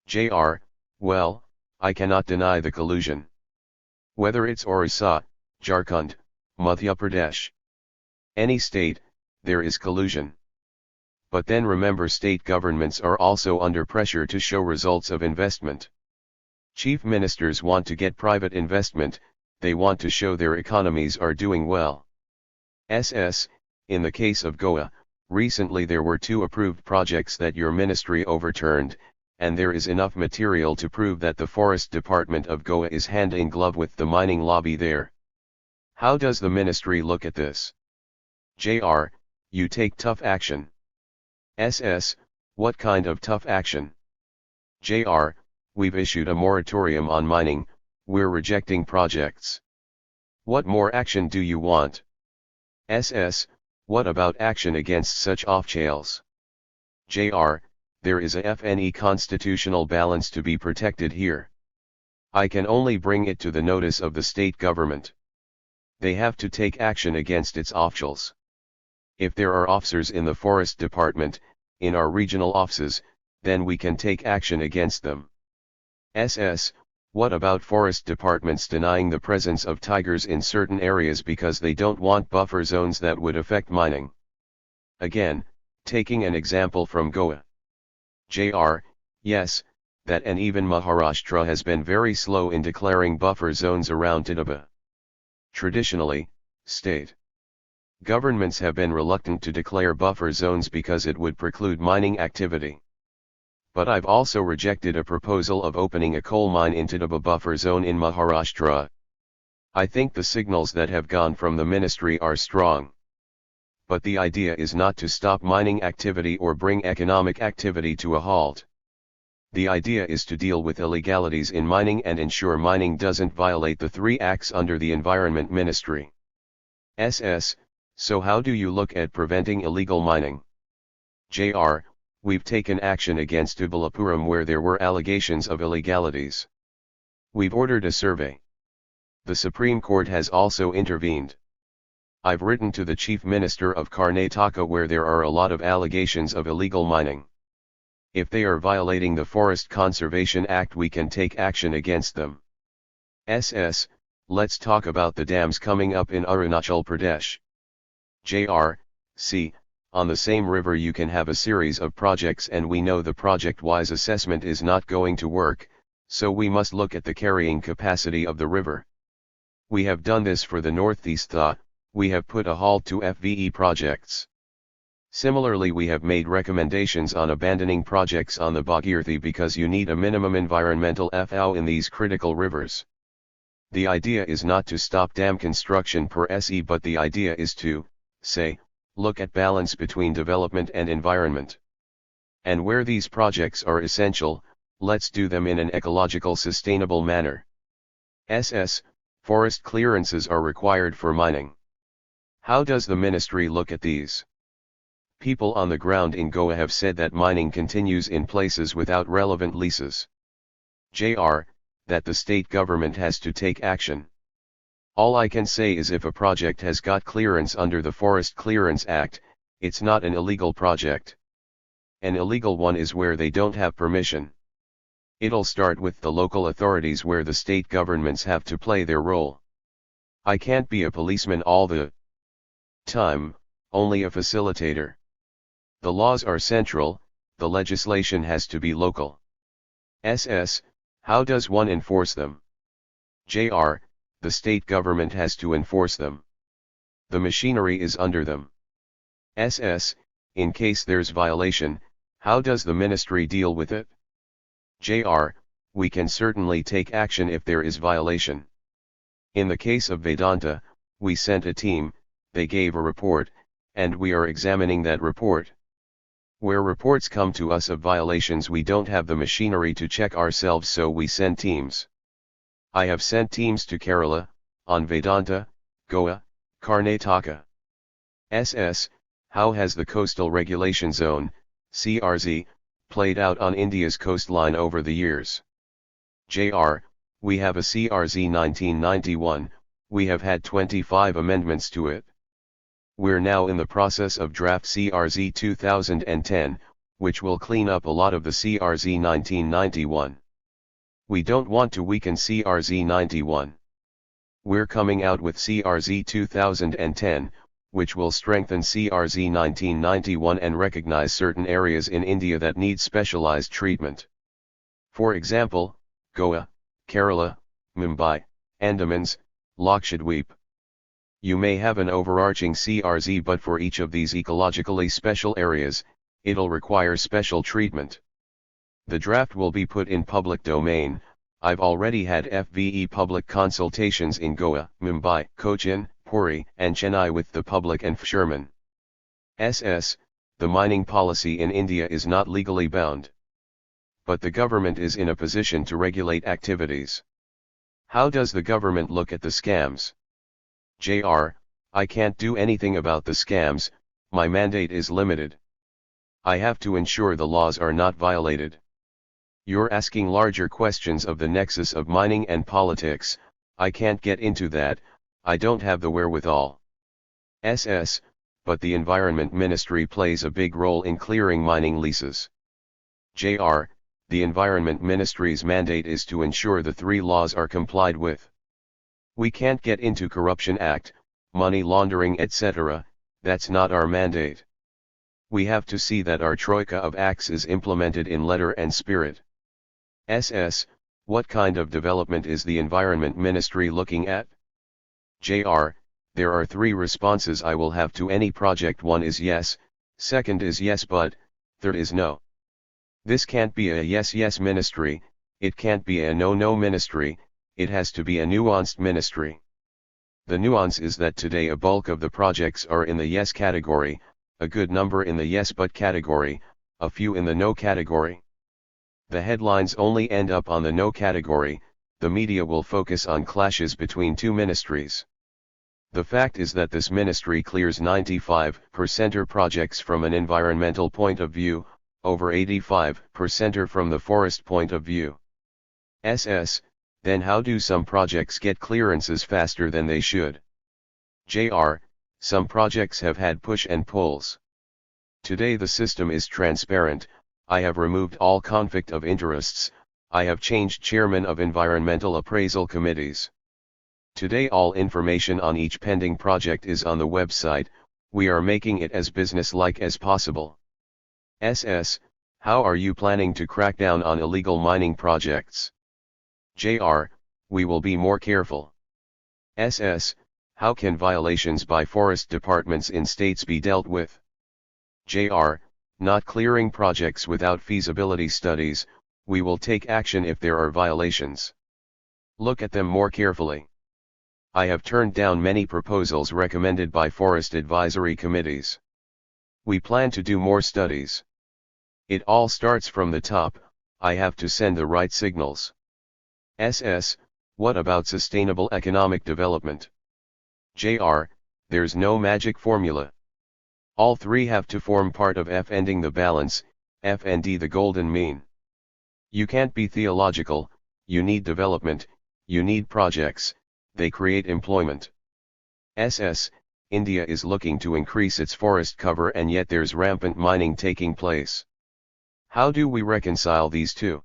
Speaker 2: Jr. Well, I cannot deny the collusion. Whether it's Orissa, Jharkhand, Madhya Pradesh, any state, there is collusion. But then remember, state governments are also under pressure to show results of investment. Chief ministers want to get private investment, they want to show their economies are doing well. In the case of Goa, recently there were 2 approved projects that your ministry overturned, and there is enough material to prove that the Forest Department of Goa is hand in glove with the mining lobby there. How does the ministry look at this? Jr. You take tough action. What kind of tough action? Jr. We've issued a moratorium on mining, we're rejecting projects. What more action do you want? What about action against such offshales? Jr. There is a FNE constitutional balance to be protected here. I can only bring it to the notice of the state government. They have to take action against its offshales. If there are officers in the forest department, in our regional offices, then we can take action against them. What about forest departments denying the presence of tigers in certain areas because they don't want buffer zones that would affect mining? Again, taking an example from Goa. Jr. Yes, that, and even Maharashtra has been very slow in declaring buffer zones around Tidaba. Traditionally, state governments have been reluctant to declare buffer zones because it would preclude mining activity. But I've also rejected a proposal of opening a coal mine in Tidaba buffer zone in Maharashtra. I think the signals that have gone from the ministry are strong. But the idea is not to stop mining activity or bring economic activity to a halt. The idea is to deal with illegalities in mining and ensure mining doesn't violate the 3 acts under the Environment Ministry. So how do you look at preventing illegal mining? Jr. We've taken action against Ubalapuram where there were allegations of illegalities. We've ordered a survey. The Supreme Court has also intervened. I've written to the Chief Minister of Karnataka where there are a lot of allegations of illegal mining. If they are violating the Forest Conservation Act, we can take action against them. Let's talk about the dams coming up in Arunachal Pradesh. Jr. See, on the same river you can have a series of projects and we know the project-wise assessment is not going to work, so we must look at the carrying capacity of the river. We have done this for the Northeast THA, we have put a halt to FVE projects. Similarly, we have made recommendations on abandoning projects on the Bhagirathi because you need a minimum environmental FO in these critical rivers. The idea is not to stop dam construction per se, but the idea is to, say, look at balance between development and environment. And where these projects are essential, let's do them in an ecological sustainable manner. Forest clearances are required for mining. How does the ministry look at these? People on the ground in Goa have said that mining continues in places without relevant leases. That the state government has to take action. All I can say is if a project has got clearance under the Forest Clearance Act, it's not an illegal project. An illegal one is where they don't have permission. It'll start with the local authorities where the state governments have to play their role. I can't be a policeman all the time, only a facilitator. The laws are central, the legislation has to be local. How does one enforce them? The state government has to enforce them. The machinery is under them. In case there's violation, how does the ministry deal with it? We can certainly take action if there is violation. In the case of Vedanta, we sent a team, they gave a report, and we are examining that report. Where reports come to us of violations, we don't have the machinery to check ourselves, so we send teams. I have sent teams to Kerala, on Vedanta, Goa, Karnataka. How has the Coastal Regulation Zone, CRZ, played out on India's coastline over the years? We have a CRZ 1991, we have had 25 amendments to it. We're now in the process of draft CRZ 2010, which will clean up a lot of the CRZ 1991. We don't want to weaken CRZ 91. We're coming out with CRZ 2010, which will strengthen CRZ 1991 and recognize certain areas in India that need specialized treatment. For example, Goa, Kerala, Mumbai, Andamans, Lakshadweep. You may have an overarching CRZ, but for each of these ecologically special areas, it'll require special treatment. The draft will be put in public domain. I've already had FVE public consultations in Goa, Mumbai, Cochin, Puri, and Chennai with the public and fishermen. The mining policy in India is not legally bound. But the government is in a position to regulate activities. How does the government look at the scams? I can't do anything about the scams, my mandate is limited. I have to ensure the laws are not violated. You're asking larger questions of the nexus of mining and politics. I can't get into that, I don't have the wherewithal. But the Environment Ministry plays a big role in clearing mining leases. The Environment Ministry's mandate is to ensure the three laws are complied with. We can't get into Corruption Act, money laundering, etc., that's not our mandate. We have to see that our troika of acts is implemented in letter and spirit. What kind of development is the Environment Ministry looking at? There are three responses I will have to any project. One is yes, second is yes but, third is no. This can't be a yes ministry, it can't be a no ministry, it has to be a nuanced ministry. The nuance is that today a bulk of the projects are in the yes category, a good number in the yes but category, a few in the no category. The headlines only end up on the no category, the media will focus on clashes between two ministries. The fact is that this ministry clears 95% projects from an environmental point of view, over 85% from the forest point of view. Then how do some projects get clearances faster than they should? Some projects have had push and pulls. Today the system is transparent, I have removed all conflict of interests, I have changed chairman of environmental appraisal committees. Today all information on each pending project is on the website,
Speaker 1: We are making it as business-like as possible. SS, how are you planning to crack down on illegal mining projects? JR, we will be more careful. SS, how can violations by forest departments in states be dealt with? JR, not clearing projects without feasibility studies. We will take action if there are violations. Look at them more carefully. I have turned down many proposals recommended by forest advisory committees. We plan to do more studies. It all starts from the top. I have to send the right signals. SS, what about sustainable economic development? JR, there's no magic formula. All three have to form part of F-ending the balance, F&D the golden mean. You can't be theological, you need development, you need projects, they create employment. SS, India is looking to increase its forest cover and yet there's rampant mining taking place. How do we reconcile these two?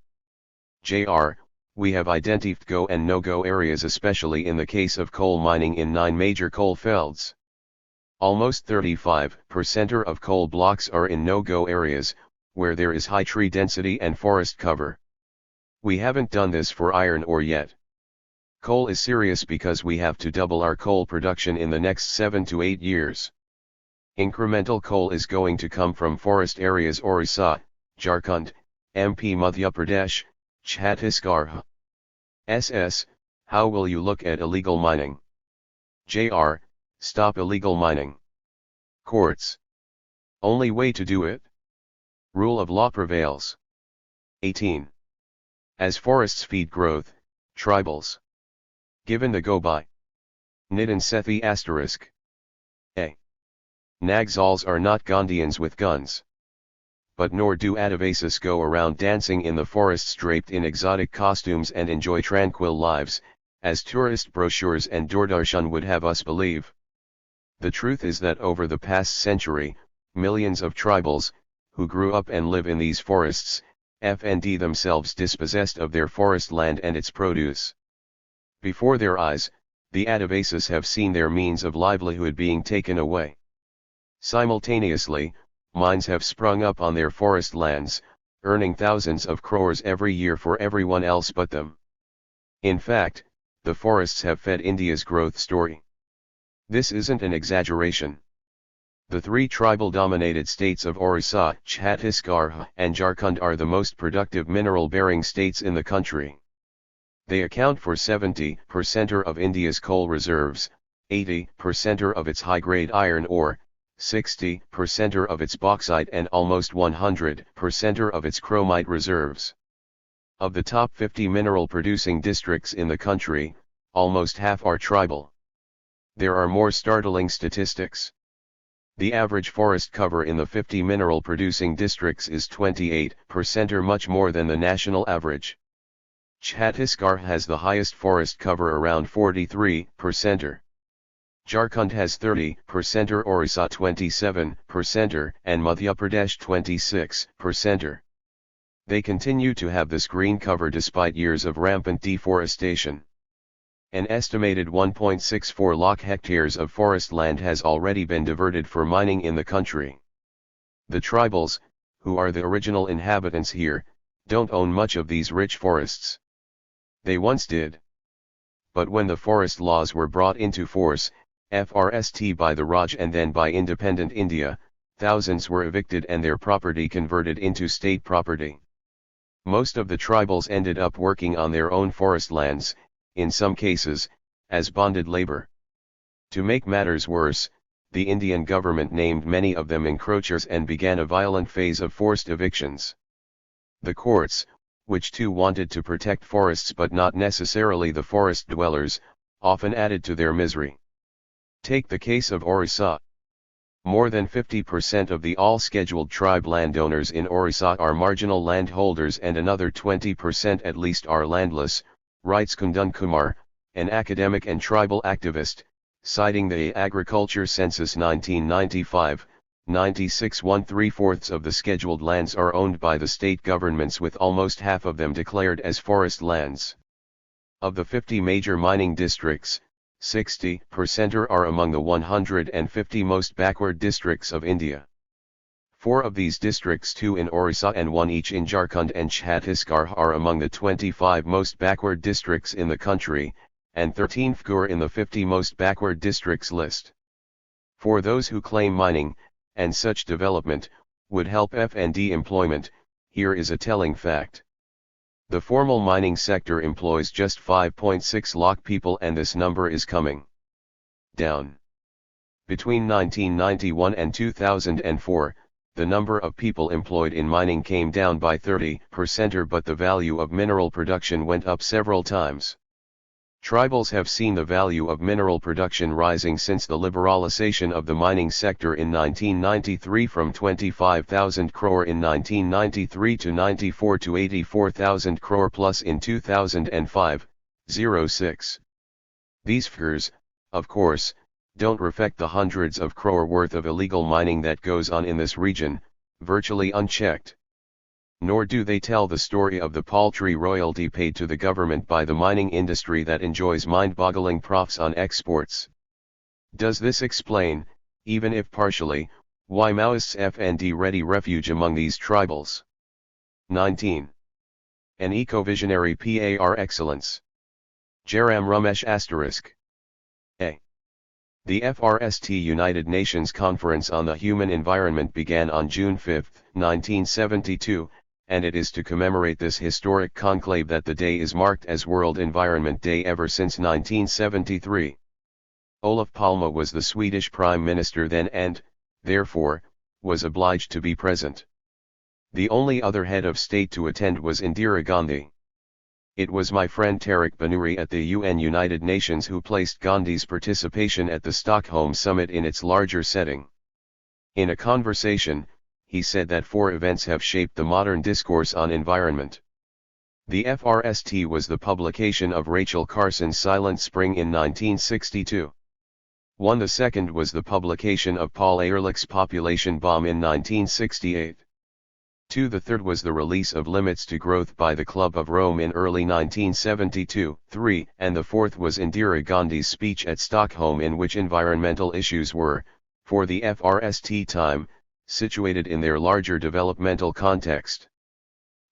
Speaker 1: JR, we have identified go and no-go areas, especially in the case of coal mining in 9 major coal fields. Almost 35% of coal blocks are in no-go areas, where there is high tree density and forest cover. We haven't done this for iron ore yet. Coal is serious because we have to double our coal production in the next 7 to 8 years. Incremental coal is going to come from forest areas Orissa, Jharkhand, MP Madhya Pradesh, Chhattisgarh. SS, how will you look at illegal mining? JR, stop illegal mining. Courts. Only way to do it? Rule of law prevails. 18. As forests feed growth, tribals. Given the go-by. Nitin Sethi asterisk. A. Nagzals are not Gandhians with guns. But nor do Adivasis go around dancing in the forests draped in exotic costumes and enjoy tranquil lives, as tourist brochures and Doordarshan would have us believe. The truth is that over the past century, millions of tribals, who grew up and live in these forests, FND themselves dispossessed of their forest land and its produce. Before their eyes, the Adivasis have seen their means of livelihood being taken away. Simultaneously, mines have sprung up on their forest lands, earning thousands of crores every year for everyone else but them. In fact, the forests have fed India's growth story. This isn't an exaggeration. The 3 tribal-dominated states of Orissa, Chhattisgarh, and Jharkhand are the most productive mineral-bearing states in the country. They account for 70% of India's coal reserves, 80% of its high-grade iron ore, 60% of its bauxite and almost 100% of its chromite reserves. Of the top 50 mineral-producing districts in the country, almost half are tribal. There are more startling statistics. The average forest cover in the 50 mineral-producing districts is 28%, or much more than the national average. Chhattisgarh has the highest forest cover, around 43%. Jharkhand has 30%, Orissa 27%, and Madhya Pradesh 26%. They continue to have this green cover despite years of rampant deforestation. An estimated 1.64 lakh hectares of forest land has already been diverted for mining in the country. The tribals, who are the original inhabitants here, don't own much of these rich forests. They once did. But when the forest laws were brought into force, FRST by the Raj and then by independent India, thousands were evicted and their property converted into state property. Most of the tribals ended up working on their own forest lands, in some cases, as bonded labor. To make matters worse, the Indian government named many of them encroachers and began a violent phase of forced evictions. The courts, which too wanted to protect forests but not necessarily the forest dwellers, often added to their misery. Take the case of Orissa. More than 50% of the all-scheduled tribe landowners in Orissa are marginal landholders and another 20% at least are landless, writes Kundan Kumar, an academic and tribal activist, citing the Agriculture Census 1995, 96 1/3 of the scheduled lands are owned by the state governments, with almost half of them declared as forest lands. Of the 50 major mining districts,
Speaker 2: 60% are among the 150 most backward districts of India. 4 of these districts, 2 in Orissa and 1 each in Jharkhand and Chhattisgarh, are among the 25 most backward districts in the country, and 13 figure in the 50 most backward districts list. For those who claim mining, and such development, would help F&D employment, here is a telling fact. The formal mining sector employs just 5.6 lakh people, and this number is coming down. Between 1991 and 2004, the number of people employed in mining came down by 30%, but the value of mineral production went up several times. Tribals have seen the value of mineral production rising since the liberalization of the mining sector in 1993 from 25,000 crore in 1993 to 94 to 84,000 crore plus in 2005-06. These figures, of course, don't reflect the hundreds of crore worth of illegal mining that goes on in this region, virtually unchecked. Nor do they tell the story of the paltry royalty paid to the government by the mining industry that enjoys mind-boggling profits on exports. Does this explain, even if partially, why Maoists F&D ready refuge among these tribals? 19. An eco-visionary par excellence. Jairam Ramesh *. A. The FRST United Nations Conference on the Human Environment began on June 5, 1972, and it is to commemorate this historic conclave that the day is marked as World Environment Day ever since 1973. Olof Palme was the Swedish Prime Minister then and, therefore, was obliged to be present. The only other head of state to attend was Indira Gandhi. It was my friend Tariq Banouri at the UN United Nations who placed Gandhi's participation at the Stockholm summit in its larger setting. In a conversation, he said that 4 events have shaped the modern discourse on environment. The FRST was the publication of Rachel Carson's Silent Spring in 1962. 1. The second was the publication of Paul Ehrlich's Population Bomb in 1968. 2. The third was the release of Limits to Growth by the Club of Rome in early 1972. 3. And the fourth was Indira Gandhi's speech at Stockholm, in which environmental issues were, for the FRST time, situated in their larger developmental context.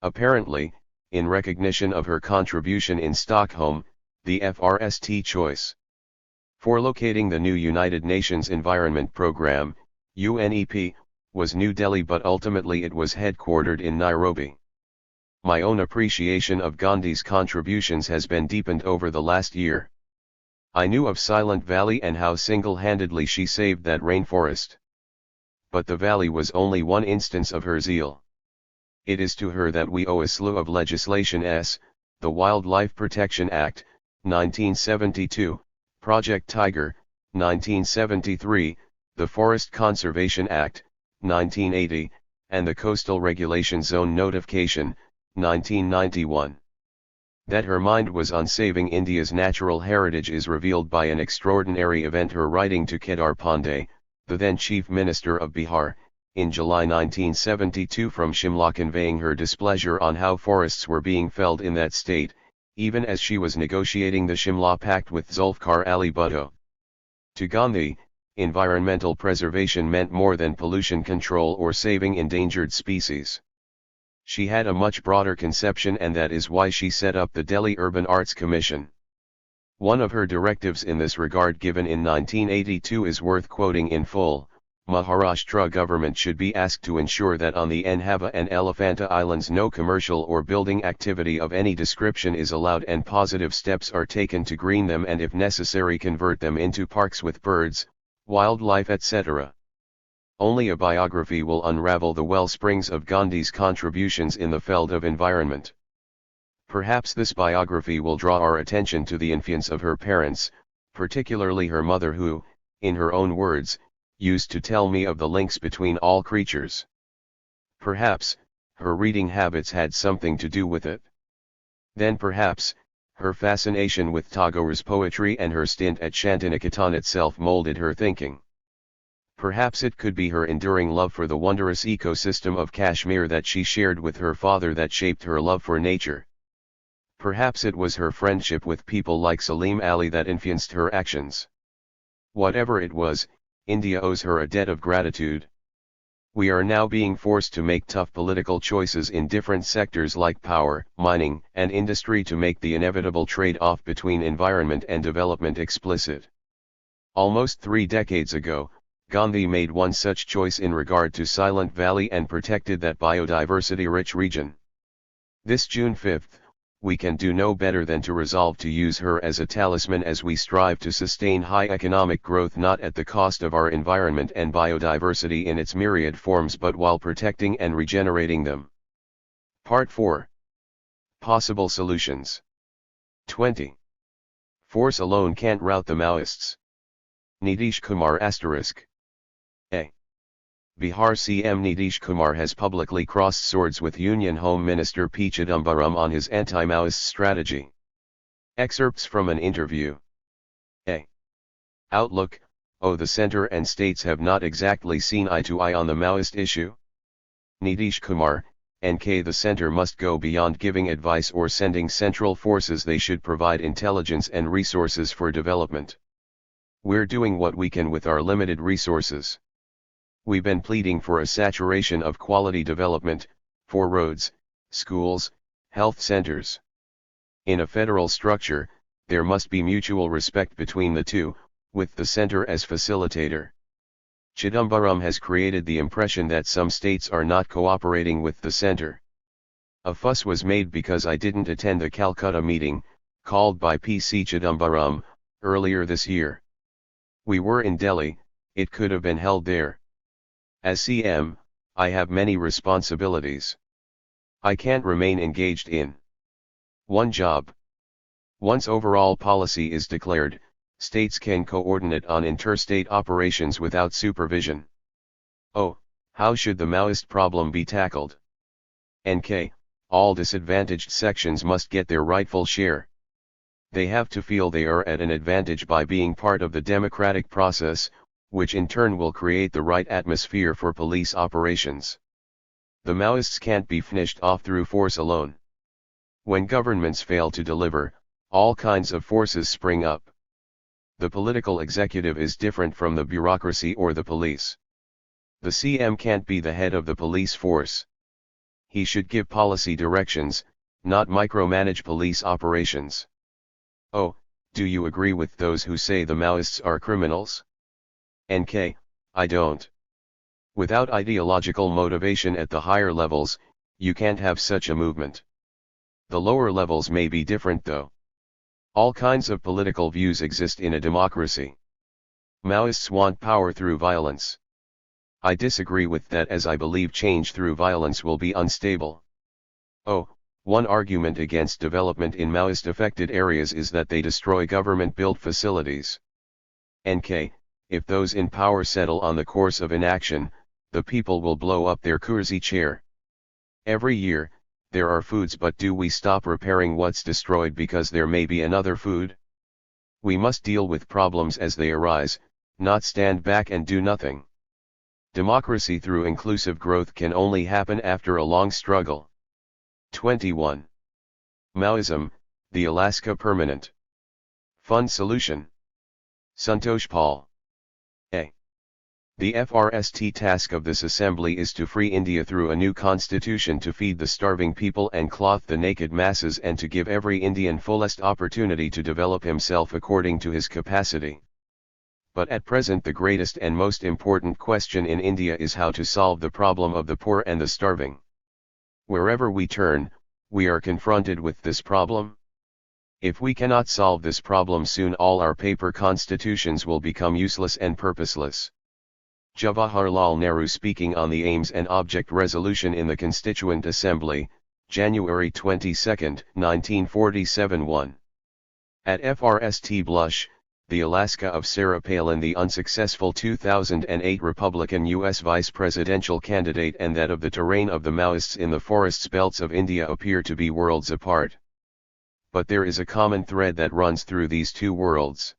Speaker 2: Apparently, in recognition of her contribution in Stockholm, the FRST choice for locating the new United Nations Environment Programme, UNEP, was New Delhi, but ultimately it was headquartered in Nairobi. My own appreciation of Gandhi's contributions has been deepened over the last year. I knew of Silent Valley and how single-handedly she saved that rainforest. But the valley was only one instance of her zeal. It is to her that we owe a slew of legislation: the Wildlife Protection Act, 1972, Project Tiger, 1973, the Forest Conservation Act, 1980, and the Coastal Regulation Zone Notification, 1991. That her mind was on saving India's natural heritage is revealed by an extraordinary event: her writing to Kedar Pandey, the then Chief Minister of Bihar, in July 1972 from Shimla, conveying her displeasure on how forests were being felled in that state, even as she was negotiating the Shimla Pact with Zulfikar Ali Bhutto. To Gandhi, environmental preservation meant more than pollution control or saving endangered species. She had a much broader conception, and that is why she set up the Delhi Urban Arts Commission. One of her directives in this regard, given in 1982, is worth quoting in full: Maharashtra government should be asked to ensure that on the Enhava and Elephanta Islands no commercial or building activity of any description is allowed, and positive steps are taken to green them and if necessary convert them into parks with birds, wildlife, etc. Only a biography will unravel the well springs of Gandhi's contributions in the field of environment. Perhaps this biography will draw our attention to the influence of her parents, particularly her mother, who, in her own words, used to tell me of the links between all creatures. Perhaps, her reading habits had something to do with it. Then perhaps, her fascination with Tagore's poetry and her stint at Shantiniketan itself molded her thinking. Perhaps it could be her enduring love for the wondrous ecosystem of Kashmir that she shared with her father that shaped her love for nature. Perhaps it was her friendship with people like Salim Ali that influenced her actions. Whatever it was, India owes her a debt of gratitude. We are now being forced to make tough political choices in different sectors like power, mining, and industry to make the inevitable trade-off between environment and development explicit. Almost 3 decades ago, Gandhi made one such choice in regard to Silent Valley and protected that biodiversity-rich region. This June 5, we can do no better than to resolve to use her as a talisman as we strive to sustain high economic growth not at the cost of our environment and biodiversity in its myriad forms but while protecting and regenerating them. Part 4. Possible Solutions. 20. Force alone can't rout the Maoists. Nitish Kumar *. A. Bihar CM Nitish Kumar has publicly crossed swords with Union Home Minister P. Chidambaram on his anti-Maoist strategy. Excerpts from an interview. A. Outlook: the centre and states have not exactly seen eye to eye on the Maoist issue. Nitish Kumar, NK The centre must go beyond giving advice or sending central forces, they should provide intelligence and resources for development. We're doing what we can with our limited resources. We've been pleading for a saturation of quality development, for roads, schools, health centers. In a federal structure, there must be mutual respect between the two, with the center as facilitator. Chidambaram has created the impression that some states are not cooperating with the center. A fuss was made because I didn't attend the Calcutta meeting, called by PC Chidambaram, earlier this year. We were in Delhi, it could have been held there. As CM, I have many responsibilities. I can't remain engaged in one job. Once overall policy is declared, states can coordinate on interstate operations without supervision. How should the Maoist problem be tackled? NK, all disadvantaged sections must get their rightful share. They have to feel they are at an advantage by being part of the democratic process, which in turn will create the right atmosphere for police operations. The Maoists can't be finished off through force alone. When governments fail to deliver, all kinds of forces spring up. The political executive is different from the bureaucracy or the police. The CM can't be the head of the police force. He should give policy directions, not micromanage police operations. Do you agree with those who say the Maoists are criminals? NK, I don't. Without ideological motivation at the higher levels, you can't have such a movement. The lower levels may be different though. All kinds of political views exist in a democracy. Maoists want power through violence. I disagree with that, as I believe change through violence will be unstable. One argument against development in Maoist-affected areas is that they destroy government-built facilities. NK, if those in power settle on the course of inaction, the people will blow up their kursi chair. Every year, there are foods, but do we stop repairing what's destroyed because there may be another food? We must deal with problems as they arise, not stand back and do nothing. Democracy through inclusive growth can only happen after a long struggle. 21. Maoism, the Alaska Permanent Fund Solution. Santosh Paul. A. The FRST task of this assembly is to free India through a new constitution, to feed the starving people and clothe the naked masses, and to give every Indian fullest opportunity to develop himself according to his capacity. But at present the greatest and most important question in India is how to solve the problem of the poor and the starving. Wherever we turn, we are confronted with this problem. If we cannot solve this problem soon, all our paper constitutions will become useless and purposeless. Jawaharlal Nehru speaking on the Aims and Object Resolution in the Constituent Assembly, January 22, 1947. 1. At FRST Blush, the Alaska of Sarah Palin, the unsuccessful 2008 Republican U.S. vice presidential candidate, and that of the terrain of the Maoists in the forests belts of India appear to be worlds apart. But there is a common thread that runs through these two worlds.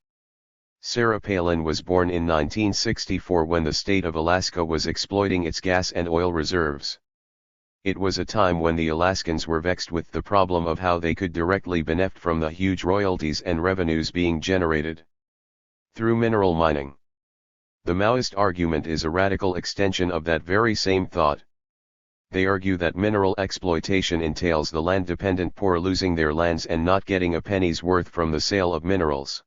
Speaker 2: Sarah Palin was born in 1964 when the state of Alaska was exploiting its gas and oil reserves. It was a time when the Alaskans were vexed with the problem of how they could directly benefit from the huge royalties and revenues being generated through mineral mining. The Maoist argument is a radical extension of that very same thought. They argue that mineral exploitation entails the land-dependent poor losing their lands and not getting a penny's worth from the sale of minerals.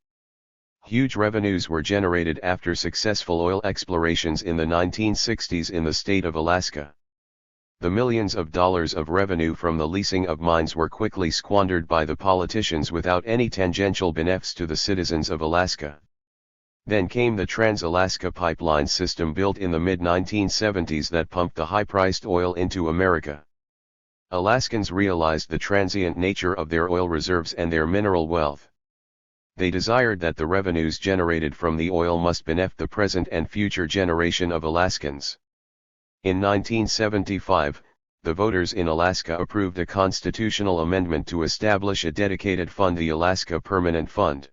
Speaker 2: Huge revenues were generated after successful oil explorations in the 1960s in the state of Alaska. The millions of dollars of revenue from the leasing of mines were quickly squandered by the politicians without any tangential benefits to the citizens of Alaska. Then came the Trans-Alaska Pipeline system built in the mid-1970s that pumped the high-priced oil into America. Alaskans realized the transient nature of their oil reserves and their mineral wealth. They desired that the revenues generated from the oil must benefit the present and future generation of Alaskans. In 1975, the voters in Alaska approved a constitutional amendment to establish a dedicated fund, the Alaska Permanent Fund.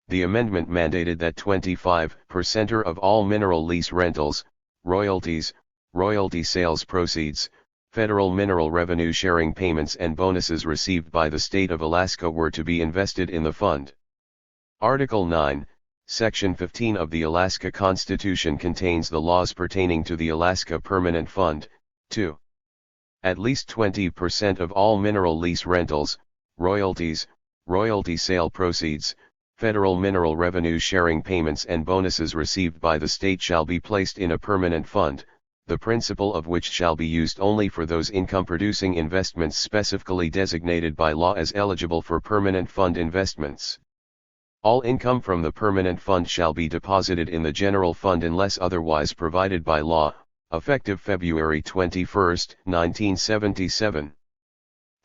Speaker 2: The amendment mandated that 25% of all mineral lease rentals, royalties, royalty sales proceeds, federal mineral revenue sharing payments and bonuses received by the state of Alaska were to be invested in the fund. Article 9, Section 15 of the Alaska Constitution contains the laws pertaining to the Alaska Permanent Fund. 2. At least 20% of all mineral lease rentals, royalties, royalty sale proceeds, federal mineral revenue sharing payments and bonuses received by the state shall be placed in a permanent fund, the principal of which shall be used only for those income-producing investments specifically designated by law as eligible for permanent fund investments. All income from the permanent fund shall be deposited in the general fund unless otherwise provided by law, effective February 21, 1977.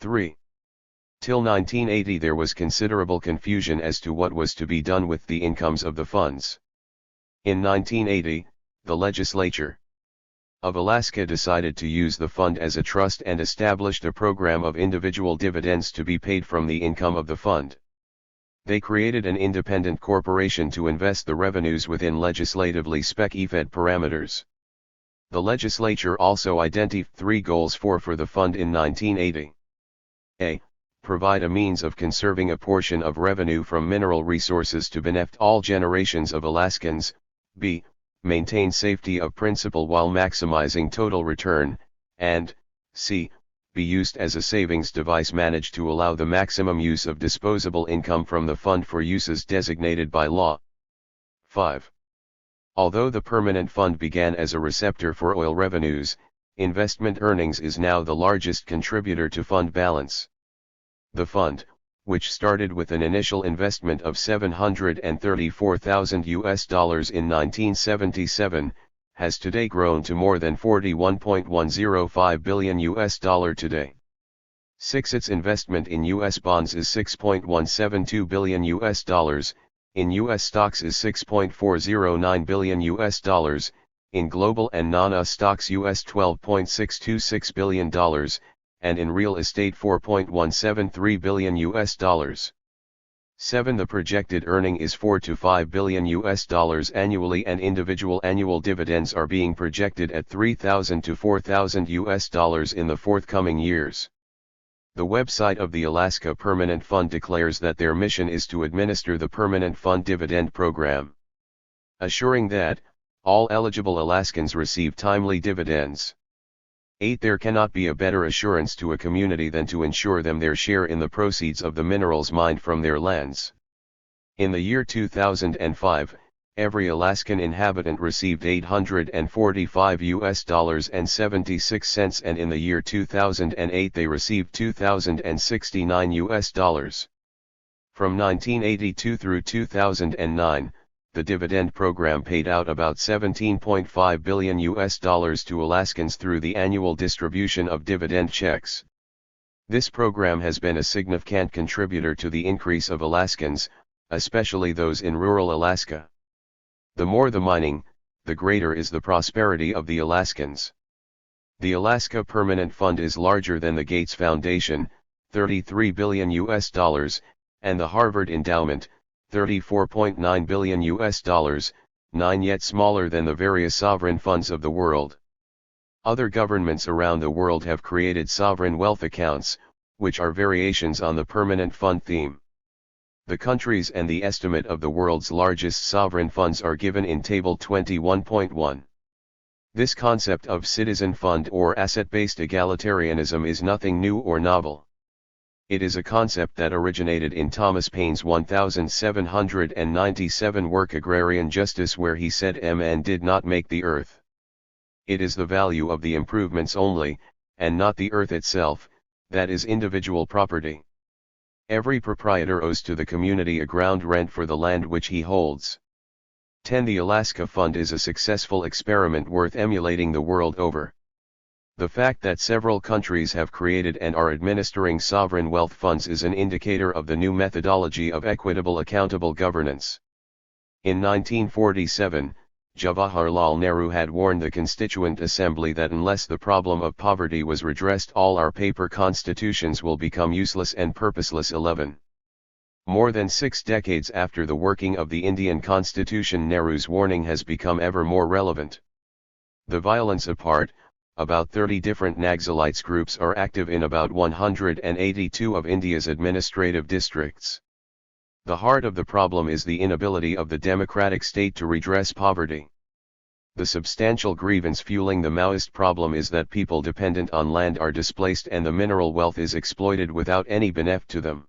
Speaker 2: 3. Till 1980 there was considerable confusion as to what was to be done with the incomes of the funds. In 1980, the legislature of Alaska decided to use the fund as a trust and established a program of individual dividends to be paid from the income of the fund. They created an independent corporation to invest the revenues within legislatively specified parameters. The legislature also identified 3 goals for the fund in 1980. A. Provide a means of conserving a portion of revenue from mineral resources to benefit all generations of Alaskans. B. Maintain safety of principal while maximizing total return, and C. Be used as a savings device managed to allow the maximum use of disposable income from the fund for uses designated by law. 5. Although the permanent fund began as a receptor for oil revenues, investment earnings is now the largest contributor to fund balance. The fund, which started with an initial investment of $734,000 in 1977, has today grown to more than $41.105 billion today. 6. Its investment in U.S. bonds is $6.172 billion, in U.S. stocks is $6.409 billion, in global and non-US stocks $12.626 billion, and in real estate $4.173 billion. 7. The projected earning is $4 to $5 billion annually, and individual annual dividends are being projected at $3,000 to $4,000 in the forthcoming years. The website of the Alaska Permanent Fund declares that their mission is to administer the Permanent Fund Dividend Program, assuring that all eligible Alaskans receive timely dividends. 8. There cannot be a better assurance to a community than to ensure them their share in the proceeds of the minerals mined from their lands. In the year 2005, every Alaskan inhabitant received $845.76, and in the year 2008 they received $2,069. From 1982 through 2009, the dividend program paid out about $17.5 billion to Alaskans through the annual distribution of dividend checks. This program has been a significant contributor to the increase of Alaskans, especially those in rural Alaska. The more the mining, the greater is the prosperity of the Alaskans. The Alaska Permanent Fund is larger than the Gates Foundation, $33 billion, and the Harvard Endowment, $34.9 billion, 9 yet smaller than the various sovereign funds of the world. Other governments around the world have created sovereign wealth accounts, which are variations on the permanent fund theme. The countries and the estimate of the world's largest sovereign funds are given in Table 21.1. This concept of citizen fund or asset-based egalitarianism is nothing new or novel. It is a concept that originated in Thomas Paine's 1797 work Agrarian Justice, where he said men did not make the earth. It is the value of the improvements only, and not the earth itself, that is individual property. Every proprietor owes to the community a ground rent for the land which he holds. 10. The Alaska Fund is a successful experiment worth emulating the world over. The fact that several countries have created and are administering sovereign wealth funds is an indicator of the new methodology of equitable accountable governance. In 1947, Jawaharlal Nehru had warned the Constituent Assembly that unless the problem of poverty was redressed, all our paper constitutions will become useless and purposeless. 11. More than 6 decades after the working of the Indian Constitution, Nehru's warning has become ever more relevant. The violence apart, about 30 different Naxalites groups are active in about 182 of India's administrative districts. The heart of the problem is the inability of the democratic state to redress poverty. The substantial grievance fueling the Maoist problem is that people dependent on land are displaced and the mineral wealth is exploited without any benefit to them.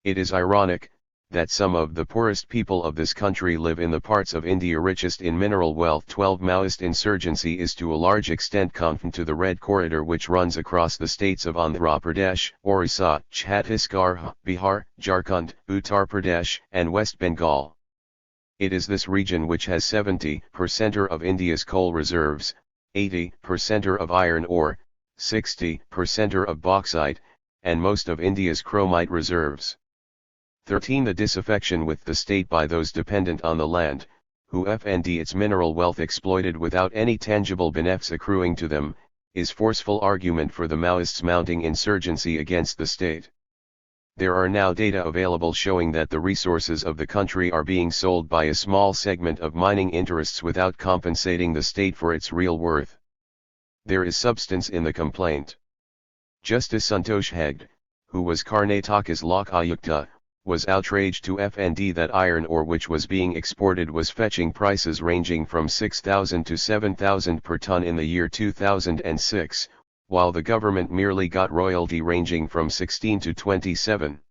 Speaker 2: It is ironic that some of the poorest people of this country live in the parts of India richest in mineral wealth. 12. Maoist insurgency is to a large extent confined to the Red Corridor, which runs across the states of Andhra Pradesh, Orissa, Chhattisgarh, Bihar, Jharkhand, Uttar Pradesh, and West Bengal. It is this region which has 70% of India's coal reserves, 80% of iron ore, 60% of bauxite, and most of India's chromite reserves. 13. The disaffection with the state by those dependent on the land, who find its mineral wealth exploited without any tangible benefits accruing to them, is forceful argument for the Maoists' mounting insurgency against the state. There are now data available showing that the resources of the country are being sold by a small segment of mining interests without compensating the state for its real worth. There is substance in the complaint. Justice Santosh Hegde, who was Karnataka's Lok Ayukta, was outraged to find that iron ore which was being exported was fetching prices ranging from 6,000 to 7,000 per ton in the year 2006, while the government merely got royalty ranging from 16 to 27.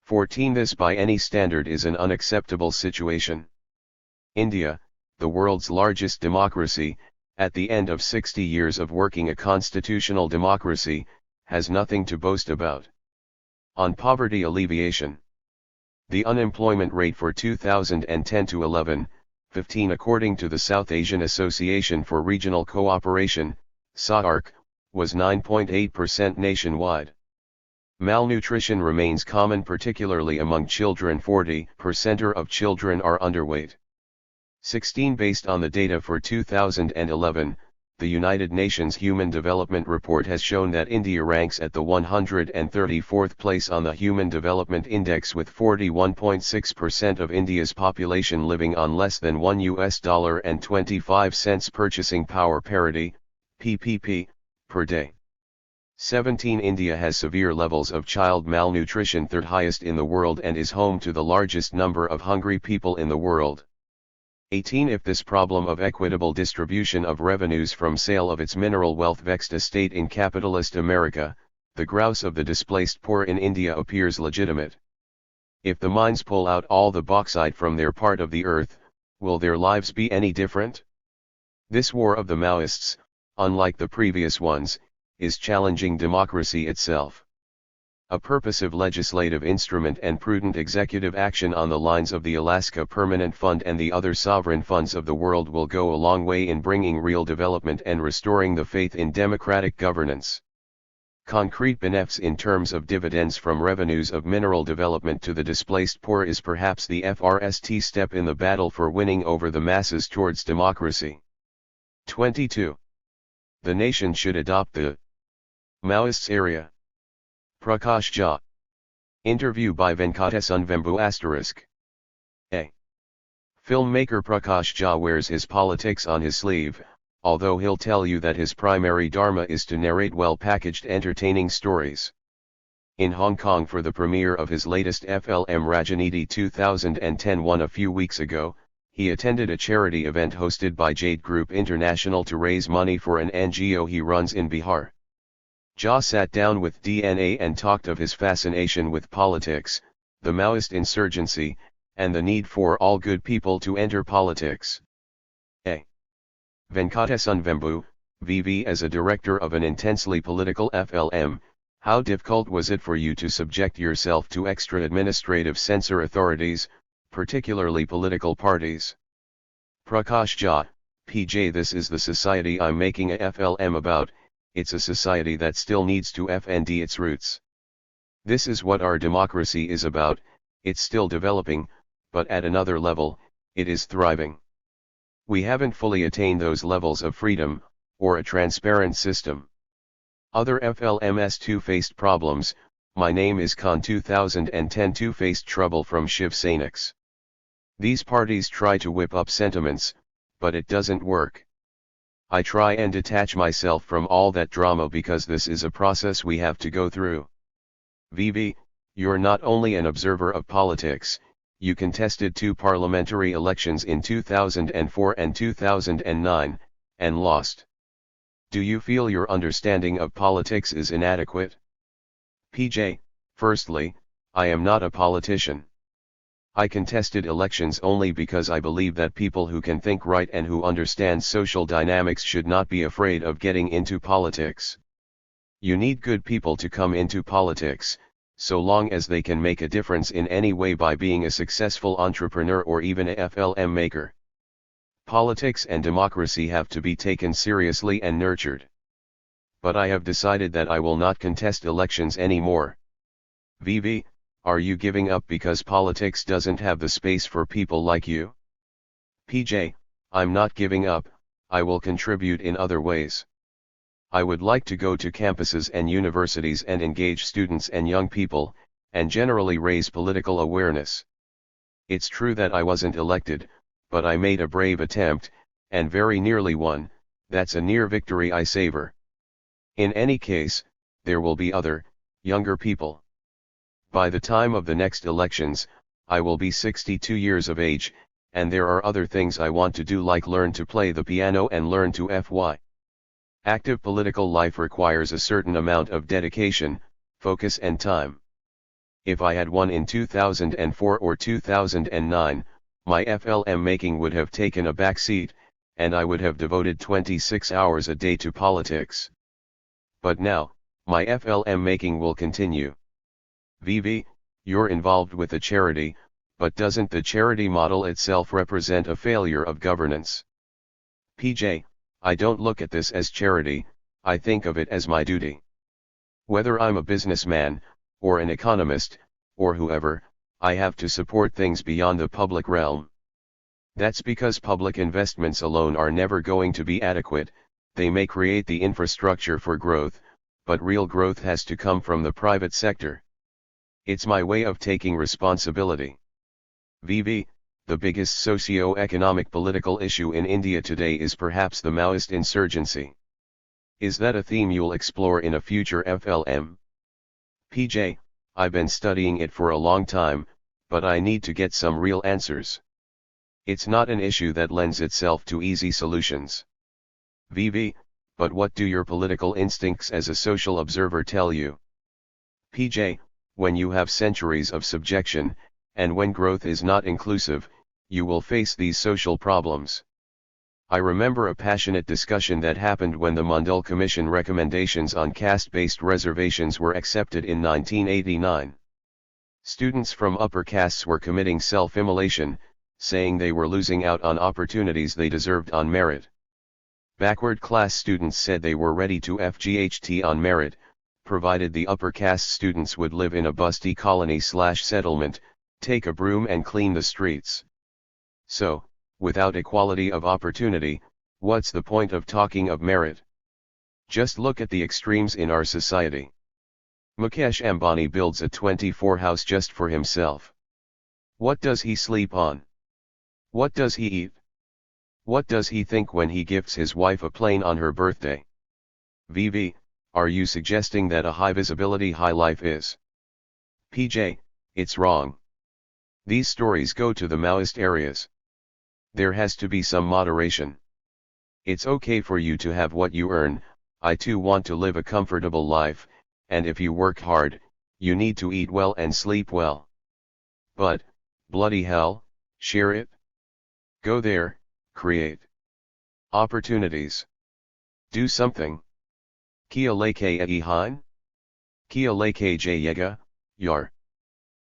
Speaker 2: 14. This by any standard is an unacceptable situation. India, the world's largest democracy, at the end of 60 years of working a constitutional democracy, has nothing to boast about. On poverty alleviation. The unemployment rate for 2010 to 11-15 according to the South Asian Association for Regional Cooperation, SAARC, was 9.8% nationwide. Malnutrition remains common, particularly among children. 40% of children are underweight. 16. Based on the data for 2011, the United Nations Human Development Report has shown that India ranks at the 134th place on the Human Development Index, with 41.6% of India's population living on less than $1.25 purchasing power parity, PPP, per day. 17. India has severe levels of child malnutrition, third highest in the world, and is home to the largest number of hungry people in the world. 18. If this problem of equitable distribution of revenues from sale of its mineral wealth vexed a state in capitalist America, the grouse of the displaced poor in India appears legitimate. If the mines pull out all the bauxite from their part of the earth, will their lives be any different? This war of the Maoists, unlike the previous ones, is challenging democracy itself. A purposive legislative instrument and prudent executive action on the lines of the Alaska Permanent Fund and the other sovereign funds of the world will go a long way in bringing real development and restoring the faith in democratic governance. Concrete benefits in terms of dividends from revenues of mineral development to the displaced poor is perhaps the first step in the battle for winning over the masses towards democracy. 22. The nation should adopt the Maoists' area. Prakash Jha. Interview by Venkatesan Vembu *. A. Filmmaker Prakash Jha wears his politics on his sleeve, although he'll tell you that his primary dharma is to narrate well-packaged entertaining stories. In Hong Kong for the premiere of his latest FLM Rajaniti 2010 one a few weeks ago, he attended a charity event hosted by Jade Group International to raise money for an NGO he runs in Bihar. Jha sat down with DNA and talked of his fascination with politics, the Maoist insurgency, and the need for all good people to enter politics. A. Venkatesan Vembu, VV. As a director of an intensely political FLM, how difficult was it for you to subject yourself to extra administrative censor authorities, particularly political parties? Prakash Jha, PJ. This is the society I'm making a FLM about. It's a society that still needs to FND its roots. This is what our democracy is about. It's still developing, but at another level, it is thriving. We haven't fully attained those levels of freedom, or a transparent system. Other FLMs too faced problems. My name is Khan 2010 too faced trouble from Shiv Sainiks. These parties try to whip up sentiments, but it doesn't work. I try and detach myself from all that drama because this is a process we have to go through. VV, you're not only an observer of politics, you contested 2 parliamentary elections in 2004 and 2009, and lost. Do you feel your understanding of politics is inadequate? PJ, firstly, I am not a politician. I contested elections only because I believe that people who can think right and who understand social dynamics should not be afraid of getting into politics. You need good people to come into politics, so long as they can make a difference in any way by being a successful entrepreneur or even a FLM maker. Politics and democracy have to be taken seriously and nurtured. But I have decided that I will not contest elections anymore. VV, are you giving up because politics doesn't have the space for people like you? PJ, I'm not giving up, I will contribute in other ways. I would like to go to campuses and universities and engage students and young people, and generally raise political awareness. It's true that I wasn't elected, but I made a brave attempt, and very nearly won. That's a near victory I savor. In any case, there will be other, younger people. By the time of the next elections, I will be 62 years of age, and there are other things I want to do like learn to play the piano and learn to fly. Active political life requires a certain amount of dedication, focus and time. If I had won in 2004 or 2009, my FLM making would have taken a back seat, and I would have devoted 26 hours a day to politics. But now, my FLM making will continue. VV, you're involved with a charity, but doesn't the charity model itself represent a failure of governance? PJ, I don't look at this as charity, I think of it as my duty. Whether I'm a businessman, or an economist, or whoever, I have to support things beyond the public realm. That's because public investments alone are never going to be adequate. They may create the infrastructure for growth, but real growth has to come from the private sector. It's my way of taking responsibility. VV, the biggest socio-economic political issue in India today is perhaps the Maoist insurgency. Is that a theme you'll explore in a future FLM? PJ, I've been studying it for a long time, but I need to get some real answers. It's not an issue that lends itself to easy solutions. VV, but what do your political instincts as a social observer tell you? PJ, when you have centuries of subjection, and when growth is not inclusive, you will face these social problems. I remember a passionate discussion that happened when the Mandal Commission recommendations on caste-based reservations were accepted in 1989. Students from upper castes were committing self-immolation, saying they were losing out on opportunities they deserved on merit. Backward class students said they were ready to FGHT on merit, provided the upper caste students would live in a busty colony/settlement, take a broom and clean the streets. So, without equality of opportunity, what's the point of talking of merit? Just look at the extremes in our society. Mukesh Ambani builds a 24-house just for himself. What does he sleep on? What does he eat? What does he think when he gifts his wife a plane on her birthday? VV, are you suggesting that a high visibility high life is? PJ, it's wrong. These stories go to the Maoist areas. There has to be some moderation. It's okay for you to have what you earn. I too want to live a comfortable life, and if you work hard, you need to eat well and sleep well. But, bloody hell, share it. Go there, create opportunities. Do something. Kia leke ihan? Kia leke jayega, yar.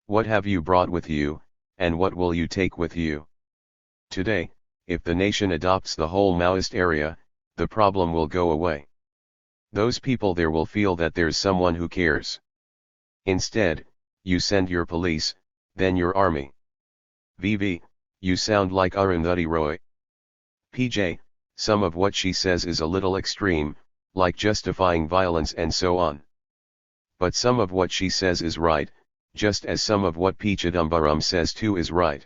Speaker 2: What have you brought with you, and what will you take with you? Today, if the nation adopts the whole Maoist area, the problem will go away. Those people there will feel that there's someone who cares. Instead, you send your police, then your army. VV, you sound like Arundhati Roy. PJ, some of what she says is a little extreme, like justifying violence and so on. But some of what she says is right, just as some of what P. Chidambaram says too is right.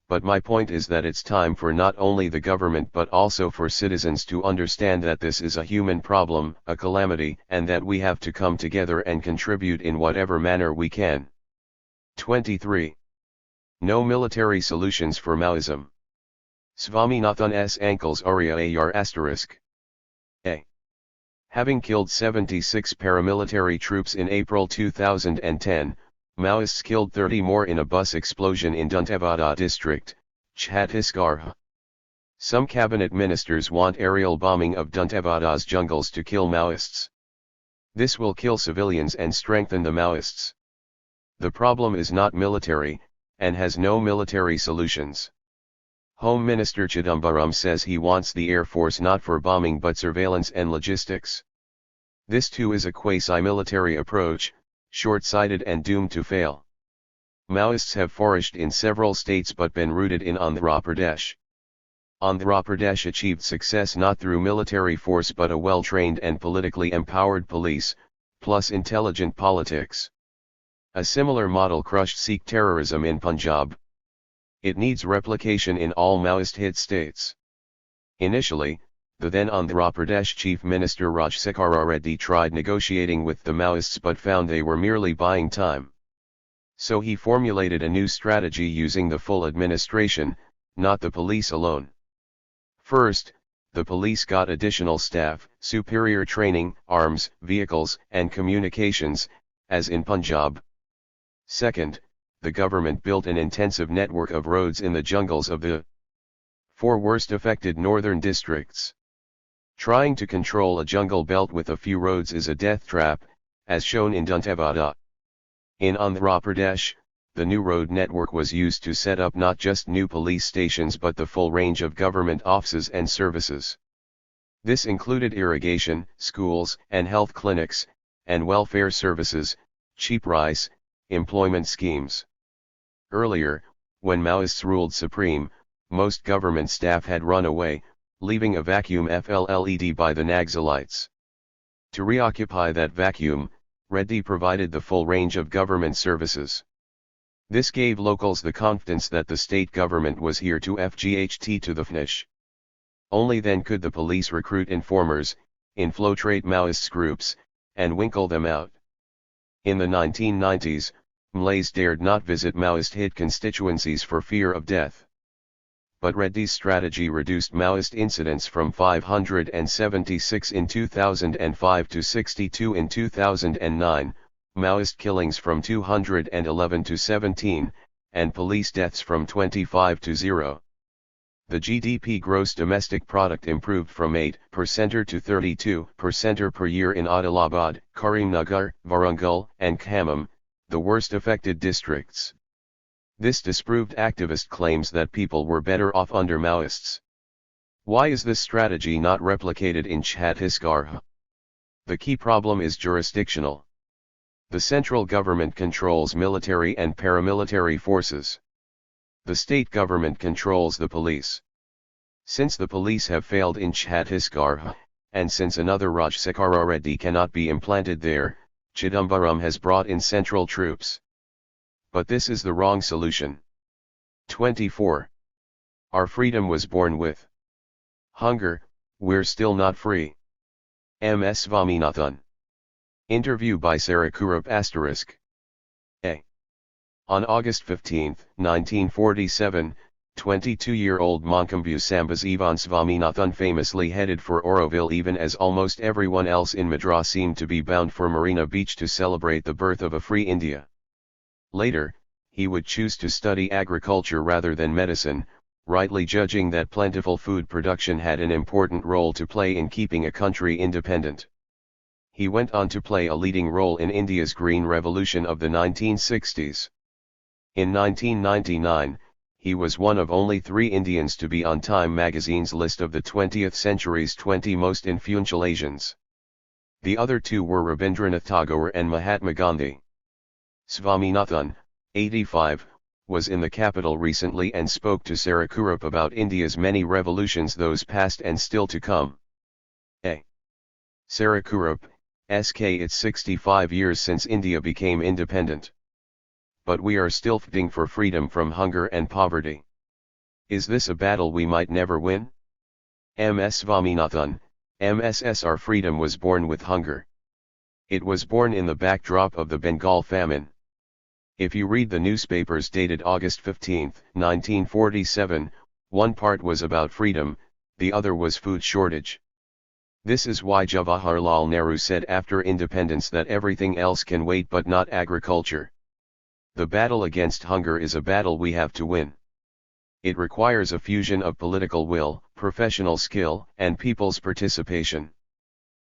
Speaker 2: But my point is that it's time for not only the government but also for citizens to understand that this is a human problem, a calamity, and that we have to come together and contribute in whatever manner we can. 23. No military solutions for Maoism. Swaminathan's uncle's Arya Ayar asterisk. A. Having killed 76 paramilitary troops in April 2010, Maoists killed 30 more in a bus explosion in Dantewada district, Chhattisgarh. Some cabinet ministers want aerial bombing of Dantewada's jungles to kill Maoists. This will kill civilians and strengthen the Maoists. The problem is not military, and has no military solutions. Home Minister Chidambaram says he wants the Air Force not for bombing but surveillance and logistics. This too is a quasi-military approach, short-sighted and doomed to fail. Maoists have flourished in several states but been rooted in Andhra Pradesh. Andhra Pradesh achieved success not through military force but a well-trained and politically empowered police, plus intelligent politics. A similar model crushed Sikh terrorism in Punjab. It needs replication in all Maoist-hit states. Initially, the then Andhra Pradesh Chief Minister Rajsekhara Reddy tried negotiating with the Maoists but found they were merely buying time. So he formulated a new strategy using the full administration, not the police alone. First, the police got additional staff, superior training, arms, vehicles, and communications, as in Punjab. Second, the government built an intensive network of roads in the jungles of the 4 worst affected northern districts. Trying to control a jungle belt with a few roads is a death trap, as shown in Dantewada. In Andhra Pradesh, the new road network was used to set up not just new police stations but the full range of government offices and services. This included irrigation, schools and health clinics, and welfare services, cheap rice, employment schemes. Earlier, when Maoists ruled supreme, most government staff had run away, leaving a vacuum filled by the Naxalites. To reoccupy that vacuum, Reddy provided the full range of government services. This gave locals the confidence that the state government was here to FGHT to the finish. Only then could the police recruit informers, infiltrate Maoist groups, and winkle them out. In the 1990s, Malays dared not visit Maoist-hit constituencies for fear of death. But Reddy's strategy reduced Maoist incidents from 576 in 2005 to 62 in 2009, Maoist killings from 211 to 17, and police deaths from 25 to 0. The GDP gross domestic product improved from 8% to 32% per year in Adilabad, Karimnagar, Warangal, and Khammam, the worst affected districts. This disproved activist claims that people were better off under Maoists. Why is this strategy not replicated in Chhattisgarh? The key problem is jurisdictional. The central government controls military and paramilitary forces. The state government controls the police. Since the police have failed in Chhattisgarh, and since another Rajsekhara Reddy cannot be implanted there, Chidambaram has brought in central troops. But this is the wrong solution. 24. Our freedom was born with
Speaker 1: Hunger, we're still not free. MS Swaminathan. Interview by Sarah Kurup *A. On August 15, 1947, 22-year-old Mankombu Sambas Ivan Swaminathan famously headed for Auroville even as almost everyone else in Madras seemed to be bound for Marina Beach to celebrate the birth of a free India. Later, he would choose to study agriculture rather than medicine, rightly judging that plentiful food production had an important role to play in keeping a country independent. He went on to play a leading role in India's Green Revolution of the 1960s. In 1999, he was one of only 3 Indians to be on Time magazine's list of the 20th century's 20 most influential Asians. The other 2 were Rabindranath Tagore and Mahatma Gandhi. Swaminathan, 85, was in the capital recently and spoke to Sarah Kurup about India's many revolutions, those past and still to come. A. Sarah Kurup, SK. It's 65 years since India became independent. But we are still fighting for freedom from hunger and poverty. Is this a battle we might never win? MS Swaminathan, MSS. Our freedom was born with hunger. It was born in the backdrop of the Bengal famine. If you read the newspapers dated August 15, 1947, one part was about freedom, the other was food shortage. This is why Jawaharlal Nehru said after independence that everything else can wait but not agriculture. The battle against hunger is a battle we have to win. It requires a fusion of political will, professional skill, and people's participation.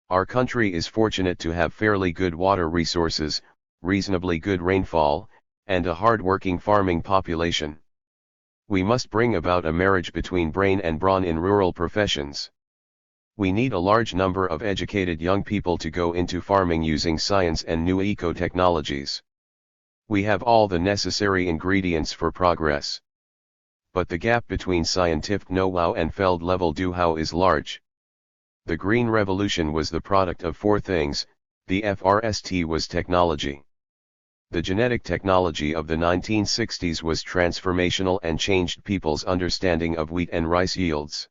Speaker 1: Our country is fortunate to have fairly good water resources, reasonably good rainfall, and a hard-working farming population. We must bring about a marriage between brain and brawn in rural professions. We need a large number of educated young people to go into farming using science and new eco-technologies. We have all the necessary ingredients for progress. But the gap between scientific know-how and field-level do-how is large. The Green Revolution was the product of 4 things. The first was technology. The genetic technology of the 1960s was transformational and changed people's understanding of wheat and rice yields.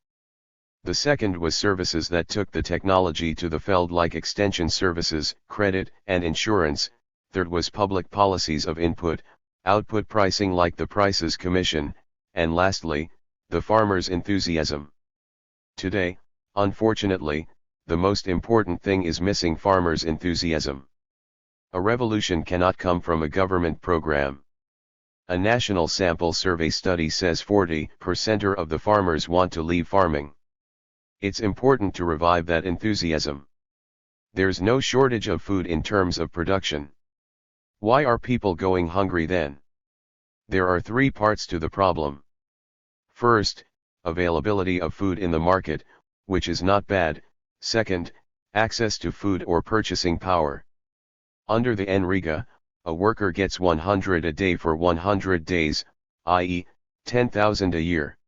Speaker 1: The second was services that took the technology to the field, like extension services, credit, and insurance. Third was public policies of input, output pricing like the Prices Commission, and lastly, the farmer's enthusiasm. Today, unfortunately, the most important thing is missing: farmers' enthusiasm. A revolution cannot come from a government program. A national sample survey study says 40% of the farmers want to leave farming. It's important to revive that enthusiasm. There's no shortage of food in terms of production. Why are people going hungry then? There are 3 parts to the problem. First, availability of food in the market, which is not bad. Second, access to food or purchasing power. Under the NREGA, a worker gets 100 a day for 100 days, i.e., 10,000 a year.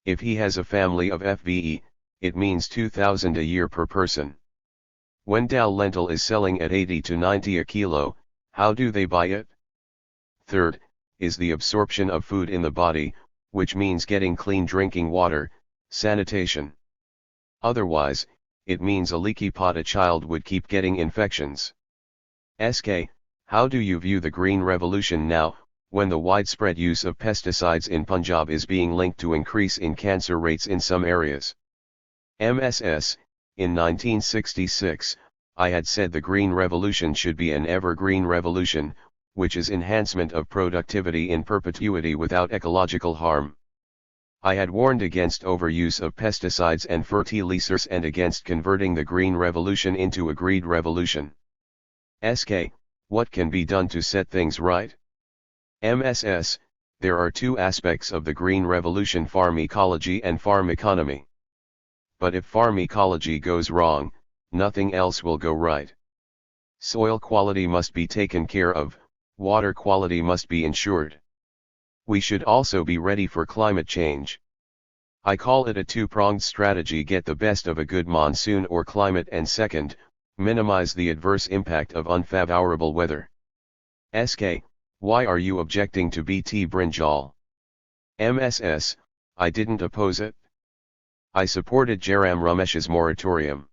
Speaker 1: If he has a family of FVE, it means 2,000 a year per person. When dal lentil is selling at 80 to 90 a kilo, how do they buy it? Third, is the absorption of food in the body, which means getting clean drinking water, sanitation. Otherwise, it means a leaky pot. A child would keep getting infections. SK, how do you view the Green Revolution now, when the widespread use of pesticides in Punjab is being linked to increase in cancer rates in some areas? MSS, in 1966, I had said the Green Revolution should be an evergreen revolution, which is enhancement of productivity in perpetuity without ecological harm. I had warned against overuse of pesticides and fertilizers and against converting the Green Revolution into a greed revolution. SK, what can be done to set things right? MSS, there are 2 aspects of the Green Revolution: farm ecology and farm economy. But if farm ecology goes wrong, nothing else will go right. Soil quality must be taken care of, water quality must be ensured. We should also be ready for climate change. I call it a 2-pronged strategy: get the best of a good monsoon or climate, and second, minimize the adverse impact of unfavorable weather. SK, why are you objecting to BT brinjal? MSS, I didn't oppose it.
Speaker 2: I supported Jairam Ramesh's moratorium.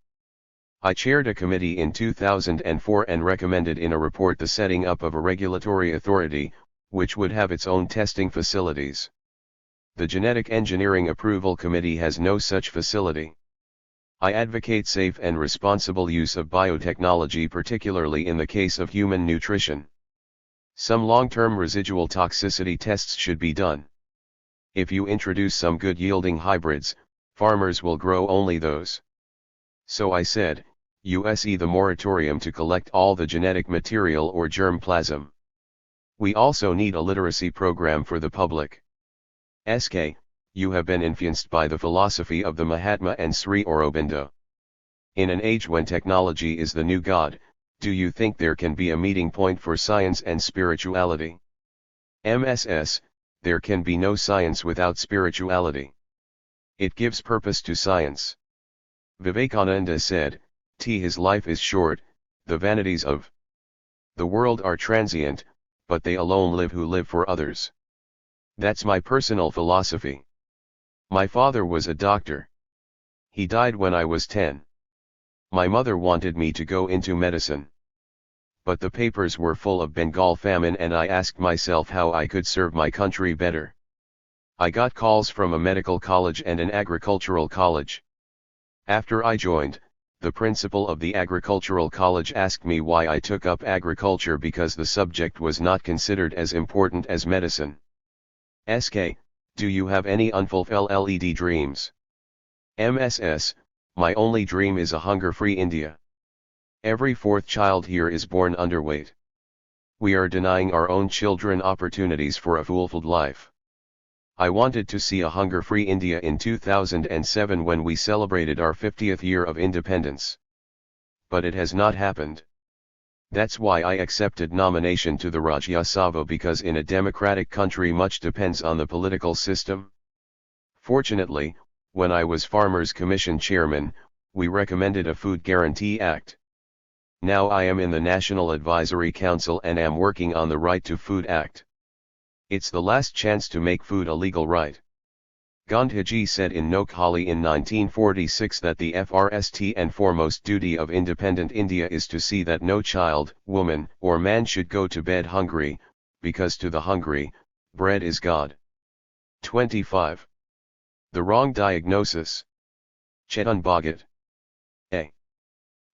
Speaker 2: I chaired a committee in 2004 and recommended in a report the setting up of a regulatory authority, which would have its own testing facilities. The Genetic Engineering Approval Committee has no such facility. I advocate safe and responsible use of biotechnology, particularly in the case of human nutrition. Some long-term residual toxicity tests should be done. If you introduce some good-yielding hybrids, farmers will grow only those. So I said, USE the moratorium to collect all the genetic material or germplasm. We also need a literacy program for the public. SK, you have been influenced by the philosophy of the Mahatma and Sri Aurobindo. In an age when technology is the new god, do you think there can be a meeting point for science and spirituality? MSS, there can be no science without spirituality. It gives purpose to science. Vivekananda said, his life is short, the vanities of the world are transient, but they alone live who live for others. That's my personal philosophy. My father was a doctor. He died when I was 10. My mother wanted me to go into medicine. But the papers were full of Bengal famine and I asked myself how I could serve my country better. I got calls from a medical college and an agricultural college. After I joined, the principal of the agricultural college asked me why I took up agriculture because the subject was not considered as important as medicine. SK, do you have any unfulfilled LED dreams? MSS, my only dream is a hunger-free India. Every fourth child here is born underweight. We are denying our own children opportunities for a fulfilled life. I wanted to see a hunger-free India in 2007 when we celebrated our 50th year of independence. But it has not happened. That's why I accepted nomination to the Rajya Sabha, because in a democratic country much depends on the political system. Fortunately, when I was Farmers Commission chairman, we recommended a Food Guarantee Act. Now I am in the National Advisory Council and am working on the Right to Food Act. It's the last chance to make food a legal right. Gandhiji said in Noakhali in 1946 that the first and foremost duty of independent India is to see that no child, woman, or man should go to bed hungry, because to the hungry, bread is God. 25. The wrong diagnosis. Chetan Bhagat. A.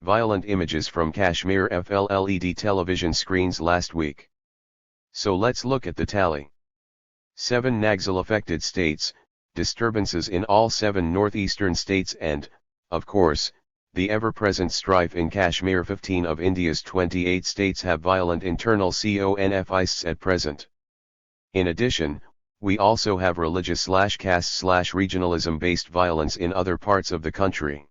Speaker 2: Violent images from Kashmir FLLED television screens last week. So let's look at the tally. 7 Naxal-affected states, disturbances in all 7 northeastern states and, of course, the ever-present strife in Kashmir. 15 of India's 28 states have violent internal conflicts at present. In addition, we also have religious/caste/regionalism-based violence in other parts of the country.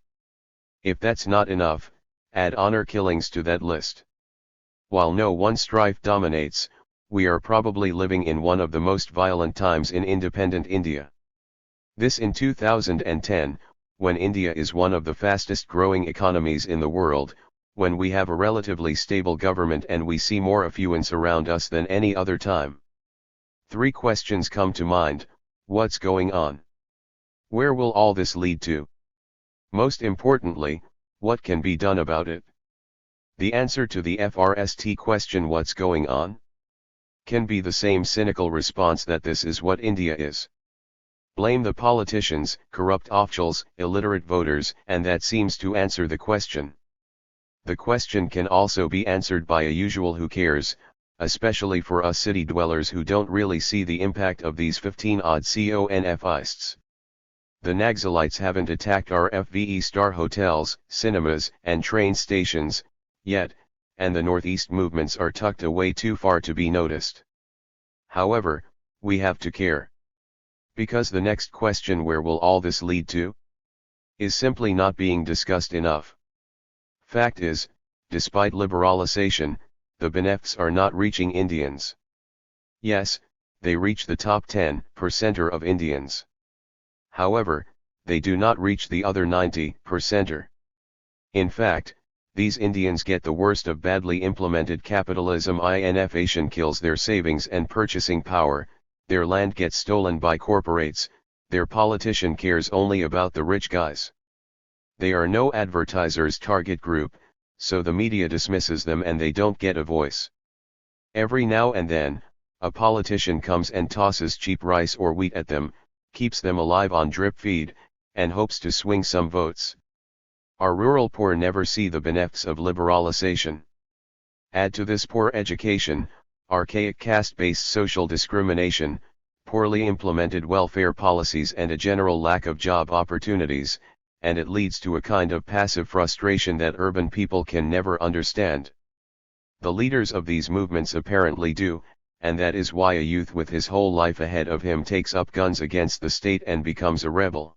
Speaker 2: If that's not enough, add honor killings to that list. While no one strife dominates, we are probably living in one of the most violent times in independent India. This in 2010, when India is one of the fastest growing economies in the world, when we have a relatively stable government and we see more affluence around us than any other time. 3 questions come to mind: what's going on? Where will all this lead to? Most importantly, what can be done about it? The answer to the first question, what's going on, can be the same cynical response that this is what India is. Blame the politicians, corrupt officials, illiterate voters, and that seems to answer the question. The question can also be answered by a usual who cares, especially for us city dwellers who don't really see the impact of these 15-odd conflicts. The Naxalites haven't attacked our FVE-star hotels, cinemas, and train stations, yet, and the Northeast movements are tucked away too far to be noticed. However, we have to care. Because the next question, where will all this lead to, is simply not being discussed enough. Fact is, despite liberalization, the benefits are not reaching Indians. Yes, they reach the top 10% of Indians. However, they do not reach the other 90%. In fact, these Indians get the worst of badly implemented capitalism. Inflation kills their savings and purchasing power, their land gets stolen by corporates, their politician cares only about the rich guys. They are no advertiser's target group, so the media dismisses them and they don't get a voice. Every now and then, a politician comes and tosses cheap rice or wheat at them, keeps them alive on drip feed, and hopes to swing some votes. Our rural poor never see the benefits of liberalization. Add to this poor education, archaic caste-based social discrimination, poorly implemented welfare policies and a general lack of job opportunities, and it leads to a kind of passive frustration that urban people can never understand. The leaders of these movements apparently do, and that is why a youth with his whole life ahead of him takes up guns against the state and becomes a rebel.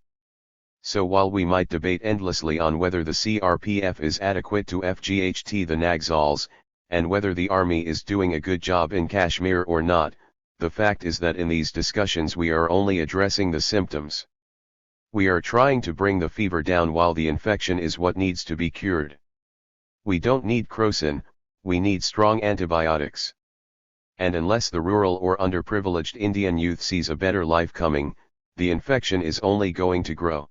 Speaker 2: So while we might debate endlessly on whether the CRPF is adequate to FGHT the Naxals, and whether the army is doing a good job in Kashmir or not, the fact is that in these discussions we are only addressing the symptoms. We are trying to bring the fever down while the infection is what needs to be cured. We don't need crocin, we need strong antibiotics. And unless the rural or underprivileged Indian youth sees a better life coming, the infection is only going to grow.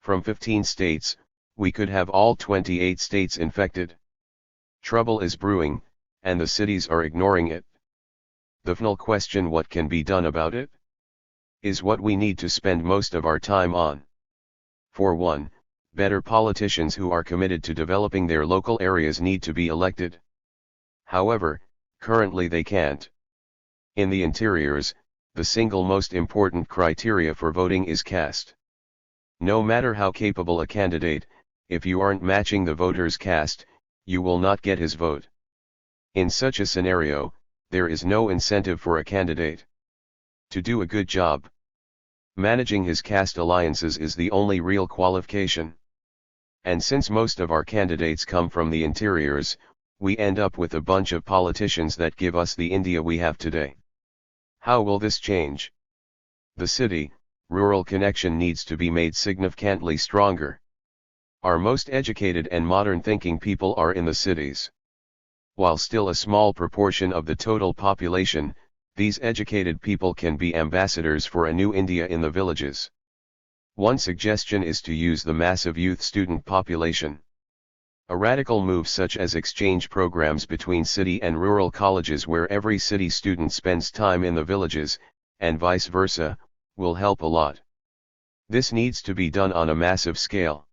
Speaker 2: From 15 states, we could have all 28 states infected. Trouble is brewing, and the cities are ignoring it. The final question, what can be done about it, is what we need to spend most of our time on. For one, better politicians who are committed to developing their local areas need to be elected. However, currently they can't. In the interiors, the single most important criteria for voting is caste. No matter how capable a candidate, if you aren't matching the voter's caste, you will not get his vote. In such a scenario, there is no incentive for a candidate to do a good job. Managing his caste alliances is the only real qualification. And since most of our candidates come from the interiors, we end up with a bunch of politicians that give us the India we have today. How will this change? The city-rural connection needs to be made significantly stronger. Our most educated and modern-thinking people are in the cities. While still a small proportion of the total population, these educated people can be ambassadors for a new India in the villages. One suggestion is to use the massive youth student population. A radical move such as exchange programs between city and rural colleges where every city student spends time in the villages, and vice versa, will help a lot. This needs to be done on a massive scale.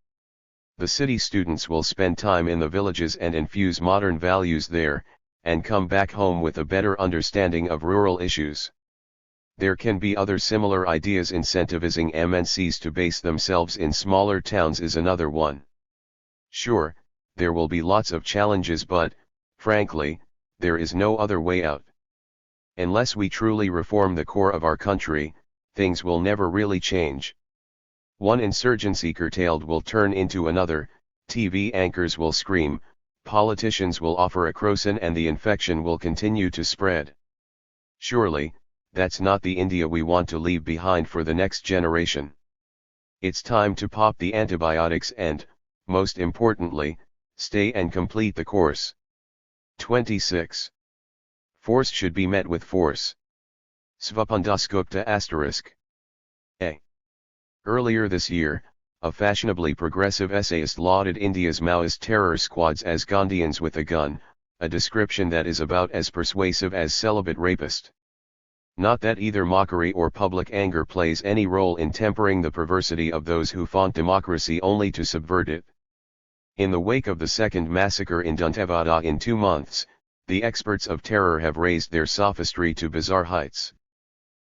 Speaker 2: The city students will spend time in the villages and infuse modern values there, and come back home with a better understanding of rural issues. There can be other similar ideas. Incentivizing MNCs to base themselves in smaller towns is another one. Sure, there will be lots of challenges, but, frankly, there is no other way out. Unless we truly reform the core of our country, things will never really change. One insurgency curtailed will turn into another, TV anchors will scream, politicians will offer a crocin, and the infection will continue to spread. Surely, that's not the India we want to leave behind for the next generation. It's time to pop the antibiotics and, most importantly, stay and complete the course. 26. Force should be met with force. Svapandasgupta *. A. Earlier this year, a fashionably progressive essayist lauded India's Maoist terror squads as Gandhians with a gun, a description that is about as persuasive as celibate rapist. Not that either mockery or public anger plays any role in tempering the perversity of those who flaunt democracy only to subvert it. In the wake of the second massacre in Dantewada in 2 months, the experts of terror have raised their sophistry to bizarre heights.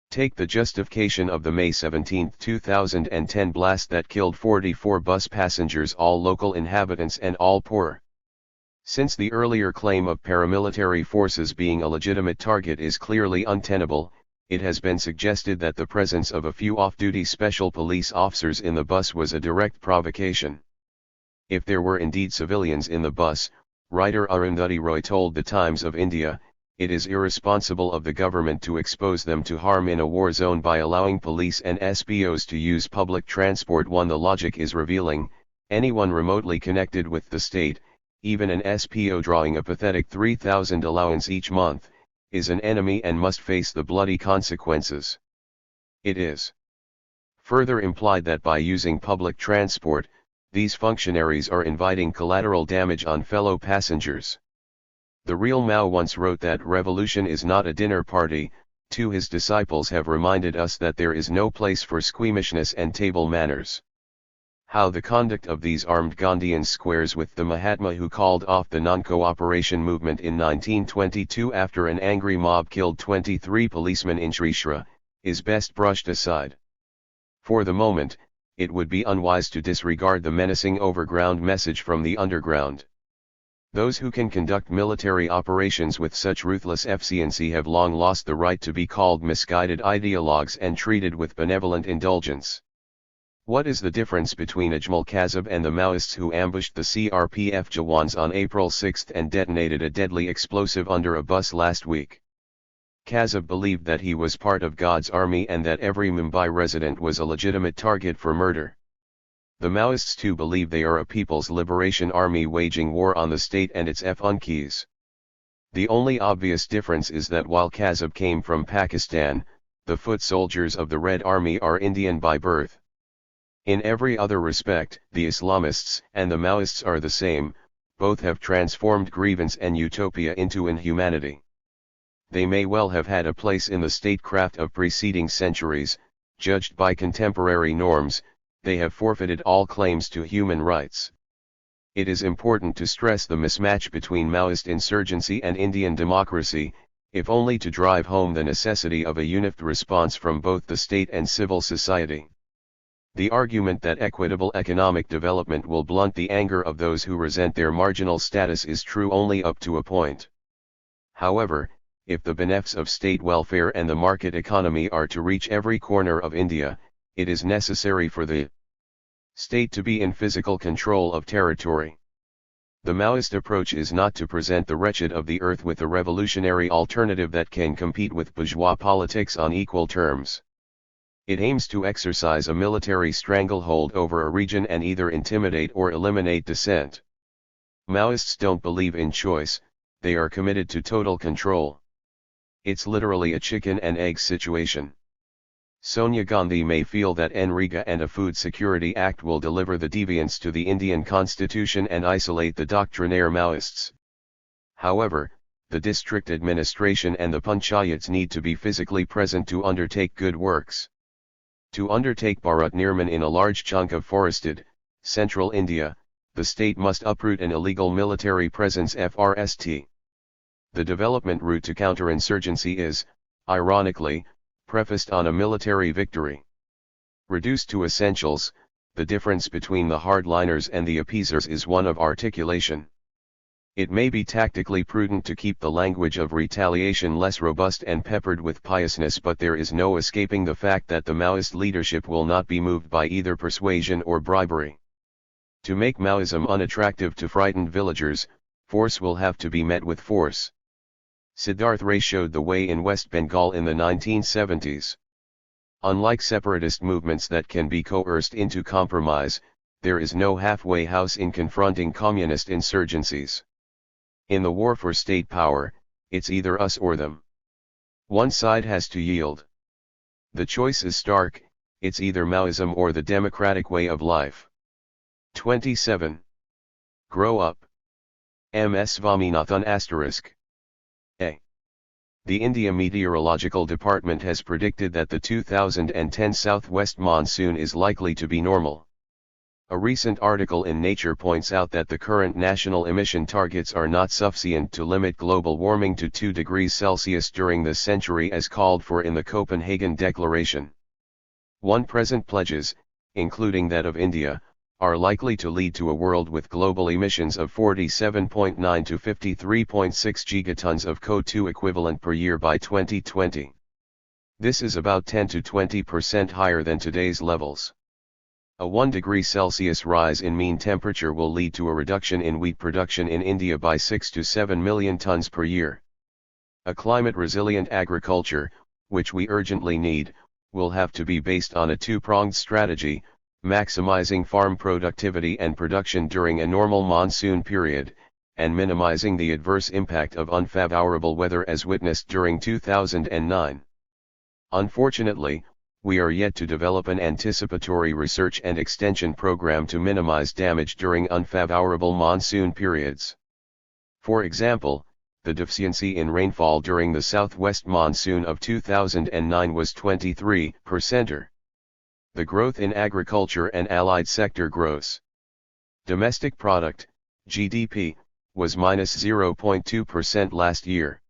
Speaker 2: Take the justification of the May 17, 2010 blast that killed 44 bus passengers, all local inhabitants and all poor. Since the earlier claim of paramilitary forces being a legitimate target is clearly untenable, it has been suggested that the presence of a few off-duty special police officers in the bus was a direct provocation. If there were indeed civilians in the bus, writer Arundhati Roy told the Times of India, it is irresponsible of the government to expose them to harm in a war zone by allowing police and SPOs to use public transport. The logic is revealing: anyone remotely connected with the state, even an SPO drawing a pathetic 3,000 allowance each month, is an enemy and must face the bloody consequences. It is further implied that by using public transport, these functionaries are inviting collateral damage on fellow passengers. The real Mao once wrote that revolution is not a dinner party. To his disciples have reminded us that there is no place for squeamishness and table manners. How the conduct of these armed Gandhians squares with the Mahatma who called off the non-cooperation movement in 1922 after an angry mob killed 23 policemen in Trishra, is best brushed aside. For the moment, it would be unwise to disregard the menacing overground message from the underground. Those who can conduct military operations with such ruthless efficiency have long lost the right to be called misguided ideologues and treated with benevolent indulgence. What is the difference between Ajmal Kazab and the Maoists who ambushed the CRPF Jawans on April 6 and detonated a deadly explosive under a bus last week? Kazab believed that he was part of God's army and that every Mumbai resident was a legitimate target for murder. The Maoists too believe they are a People's Liberation Army waging war on the state and its F-unkis. The only obvious difference is that while Kazab came from Pakistan, the foot soldiers of the Red Army are Indian by birth. In every other respect, the Islamists and the Maoists are the same, both have transformed grievance and utopia into inhumanity. They may well have had a place in the statecraft of preceding centuries, judged by contemporary norms, they have forfeited all claims to human rights. It is important to stress the mismatch between Maoist insurgency and Indian democracy, if only to drive home the necessity of a unified response from both the state and civil society. The argument that equitable economic development will blunt the anger of those who resent their marginal status is true only up to a point. However, if the benefits of state welfare and the market economy are to reach every corner of India, it is necessary for the state to be in physical control of territory. The Maoist approach is not to present the wretched of the earth with a revolutionary alternative that can compete with bourgeois politics on equal terms. It aims to exercise a military stranglehold over a region and either intimidate or eliminate dissent. Maoists don't believe in choice, they are committed to total control. It's literally a chicken and egg situation. Sonia Gandhi may feel that NREGA and a Food Security Act will deliver the deviance to the Indian constitution and isolate the doctrinaire Maoists. However, the district administration and the panchayats need to be physically present to undertake good works. To undertake Bharat Nirman in a large chunk of forested, central India, the state must uproot an illegal military presence FRST. The development route to counterinsurgency is, ironically, prefaced on a military victory. Reduced to essentials, the difference between the hardliners and the appeasers is one of articulation. It may be tactically prudent to keep the language of retaliation less robust and peppered with piousness, but there is no escaping the fact that the Maoist leadership will not be moved by either persuasion or bribery. To make Maoism unattractive to frightened villagers, force will have to be met with force. Siddharth Ray showed the way in West Bengal in the 1970s. Unlike separatist movements that can be coerced into compromise, there is no halfway house in confronting communist insurgencies. In the war for state power, it's either us or them. One side has to yield. The choice is stark, it's either Maoism or the democratic way of life. 27. Grow up. M.S. Swaminathan *. A. The India Meteorological Department has predicted that the 2010 southwest monsoon is likely to be normal. A recent article in Nature points out that the current national emission targets are not sufficient to limit global warming to 2 degrees Celsius during this century as called for in the Copenhagen Declaration. Present pledges, including that of India, are likely to lead to a world with global emissions of 47.9 to 53.6 gigatons of CO2 equivalent per year by 2020. This is about 10 to 20% higher than today's levels. A 1 degree Celsius rise in mean temperature will lead to a reduction in wheat production in India by 6 to 7 million tons per year. A climate-resilient agriculture, which we urgently need, will have to be based on a two-pronged strategy, maximizing farm productivity and production during a normal monsoon period, and minimizing the adverse impact of unfavorable weather as witnessed during 2009. Unfortunately, we are yet to develop an anticipatory research and extension program to minimize damage during unfavorable monsoon periods. For example, the deficiency in rainfall during the southwest monsoon of 2009 was 23%. The growth in agriculture and allied sector gross domestic product, GDP, was minus 0.2% last year.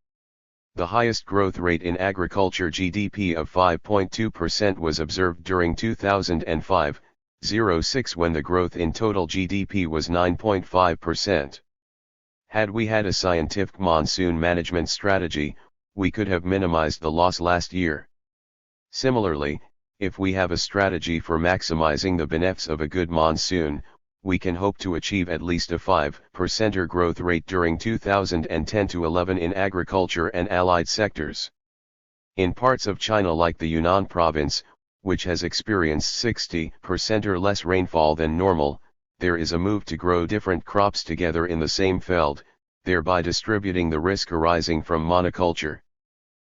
Speaker 2: The highest growth rate in agriculture GDP of 5.2% was observed during 2005-06 when the growth in total GDP was 9.5%. Had we had a scientific monsoon management strategy, we could have minimized the loss last year. Similarly, if we have a strategy for maximizing the benefits of a good monsoon, we can hope to achieve at least a 5% growth rate during 2010-11 in agriculture and allied sectors. In parts of China like the Yunnan province, which has experienced 60% or less rainfall than normal, there is a move to grow different crops together in the same field, thereby distributing the risk arising from monoculture.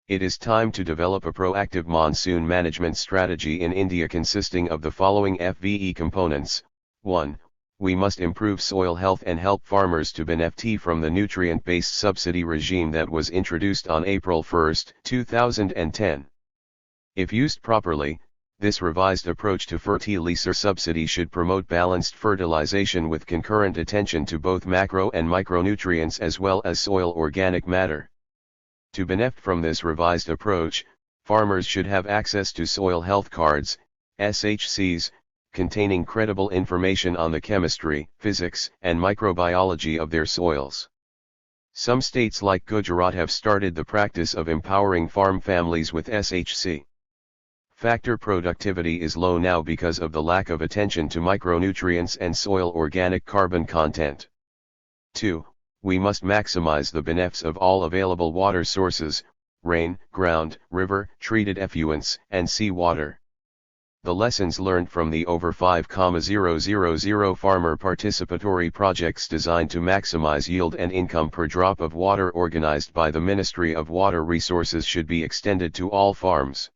Speaker 2: It is time to develop a proactive monsoon management strategy in India consisting of the following FVE components. 1. We must improve soil health and help farmers to benefit from the nutrient-based subsidy regime that was introduced on April 1, 2010. If used properly, this revised approach to fertilizer subsidy should promote balanced fertilization with concurrent attention to both macro and micronutrients as well as soil organic matter. To benefit from this revised approach, farmers should have access to soil health cards, SHCs, containing credible information on the chemistry, physics, and microbiology of their soils. Some states like Gujarat have started the practice of empowering farm families with SHC. Factor productivity is low now because of the lack of attention to micronutrients and soil organic carbon content. 2. We must maximize the benefits of all available water sources, rain, ground, river, treated effluents, and seawater. The lessons learned from the over 5,000 farmer participatory projects designed to maximize yield and income per drop of water organized by the Ministry of Water Resources should be extended to all farms.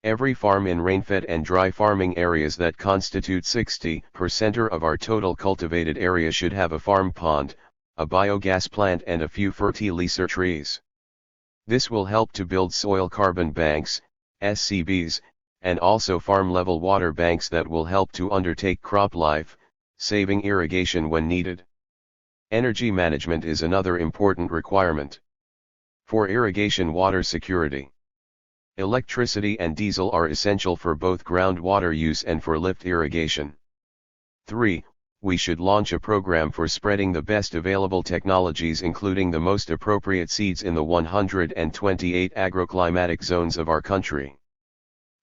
Speaker 2: Every farm in rainfed and dry farming areas that constitute 60% of our total cultivated area should have a farm pond, a biogas plant and a few fertilizer trees. This will help to build soil carbon banks, SCBs, and also farm-level water banks that will help to undertake crop life, saving irrigation when needed. Energy management is another important requirement. For irrigation water security, electricity and diesel are essential for both groundwater use and for lift irrigation. 3. We should launch a program for spreading the best available technologies including the most appropriate seeds in the 128 agroclimatic zones of our country.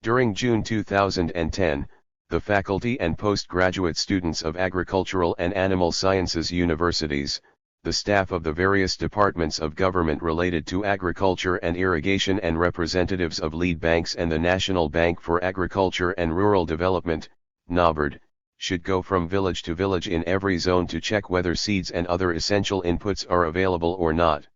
Speaker 2: During June 2010, the faculty and postgraduate students of agricultural and animal sciences universities, the staff of the various departments of government related to agriculture and irrigation and representatives of lead banks and the National Bank for Agriculture and Rural Development, NABARD, should go from village to village in every zone to check whether seeds and other essential inputs are available or not.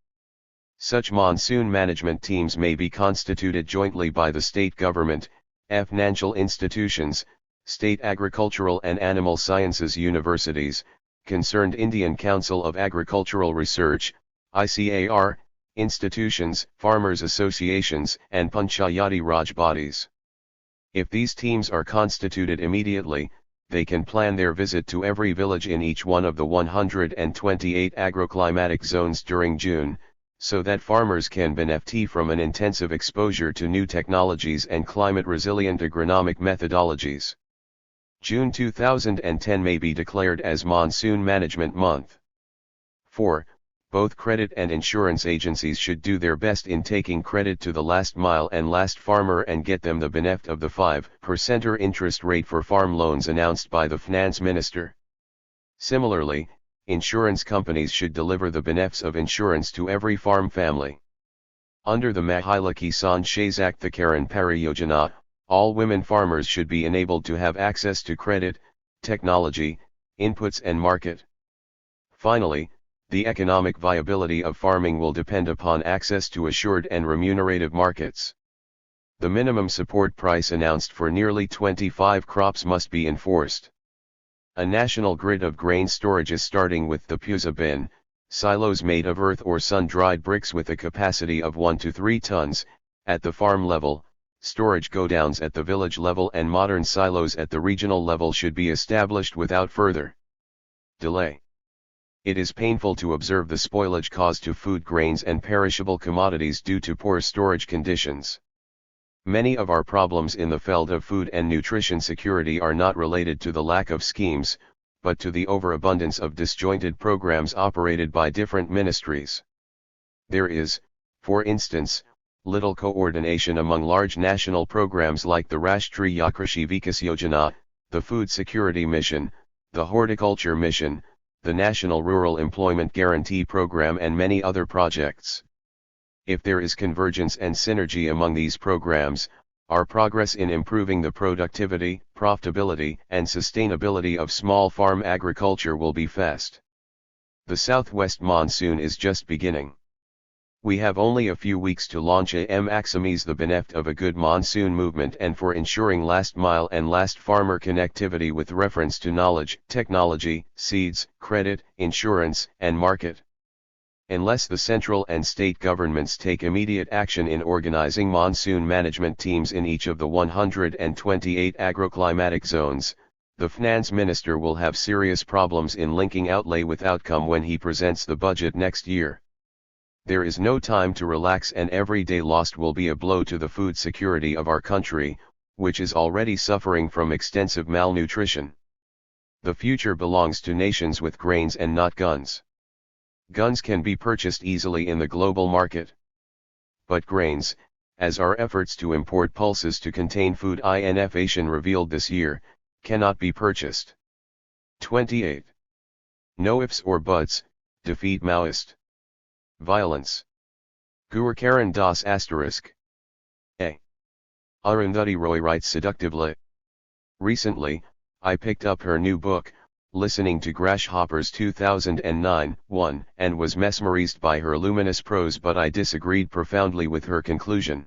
Speaker 2: Such monsoon management teams may be constituted jointly by the state government, financial institutions, state agricultural and animal sciences universities, concerned Indian Council of Agricultural Research, ICAR, institutions, farmers' associations, and Panchayati Raj bodies. If these teams are constituted immediately, they can plan their visit to every village in each one of the 128 agroclimatic zones during June, so that farmers can benefit from an intensive exposure to new technologies and climate-resilient agronomic methodologies. June 2010 may be declared as Monsoon Management Month. 4. Both credit and insurance agencies should do their best in taking credit to the last mile and last farmer and get them the benefit of the 5% interest rate for farm loans announced by the Finance Minister. Similarly, insurance companies should deliver the benefits of insurance to every farm family. Under the Mahila Kisan Shakthikaran Pariyojana, all women farmers should be enabled to have access to credit, technology, inputs and market. Finally, the economic viability of farming will depend upon access to assured and remunerative markets.
Speaker 1: The minimum support price announced for nearly 25 crops must be enforced. A national grid of grain storages starting with the Pusa bin, silos made of earth or sun-dried bricks with a capacity of 1 to 3 tons, at the farm level, storage godowns at the village level and modern silos at the regional level should be established without further delay. It is painful to observe the spoilage caused to food grains and perishable commodities due to poor storage conditions. Many of our problems in the field of food and nutrition security are not related to the lack of schemes, but to the overabundance of disjointed programs operated by different ministries. There is, for instance, little coordination among large national programs like the Rashtriya Krishi Vikas Yojana, the Food Security Mission, the Horticulture Mission, the National Rural Employment Guarantee Program and many other projects. If there is convergence and synergy among these programs, our progress in improving the productivity, profitability, and sustainability of small farm agriculture will be fast. The southwest monsoon is just beginning. We have only a few weeks to launch a maximize the benefit of a good monsoon movement and for ensuring last mile and last farmer connectivity with reference to knowledge, technology, seeds, credit, insurance, and market. Unless the central and state governments take immediate action in organizing monsoon management teams in each of the 128 agroclimatic zones, the finance minister will have serious problems in linking outlay with outcome when he presents the budget next year. There is no time to relax and every day lost will be a blow to the food security of our country, which is already suffering from extensive malnutrition. The future belongs to nations with grains and not guns. Guns can be purchased easily in the global market. But grains, as our efforts to import pulses to contain food innovation revealed this year, cannot be purchased. 28. No ifs or buts, defeat Maoist violence. Gurukharan Das asterisk. A. Arundhati Roy writes seductively. Recently, I picked up her new book, Listening to Grasshoppers 2009-1, and was mesmerized by her luminous prose, but I disagreed profoundly with her conclusion.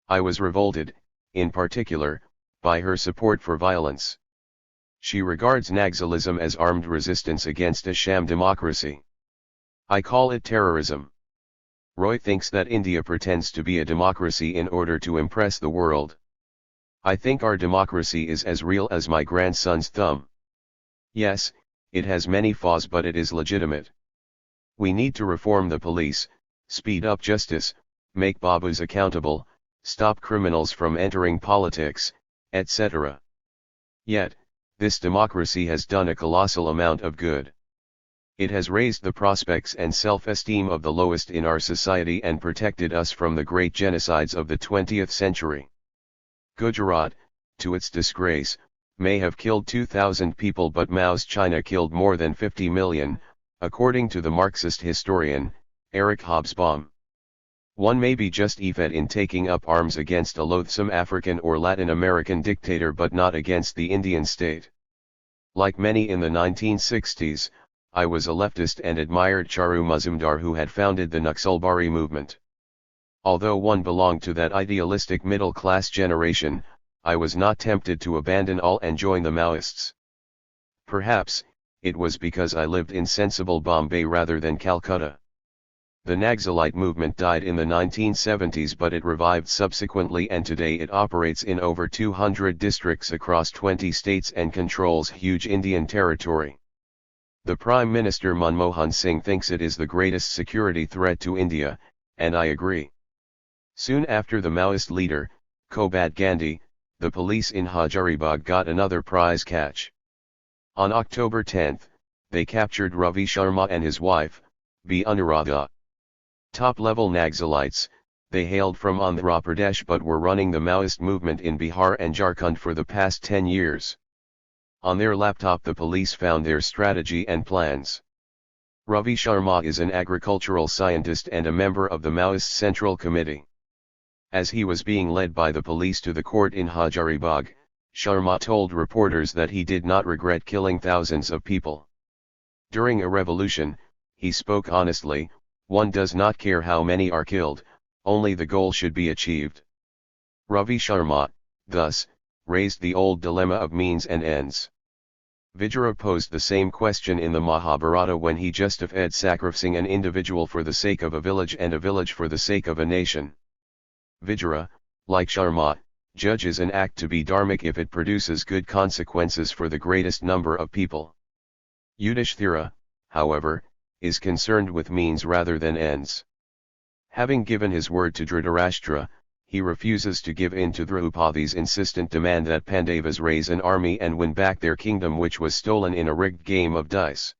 Speaker 1: I was revolted, in particular, by her support for violence. She regards Naxalism as armed resistance against a sham democracy. I call it terrorism. Roy thinks that India pretends to be a democracy in order to impress the world. I think our democracy is as real as my grandson's thumb. Yes, it has many flaws, but it is legitimate. We need to reform the police, speed up justice, make babus accountable, stop criminals from entering politics, etc. Yet, this democracy has done a colossal amount of good. It has raised the prospects and self-esteem of the lowest in our society and protected us from the great genocides of the 20th century. Gujarat, to its disgrace, may have killed 2,000 people, but Mao's China killed more than 50 million, according to the Marxist historian, Eric Hobsbawm. One may be justified in taking up arms against a loathsome African or Latin American dictator, but not against the Indian state. Like many in the 1960s, I was a leftist and admired Charu Mazumdar, who had founded the Naxalbari movement. Although one belonged to that idealistic middle-class generation, I was not tempted to abandon all and join the Maoists. Perhaps, it was because I lived in sensible Bombay rather than Calcutta. The Naxalite movement died in the 1970s, but it revived subsequently, and today it operates in over 200 districts across 20 states and controls huge Indian territory. The Prime Minister Manmohan Singh thinks it is the greatest security threat to India, and I agree. Soon after the Maoist leader, Kobat Gandhi, the police in Hazaribagh got another prize catch. On October 10, they captured Ravi Sharma and his wife, B. Anuradha. Top-level Naxalites, they hailed from Andhra Pradesh but were running the Maoist movement in Bihar and Jharkhand for the past 10 years. On their laptop the police found their strategy and plans. Ravi Sharma is an agricultural scientist and a member of the Maoist Central Committee. As he was being led by the police to the court in Hazaribagh, Sharma told reporters that he did not regret killing thousands of people. During a revolution, he spoke honestly, one does not care how many are killed, only the goal should be achieved.
Speaker 2: Ravi Sharma, thus, raised the old dilemma of means and ends. Vijaya posed the same question in the Mahabharata when he justified sacrificing an individual for the sake of a village and a village for the sake of a nation. Vijaya, like Sharma, judges an act to be dharmic if it produces good consequences for the greatest number of people. Yudhishthira, however, is concerned with means rather than ends. Having given his word to Dhritarashtra, he refuses to give in to Draupadi's insistent demand that Pandavas raise an army and win back their kingdom which was stolen in a rigged game of dice.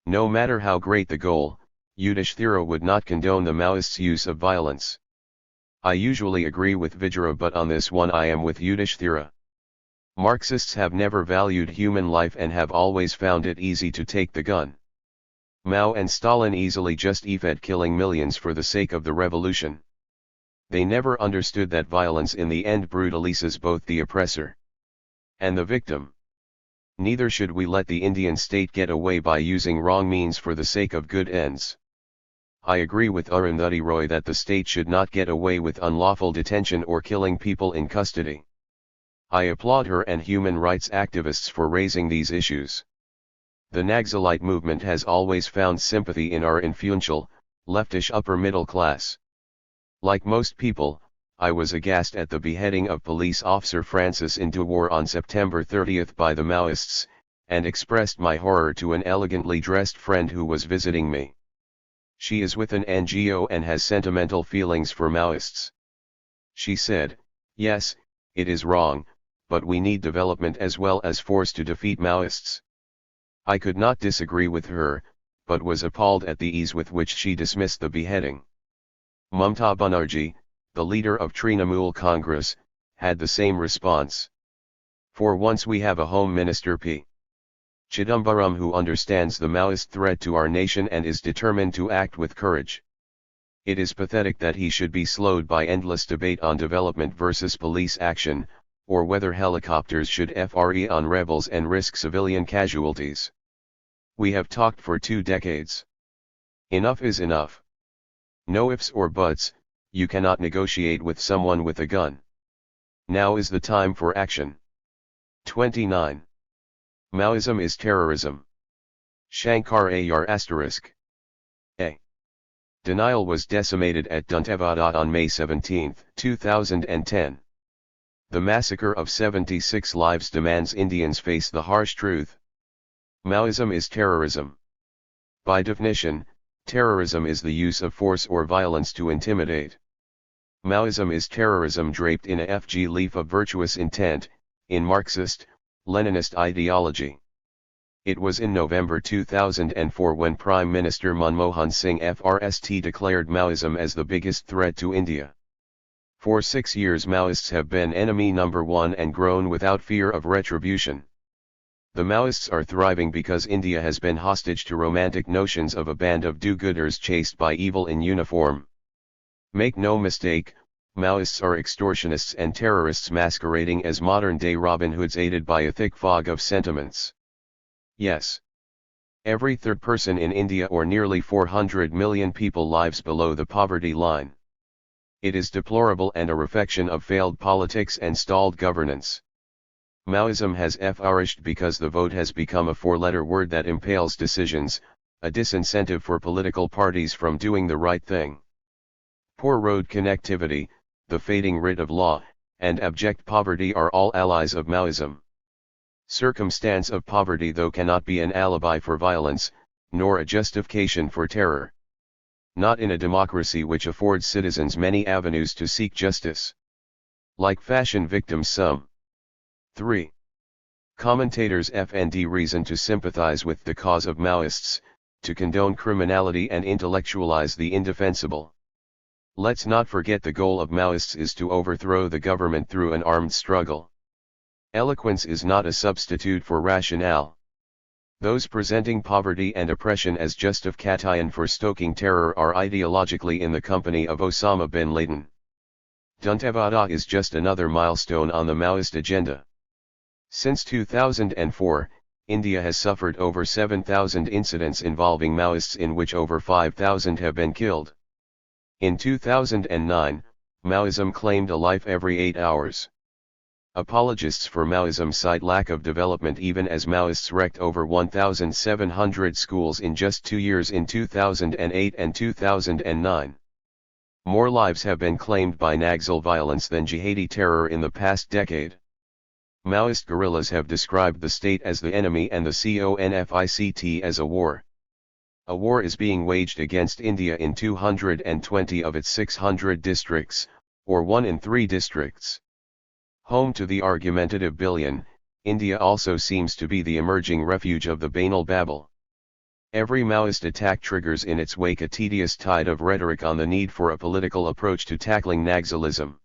Speaker 2: No matter how great the goal, Yudhishthira would not condone the Maoists' use of violence. I usually agree with Vijaya, but on this one I am with Yudhishthira. Marxists have never valued human life and have always found it easy to take the gun. Mao and Stalin easily justified killing millions for the sake of the revolution. They never understood that violence in the end brutalizes both the oppressor and the victim. Neither should we let the Indian state get away by using wrong means for the sake of good ends. I agree with Arundhati Roy that the state should not get away with unlawful detention or killing people in custody. I applaud her and human rights activists for raising these issues. The Naxalite movement has always found sympathy in our influential, leftish upper middle class. Like most people, I was aghast at the beheading of police officer Francis Indewar on September 30 by the Maoists, and expressed my horror to an elegantly dressed friend who was visiting me. She is with an NGO and has sentimental feelings for Maoists. She said, "Yes, it is wrong, but we need development as well as force to defeat Maoists." I could not disagree with her, but was appalled at the ease with which she dismissed the beheading. Mamta Banerjee, the leader of Trinamool Congress, had the same response. For once we have a Home Minister P. Chidambaram who understands the Maoist threat to our nation and is determined to act with courage. It is pathetic that he should be slowed by endless debate on development versus police action, or whether helicopters should FRE on rebels and risk civilian casualties. We have talked for 2 decades. Enough is enough. No ifs or buts, you cannot negotiate with someone with a gun. Now is the time for action. 29. Maoism is terrorism. Shankar Ayar *. A. Denial was decimated at Dantewada on May 17, 2010. The massacre of 76 lives demands Indians face the harsh truth. Maoism is terrorism. By definition, terrorism is the use of force or violence to intimidate. Maoism is terrorism draped in a FG leaf of virtuous intent, in Marxist, Leninist ideology. It was in November 2004 when Prime Minister Manmohan Singh FRST declared Maoism as the biggest threat to India. For 6 years Maoists have been enemy number 1 and grown without fear of retribution. The Maoists are thriving because India has been hostage to romantic notions of a band of do-gooders chased by evil in uniform. Make no mistake, Maoists are extortionists and terrorists masquerading as modern-day Robin Hoods aided by a thick fog of sentiments. Yes. Every third person in India, or nearly 400 million people, lives below the poverty line. It is deplorable and a reflection of failed politics and stalled governance. Maoism has flourished because the vote has become a 4-letter word that impales decisions, a disincentive for political parties from doing the right thing. Poor road connectivity, the fading writ of law, and abject poverty are all allies of Maoism. Circumstance of poverty though cannot be an alibi for violence, nor a justification for terror. Not in a democracy which affords citizens many avenues to seek justice. Like fashion victims some. 3. Commentators find reason to sympathize with the cause of Maoists, to condone criminality and intellectualize the indefensible. Let's not forget the goal of Maoists is to overthrow the government through an armed struggle. Eloquence is not a substitute for rationale. Those presenting poverty and oppression as justification for stoking terror are ideologically in the company of Osama bin Laden. Dantewada is just another milestone on the Maoist agenda. Since 2004, India has suffered over 7,000 incidents involving Maoists in which over 5,000 have been killed. In 2009,
Speaker 1: Maoism claimed a life every 8 hours. Apologists for Maoism cite lack of development even as Maoists wrecked over 1,700 schools in just 2 years in 2008 and 2009. More lives have been claimed by Naxal violence than jihadi terror in the past decade. Maoist guerrillas have described the state as the enemy and the CONFICT as a war. A war is being waged against India in 220 of its 600 districts, or 1 in 3 districts. Home to the argumentative billion, India also seems to be the emerging refuge of the banal babble. Every Maoist attack triggers in its wake a tedious tide of rhetoric on the need for a political approach to tackling Naxalism.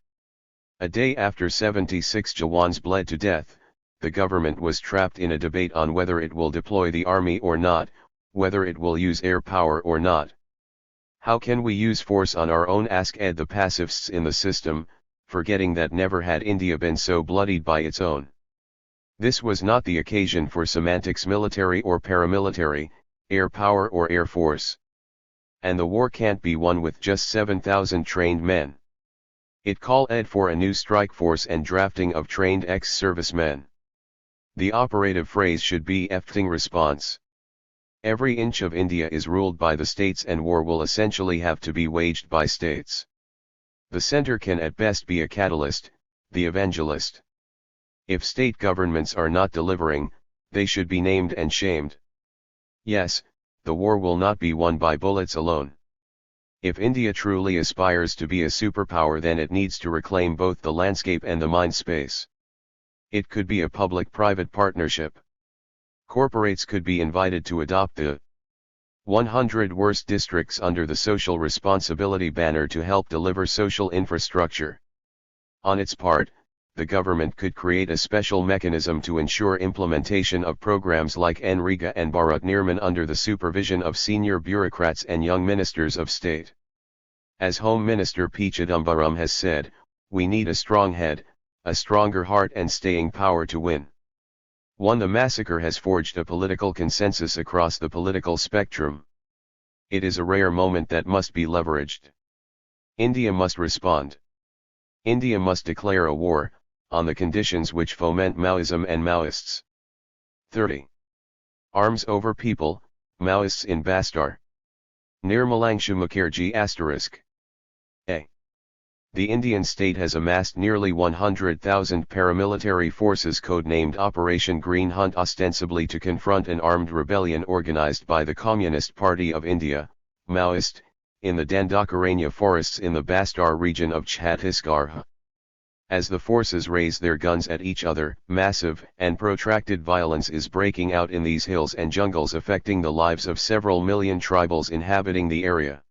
Speaker 1: A day after 76 Jawans bled to death, the government was trapped in a debate on whether it will deploy the army or not, whether it will use air power or not. How can we use force on our own, asked the pacifists in the system, forgetting that never had India been so bloodied by its own. This was not the occasion for semantics, military or paramilitary, air power or air force. And the war can't be won with just 7,000 trained men. It called for a new strike force and drafting of trained ex-servicemen. The operative phrase should be effing response. Every inch of India is ruled by the states and war will essentially have to be waged by states. The center can at best be a catalyst, the evangelist. If state governments are not delivering, they should be named and shamed. Yes, the war will not be won by bullets alone. If India truly aspires to be a superpower, then it needs to reclaim both the landscape and the mind space. It could be a public-private partnership. Corporates could be invited to adopt the 100 worst districts under the social responsibility banner to help deliver social infrastructure. On its part, the government could create a special mechanism to ensure implementation of programs like NREGA and Bharat Nirman under the supervision of senior bureaucrats and young ministers of state. As Home Minister P. Chidambaram has said, we need a strong head, a stronger heart and staying power to win. 1. The massacre has forged a political consensus across the political spectrum. It is a rare moment that must be leveraged. India must respond. India must declare a war, on the conditions which foment Maoism and Maoists. 30. Arms over people, Maoists in Bastar. Nirmalangshu Mukherjee *. A. The Indian state has amassed nearly 100,000 paramilitary forces codenamed Operation Green Hunt, ostensibly to confront an armed rebellion organized by the Communist Party of India, Maoist, in the Dandakaranya forests in the Bastar region of Chhattisgarh. As the forces raise their guns at each other, massive and protracted violence is breaking out in these hills and jungles, affecting the lives of several million tribals inhabiting the area.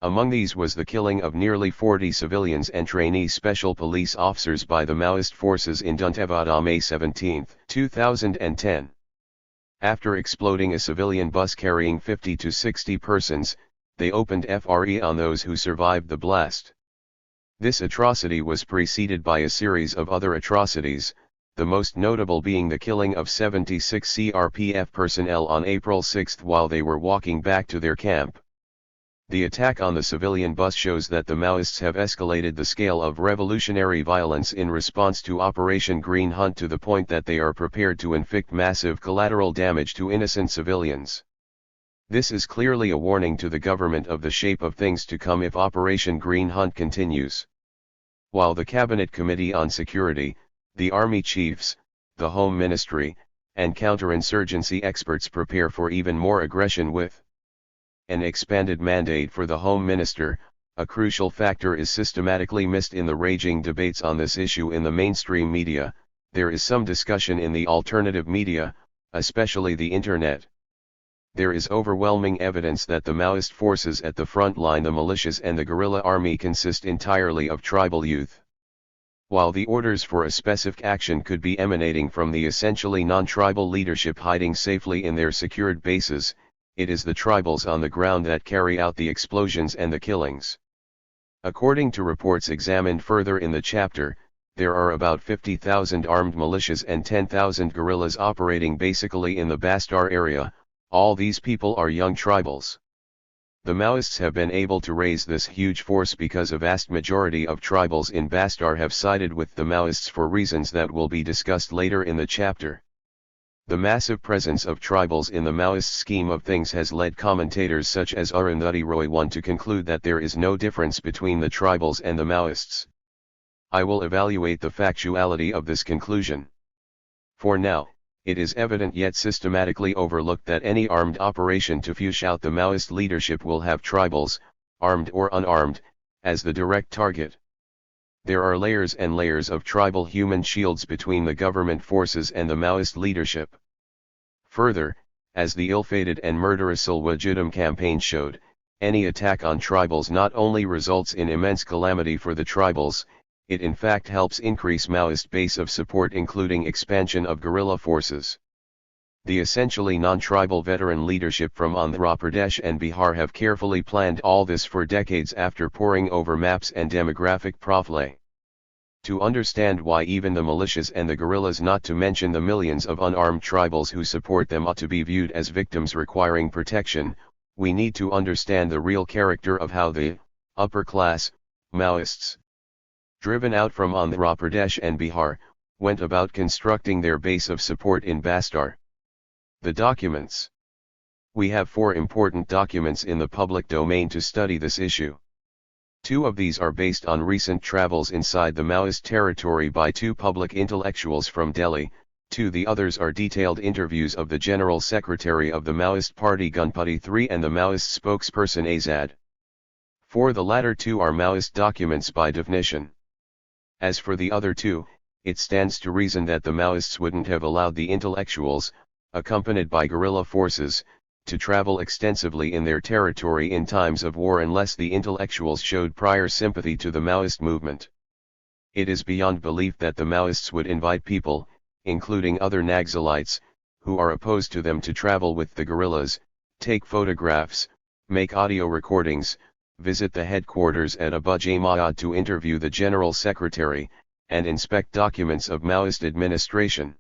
Speaker 1: Among these was the killing of nearly 40 civilians and trainee special police officers by the Maoist forces in Dantewada May 17, 2010. After exploding a civilian bus carrying 50 to 60 persons, they opened fire on those who survived the blast. This atrocity was preceded by a series of other atrocities, the most notable being the killing of 76 CRPF personnel on April 6 while they were walking back to their camp. The attack on the civilian bus shows that the Maoists have escalated the scale of revolutionary violence in response to Operation Green Hunt to the point that they are prepared to inflict massive collateral damage to innocent civilians. This is clearly a warning to the government of the shape of things to come if Operation Green Hunt continues. While the Cabinet Committee on Security, the Army Chiefs, the Home Ministry, and counterinsurgency experts prepare for even more aggression with an expanded mandate for the Home Minister, a crucial factor is systematically missed in the raging debates on this issue in the mainstream media. There is some discussion in the alternative media, especially the internet. There is overwhelming evidence that the Maoist forces at the front line, the militias and the guerrilla army, consist entirely of tribal youth. While the orders for a specific action could be emanating from the essentially non-tribal leadership hiding safely in their secured bases, it is the tribals on the ground that carry out the explosions and the killings. According to reports examined further in the chapter, there are about 50,000 armed militias and 10,000 guerrillas operating basically in the Bastar area. All these people are young tribals.
Speaker 2: The Maoists have been able to raise this huge force because a vast majority of tribals in Bastar have sided with the Maoists for reasons that will be discussed later in the chapter. The massive presence of tribals in the Maoist scheme of things has led commentators such as Arundhati Roy I to conclude that there is no difference between the tribals and the Maoists. I will evaluate the factuality of this conclusion. For now, it is evident yet systematically overlooked that any armed operation to flush out the Maoist leadership will have tribals, armed or unarmed, as the direct target. There are layers and layers of tribal human shields between the government forces and the Maoist leadership. Further, as the ill-fated and murderous THIRD-WORLDISM campaign showed, any attack on tribals not only results in immense calamity for the tribals, it in fact helps increase Maoist base of support, including expansion of guerrilla forces. The essentially non-tribal veteran leadership from Andhra Pradesh and Bihar have carefully planned all this for decades after poring over maps and demographic profile. To understand why even the militias and the guerrillas, not to mention the millions of unarmed tribals who support them, ought to be viewed as victims requiring protection, we need to understand the real character of how the upper class Maoists, driven out from Andhra Pradesh and Bihar, went about constructing their base of support in Bastar. The documents. We have 4 important documents in the public domain to study this issue. 2 of these are based on recent travels inside the Maoist territory by 2 public intellectuals from Delhi. 2 the others are detailed interviews of the General Secretary of the Maoist Party Ganpati III and the Maoist spokesperson Azad. 4 the latter 2 are Maoist documents by definition. As for the other 2, it stands to reason that the Maoists wouldn't have allowed the intellectuals, accompanied by guerrilla forces, to travel extensively in their territory in times of war unless the intellectuals showed prior sympathy to the Maoist movement. It is beyond belief that the Maoists would invite people, including other Naxalites, who are opposed to them, to travel with the guerrillas, take photographs, make audio recordings, visit the headquarters at Abu Jamaat to interview the General Secretary, and inspect documents of Maoist administration.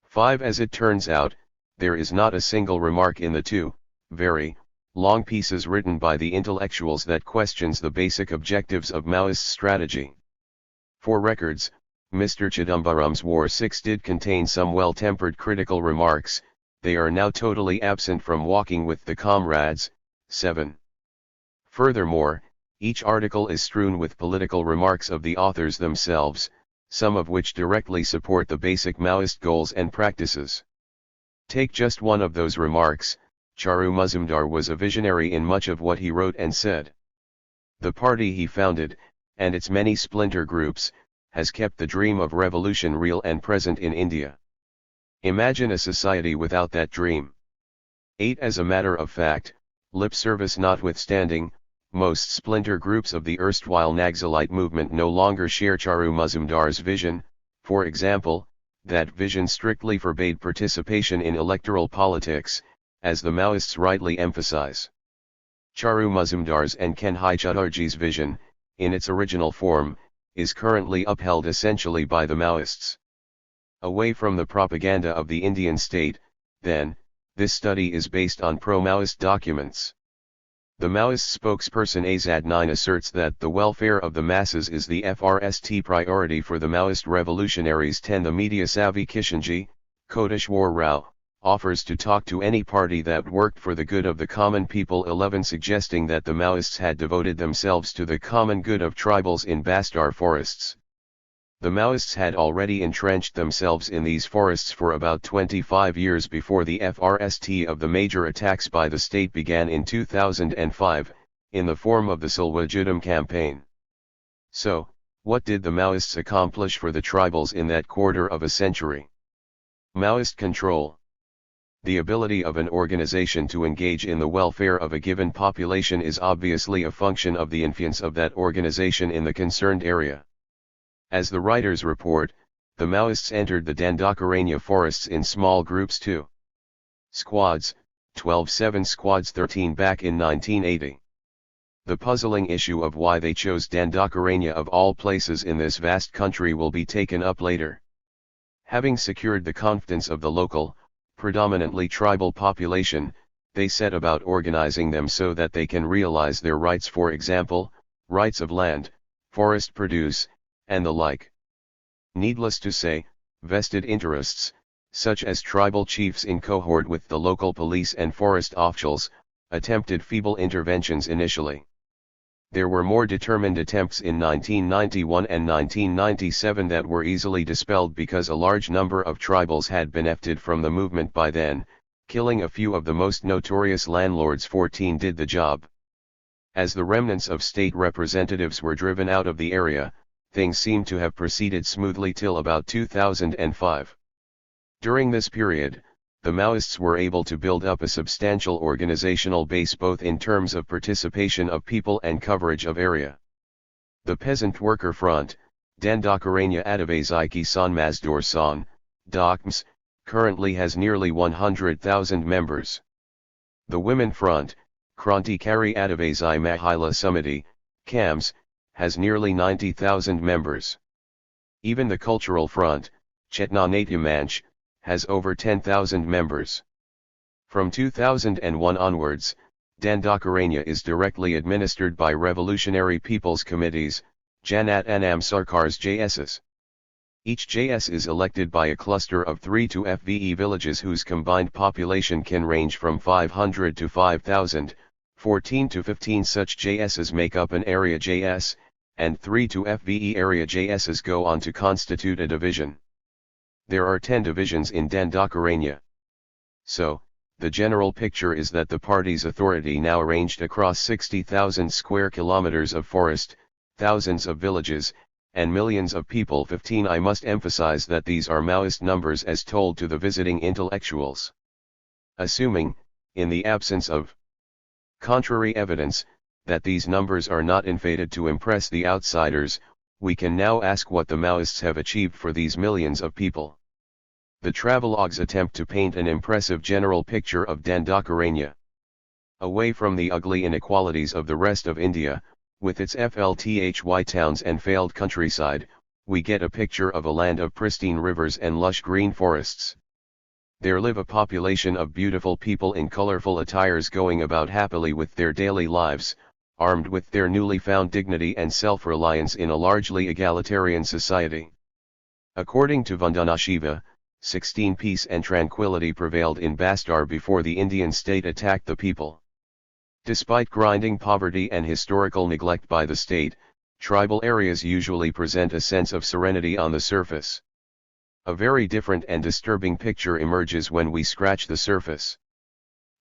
Speaker 2: 5 As it turns out, there is not a single remark in the 2 very long pieces written by the intellectuals that questions the basic objectives of Maoist strategy. For records, Mr. Chidambaram's War 6 did contain some well-tempered critical remarks. They are now totally absent from Walking with the Comrades. 7. Furthermore, each article is strewn with political remarks of the authors themselves, some of which directly support the basic Maoist goals and practices. Take just one of those remarks. Charu Mazumdar was a visionary in much of what he wrote and said. The party he founded, and its many splinter groups, has kept the dream of revolution real and present in India. Imagine a society without that dream. 8 As a matter of fact, lip service notwithstanding, most splinter groups of the erstwhile Naxalite movement no longer share Charu Mazumdar's vision. For example, that vision strictly forbade participation in electoral politics, as the Maoists rightly emphasize. Charu Mazumdar's and Kanhai Chatterjee's vision, in its original form, is currently upheld essentially by the Maoists. Away from the propaganda of the Indian state, then, this study is based on pro-Maoist documents. The Maoist spokesperson Azad 9 asserts that the welfare of the masses is the first priority for the Maoist revolutionaries. 10 The media-savvy Kishanji, Kodeshwar Rao, offers to talk to any party that worked for the good of the common people. 11 Suggesting that the Maoists had devoted themselves to the common good of tribals in Bastar forests. The Maoists had already entrenched themselves in these forests for about 25 years before the first of the major attacks by the state began in 2005, in the form of the THIRD-WORLDISM campaign. So, what did the Maoists accomplish for the tribals in that quarter of a century? Maoist control. The ability of an organization to engage in the welfare of a given population is obviously a function of the influence of that organization in the concerned area. As the writers report, the Maoists entered the Dandakaranya forests in small groups too. Squads, 12-7 squads 13 back in 1980. The puzzling issue of why they chose Dandakaranya of all places in this vast country will be taken up later. Having secured the confidence of the local, predominantly tribal population, they set about organizing them so that they can realize their rights, for example, rights of land, forest produce, and the like. Needless to say, vested interests, such as tribal chiefs in cohort with the local police and forest officials, attempted feeble interventions initially. There were more determined attempts in 1991 and 1997 that were easily dispelled because a large number of tribals had benefited from the movement by then, killing a few of the most notorious landlords. 14 did the job. As the remnants of state representatives were driven out of the area, things seemed to have proceeded smoothly till about 2005. During this period, the Maoists were able to build up a substantial organizational base both in terms of participation of people and coverage of area. The Peasant Worker Front, Dandakaranya Adivasi San Mazdor San, DOCMS, currently has nearly 100,000 members. The Women Front, Krantikari Adivasi Mahila Samiti, CAMS, has nearly 90,000 members. Even the Cultural Front, Chetna Natya Manch, has over 10,000 members. From 2001 onwards, Dandakaranya is directly administered by Revolutionary People's Committees, Janat Anam Sarkars JSs. Each JS is elected by a cluster of 3 to FVE villages whose combined population can range from 500 to 5,000, 14 to 15 such JSs make up an area JS, and 3 to FVE area JSs go on to constitute a division. There are 10 divisions in Dandakaranya. So, the general picture is that the party's authority now arranged across 60,000 square kilometers of forest, thousands of villages, and millions of people. 15 I must emphasize that these are Maoist numbers as told to the visiting intellectuals. Assuming, in the absence of contrary evidence, that these numbers are not inflated to impress the outsiders, we can now ask what the Maoists have achieved for these millions of people. The travelogues attempt to paint an impressive general picture of Dandakaranya. Away from the ugly inequalities of the rest of India, with its FLTHY towns and failed countryside, we get a picture of a land of pristine rivers and lush green forests. There live a population of beautiful people in colorful attires going about happily with their daily lives, armed with their newly found dignity and self-reliance in a largely egalitarian society. According to Vandana Shiva, 16 peace and tranquility prevailed in Bastar before the Indian state attacked the people. Despite grinding poverty and historical neglect by the state, tribal areas usually present a sense of serenity on the surface. A very different and disturbing picture emerges when we scratch the surface.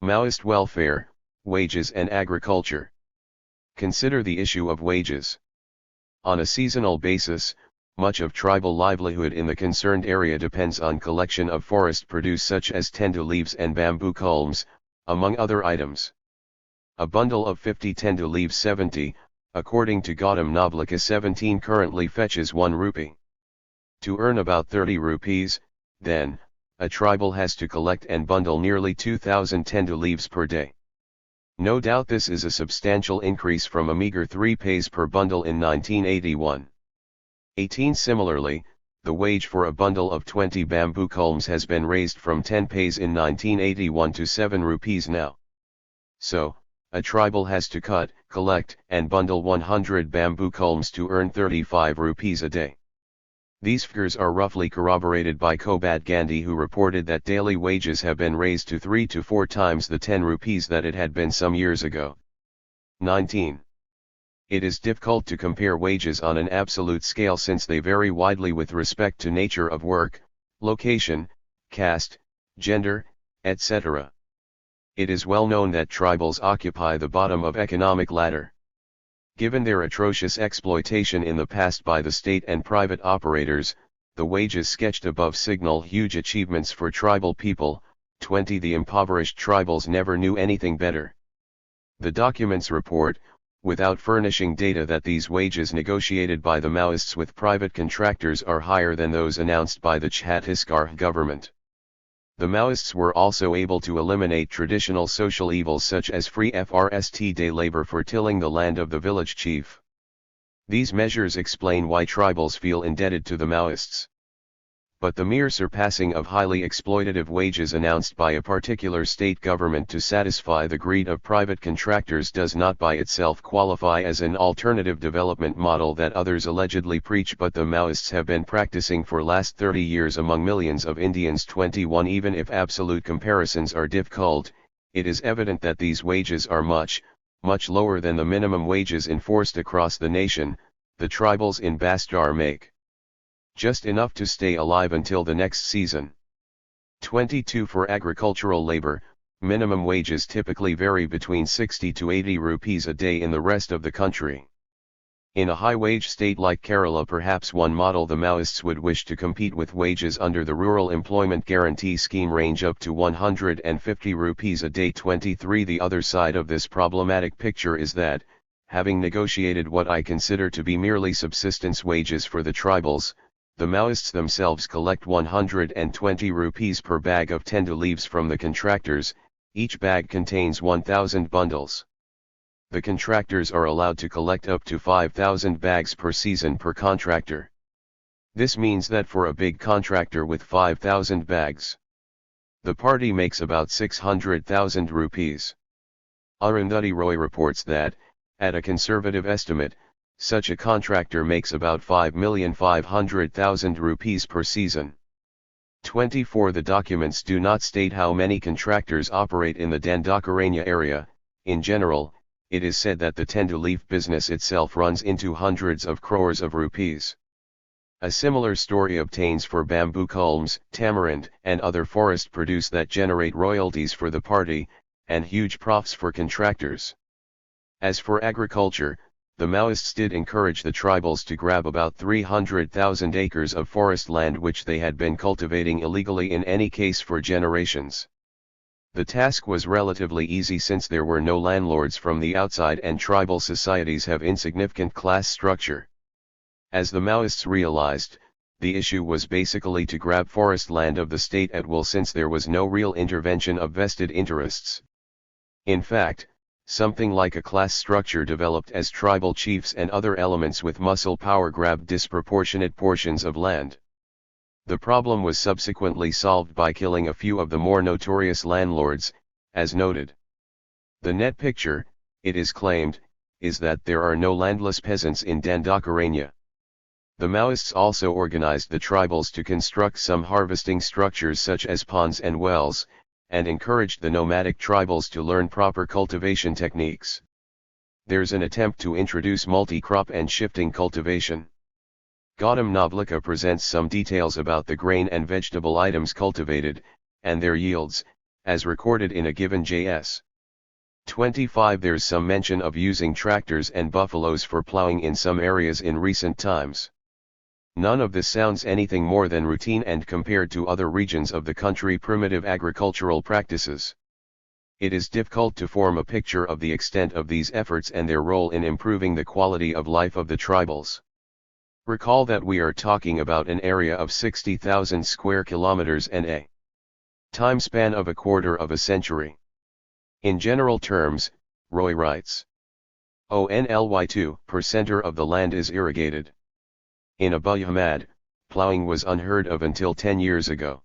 Speaker 2: Maoist welfare, wages and agriculture. Consider the issue of wages. On a seasonal basis, much of tribal livelihood in the concerned area depends on collection of forest produce such as tendu leaves and bamboo culms, among other items. A bundle of 50 tendu leaves 70, according to Gautam Nablika 17 currently fetches 1 rupee. To earn about 30 rupees, then, a tribal has to collect and bundle nearly 2,000 tendu leaves per day. No doubt this is a substantial increase from a meager 3 paise per bundle in 1981. 18 Similarly, the wage for a bundle of 20 bamboo culms has been raised from 10 paise in 1981 to 7 rupees now. So, a tribal has to cut, collect, and bundle 100 bamboo culms to earn 35 rupees a day. These figures are roughly corroborated by Kobad Gandhi, who reported that daily wages have been raised to 3 to 4 times the 10 rupees that it had been some years ago. 19. It is difficult to compare wages on an absolute scale since they vary widely with respect to nature of work, location, caste, gender, etc. It is well known that tribals occupy the bottom of economic ladder. Given their atrocious exploitation in the past by the state and private operators, the wages sketched above signal huge achievements for tribal people. 20 The impoverished tribals never knew anything better. The documents report, without furnishing data, that these wages negotiated by the Maoists with private contractors are higher than those announced by the Chhattisgarh government. The Maoists were also able to eliminate traditional social evils such as free FRST day labor for tilling the land of the village chief. These measures explain why tribals feel indebted to the Maoists. but the mere surpassing of highly exploitative wages announced by a particular state government to satisfy the greed of private contractors does not by itself qualify as an alternative development model that others allegedly preach but the Maoists have been practicing for last 30 years among millions of Indians. 21 Even if absolute comparisons are difficult, it is evident that these wages are much lower than the minimum wages enforced across the nation. The tribals in Bastar make just enough to stay alive until the next season. 22 For agricultural labor, minimum wages typically vary between 60 to 80 rupees a day in the rest of the country. In a high-wage state like Kerala, perhaps one model the Maoists would wish to compete with wages under the Rural Employment Guarantee Scheme range up to 150 rupees a day. 23 The other side of this problematic picture is that, having negotiated what I consider to be merely subsistence wages for the tribals, the Maoists themselves collect 120 rupees per bag of tendu leaves from the contractors. Each bag contains 1,000 bundles. The contractors are allowed to collect up to 5,000 bags per season per contractor. This means that for a big contractor with 5,000 bags, the party makes about 600,000 rupees. Arundhati Roy reports that, at a conservative estimate, such a contractor makes about 5,500,000 rupees per season. 24 The documents do not state how many contractors operate in the Dandakaranya area. In general, it is said that the tendu leaf business itself runs into hundreds of crores of rupees. A similar story obtains for bamboo culms, tamarind, and other forest produce that generate royalties for the party, and huge profits for contractors. As for agriculture, the Maoists did encourage the tribals to grab about 300,000 acres of forest land which they had been cultivating illegally in any case for generations. The task was relatively easy since there were no landlords from the outside and tribal societies have insignificant class structure. As the Maoists realized, the issue was basically to grab forest land of the state at will since there was no real intervention of vested interests. In fact, something like a class structure developed as tribal chiefs and other elements with muscle power grabbed disproportionate portions of land. The problem was subsequently solved by killing a few of the more notorious landlords, as noted. The net picture, it is claimed, is that there are no landless peasants in Dandakaranya. The Maoists also organized the tribals to construct some harvesting structures such as ponds and wells, and encouraged the nomadic tribals to learn proper cultivation techniques. There's an attempt to introduce multi-crop and shifting cultivation. Gautam Navlika presents some details about the grain and vegetable items cultivated, and their yields, as recorded in a given JS. 25 There's some mention of using tractors and buffaloes for plowing in some areas in recent times. None of this sounds anything more than routine and compared to other regions of the country primitive agricultural practices. It is difficult to form a picture of the extent of these efforts and their role in improving the quality of life of the tribals. Recall that we are talking about an area of 60,000 square kilometers and a time span of a quarter of a century. In general terms, Roy writes, only 2% of the land is irrigated. In Abu Hamad, plowing was unheard of until 10 years ago.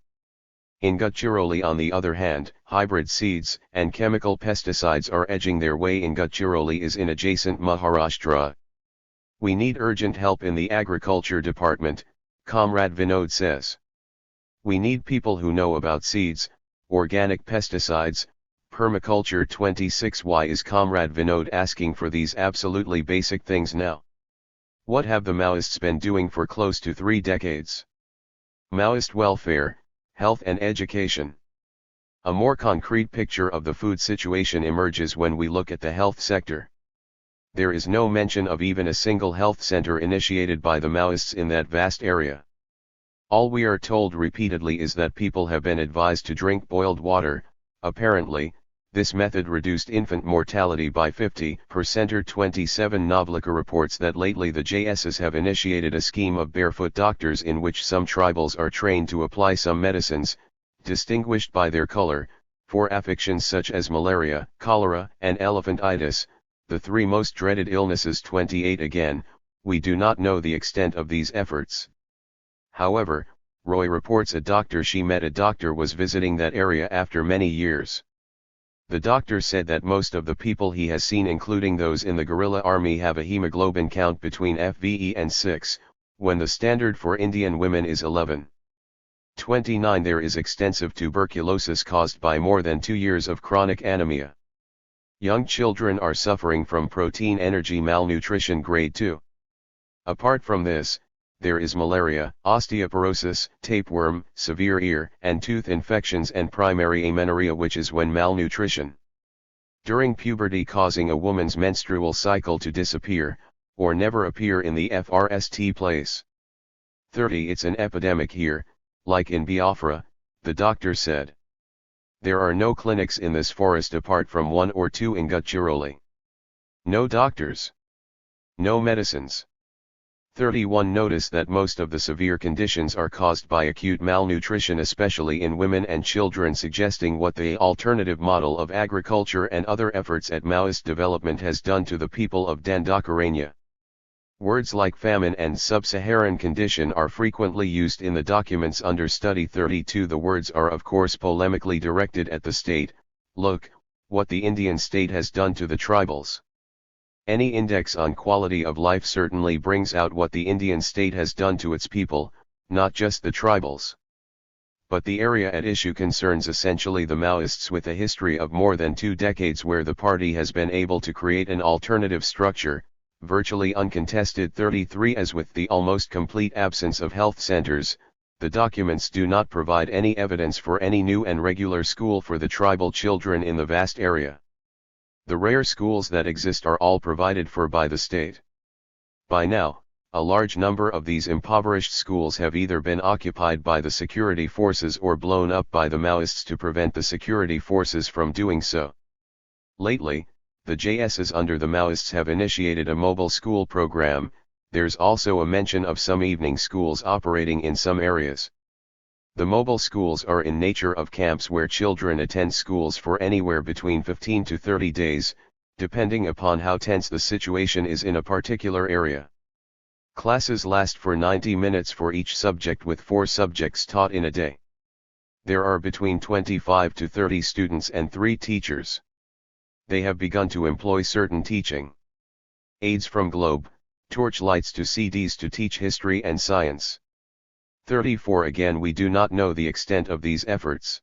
Speaker 2: In Gadchiroli on the other hand, hybrid seeds and chemical pesticides are edging their way in. Gadchiroli is in adjacent Maharashtra. We need urgent help in the agriculture department, Comrade Vinod says. We need people who know about seeds, organic pesticides, permaculture. 26 Why is Comrade Vinod asking for these absolutely basic things now? What have the Maoists been doing for close to 3 decades? Maoist welfare, health and education. A more concrete picture of the food situation emerges when we look at the health sector. There is no mention of even a single health center initiated by the Maoists in that vast area. All we are told repeatedly is that people have been advised to drink boiled water. Apparently, this method reduced infant mortality by 50%. 27 Navlika reports that lately the JSs have initiated a scheme of barefoot doctors in which some tribals are trained to apply some medicines, distinguished by their color, for afflictions such as malaria, cholera, and elephantitis, the 3 most dreaded illnesses. 28 Again, we do not know the extent of these efforts. However,
Speaker 1: Roy reports a doctor she met. A doctor was visiting that area after many years. The doctor said that most of the people he has seen, including those in the guerrilla army, have a hemoglobin count between FVE and 6, when the standard for Indian women is 11.29. There is extensive tuberculosis caused by more than 2 years of chronic anemia. Young children are suffering from protein energy malnutrition grade 2. Apart from this, there is malaria, osteoporosis, tapeworm, severe ear and tooth infections, and primary amenorrhea, which is when malnutrition during puberty causing a woman's menstrual cycle to disappear, or never appear in the first place. 30. It's an epidemic here, like in Biafra, the doctor said. There are no clinics in this forest apart from 1 or 2 in Gachiroli. No doctors. No medicines. 31. Notice that most of the severe conditions are caused by acute malnutrition, especially in women and children, suggesting what the alternative model of agriculture and other efforts at Maoist development has done to the people of Dandakaranya. Words like famine and sub-Saharan condition are frequently used in the documents under study. 32. The words are of course polemically directed at the state. Look, what the Indian state has done to the tribals. Any index on quality of life certainly brings out what the Indian state has done to its people, not just the tribals. But the area at issue concerns essentially the Maoists, with a history of more than 2 decades where the party has been able to create an alternative structure, virtually uncontested. 33. As with the almost complete absence of health centers, the documents do not provide any evidence for any new and regular school for the tribal children in the vast area. The rare schools that exist are all provided for by the state. By now, a large number of these impoverished schools have either been occupied by the security forces or blown up by the Maoists to prevent the security forces from doing so. Lately, the JSs under the Maoists have initiated a mobile school program. There's also a mention of some evening schools operating in some areas. The mobile schools are in nature of camps where children attend schools for anywhere between 15 to 30 days, depending upon how tense the situation is in a particular area. Classes last for 90 minutes for each subject, with 4 subjects taught in a day. There are between 25 to 30 students and 3 teachers. They have begun to employ certain teaching aids, from globe, torchlights to CDs, to teach history and science. 34. Again, we do not know the extent of these efforts.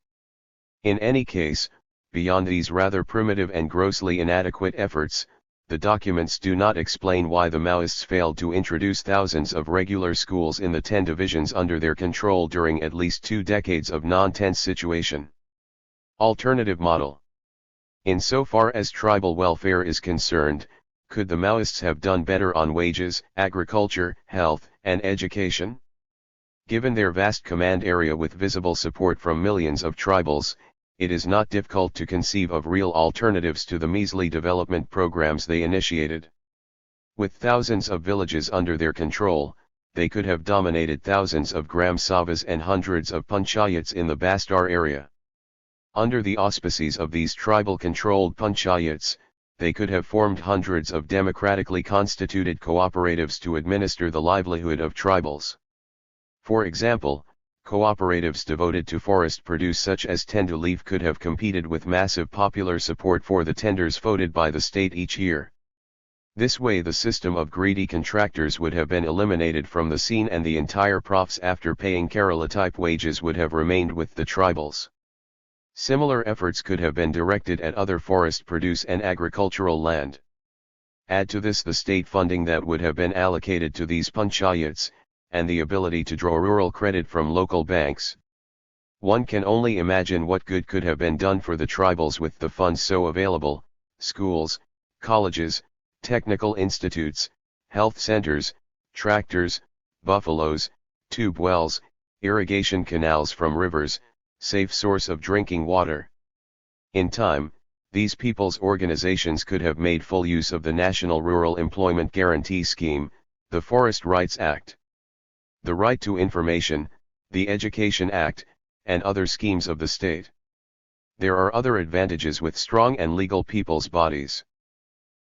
Speaker 1: In any case, beyond these rather primitive and grossly inadequate efforts, the documents do not explain why the Maoists failed to introduce thousands of regular schools in the 10 divisions under their control during at least 2 decades of non-tense situation. Alternative model. Insofar as tribal welfare is concerned, could the Maoists have done better on wages, agriculture, health, and education? Given their vast command area with visible support from millions of tribals, it is not difficult to conceive of real alternatives to the measly development programs they initiated. With thousands of villages under their control, they could have dominated thousands of gram sabas and hundreds of panchayats in the Bastar area. Under the auspices of these tribal-controlled panchayats, they could have formed hundreds of democratically constituted cooperatives to administer the livelihood of tribals. For example, cooperatives devoted to forest produce such as tendu leaf could have competed with massive popular support for the tenders voted by the state each year. This way the system of greedy contractors would have been eliminated from the scene, and the entire profits after paying Kerala-type wages would have remained with the tribals. Similar efforts could have been directed at other forest produce and agricultural land. Add to this the state funding that would have been allocated to these panchayats, and the ability to draw rural credit from local banks. One can only imagine what good could have been done for the tribals with the funds so available: schools, colleges, technical institutes, health centers, tractors, buffaloes, tube wells, irrigation canals from rivers, safe source of drinking water. In time, these people's organizations could have made full use of the National Rural Employment Guarantee Scheme, the Forest Rights Act, the Right to Information, the Education Act, and other schemes of the state. There are other advantages with strong and legal people's bodies.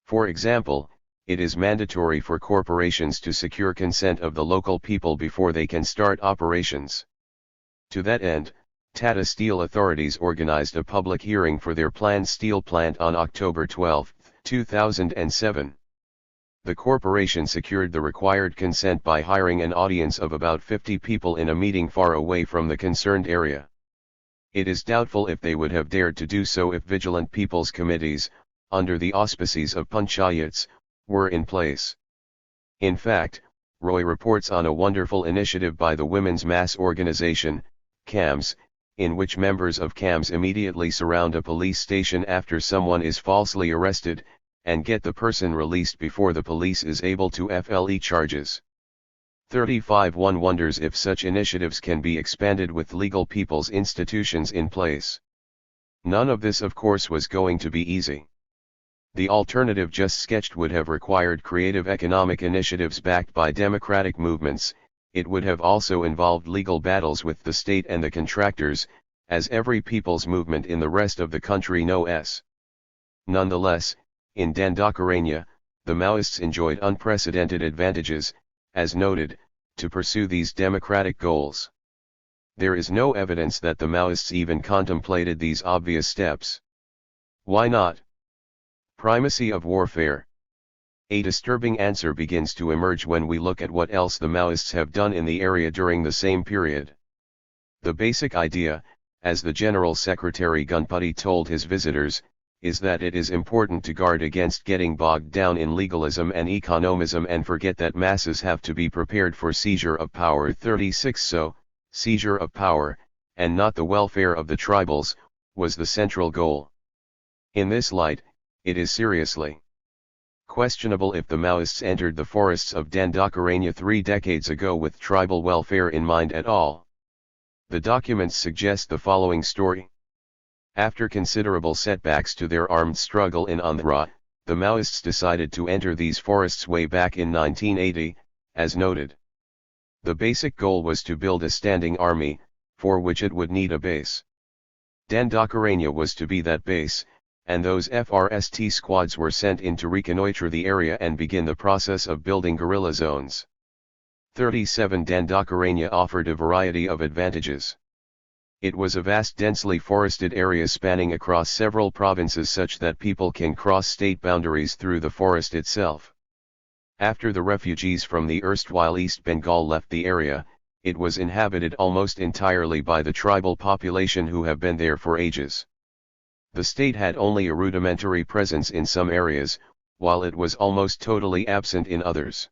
Speaker 1: For example, it is mandatory for corporations to secure consent of the local people before they can start operations.
Speaker 2: To that end, Tata Steel authorities organized a public hearing for their planned steel plant on October 12, 2007. The corporation secured the required consent by hiring an audience of about 50 people in a meeting far away from the concerned area. It is doubtful if they would have dared to do so if vigilant people's committees, under the auspices of panchayats, were in place. In fact, Roy reports on a wonderful initiative by the Women's Mass Organization, CAMS, in which members of CAMS immediately surround a police station after someone is falsely arrested, and get the person released before the police is able to FLE charges. 35 One wonders if such initiatives can be expanded with legal people's institutions in place. None of this of course was going to be easy. The alternative just sketched would have required creative economic initiatives backed by democratic movements. It would have also involved legal battles with the state and the contractors, as every people's movement in the rest of the country knows. Nonetheless, in Dandakaranya, the Maoists enjoyed unprecedented advantages, as noted, to pursue these democratic goals. There is no evidence that the Maoists even contemplated these obvious steps. Why not? Primacy of warfare. A disturbing answer begins to emerge when we look at what else the Maoists have done in the area during the same period. The basic idea, as the General Secretary Gunputty told his visitors, is that it is important to guard against getting bogged down in legalism and economism and forget that masses have to be prepared for seizure of power. 36 So, seizure of power, and not the welfare of the tribals, was the central goal. In this light, it is seriously questionable if the Maoists entered the forests of Dandakaranya 3 decades ago with tribal welfare in mind at all. The documents suggest the following story. After considerable setbacks to their armed struggle in Andhra, the Maoists decided to enter these forests way back in 1980, as noted. The basic goal was to build a standing army, for which it would need a base. Dandakaranya was to be that base, and those FRST squads were sent in to reconnoitre the area and begin the process of building guerrilla zones. 37 Dandakaranya offered a variety of advantages. It was a vast densely forested area spanning across several provinces such that people can cross state boundaries through the forest itself. After the refugees from the erstwhile East Bengal left the area, it was inhabited almost entirely by the tribal population who have been there for ages. The state had only a rudimentary presence in some areas, while it was almost totally absent in others.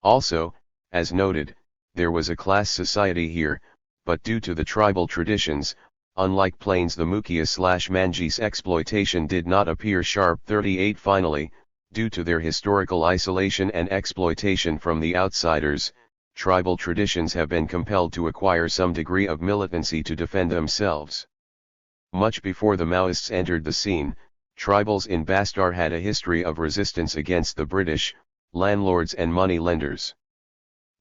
Speaker 2: Also, as noted, there was a class society here, but due to the tribal traditions, unlike plains the Mukhya/Manjis exploitation did not appear sharp. 38 Finally, due to their historical isolation and exploitation from the outsiders, tribal traditions have been compelled to acquire some degree of militancy to defend themselves. Much before the Maoists entered the scene, tribals in Bastar had a history of resistance against the British, landlords and money lenders.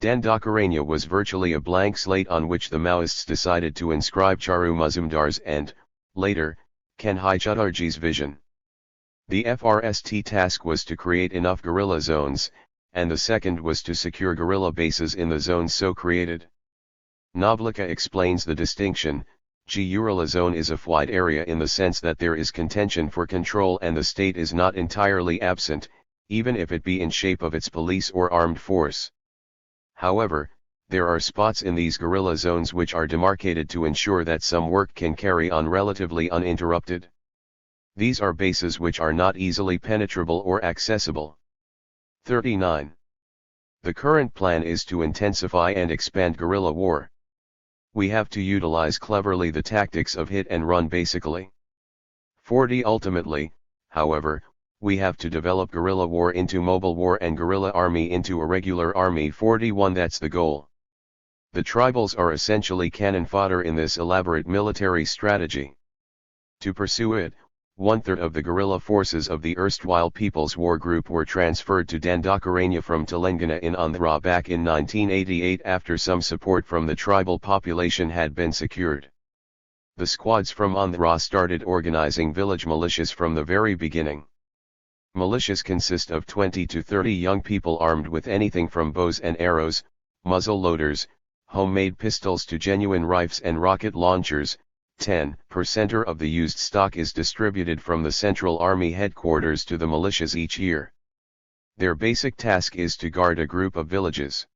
Speaker 2: Dandakaranya was virtually a blank slate on which the Maoists decided to inscribe Charu Mazumdar's and, later, Kanhai Chatterjee's vision. The FRST task was to create enough guerrilla zones, and the second was to secure guerrilla bases in the zones so created. Navlika explains the distinction. Guerrilla zone is a wide area in the sense that there is contention for control and the state is not entirely absent, even if it be in shape of its police or armed force. However, there are spots in these guerrilla zones which are demarcated to ensure that some work can carry on relatively uninterrupted. These are bases which are not easily penetrable or accessible. 39. The current plan is to intensify and expand guerrilla war. We have to utilize cleverly the tactics of hit and run basically. 40 Ultimately, however, we have to develop guerrilla war into mobile war and guerrilla army into a regular army. 41 That's the goal. The tribals are essentially cannon fodder in this elaborate military strategy. To pursue it, 1/3 of the guerrilla forces of the erstwhile People's War Group were transferred to Dandakaranya from Telangana in Andhra back in 1988 after some support from the tribal population had been secured. The squads from Andhra started organizing village militias from the very beginning. Militias consist of 20 to 30 young people armed with anything from bows and arrows, muzzle loaders, homemade pistols to genuine rifles and rocket launchers. 10% of the used stock is distributed from the Central Army headquarters to the militias each year. Their basic task is to guard a group of villages.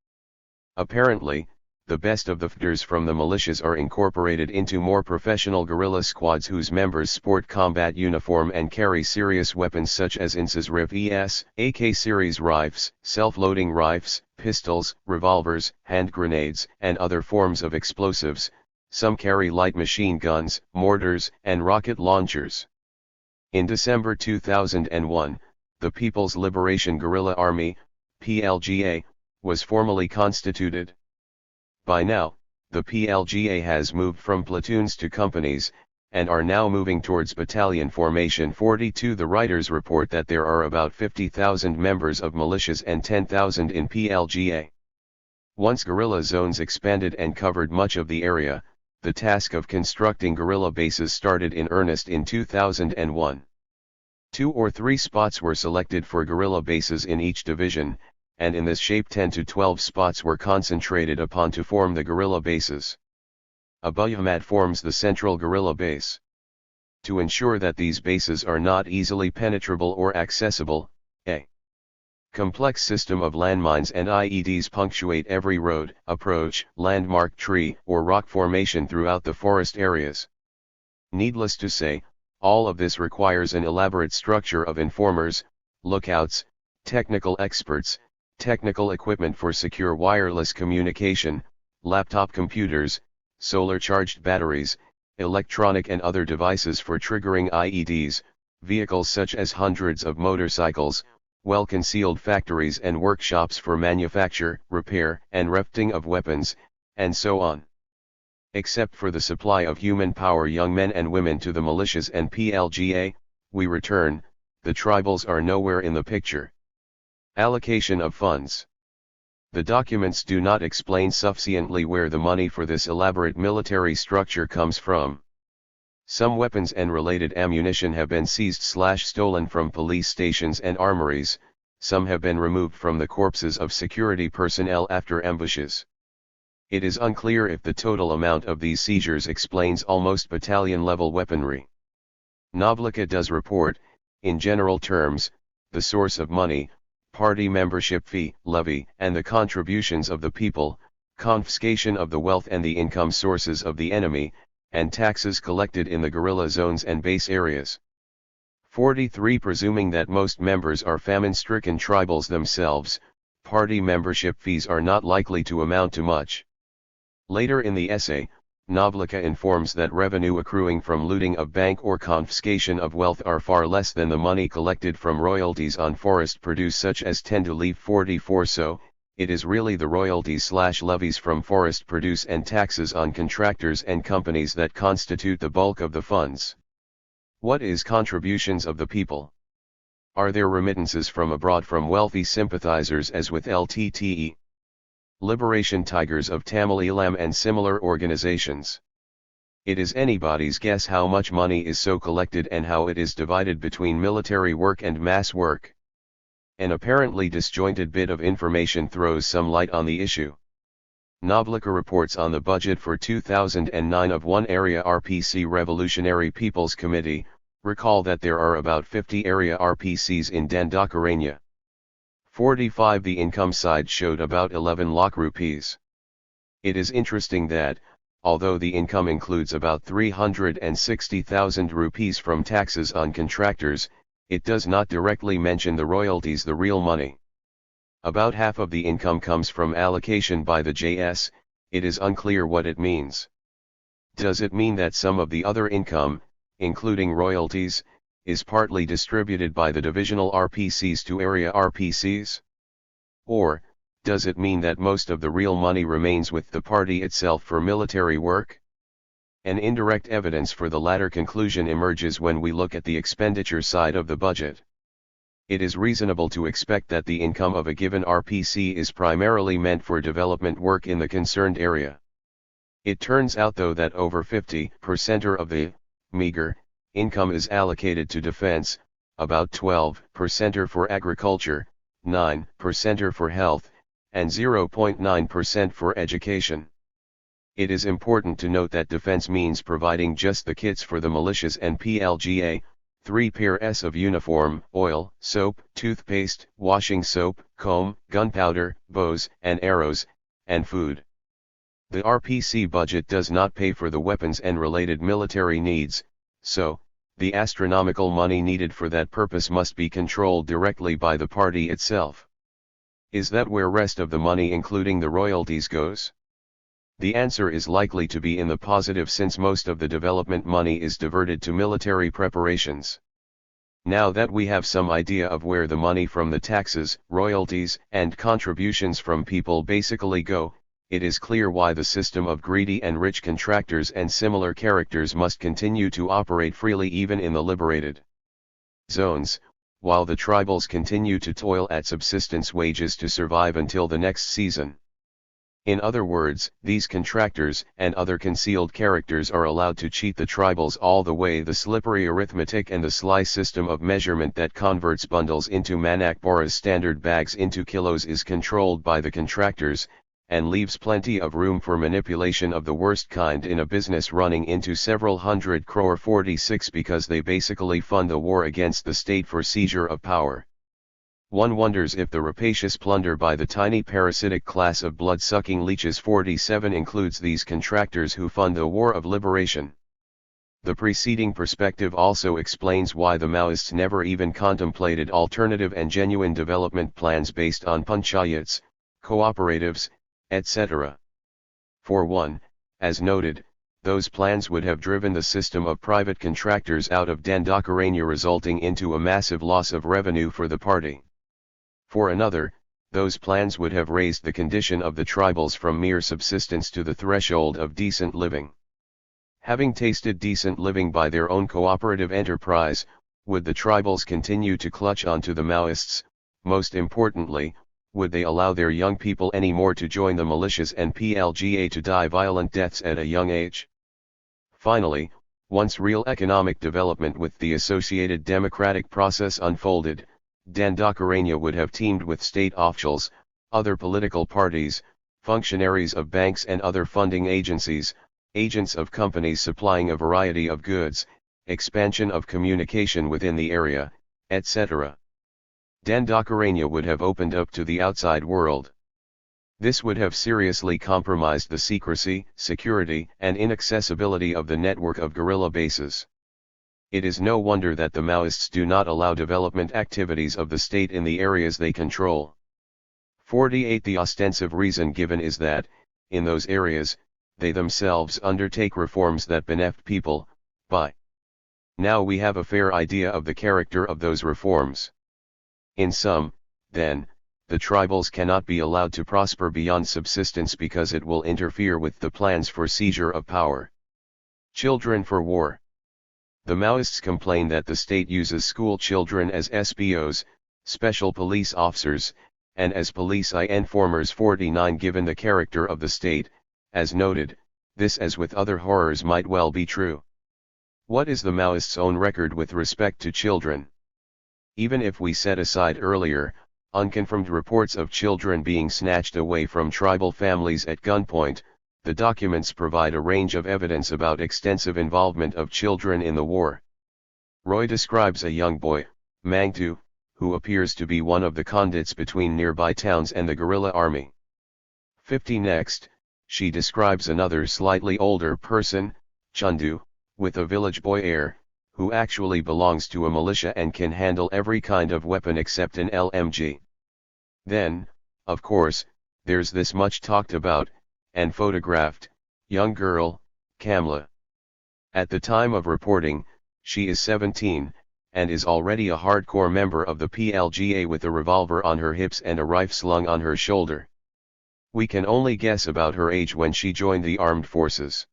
Speaker 2: Apparently, the best of the fighters from the militias are incorporated into more professional guerrilla squads whose members sport combat uniform and carry serious weapons such as INSA's RIV-ES, AK series rifles, self-loading rifles, pistols, revolvers, hand grenades, and other forms of explosives. Some carry light machine guns, mortars, and rocket launchers. In December 2001, the People's Liberation Guerrilla Army, PLGA, was formally constituted. By now, the PLGA has moved from platoons to companies, and are now moving towards battalion formation. 42. The writers report that there are about 50,000 members of militias and 10,000 in PLGA. Once guerrilla zones expanded and covered much of the area, the task of constructing guerrilla bases started in earnest in 2001. 2 or 3 spots were selected for guerrilla bases in each division, and in this shape 10 to 12 spots were concentrated upon to form the guerrilla bases. Abu Ahmad forms the central guerrilla base. To ensure that these bases are not easily penetrable or accessible, a complex system of landmines and IEDs punctuate every road, approach, landmark, tree, or rock formation throughout the forest areas. Needless to say, all of this requires an elaborate structure of informers, lookouts, technical experts, technical equipment for secure wireless communication, laptop computers, solar-charged batteries, electronic and other devices for triggering IEDs, vehicles such as hundreds of motorcycles, well-concealed factories and workshops for manufacture, repair, and refuting of weapons, and so on. Except for the supply of human power, young men and women to the militias and PLGA, we return, the tribals are nowhere in the picture. Allocation of funds. The documents do not explain sufficiently where the money for this elaborate military structure comes from. Some weapons and related ammunition have been seized/stolen from police stations and armories, some have been removed from the corpses of security personnel after ambushes. It is unclear if the total amount of these seizures explains almost battalion-level weaponry. Noblika does report, in general terms, the source of money, party membership fee, levy, and the contributions of the people, confiscation of the wealth and the income sources of the enemy, and taxes collected in the guerrilla zones and base areas. 43. Presuming that most members are famine-stricken tribals themselves, party membership fees are not likely to amount to much. Later in the essay, Noblika informs that revenue accruing from looting of bank or confiscation of wealth are far less than the money collected from royalties on forest produce such as 10 to leave 44. So, it is really the royalties/levies from forest produce and taxes on contractors and companies that constitute the bulk of the funds. What is contributions of the people? Are there remittances from abroad from wealthy sympathizers as with LTTE? Liberation Tigers of Tamil Eelam and similar organizations. It is anybody's guess how much money is so collected and how it is divided between military work and mass work. An apparently disjointed bit of information throws some light on the issue. Noblika reports on the budget for 2009 of one area RPC Revolutionary People's Committee. Recall that there are about 50 area RPCs in Dandakaranya. 45. The income side showed about 11 lakh rupees. It is interesting that, although the income includes about 360,000 rupees from taxes on contractors, it does not directly mention the royalties, the real money. About half of the income comes from allocation by the JS, it is unclear what it means. Does it mean that some of the other income, including royalties, is partly distributed by the divisional RPCs to area RPCs? Or, does it mean that most of the real money remains with the party itself for military work? An indirect evidence for the latter conclusion emerges when we look at the expenditure side of the budget. It is reasonable to expect that the income of a given RPC is primarily meant for development work in the concerned area. It turns out though that over 50% of the meager income is allocated to defense, about 12% for agriculture, 9% for health, and 0.9% for education. It is important to note that defense means providing just the kits for the militias and PLGA, 3 pairs of uniform, oil, soap, toothpaste, washing soap, comb, gunpowder, bows and arrows, and food. The RPC budget does not pay for the weapons and related military needs, so, the astronomical money needed for that purpose must be controlled directly by the party itself. Is that where rest of the money including the royalties goes? The answer is likely to be in the positive since most of the development money is diverted to military preparations. Now that we have some idea of where the money from the taxes, royalties, and contributions from people basically go, it is clear why the system of greedy and rich contractors and similar characters must continue to operate freely even in the liberated zones, while the tribals continue to toil at subsistence wages to survive until the next season. In other words, these contractors and other concealed characters are allowed to cheat the tribals all the way. The slippery arithmetic and the sly system of measurement that converts bundles into Manakbora's standard bags into kilos is controlled by the contractors, and leaves plenty of room for manipulation of the worst kind in a business running into several hundred crore 46 because they basically fund the war against the state for seizure of power. One wonders if the rapacious plunder by the tiny parasitic class of blood-sucking leeches 47 includes these contractors who fund the war of liberation. The preceding perspective also explains why the Maoists never even contemplated alternative and genuine development plans based on panchayats, cooperatives, etc. For one, as noted, those plans would have driven the system of private contractors out of Dandakaranya, resulting into a massive loss of revenue for the party. For another, those plans would have raised the condition of the tribals from mere subsistence to the threshold of decent living. Having tasted decent living by their own cooperative enterprise, would the tribals continue to clutch onto the Maoists? Most importantly, would they allow their young people any more to join the militias and PLGA to die violent deaths at a young age? Finally, once real economic development with the associated democratic process unfolded, Dandakaranya would have teamed with state officials, other political parties, functionaries of banks and other funding agencies, agents of companies supplying a variety of goods, expansion of communication within the area, etc. Dandakaranya would have opened up to the outside world. This would have seriously compromised the secrecy, security, and inaccessibility of the network of guerrilla bases. It is no wonder that the Maoists do not allow development activities of the state in the areas they control. 48. The ostensive reason given is that, in those areas, they themselves undertake reforms that benefit people, by. Now we have a fair idea of the character of those reforms. In sum, then, the tribals cannot be allowed to prosper beyond subsistence because it will interfere with the plans for seizure of power. Children for war. The Maoists complain that the state uses school children as SPOs, special police officers, and as police informers. 49. Given the character of the state, as noted, this as with other horrors might well be true. What is the Maoists' own record with respect to children? Even if we set aside earlier, unconfirmed reports of children being snatched away from tribal families at gunpoint, the documents provide a range of evidence about extensive involvement of children in the war. Roy describes a young boy, Mangtu, who appears to be one of the conduits between nearby towns and the guerrilla army. 50. Next, she describes another slightly older person, Chundu, with a village boy air, who actually belongs to a militia and can handle every kind of weapon except an LMG. Then, of course, there's this much talked about, and photographed, young girl, Kamla. At the time of reporting, she is 17, and is already a hardcore member of the PLGA with a revolver on her hips and a rifle slung on her shoulder. We can only guess about her age when she joined the armed forces.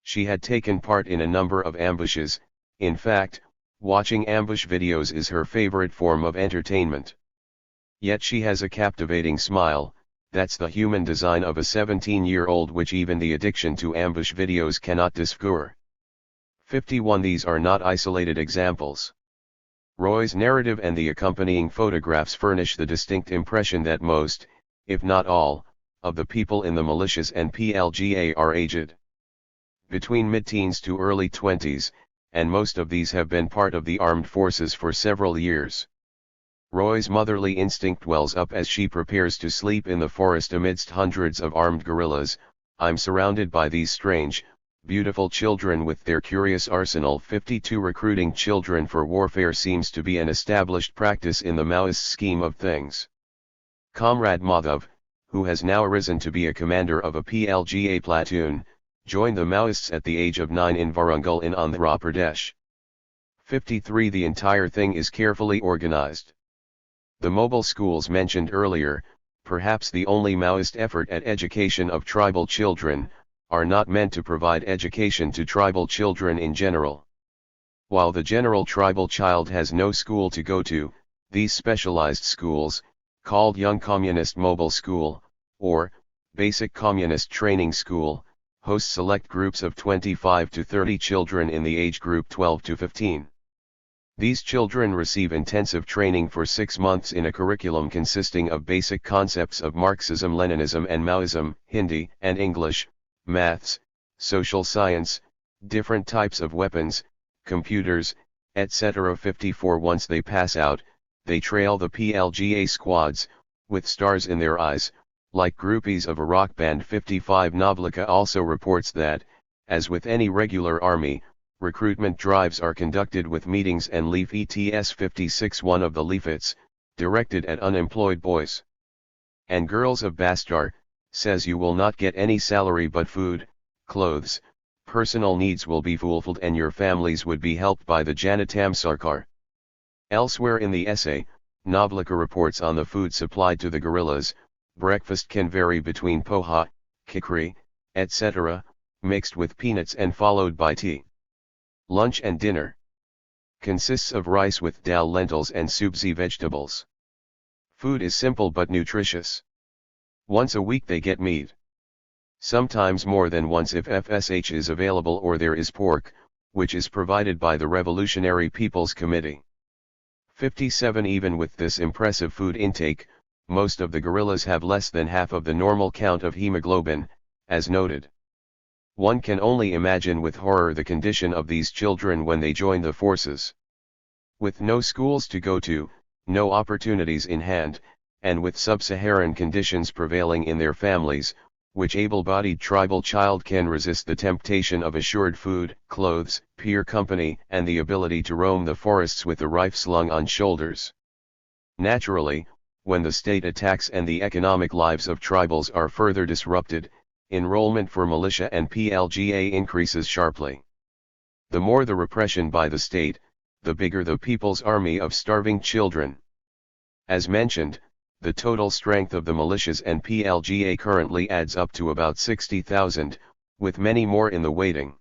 Speaker 2: She had taken part in a number of ambushes. In fact, watching ambush videos is her favorite form of entertainment. Yet she has a captivating smile. That's the human design of a 17-year-old which even the addiction to ambush videos cannot disfigure. 51. These are not isolated examples. Roy's narrative and the accompanying photographs furnish the distinct impression that most, if not all, of the people in the militias and PLGA are aged between mid-teens to early 20s, and most of these have been part of the armed forces for several years. Roy's motherly instinct wells up as she prepares to sleep in the forest amidst hundreds of armed guerrillas. I'm surrounded by these strange, beautiful children with their curious arsenal. 52 Recruiting children for warfare seems to be an established practice in the Maoist scheme of things. Comrade Madhav, who has now arisen to be a commander of a PLGA platoon, joined the Maoists at the age of 9 in Warangal in Andhra Pradesh. 53 The entire thing is carefully organized. The mobile schools mentioned earlier, perhaps the only Maoist effort at education of tribal children, are not meant to provide education to tribal children in general. While the general tribal child has no school to go to, these specialized schools, called Young Communist Mobile School, or Basic Communist Training School, host select groups of 25 to 30 children in the age group 12 to 15. These children receive intensive training for 6 months in a curriculum consisting of basic concepts of Marxism, Leninism and Maoism, Hindi and English, maths, social science, different types of weapons, computers, etc. 54 Once they pass out, they trail the PLGA squads, with stars in their eyes, like groupies of a rock band. 55 Navlika also reports that, as with any regular army, recruitment drives are conducted with meetings and leaf ETS. 56 One of the leaflets, directed at unemployed boys and girls of Bastar, says you will not get any salary but food, clothes, personal needs will be fulfilled and your families would be helped by the Janatam Sarkar. Elsewhere in the essay, Navlika reports on the food supplied to the guerrillas. Breakfast can vary between poha, khichdi, etc., mixed with peanuts and followed by tea. Lunch and dinner consists of rice with dal, lentils and subzi vegetables. Food is simple but nutritious. Once a week they get meat. Sometimes more than once if FSH is available, or there is pork, which is provided by the Revolutionary People's Committee. 57 Even with this impressive food intake, most of the guerrillas have less than half of the normal count of hemoglobin, as noted. One can only imagine with horror the condition of these children when they join the forces. With no schools to go to, no opportunities in hand, and with sub-Saharan conditions prevailing in their families, which able-bodied tribal child can resist the temptation of assured food, clothes, peer company, and the ability to roam the forests with a rifle slung on shoulders? Naturally, when the state attacks and the economic lives of tribals are further disrupted, enrollment for militia and PLGA increases sharply. The more the repression by the state, the bigger the people's army of starving children. As mentioned, the total strength of the militias and PLGA currently adds up to about 60,000, with many more in the waiting.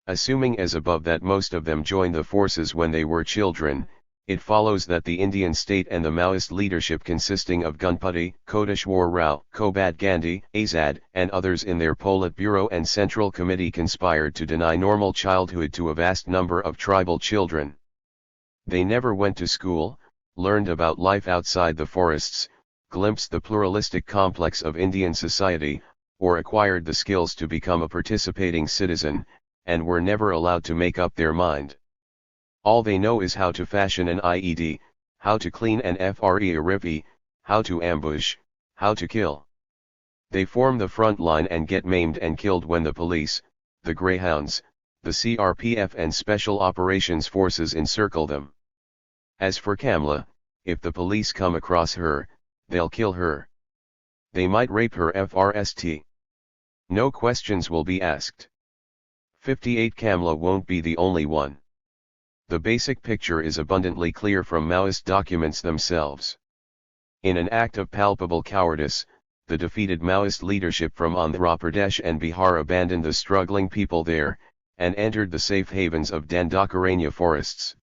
Speaker 2: Assuming as above that most of them joined the forces when they were children, it follows that the Indian state and the Maoist leadership consisting of Ganpati, Kodeshwar Rao, Kobad Gandhi, Azad, and others in their Politburo and Central Committee conspired to deny normal childhood to a vast number of tribal children. They never went to school, learned about life outside the forests, glimpsed the pluralistic complex of Indian society, or acquired the skills to become a participating citizen, and were never allowed to make up their mind. All they know is how to fashion an IED, how to clean an FRE a rifle, how to ambush, how to kill. They form the front line and get maimed and killed when the police, the Greyhounds, the CRPF and Special Operations Forces encircle them. As for Kamla, if the police come across her, they'll kill her. They might rape her FRST. No questions will be asked. 58 Kamla won't be the only one. The basic picture is abundantly clear from Maoist documents themselves. In an act of palpable cowardice, the defeated Maoist leadership from Andhra Pradesh and Bihar abandoned the struggling people there, and entered the safe havens of Dandakaranya forests.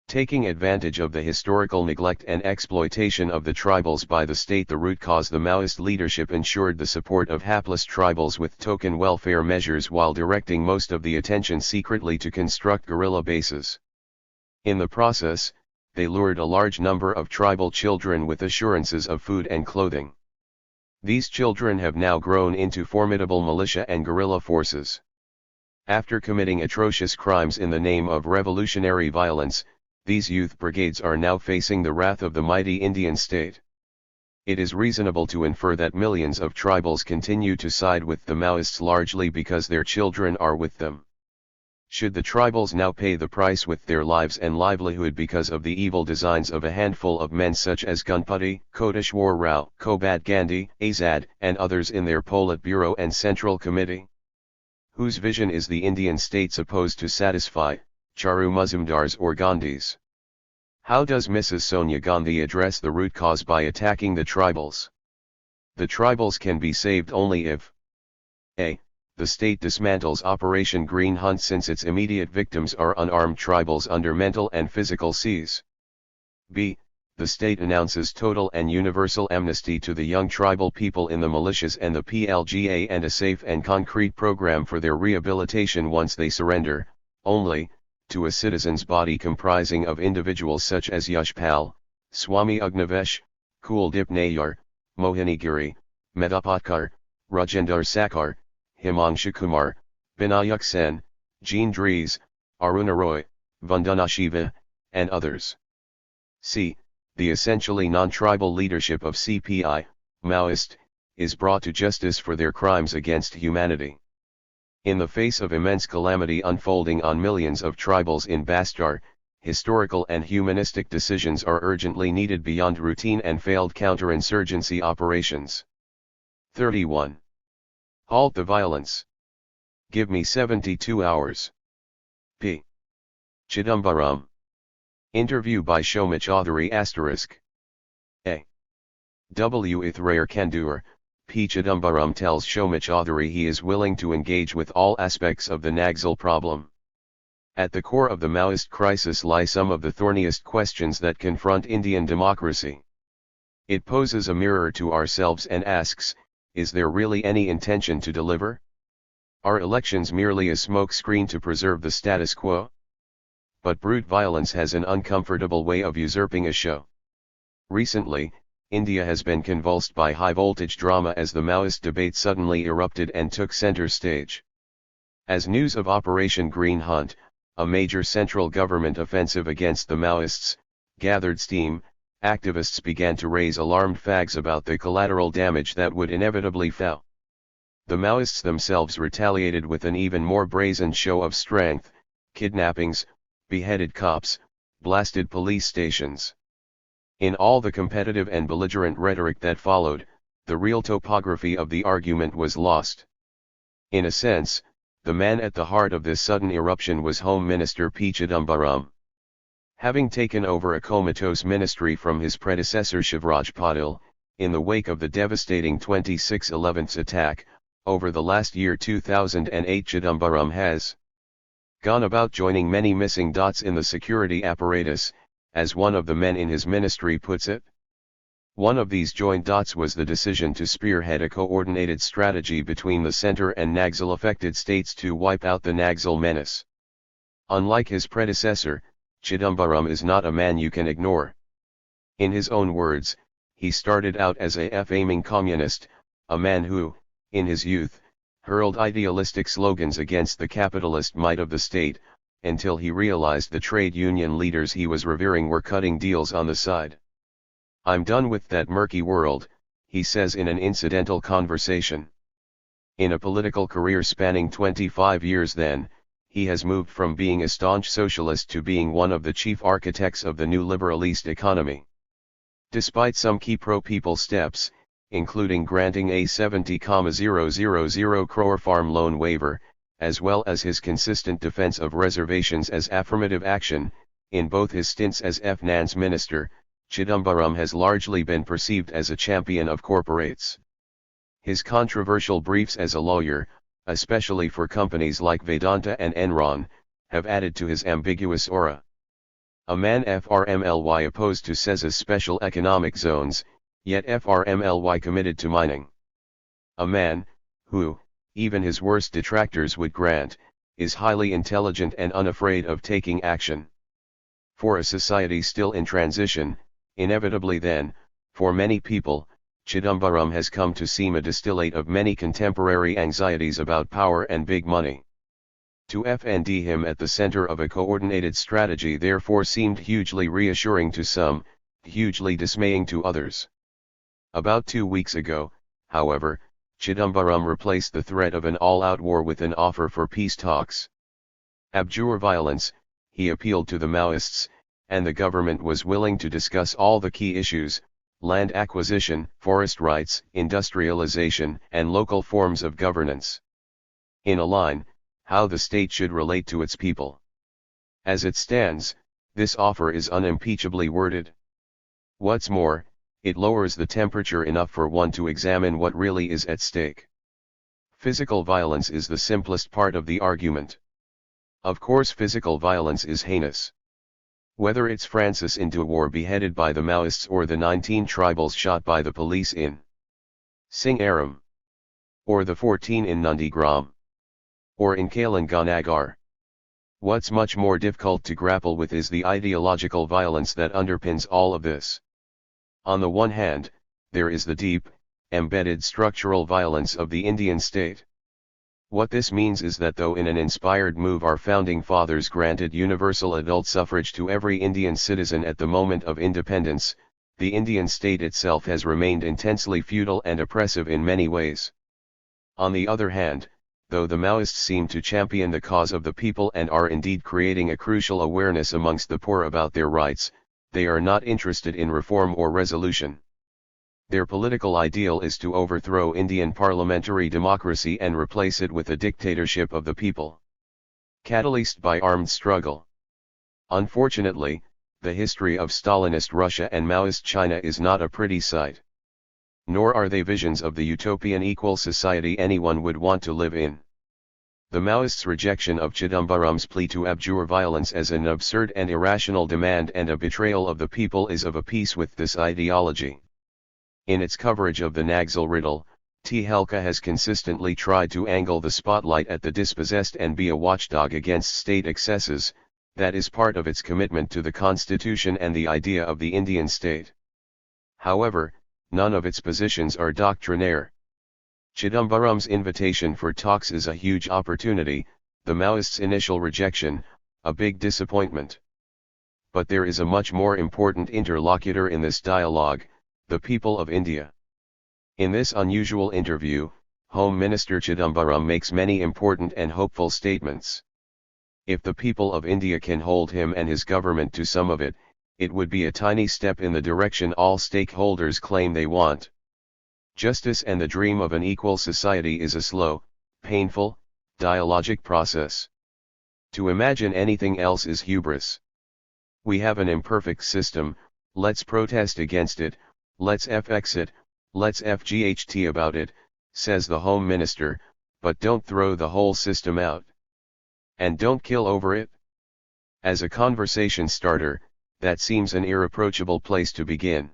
Speaker 2: Taking advantage of the historical neglect and exploitation of the tribals by the state, the root cause, the Maoist leadership ensured the support of hapless tribals with token welfare measures while directing most of the attention secretly to construct guerrilla bases. In the process, they lured a large number of tribal children with assurances of food and clothing. These children have now grown into formidable militia and guerrilla forces. After committing atrocious crimes in the name of revolutionary violence, these youth brigades are now facing the wrath of the mighty Indian state. It is reasonable to infer that millions of tribals continue to side with the Maoists largely because their children are with them. Should the tribals now pay the price with their lives and livelihood because of the evil designs of a handful of men such as Ganpati, Koteshwar Rao, Kobat Gandhi, Azad, and others in their Politburo and Central Committee? Whose vision is the Indian state supposed to satisfy, Charu Mazumdar's or Gandhi's? How does Mrs. Sonia Gandhi address the root cause by attacking the tribals? The tribals can be saved only if a. The state dismantles Operation Green Hunt since its immediate victims are unarmed tribals under mental and physical siege. b. The state announces total and universal amnesty to the young tribal people in the militias and the PLGA and a safe and concrete program for their rehabilitation once they surrender, only, to a citizens' body comprising of individuals such as Yashpal, Swami Agnivesh, Kuldip Nayar, Mohini Giri, Medhapatkar, Rajendra Sakar, Himanshu Kumar, Binayak Sen, Jean Dries, Aruna Roy, Vandana Shiva, and others. c. The essentially non-tribal leadership of CPI, Maoist, is brought to justice for their crimes against humanity. In the face of immense calamity unfolding on millions of tribals in Bastar, historical and humanistic decisions are urgently needed beyond routine and failed counterinsurgency operations. 31. Halt the violence. Give me 72 hours. P. Chidambaram. Interview by Shoma Chaudhary *A. W. Ithrayer Kandur, P. Chidambaram tells Shoma Chaudhary he is willing to engage with all aspects of the Naxal problem. At the core of the Maoist crisis lie some of the thorniest questions that confront Indian democracy. It poses a mirror to ourselves and asks, is there really any intention to deliver? Are elections merely a smokescreen to preserve the status quo? But brute violence has an uncomfortable way of usurping a show. Recently, India has been convulsed by high-voltage drama as the Maoist debate suddenly erupted and took center stage. As news of Operation Green Hunt, a major central government offensive against the Maoists, gathered steam, activists began to raise alarmed fags about the collateral damage that would inevitably follow. The Maoists themselves retaliated with an even more brazen show of strength: kidnappings, beheaded cops, blasted police stations. In all the competitive and belligerent rhetoric that followed, the real topography of the argument was lost. In a sense, the man at the heart of this sudden eruption was Home Minister P. Chidambaram. Having taken over a comatose ministry from his predecessor Shivraj Patil, in the wake of the devastating 26/11 attack, over the last year 2008 Chidambaram has gone about joining many missing dots in the security apparatus, as one of the men in his ministry puts it. One of these joined dots was the decision to spearhead a coordinated strategy between the center and Naxal-affected states to wipe out the Naxal menace. Unlike his predecessor, Chidambaram is not a man you can ignore. In his own words, he started out as a flaming communist, a man who, in his youth, hurled idealistic slogans against the capitalist might of the state, until he realized the trade union leaders he was revering were cutting deals on the side. "I'm done with that murky world," he says in an incidental conversation. In a political career spanning 25 years then, he has moved from being a staunch socialist to being one of the chief architects of the new liberalist economy. Despite some key pro-people steps, including granting a 70,000 crore farm loan waiver, as well as his consistent defense of reservations as affirmative action, in both his stints as finance minister, Chidambaram has largely been perceived as a champion of corporates. His controversial briefs as a lawyer, especially for companies like Vedanta and Enron, have added to his ambiguous aura. A man FRMLY opposed to SEZ's special economic zones, yet FRMLY committed to mining. A man, who, even his worst detractors would grant, is highly intelligent and unafraid of taking action. For a society still in transition, inevitably then, for many people, Chidambaram has come to seem a distillate of many contemporary anxieties about power and big money. To find him at the center of a coordinated strategy therefore seemed hugely reassuring to some, hugely dismaying to others. About 2 weeks ago, however, Chidambaram replaced the threat of an all-out war with an offer for peace talks. Abjure violence, he appealed to the Maoists, and the government was willing to discuss all the key issues: land acquisition, forest rights, industrialization, and local forms of governance. In a line, how the state should relate to its people. As it stands, this offer is unimpeachably worded. What's more, it lowers the temperature enough for one to examine what really is at stake. Physical violence is the simplest part of the argument. Of course physical violence is heinous. Whether it's Francis Indewar beheaded by the Maoists or the 19 tribals shot by the police in Singaram, or the 14 in Nandigram, or in Kalinganagar. What's much more difficult to grapple with is the ideological violence that underpins all of this. On the one hand, there is the deep, embedded structural violence of the Indian state. What this means is that though in an inspired move our founding fathers granted universal adult suffrage to every Indian citizen at the moment of independence, the Indian state itself has remained intensely feudal and oppressive in many ways. On the other hand, though the Maoists seem to champion the cause of the people and are indeed creating a crucial awareness amongst the poor about their rights, they are not interested in reform or resolution. Their political ideal is to overthrow Indian parliamentary democracy and replace it with a dictatorship of the people, catalyzed by armed struggle. Unfortunately, the history of Stalinist Russia and Maoist China is not a pretty sight. Nor are they visions of the utopian equal society anyone would want to live in. The Maoists' rejection of Chidambaram's plea to abjure violence as an absurd and irrational demand and a betrayal of the people is of a piece with this ideology. In its coverage of the Naxal riddle, Tehelka has consistently tried to angle the spotlight at the dispossessed and be a watchdog against state excesses. That is part of its commitment to the constitution and the idea of the Indian state. However, none of its positions are doctrinaire. Chidambaram's invitation for talks is a huge opportunity, the Maoists' initial rejection, a big disappointment. But there is a much more important interlocutor in this dialogue, the people of India. In this unusual interview, Home Minister Chidambaram makes many important and hopeful statements. If the people of India can hold him and his government to some of it, it would be a tiny step in the direction all stakeholders claim they want. Justice and the dream of an equal society is a slow, painful, dialogic process. To imagine anything else is hubris. We have an imperfect system, let's protest against it, let's fix it, let's FGHT about it, says the Home Minister, but don't throw the whole system out. And don't kill over it. As a conversation starter, that seems an irreproachable place to begin.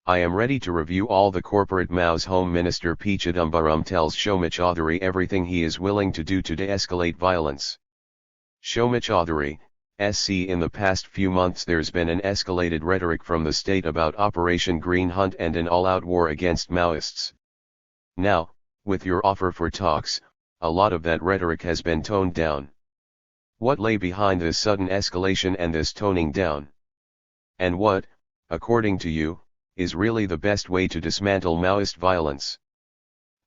Speaker 2: I am ready to review all the corporate Mao's Home Minister P. Chidambaram tells Shoma Chaudhary everything he is willing to do to de-escalate violence. Shoma Chaudhary, SC in the past few months there's been an escalated rhetoric from the state about Operation Green Hunt and an all-out war against Maoists. Now, with your offer for talks, a lot of that rhetoric has been toned down. What lay behind this sudden escalation and this toning down? And what, according to you, is really the best way to dismantle Maoist violence?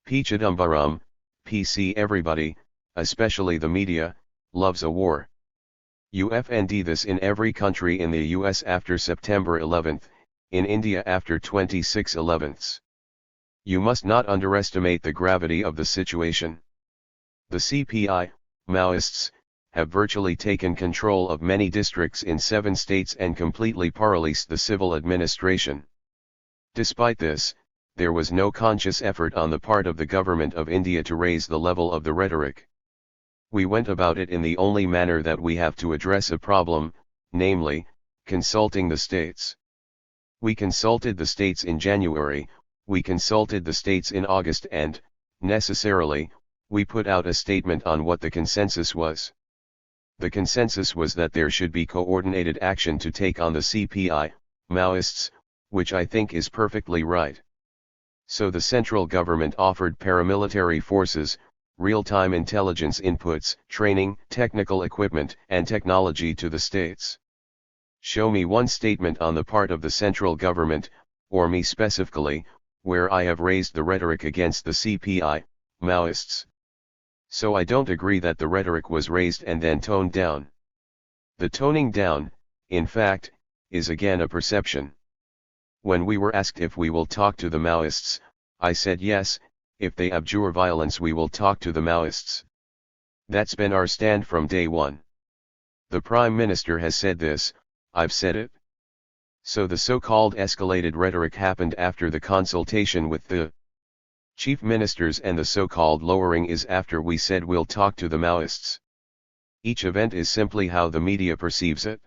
Speaker 2: P. Chidambaram, PC everybody, especially the media, loves a war. You FND this in every country in the US after September 11th, in India after 26/11. You must not underestimate the gravity of the situation. The CPI, Maoists, have virtually taken control of many districts in 7 states and completely paralysed the civil administration. Despite this, there was no conscious effort on the part of the government of India to raise the level of the rhetoric. We went about it in the only manner that we have to address a problem, namely, consulting the states. We consulted the states in January, we consulted the states in August and, necessarily, we put out a statement on what the consensus was. The consensus was that there should be coordinated action to take on the CPI, Maoists, which I think is perfectly right. So the central government offered paramilitary forces, real-time intelligence inputs, training, technical equipment, and technology to the states. Show me one statement on the part of the central government, or me specifically, where I have raised the rhetoric against the CPI, Maoists. So I don't agree that the rhetoric was raised and then toned down. The toning down, in fact, is again a perception. When we were asked if we will talk to the Maoists, I said yes, if they abjure violence we will talk to the Maoists. That's been our stand from day one. The Prime Minister has said this, I've said it. So the so-called escalated rhetoric happened after the consultation with the Chief Ministers, and the so-called lowering is after we said we'll talk to the Maoists. Each event is simply how the media perceives it.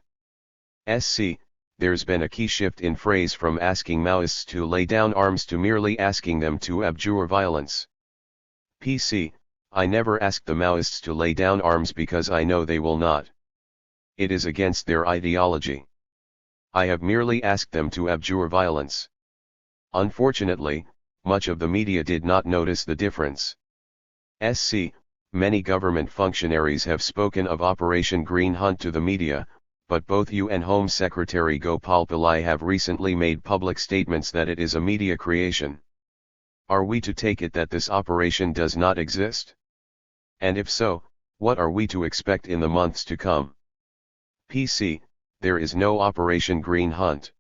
Speaker 2: SC, there's been a key shift in phrase from asking Maoists to lay down arms to merely asking them to abjure violence. PC, I never asked the Maoists to lay down arms because I know they will not. It is against their ideology. I have merely asked them to abjure violence. Unfortunately, much of the media did not notice the difference. SC, many government functionaries have spoken of Operation Green Hunt to the media, but both you and Home Secretary Gopal Pillai have recently made public statements that it is a media creation. Are we to take it that this operation does not exist? And if so, what are we to expect in the months to come? PC, there is no Operation Green Hunt.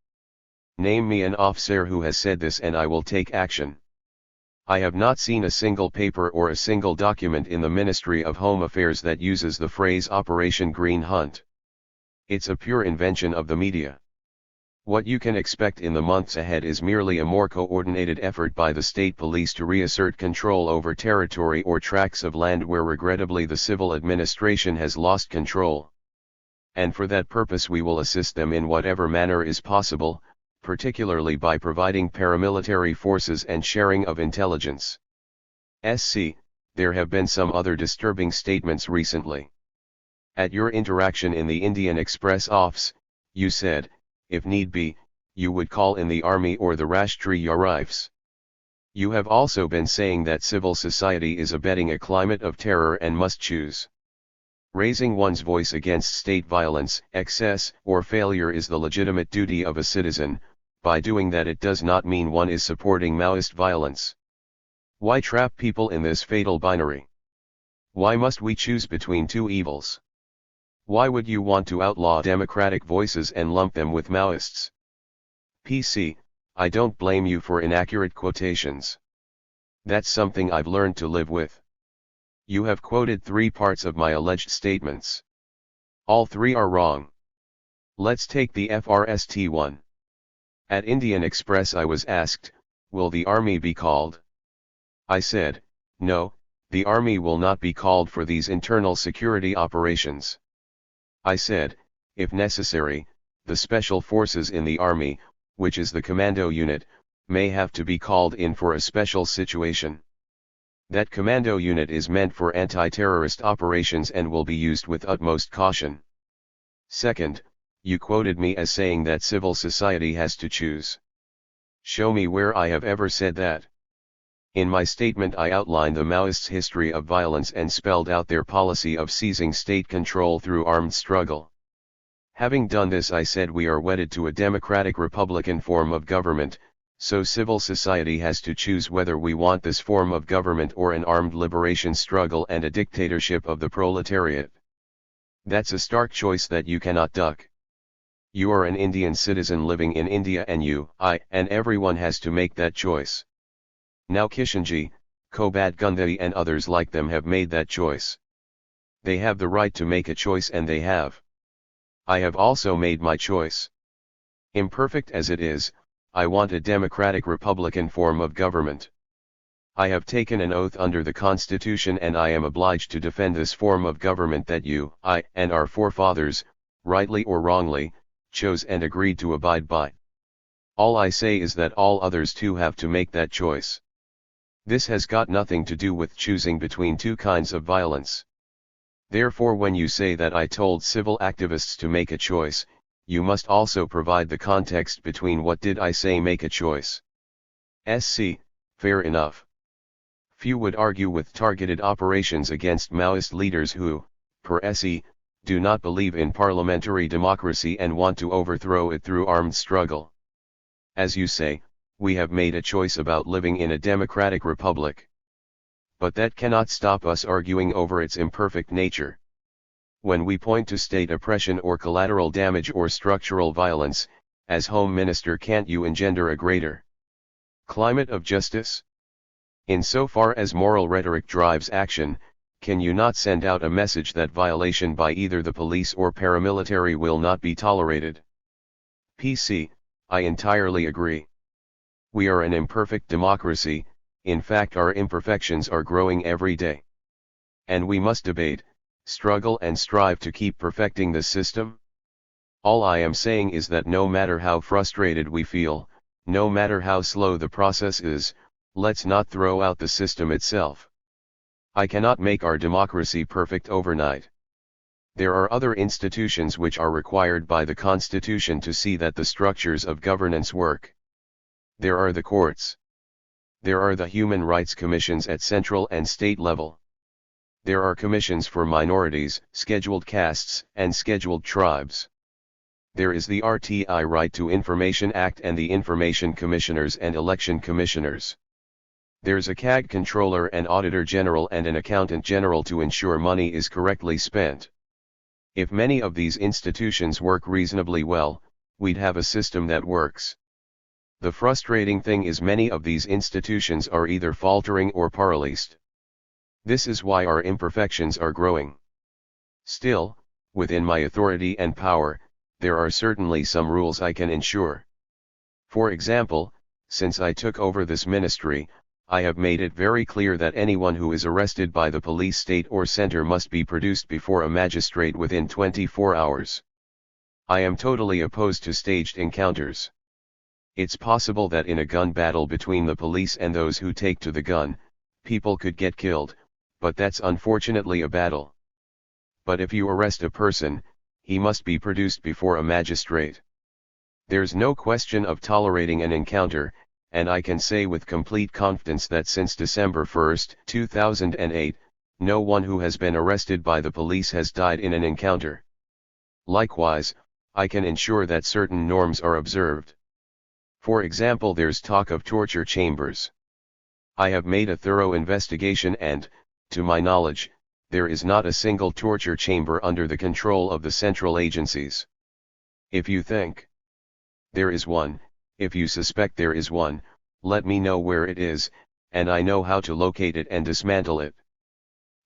Speaker 2: Name me an officer who has said this and I will take action. I have not seen a single paper or a single document in the Ministry of Home Affairs that uses the phrase Operation Green Hunt. It's a pure invention of the media. What you can expect in the months ahead is merely a more coordinated effort by the state police to reassert control over territory or tracts of land where regrettably the civil administration has lost control. And for that purpose we will assist them in whatever manner is possible, particularly by providing paramilitary forces and sharing of intelligence. SC, there have been some other disturbing statements recently. At your interaction in the Indian Express office, you said, if need be, you would call in the army or the Rashtriya Rifles. You have also been saying that civil society is abetting a climate of terror and must choose. Raising one's voice against state violence, excess, or failure is the legitimate duty of a citizen. By doing that it does not mean one is supporting Maoist violence. Why trap people in this fatal binary? Why must we choose between two evils? Why would you want to outlaw democratic voices and lump them with Maoists? PC, I don't blame you for inaccurate quotations. That's something I've learned to live with. You have quoted 3 parts of my alleged statements. All 3 are wrong. Let's take the FRST one. At Indian Express I was asked, will the army be called? I said, no, the army will not be called for these internal security operations. I said, if necessary, the special forces in the army, which is the commando unit, may have to be called in for a special situation. That commando unit is meant for anti-terrorist operations and will be used with utmost caution. Second, you quoted me as saying that civil society has to choose. Show me where I have ever said that. In my statement I outlined the Maoists' history of violence and spelled out their policy of seizing state control through armed struggle. Having done this I said we are wedded to a democratic republican form of government, so civil society has to choose whether we want this form of government or an armed liberation struggle and a dictatorship of the proletariat. That's a stark choice that you cannot duck. You are an Indian citizen living in India and you, I, and everyone has to make that choice. Now Kishanji, Kobat Gundai and others like them have made that choice. They have the right to make a choice and they have. I have also made my choice. Imperfect as it is, I want a democratic republican form of government. I have taken an oath under the Constitution and I am obliged to defend this form of government that you, I, and our forefathers, rightly or wrongly, chose and agreed to abide by. All I say is that all others too have to make that choice. This has got nothing to do with choosing between 2 kinds of violence. Therefore when you say that I told civil activists to make a choice, you must also provide the context between what did I say make a choice. SC, Fair enough. Few would argue with targeted operations against Maoist leaders who, per se, do not believe in parliamentary democracy and want to overthrow it through armed struggle. As you say, we have made a choice about living in a democratic republic. But that cannot stop us arguing over its imperfect nature. When we point to state oppression or collateral damage or structural violence, as Home Minister, can't you engender a greater climate of justice? Insofar as moral rhetoric drives action, can you not send out a message that violation by either the police or paramilitary will not be tolerated? PC, I entirely agree. We are an imperfect democracy, in fact our imperfections are growing every day. And we must debate, struggle and strive to keep perfecting the system. All I am saying is that no matter how frustrated we feel, no matter how slow the process is, let's not throw out the system itself. I cannot make our democracy perfect overnight. There are other institutions which are required by the Constitution to see that the structures of governance work. There are the courts. There are the human rights commissions at central and state level. There are commissions for minorities, scheduled castes, and scheduled tribes. There is the RTI Right to Information Act and the Information Commissioners and Election Commissioners. There's a CAG Controller and Auditor General and an Accountant General to ensure money is correctly spent. If many of these institutions work reasonably well, we'd have a system that works. The frustrating thing is many of these institutions are either faltering or paralyzed. This is why our imperfections are growing. Still, within my authority and power, there are certainly some rules I can ensure. For example, since I took over this ministry, I have made it very clear that anyone who is arrested by the police state or center must be produced before a magistrate within 24 hours. I am totally opposed to staged encounters. It's possible that in a gun battle between the police and those who take to the gun, people could get killed, but that's unfortunately a battle. But if you arrest a person, he must be produced before a magistrate. There's no question of tolerating an encounter, and I can say with complete confidence that since December 1, 2008, no one who has been arrested by the police has died in an encounter. Likewise, I can ensure that certain norms are observed. For example, there's talk of torture chambers. I have made a thorough investigation and, to my knowledge, there is not a single torture chamber under the control of the central agencies. If you think there is one, if you suspect there is one, let me know where it is, and I know how to locate it and dismantle it.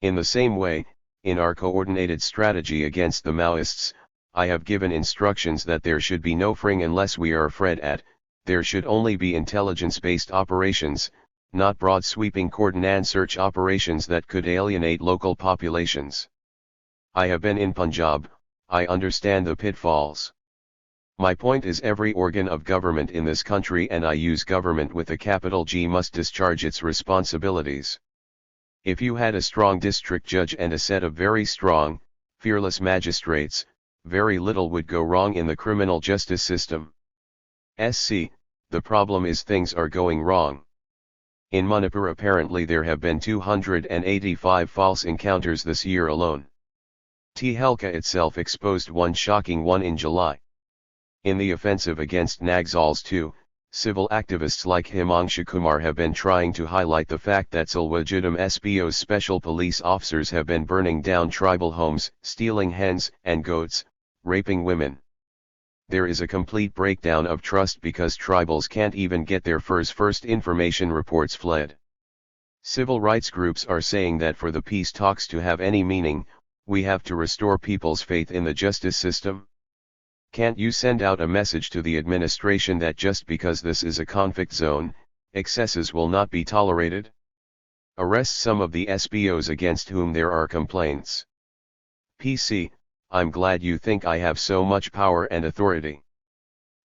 Speaker 2: In the same way, in our coordinated strategy against the Maoists, I have given instructions that there should be no fring unless we are afraid at, there should only be intelligence-based operations, not broad sweeping cordon and search operations that could alienate local populations. I have been in Punjab, I understand the pitfalls. My point is every organ of government in this country, and I use government with a capital G, must discharge its responsibilities. If you had a strong district judge and a set of very strong, fearless magistrates, very little would go wrong in the criminal justice system. SC, the problem is things are going wrong. In Manipur apparently there have been 285 false encounters this year alone. Tehelka itself exposed one shocking one in July. In the offensive against Naxals too, civil activists like Himanshu Kumar have been trying to highlight the fact that Salwajudam SPO's special police officers have been burning down tribal homes, stealing hens and goats, raping women. There is a complete breakdown of trust because tribals can't even get their first information reports fled. Civil rights groups are saying that for the peace talks to have any meaning, we have to restore people's faith in the justice system. Can't you send out a message to the administration that just because this is a conflict zone, excesses will not be tolerated? Arrest some of the SPOs against whom there are complaints. PC, I'm glad you think I have so much power and authority.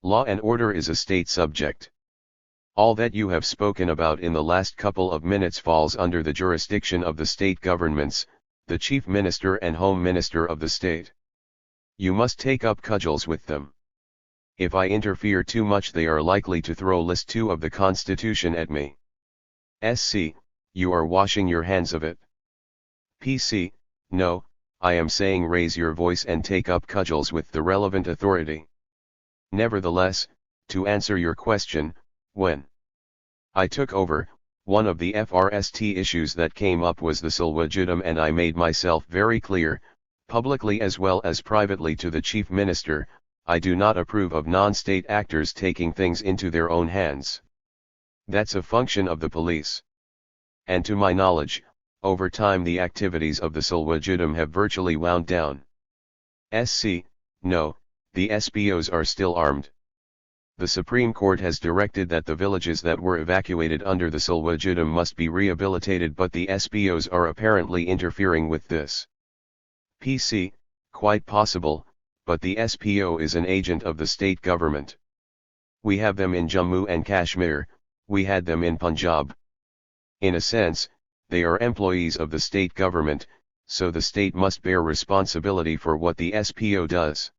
Speaker 2: Law and order is a state subject. All that you have spoken about in the last couple of minutes falls under the jurisdiction of the state governments, the Chief Minister and Home Minister of the state. You must take up cudgels with them. If I interfere too much, they are likely to throw List 2 of the Constitution at me. SC, you are washing your hands of it. PC, no, I am saying raise your voice and take up cudgels with the relevant authority. Nevertheless, to answer your question, when I took over, one of the FRST issues that came up was the THIRD-WORLDISm, and I made myself very clear, publicly as well as privately, to the Chief Minister, I do not approve of non-state actors taking things into their own hands. That's a function of the police. And to my knowledge, over time the activities of the THIRD-WORLDISm have virtually wound down. SC, no, the SPOs are still armed. The Supreme Court has directed that the villages that were evacuated under the THIRD-WORLDISm must be rehabilitated, but the SPOs are apparently interfering with this. PC, quite possible, but the SPO is an agent of the state government. We have them in Jammu and Kashmir, we had them in Punjab. In a sense, they are employees of the state government, so the state must bear responsibility for what the SPO does.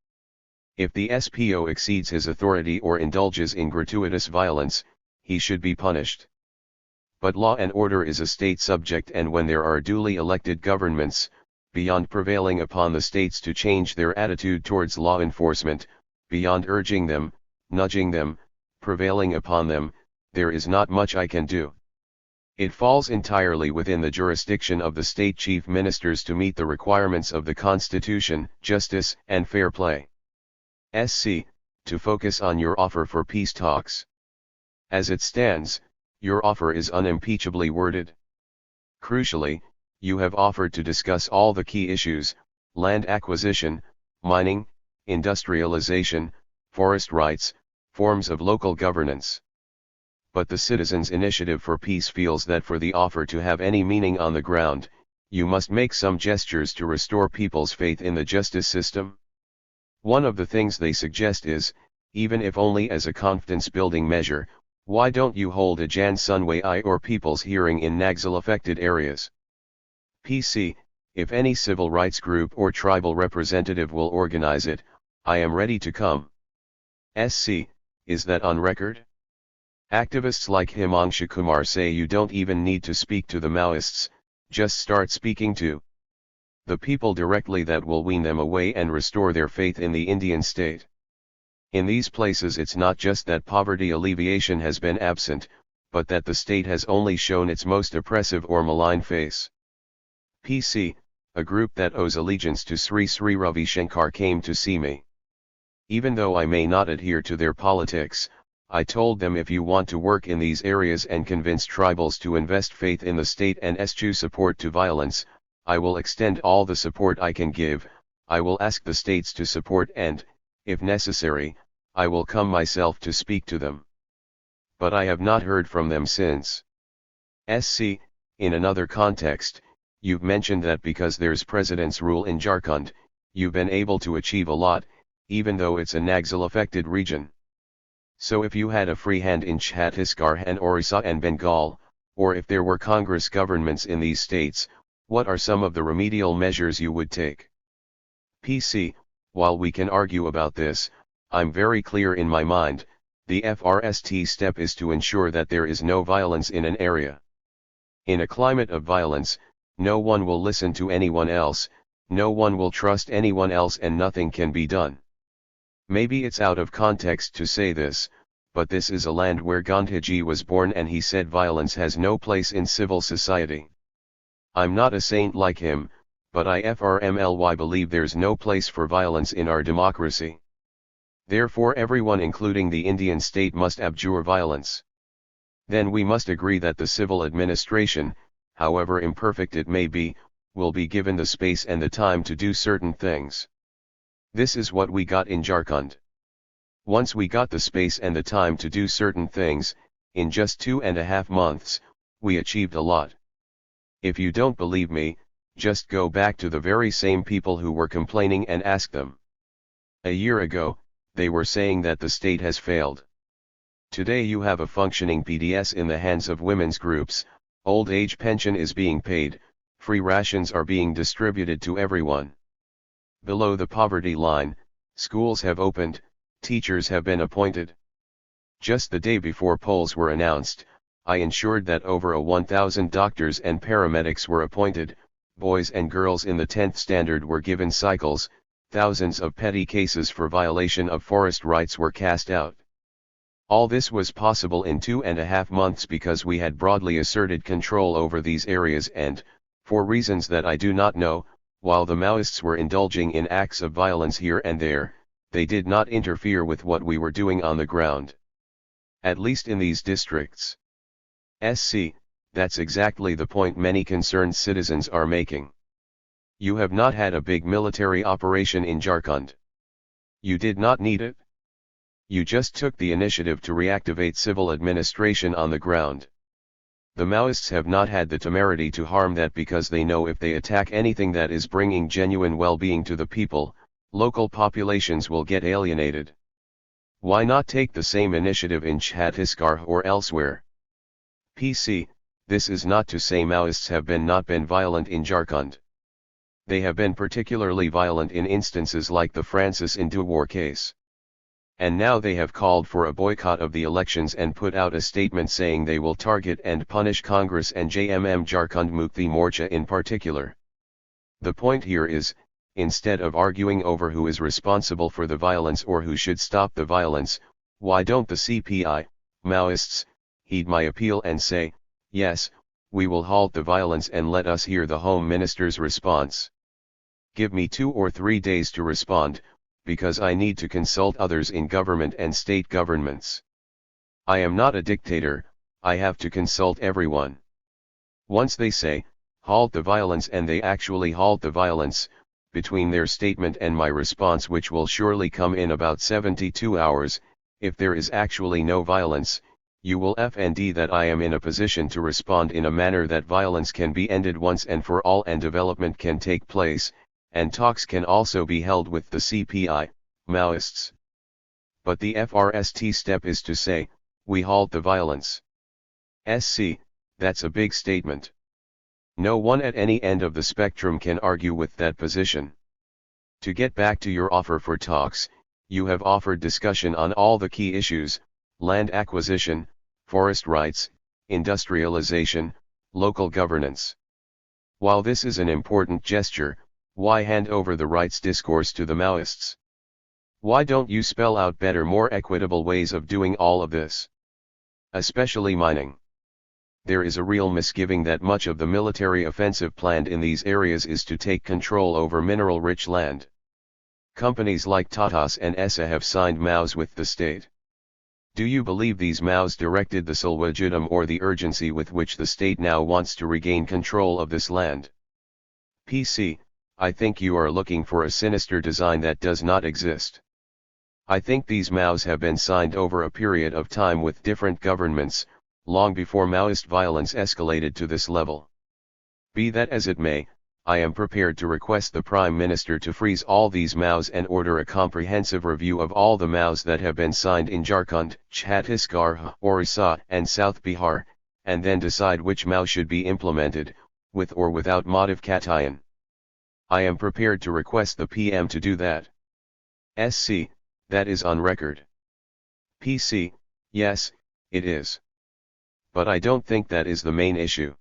Speaker 2: If the SPO exceeds his authority or indulges in gratuitous violence, he should be punished. But law and order is a state subject, and when there are duly elected governments, beyond prevailing upon the states to change their attitude towards law enforcement, beyond urging them, nudging them, prevailing upon them, there is not much I can do. It falls entirely within the jurisdiction of the state chief ministers to meet the requirements of the Constitution, justice, and fair play. SC, to focus on your offer for peace talks. As it stands, your offer is unimpeachably worded. Crucially, you have offered to discuss all the key issues: land acquisition, mining, industrialization, forest rights, forms of local governance. But the Citizens' Initiative for Peace feels that for the offer to have any meaning on the ground, you must make some gestures to restore people's faith in the justice system. One of the things they suggest is, even if only as a confidence-building measure, why don't you hold a Jan Sunway or people's hearing in Naxal-affected areas? PC, if any civil rights group or tribal representative will organize it, I am ready to come. SC, is that on record? Activists like Himanshu Kumar say you don't even need to speak to the Maoists, just start speaking to the people directly. That will wean them away and restore their faith in the Indian state. In these places it's not just that poverty alleviation has been absent, but that the state has only shown its most oppressive or malign face. PC, a group that owes allegiance to Sri Sri Ravi Shankar came to see me. Even though I may not adhere to their politics, I told them if you want to work in these areas and convince tribals to invest faith in the state and eschew support to violence, I will extend all the support I can give. I will ask the states to support and, if necessary, I will come myself to speak to them. But I have not heard from them since. SC, in another context, you've mentioned that because there's president's rule in Jharkhand, you've been able to achieve a lot, even though it's a Naxal-affected region. So if you had a free hand in Chhattisgarh and Orissa and Bengal, or if there were Congress governments in these states, what are some of the remedial measures you would take? PC, while we can argue about this, I'm very clear in my mind, the FRST step is to ensure that there is no violence in an area. In a climate of violence, no one will listen to anyone else, no one will trust anyone else, and nothing can be done. Maybe it's out of context to say this, but this is a land where Gandhiji was born, and he said violence has no place in civil society. I'm not a saint like him, but I firmly believe there's no place for violence in our democracy. Therefore everyone, including the Indian state, must abjure violence. Then we must agree that the civil administration, however imperfect it may be, will be given the space and the time to do certain things. This is what we got in Jharkhand. Once we got the space and the time to do certain things, in just 2.5 months, we achieved a lot. If you don't believe me, just go back to the very same people who were complaining and ask them. A year ago, they were saying that the state has failed. Today you have a functioning PDS in the hands of women's groups, old age pension is being paid, free rations are being distributed to everyone. Below the poverty line, schools have opened, teachers have been appointed. Just the day before polls were announced,
Speaker 1: I ensured that over 1,000 doctors and paramedics were appointed, boys and girls in the 10th standard were given cycles, thousands of petty cases for violation of forest rights were cast out. All this was possible in 2.5 months because we had broadly asserted control over these areas and, for reasons that I do not know, while the Maoists were indulging in acts of violence here and there, they did not interfere with what we were doing on the ground. At least in these districts. SC, that's exactly the point many concerned citizens are making. You have not had a big military operation in Jharkhand. You did not need it. You just took the initiative to reactivate civil administration on the ground. The Maoists have not had the temerity to harm that because they know if they attack anything that is bringing genuine well-being to the people, local populations will get alienated. Why not take the same initiative in Chhattisgarh or elsewhere? PC, this is not to say Maoists have not been violent in Jharkhand. They have been particularly violent in instances like the Francis Indu war case. And now they have called for a boycott of the elections and put out a statement saying they will target and punish Congress and JMM Jharkhand Mukti Morcha in particular. The point here is, instead of arguing over who is responsible for the violence or who should stop the violence, why don't the CPI, Maoists, heed my appeal and say, yes, we will halt the violence and let us hear the Home Minister's response. Give me 2 or 3 days to respond, because I need to consult others in government and state governments. I am not a dictator, I have to consult everyone. Once they say, halt the violence and they actually halt the violence, between their statement and my response which will surely come in about 72 hours, if there is actually no violence, you will find that I am in a position to respond in a manner that violence can be ended once and for all and development can take place, and talks can also be held with the CPI, Maoists. But the FRST step is to say, we halt the violence. SC, that's a big statement. No one at any end of the spectrum can argue with that position. To get back to your offer for talks, you have offered discussion on all the key issues, land acquisition, forest rights, industrialization, local governance. While this is an important gesture, why hand over the rights discourse to the Maoists? Why don't you spell out better, more equitable ways of doing all of this? Especially mining. There is a real misgiving that much of the military offensive planned in these areas is to take control over mineral-rich land. Companies like Tatas and ESA have signed MOUs with the state. Do you believe these MOUs directed the Salwajudum or the urgency with which the state now wants to regain control of this land? PC, I think you are looking for a sinister design that does not exist. I think these MOUs have been signed over a period of time with different governments, long before Maoist violence escalated to this level. Be that as it may, I am prepared to request the Prime Minister to freeze all these MOUs and order a comprehensive review of all the MOUs that have been signed in Jharkhand, Chhattisgarh, Orissa, and South Bihar, and then decide which MOU should be implemented, with or without modification. I am prepared to request the PM to do that. SC, that is on record. PC, yes, it is. But I don't think that is the main issue.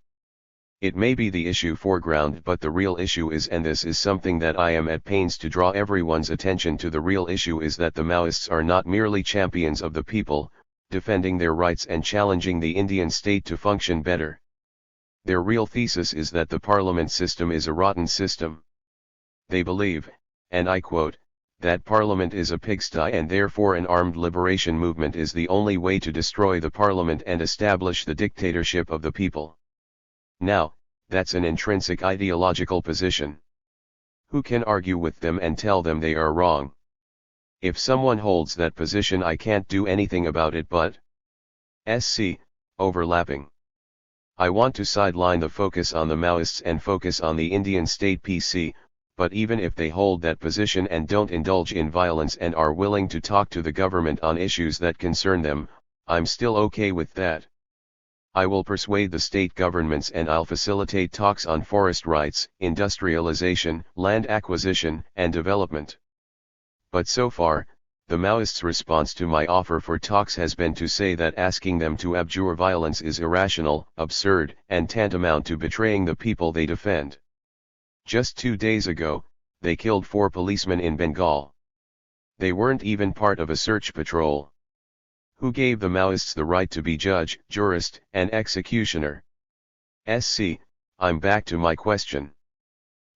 Speaker 1: It may be the issue foreground, but the real issue is, and this is something that I am at pains to draw everyone's attention to, the real issue is that the Maoists are not merely champions of the people, defending their rights and challenging the Indian state to function better. Their real thesis is that the parliament system is a rotten system. They believe, and I quote, that parliament is a pigsty and therefore an armed liberation movement is the only way to destroy the parliament and establish the dictatorship of the people. Now, that's an intrinsic ideological position. Who can argue with them and tell them they are wrong? If someone holds that position, I can't do anything about it but SC, overlapping. I want to sideline the focus on the Maoists and focus on the Indian state PC, but even if they hold that position and don't indulge in violence and are willing to talk to the government on issues that concern them, I'm still okay with that. I will persuade the state governments and I'll facilitate talks on forest rights, industrialization, land acquisition, and development. But so far,
Speaker 2: The Maoists' response to my offer for talks has been to say that asking them to abjure violence is irrational, absurd, and tantamount to betraying the people they defend. Just 2 days ago, they killed 4 policemen in Bengal. They weren't even part of a search patrol. Who gave the Maoists the right to be judge, jurist, and executioner? I'm back to my question.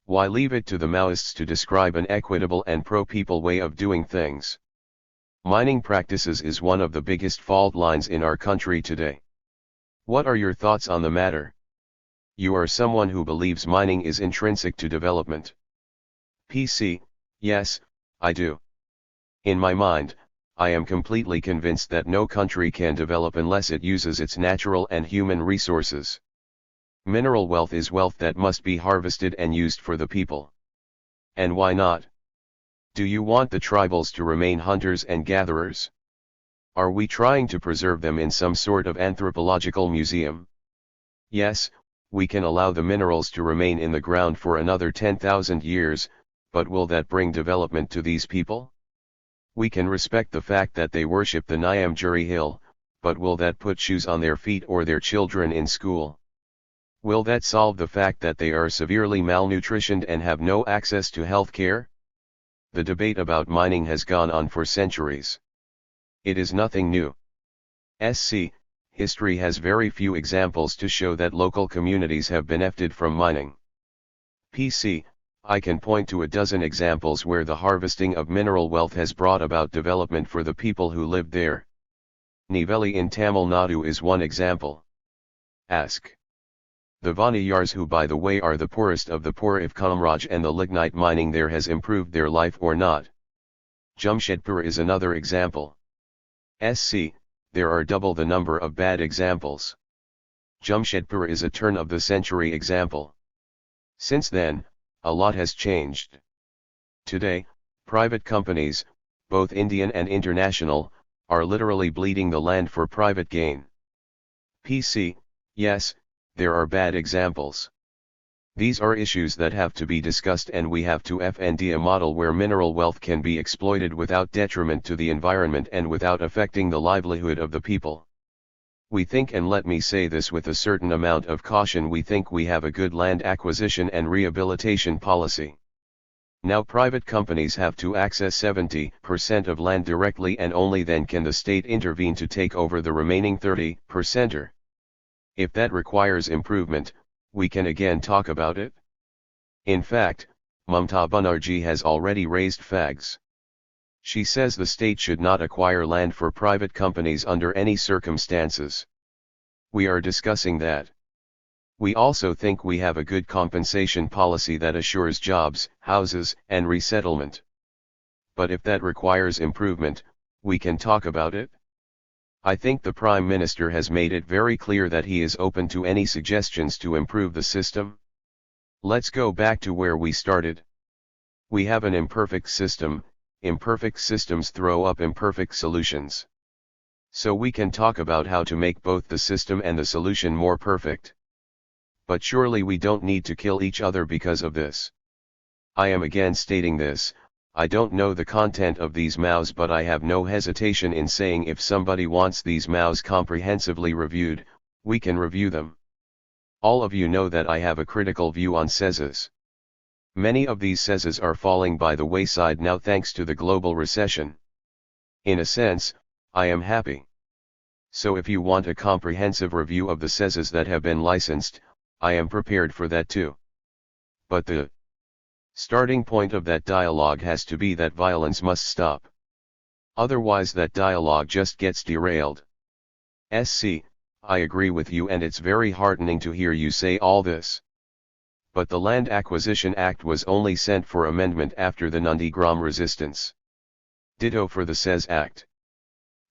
Speaker 2: Why leave it to the Maoists to describe an equitable and pro-people way of doing things? Mining practices is one of the biggest fault lines in our country today. What are your thoughts on the matter? You are someone who believes mining is intrinsic to development. PC, yes, I do. In my mind, I am completely convinced that no country can develop unless it uses its natural and human resources. Mineral wealth is wealth that must be harvested and used for the people. And why not? Do you want the tribals to remain hunters and gatherers? Are we trying to preserve them in some sort of anthropological museum? Yes, we can allow the minerals to remain in the ground for another 10,000 years, but will that bring development to these people? We can respect the fact that they worship the Nyamjuri hill, but will that put shoes on their feet or their children in school? Will that solve the fact that they are severely malnutritioned and have no access to health care? The debate about mining has gone on for centuries. It is nothing new. History has very few examples to show that local communities have benefited from mining. PC, I can point to a dozen examples where the harvesting of mineral wealth has brought about development for the people who lived there. Neyveli in Tamil Nadu is one example. Ask the Vaniyars, who by the way are the poorest of the poor, if Kamraj and the lignite mining there has improved their life or not. Jamshedpur is another example. There are double the number of bad examples. Jamshedpur is a turn-of-the-century example. Since then, a lot has changed. Today, private companies, both Indian and international, are literally bleeding the land for private gain. PC, yes, there are bad examples. These are issues that have to be discussed, and we have to find a model where mineral wealth can be exploited without detriment to the environment and without affecting the livelihood of the people. We think, and let me say this with a certain amount of caution, we think we have a good land acquisition and rehabilitation policy. Now private companies have to access 70% of land directly, and only then can the state intervene to take over the remaining 30%. If that requires improvement, we can again talk about it. In fact, Mamta Banerjee has already raised flags. She says the state should not acquire land for private companies under any circumstances. We are discussing that. We also think we have a good compensation policy that assures jobs, houses, and resettlement. But if that requires improvement, we can talk about it. I think the Prime Minister has made it very clear that he is open to any suggestions to improve the system. Let's go back to where we started. We have an imperfect system. Imperfect systems throw up imperfect solutions. So we can talk about how to make both the system and the solution more perfect. But surely we don't need to kill each other because of this. I am again stating this. I don't know the content of these MOUs, but I have no hesitation in saying if somebody wants these MOUs comprehensively reviewed, we can review them. All of you know that I have a critical view on CESAs. Many of these CESAs are falling by the wayside now thanks to the global recession. In a sense, I am happy. So if you want a comprehensive review of the CESAs that have been licensed, I am prepared for that too. But the starting point of that dialogue has to be that violence must stop. Otherwise that dialogue just gets derailed. I agree with you, and it's very heartening to hear you say all this. But the Land Acquisition Act was only sent for amendment after the Nandigram resistance. Ditto for the CES Act.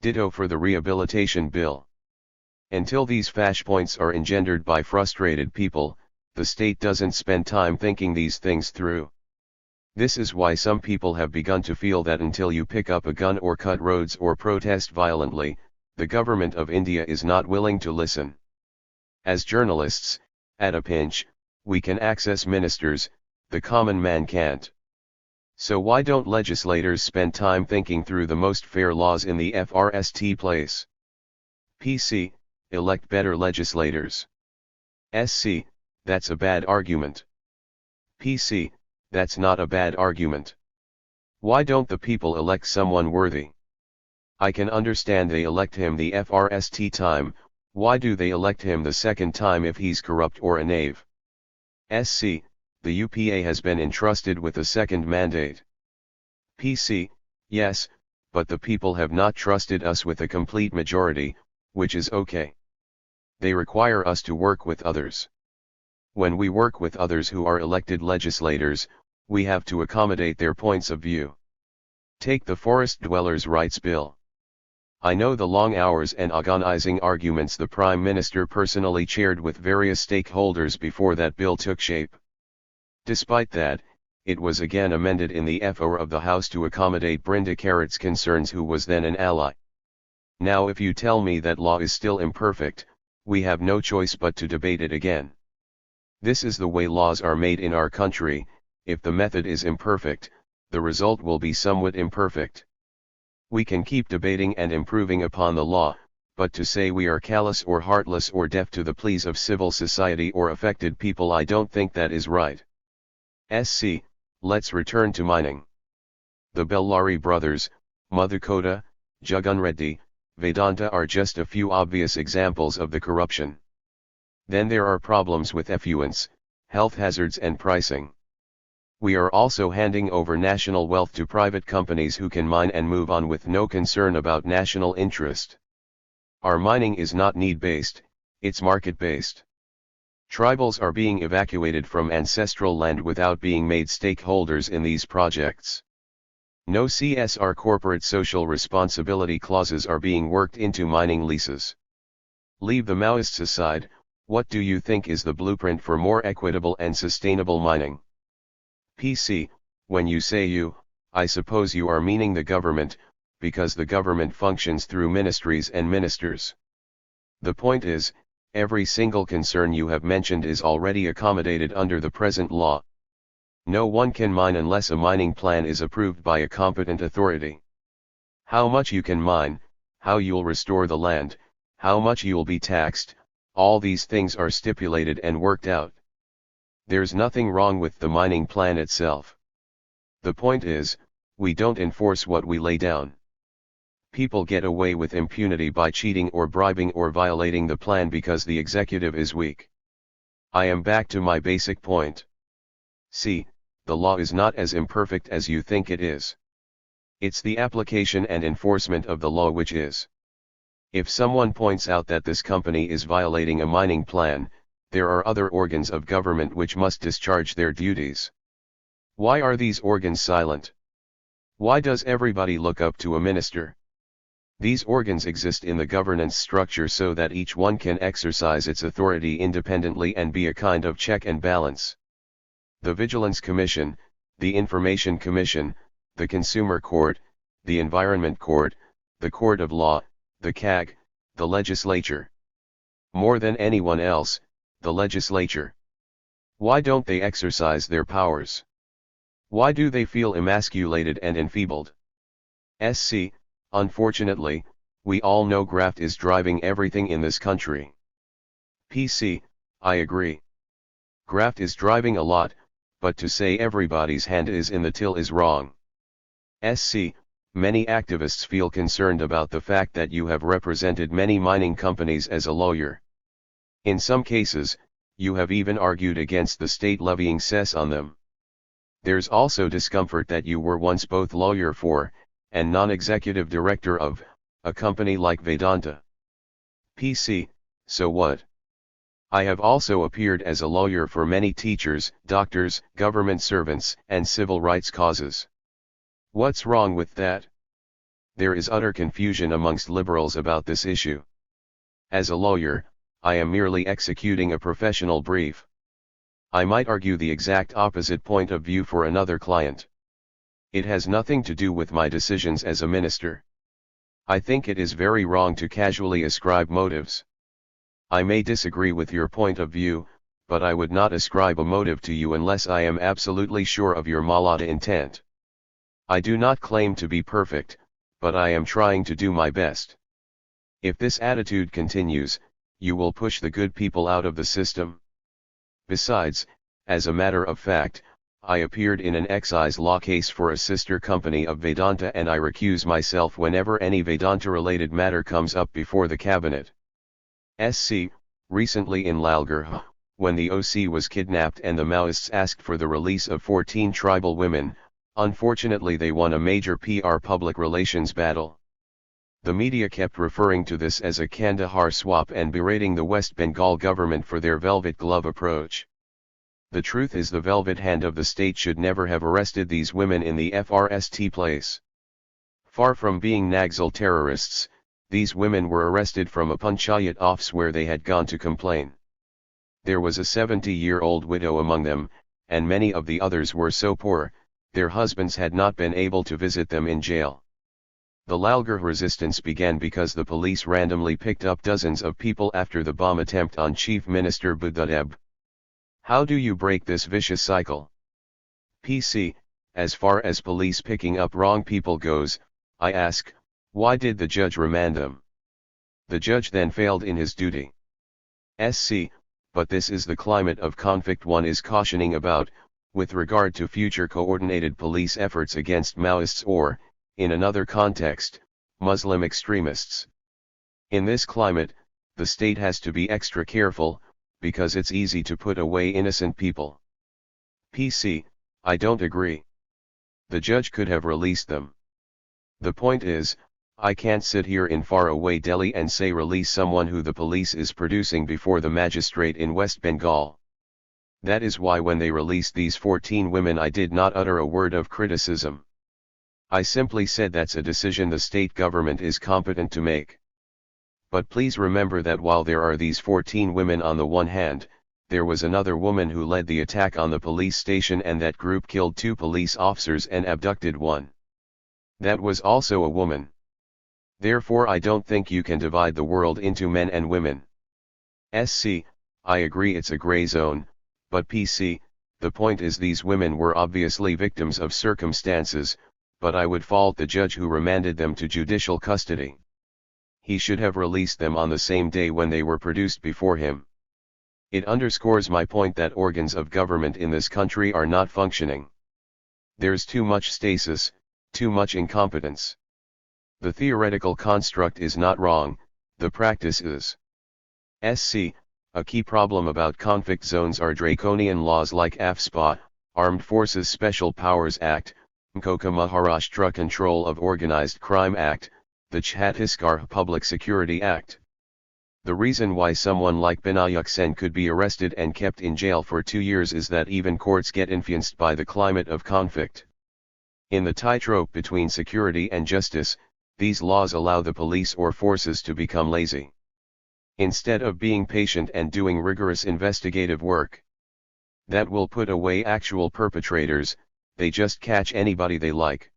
Speaker 2: Ditto for the Rehabilitation Bill. Until these flashpoints are engendered by frustrated people, the state doesn't spend time thinking these things through. This is why some people have begun to feel that until you pick up a gun or cut roads or protest violently, the government of India is not willing to listen. As journalists, at a pinch, we can access ministers, the common man can't.
Speaker 1: So why don't legislators spend time thinking through the most fair laws in the first place? PC, elect better legislators. SC, that's a bad argument. PC, that's not a bad argument. Why don't the people elect someone worthy? I can understand they elect him the first time, why do they elect him the second time if he's corrupt or a knave? SC, the UPA has been entrusted with a second mandate. PC, yes, but the people have not trusted us with a complete majority, which is okay. They require us to work with others. When we work with others who are elected legislators, we have to accommodate their points of view. Take the Forest Dwellers' Rights Bill. I know the long hours and agonizing arguments the Prime Minister personally chaired with various stakeholders before that bill took shape. Despite that, it was again amended in the floor of the House to accommodate Brenda Carrott's concerns, who was then an ally. Now if you tell me that law is still imperfect, we have no choice but to debate it again. This is the way laws are made in our country. If the method is imperfect, the result will be somewhat imperfect. We can keep debating and improving upon the law, but to say we are callous or heartless or deaf to the pleas of civil society or affected people, I don't think that is right. SC, let's return to mining. The Bellari brothers, Madhukota, Jagan Reddy, Vedanta are just a few obvious examples of the corruption. Then there are problems with effluents, health hazards and pricing. We are also handing over national wealth to private companies who can mine and move on with no concern about national interest. Our mining is not need-based, it's market-based. Tribals are being evacuated from ancestral land without being made stakeholders in these projects. No CSR corporate social responsibility clauses are being worked into mining leases. Leave the Maoists aside, what do you think is the blueprint for more equitable and sustainable mining? PC, when you say you, I suppose you are meaning the government, because the government functions through ministries and ministers. The point is, every single concern you have mentioned is already accommodated under the present law. No one can mine unless a mining plan is approved by a competent authority. How much you can mine, how you'll restore the land, how much you'll be taxed, all these things are stipulated and worked out. There's nothing wrong with the mining plan itself. The point is, we don't enforce what we lay down. People get away with impunity by cheating or bribing or violating the plan because the executive is weak. I am back to my basic point. See, the law is not as imperfect as you think it is. It's the application and enforcement of the law which is. If someone points out that this company is violating a mining plan, there are other organs of government which must discharge their duties. Why are these organs silent? Why does everybody look up to a minister? These organs exist in the governance structure so that each one can exercise its authority independently and be a kind of check and balance. The Vigilance Commission, the Information Commission, the Consumer Court, the Environment Court, the Court of Law, the CAG, the legislature. More than anyone else, the legislature. Why don't they exercise their powers? Why do they feel emasculated and enfeebled? SC, unfortunately, we all know graft is driving everything in this country. PC, I agree. Graft is driving a lot, but to say everybody's hand is in the till is wrong. SC, many activists feel concerned about the fact that you have represented many mining companies as a lawyer. In some cases, you have even argued against the state levying cess on them. There's also discomfort that you were once both lawyer for, and non-executive director of, a company like Vedanta. PC, so what? I have also appeared as a lawyer for many teachers, doctors, government servants, and civil rights causes. What's wrong with that? There is utter confusion amongst liberals about this issue. As a lawyer, I am merely executing a professional brief. I might argue the exact opposite point of view for another client. It has nothing to do with my decisions as a minister. I think it is very wrong to casually ascribe motives. I may disagree with your point of view, but I would not ascribe a motive to you unless I am absolutely sure of your malada intent.
Speaker 2: I do not claim to be perfect, but I am trying to do my best. If this attitude continues, you will push the good people out of the system. Besides, as a matter of fact, I appeared in an excise law case for a sister company of Vedanta, and I recuse myself whenever any Vedanta-related matter comes up before the cabinet. SC, recently in Lalgarh, when the OC was kidnapped and the Maoists asked for the release of 14 tribal women, unfortunately they won a major PR public relations battle. The media kept referring to this as a Kandahar swap and berating the West Bengal government for their velvet glove approach. The truth is, the velvet hand of the state should never have arrested these women in the FRST place. Far from being Naxal terrorists, these women were arrested from a panchayat office where they had gone to complain. There was a 70-year-old widow among them, and many of the others were so poor, their husbands had not been able to visit them in jail. The Lalgarh resistance began because the police randomly picked up dozens of people after the bomb attempt on Chief Minister Buddhadeb. How do you break this vicious cycle? PC, as far as police picking up wrong people goes, I ask, why did the judge remand them? The judge then failed in his duty. SC, but this is the climate of conflict one is cautioning about, with regard to future coordinated police efforts against Maoists or, in another context, Muslim extremists. In this climate, the state has to be extra careful, because it's easy to put away innocent people. PC, I don't agree. The judge could have released them. The point is, I can't sit here in faraway Delhi and say release someone who the police is producing before the magistrate in West Bengal. That is why when they released these 14 women I did not utter a word of criticism. I simply said that's a decision the state government is competent to make. But please remember that while there are these 14 women on the one hand, there was another woman who led the attack on the police station, and that group killed 2 police officers and abducted 1. That was also a woman. Therefore I don't think you can divide the world into men and women. SC, I agree it's a gray zone, but PC, the point is these women were obviously victims of circumstances, but I would fault the judge who remanded them to judicial custody. He should have released them on the same day when they were produced before him. It underscores my point that organs of government in this country are not functioning. There's too much stasis, too much incompetence. The theoretical construct is not wrong, the practice is. SC, a key problem about conflict zones are draconian laws like AFSPA, Armed Forces Special Powers Act, Mkoka Maharashtra Control of Organized Crime Act, the Chhattisgarh Public Security Act. The reason why someone like Binayak Sen could be arrested and kept in jail for 2 years is that even courts get influenced by the climate of conflict. In the tightrope between security and justice, these laws allow the police or forces to become lazy. Instead of being patient and doing rigorous investigative work that will put away actual perpetrators, they just catch anybody they like.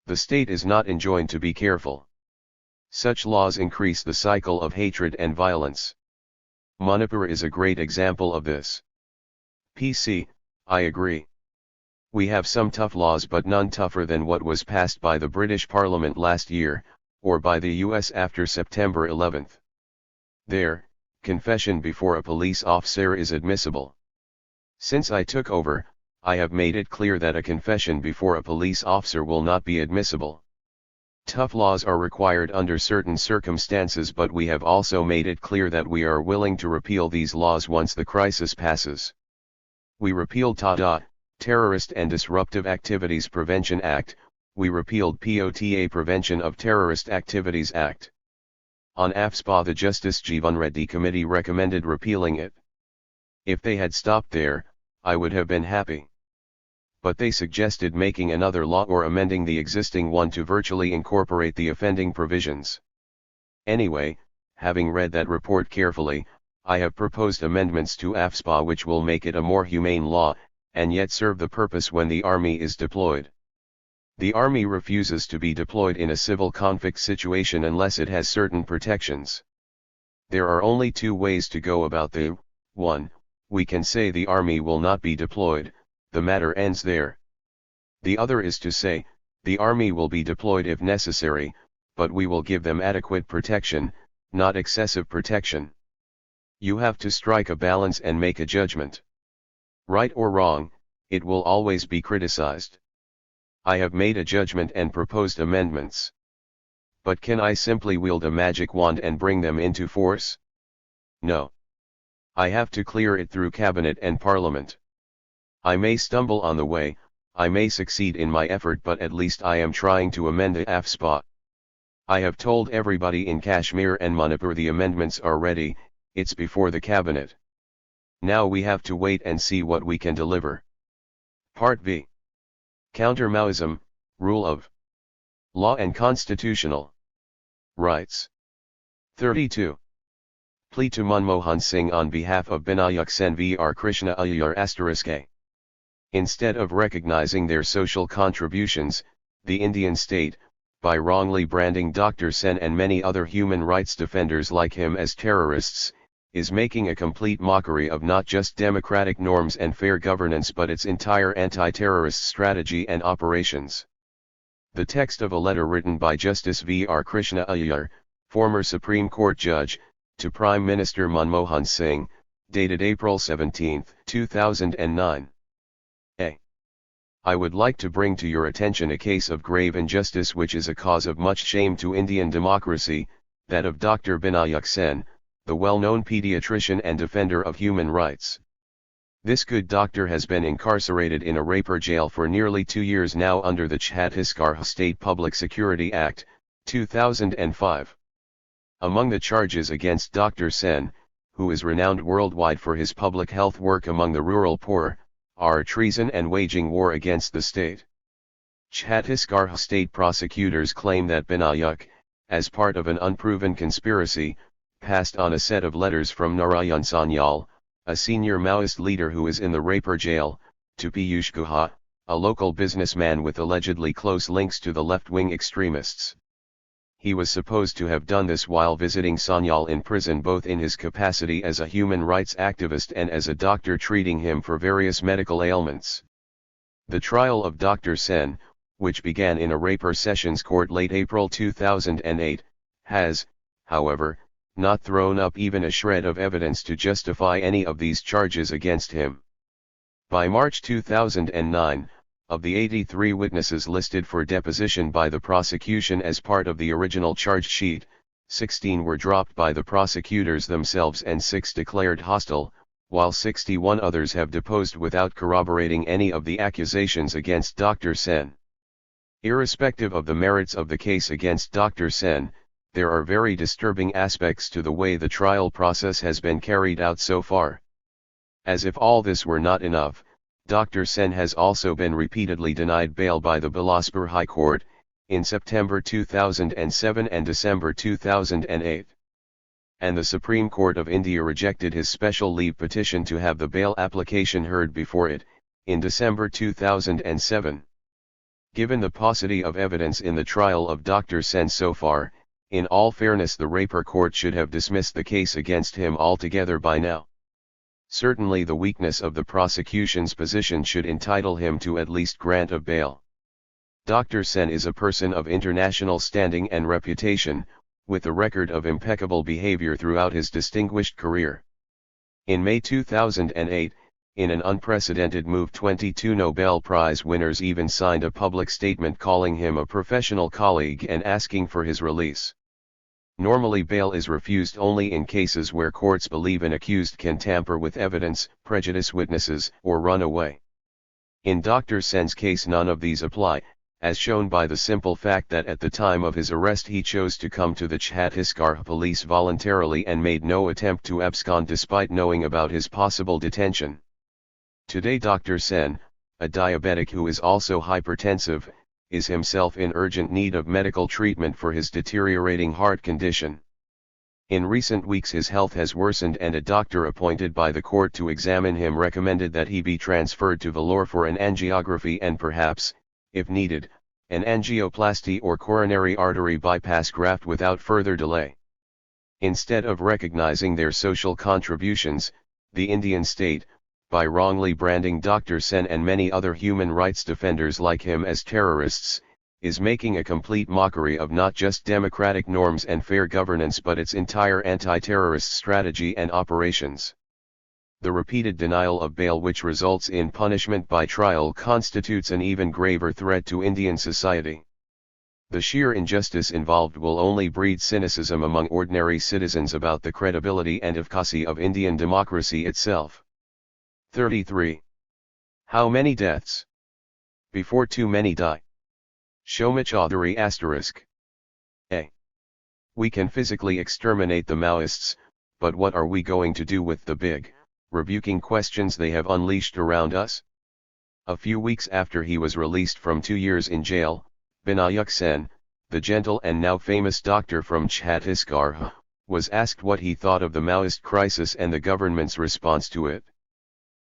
Speaker 2: The state is not enjoined to be careful. Such laws increase the cycle of hatred and violence. Manipur is a great example of this. PC, I agree. We have some tough laws but none tougher than what was passed by the British Parliament last year, or by the US after September 11th. There, confession before a police officer is admissible. Since I took over, I have made it clear that a confession before a police officer will not be admissible. Tough laws are required under certain circumstances, but we have also made it clear that we are willing to repeal these laws once the crisis passes. We repealed THIRD, Terrorist and Disruptive Activities Prevention Act, we repealed POTA Prevention of Terrorist Activities Act. On AFSPA the Justice Jivan Reddy Committee recommended repealing it. If they had stopped there, I would have been happy. But they suggested making another law or amending the existing one to virtually incorporate the offending provisions. Anyway, having read that report carefully, I have proposed amendments to AFSPA which will make it a more humane law, and yet serve the purpose when the army is deployed. The army refuses to be deployed in a civil conflict situation unless it has certain protections. There are only 2 ways to go about the 1, we can say the army will not be deployed, the matter ends there. The other is to say, The army will be deployed if necessary, but we will give them adequate protection, not excessive protection. You have to strike a balance and make a judgment. Right or wrong, it will always be criticized. I have made a judgment and proposed amendments. But can I simply wield a magic wand and bring them into force? No. I have to clear it through cabinet and parliament. I may stumble on the way, I may succeed in my effort, but at least I am trying to amend the AFSPA. I have told everybody in Kashmir and Manipur the amendments are ready, it's before the cabinet. Now we have to wait and see what we can deliver. Part B. Counter-Maoism, Rule of Law and Constitutional Rights. 32. Plea to Manmohan Singh on behalf of Binayak Sen Vr Krishna Iyer**A. Instead of recognizing their social contributions, the Indian state, by wrongly branding Dr. Sen and many other human rights defenders like him as terrorists, is making a complete mockery of not just democratic norms and fair governance but its entire anti-terrorist strategy and operations. The text of a letter written by Justice Vr Krishna Iyer, former Supreme Court judge, to Prime Minister Manmohan Singh, dated April 17, 2009. A. I would like to bring to your attention a case of grave injustice which is a cause of much shame to Indian democracy, that of Dr. Binayak Sen, the well-known pediatrician and defender of human rights. This good doctor has been incarcerated in a Raipur jail for nearly 2 years now under the Chhattisgarh State Public Security Act, 2005. Among the charges against Dr. Sen, who is renowned worldwide for his public health work among the rural poor, are treason and waging war against the state. Chhattisgarh state prosecutors claim that Binayak, as part of an unproven conspiracy, passed on a set of letters from Narayan Sanyal, a senior Maoist leader who is in the Raipur jail, to Piyush Guha, a local businessman with allegedly close links to the left-wing extremists. He was supposed to have done this while visiting Sanyal in prison, both in his capacity as a human rights activist and as a doctor treating him for various medical ailments. The trial of Dr. Sen, which began in a Raipur Sessions Court late April 2008, has, however, not thrown up even a shred of evidence to justify any of these charges against him. By March 2009, of the 83 witnesses listed for deposition by the prosecution as part of the original charge sheet, 16 were dropped by the prosecutors themselves and 6 declared hostile, while 61 others have deposed without corroborating any of the accusations against Dr. Sen. Irrespective of the merits of the case against Dr. Sen, there are very disturbing aspects to the way the trial process has been carried out so far. As if all this were not enough, Dr. Sen has also been repeatedly denied bail by the Bilaspur High Court, in September 2007 and December 2008. And the Supreme Court of India rejected his special leave petition to have the bail application heard before it, in December 2007. Given the paucity of evidence in the trial of Dr. Sen so far, in all fairness the Raipur court should have dismissed the case against him altogether by now. Certainly the weakness of the prosecution's position should entitle him to at least grant of bail. Dr. Sen is a person of international standing and reputation, with a record of impeccable behavior throughout his distinguished career. In May 2008, in an unprecedented move, 22 Nobel Prize winners even signed a public statement calling him a professional colleague and asking for his release. Normally bail is refused only in cases where courts believe an accused can tamper with evidence, prejudice witnesses, or run away. In Dr. Sen's case none of these apply, as shown by the simple fact that at the time of his arrest he chose to come to the Chhattisgarh police voluntarily and made no attempt to abscond despite knowing about his possible detention. Today Dr. Sen, a diabetic who is also hypertensive, is himself in urgent need of medical treatment for his deteriorating heart condition. In recent weeks his health has worsened and a doctor appointed by the court to examine him recommended that he be transferred to Vellore for an angiography and perhaps, if needed, an angioplasty or coronary artery bypass graft without further delay. Instead of recognizing their social contributions, the Indian state, by wrongly branding Dr. Sen and many other human rights defenders like him as terrorists, is making a complete mockery of not just democratic norms and fair governance but its entire anti-terrorist strategy and operations. The repeated denial of bail which results in punishment by trial constitutes an even graver threat to Indian society. The sheer injustice involved will only breed cynicism among ordinary citizens about the credibility and efficacy of Indian democracy itself. 33. How many deaths? Before too many die. Shoma Chaudhary *. A. We can physically exterminate the Maoists, but what are we going to do with the big, rebuking questions they have unleashed around us? A few weeks after he was released from 2 years in jail, Binayak Sen, the gentle and now famous doctor from Chhattisgarh, was asked what he thought of the Maoist crisis and the government's response to it.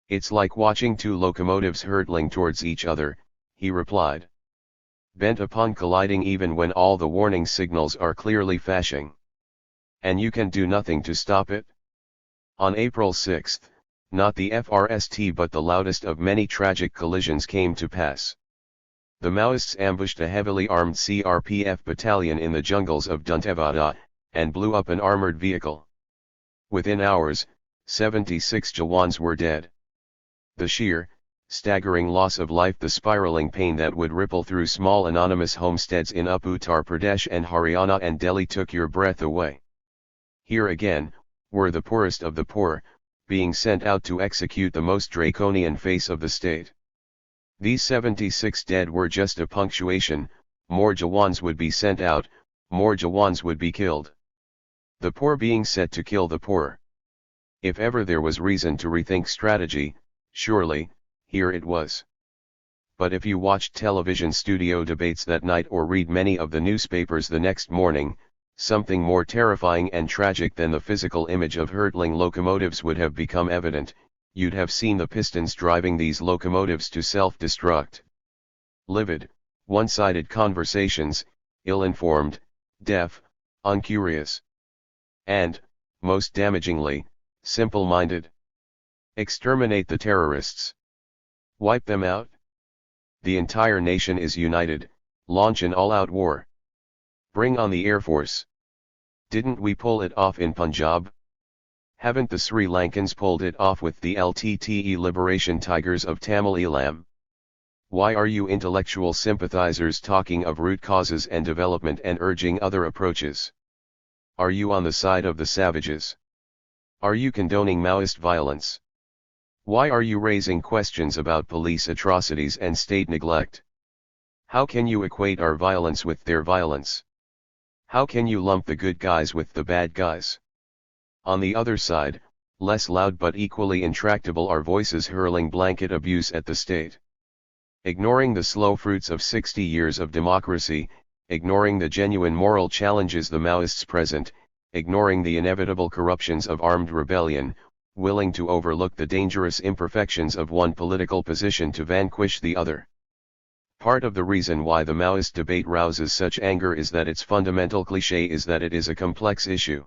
Speaker 2: It's like watching two locomotives hurtling towards each other, he replied. Bent upon colliding even when all the warning signals are clearly flashing. And you can do nothing to stop it? On April 6, not the FRST but the loudest of many tragic collisions came to pass. The Maoists ambushed a heavily armed CRPF battalion in the jungles of Dantewada, and blew up an armored vehicle. Within hours, 76 Jawans were dead. The sheer, staggering loss of life, the spiraling pain that would ripple through small anonymous homesteads in Uttar Pradesh and Haryana and Delhi took your breath away. Here again, were the poorest of the poor, being sent out to execute the most draconian face of the state. These 76 dead were just a punctuation, more Jawans would be sent out, more Jawans would be killed. The poor being set to kill the poor. If ever there was reason to rethink strategy, surely, here it was. But if you watched television studio debates that night or read many of the newspapers the next morning, something more terrifying and tragic than the physical image of hurtling locomotives would have become evident. You'd have seen the pistons driving these locomotives to self-destruct. Livid, one-sided conversations, ill-informed, deaf, uncurious. And, most damagingly, simple-minded. Exterminate the terrorists. Wipe them out. The entire nation is united, launch an all-out war. Bring on the Air Force. Didn't we pull it off in Punjab? Haven't the Sri Lankans pulled it off with the LTTE Liberation Tigers of Tamil Eelam? Why are you intellectual sympathizers talking of root causes and development and urging other approaches? Are you on the side of the savages? Are you condoning Maoist violence? Why are you raising questions about police atrocities and state neglect? How can you equate our violence with their violence? How can you lump the good guys with the bad guys? On the other side, less loud but equally intractable are voices hurling blanket abuse at the state. Ignoring the slow fruits of 60 years of democracy, ignoring the genuine moral challenges the Maoists present, ignoring the inevitable corruptions of armed rebellion, willing to overlook the dangerous imperfections of one political position to vanquish the other. Part of the reason why the Maoist debate rouses such anger is that its fundamental cliché is that it is a complex issue.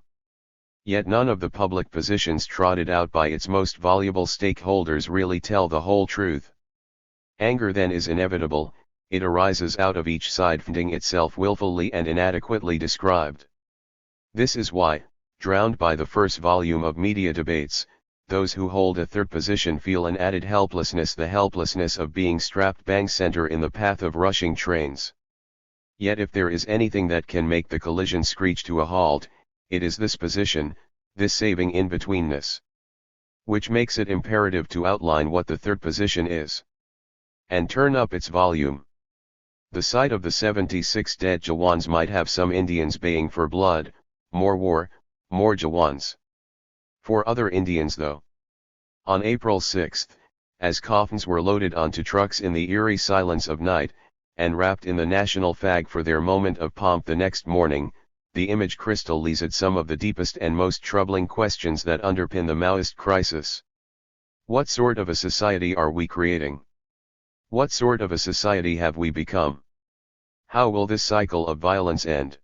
Speaker 2: Yet none of the public positions trotted out by its most valuable stakeholders really tell the whole truth. Anger then is inevitable, it arises out of each side finding itself willfully and inadequately described. This is why, drowned by the first volume of media debates, those who hold a third position feel an added helplessness, the helplessness of being strapped bang center in the path of rushing trains. Yet if there is anything that can make the collision screech to a halt, it is this position, this saving in-betweenness. Which makes it imperative to outline what the third position is. And turn up its volume. The sight of the 76 dead Jawans might have some Indians baying for blood, more war, more Jawans. For other Indians though. On April 6, as coffins were loaded onto trucks in the eerie silence of night, and wrapped in the national flag for their moment of pomp the next morning, the image crystallized some of the deepest and most troubling questions that underpin the Maoist crisis. What sort of a society are we creating? What sort of a society have we become? How will this cycle of violence end?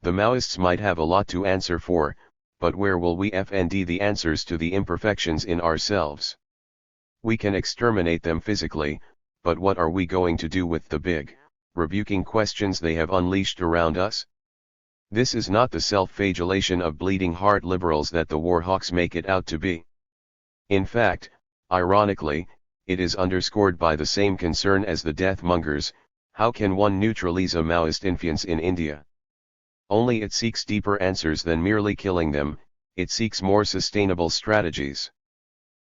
Speaker 2: The Maoists might have a lot to answer for, but where will we find the answers to the imperfections in ourselves? We can exterminate them physically, but what are we going to do with the big,
Speaker 1: rebuking questions they have unleashed around us? This is not the self-flagellation of bleeding heart liberals that the war hawks make it out to be. In fact, ironically, it is underscored by the same concern as the death mongers. How can one neutralize a Maoist influence in India? Only it seeks deeper answers than merely killing them, it seeks more sustainable strategies.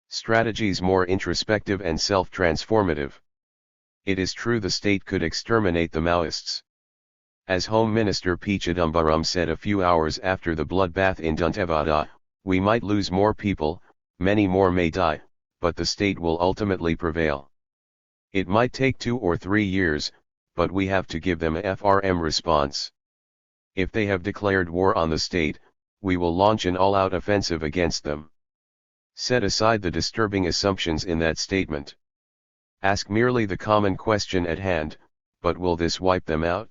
Speaker 1: Strategies more introspective and self-transformative. It is true the state could exterminate the Maoists. As Home Minister P. Chidambaram said a few hours after the bloodbath in Dantewada, we might lose more people, many more may die, but the state will ultimately prevail. It might take 2 or 3 years, but we have to give them a FRM response. If they have declared war on the state, we will launch an all-out offensive against them. Set aside the disturbing assumptions in that statement. Ask merely the common question at hand, but will this wipe them out?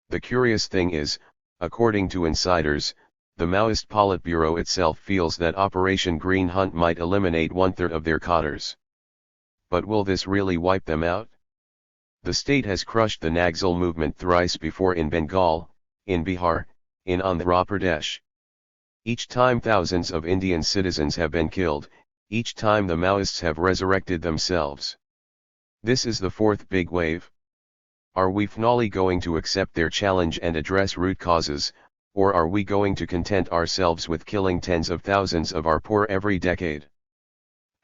Speaker 1: The curious thing is, according to insiders, the Maoist Politburo itself feels that Operation Green Hunt might eliminate 1/3 of their cadres. But will this really wipe them out? The state has crushed the Naxal movement thrice before in Bengal, in Bihar, in Andhra Pradesh. Each time thousands of Indian citizens have been killed, each time the Maoists have resurrected themselves. This is the 4th big wave. Are we finally going to accept their challenge and address root causes, or are we going to content ourselves with killing tens of thousands of our poor every decade?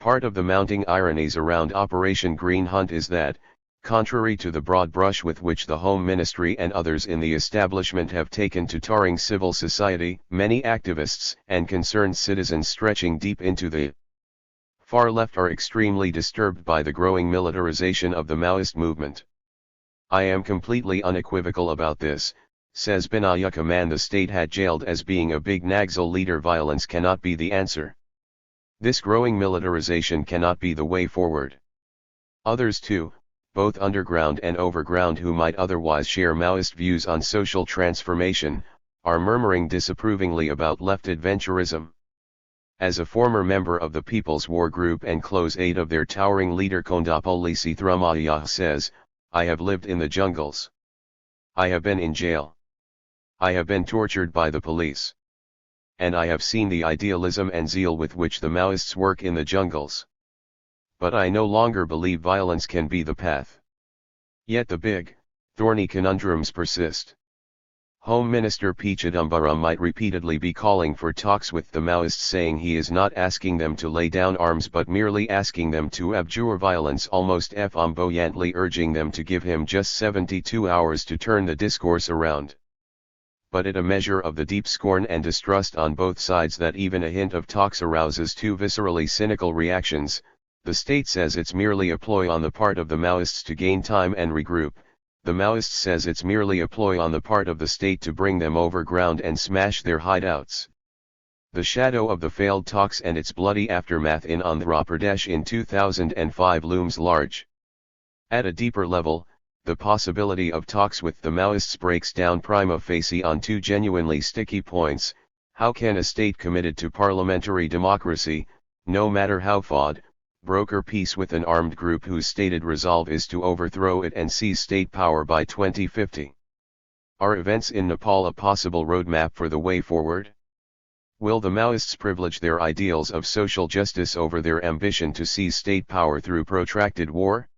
Speaker 1: Part of the mounting ironies around Operation Green Hunt is that, contrary to the broad brush with which the Home Ministry and others in the establishment have taken to tarring civil society, many activists and concerned citizens stretching deep into the far left are extremely disturbed by the growing militarization of the Maoist movement. I am completely unequivocal about this, says Binayak, a man the state had jailed as being a big Naxal leader. Violence cannot be the answer. This growing militarization cannot be the way forward. Others too, both underground and overground, who might otherwise share Maoist views on social transformation, are murmuring disapprovingly about left adventurism. As a former member of the People's War Group and close aide of their towering leader Kondapolli Sithramaiah says, I have lived in the jungles. I have been in jail. I have been tortured by the police. And I have seen the idealism and zeal with which the Maoists work in the jungles. But I no longer believe violence can be the path. Yet the big, thorny conundrums persist. Home Minister P. Chidambaram might repeatedly be calling for talks with the Maoists, saying he is not asking them to lay down arms but merely asking them to abjure violence, almost flamboyantly urging them to give him just 72 hours to turn the discourse around. But at a measure of the deep scorn and distrust on both sides that even a hint of talks arouses too viscerally cynical reactions, the state says it's merely a ploy on the part of the Maoists to gain time and regroup. The Maoist says it's merely a ploy on the part of the state to bring them overground and smash their hideouts. The shadow of the failed talks and its bloody aftermath in Andhra Pradesh in 2005 looms large. At a deeper level, the possibility of talks with the Maoists breaks down prima facie on 2 genuinely sticky points. How can a state committed to parliamentary democracy, no matter how flawed, broker peace with an armed group whose stated resolve is to overthrow it and seize state power by 2050? Are events in Nepal a possible roadmap for the way forward? Will the Maoists privilege their ideals of social justice over their ambition to seize state power through protracted war?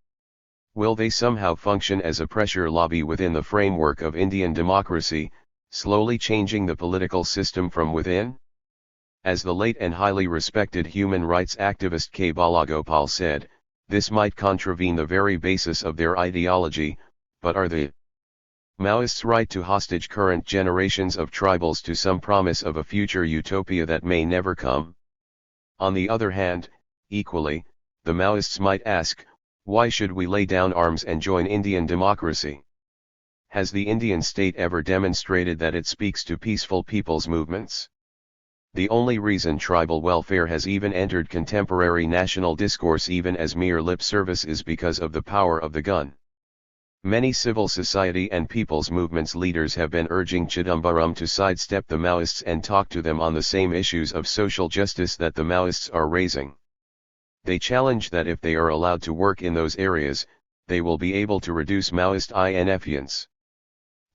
Speaker 1: Will they somehow function as a pressure lobby within the framework of Indian democracy, slowly changing the political system from within? As the late and highly respected human rights activist K. Balagopal said, this might contravene the very basis of their ideology, but are the Maoists right to hostage current generations of tribals to some promise of a future utopia that may never come? On the other hand, equally, the Maoists might ask, why should we lay down arms and join Indian democracy? Has the Indian state ever demonstrated that it speaks to peaceful people's movements? The only reason tribal welfare has even entered contemporary national discourse even as mere lip service is because of the power of the gun. Many civil society and people's movements leaders have been urging Chidambaram to sidestep the Maoists and talk to them on the same issues of social justice that the Maoists are raising. They challenge that if they are allowed to work in those areas, they will be able to reduce Maoist influence.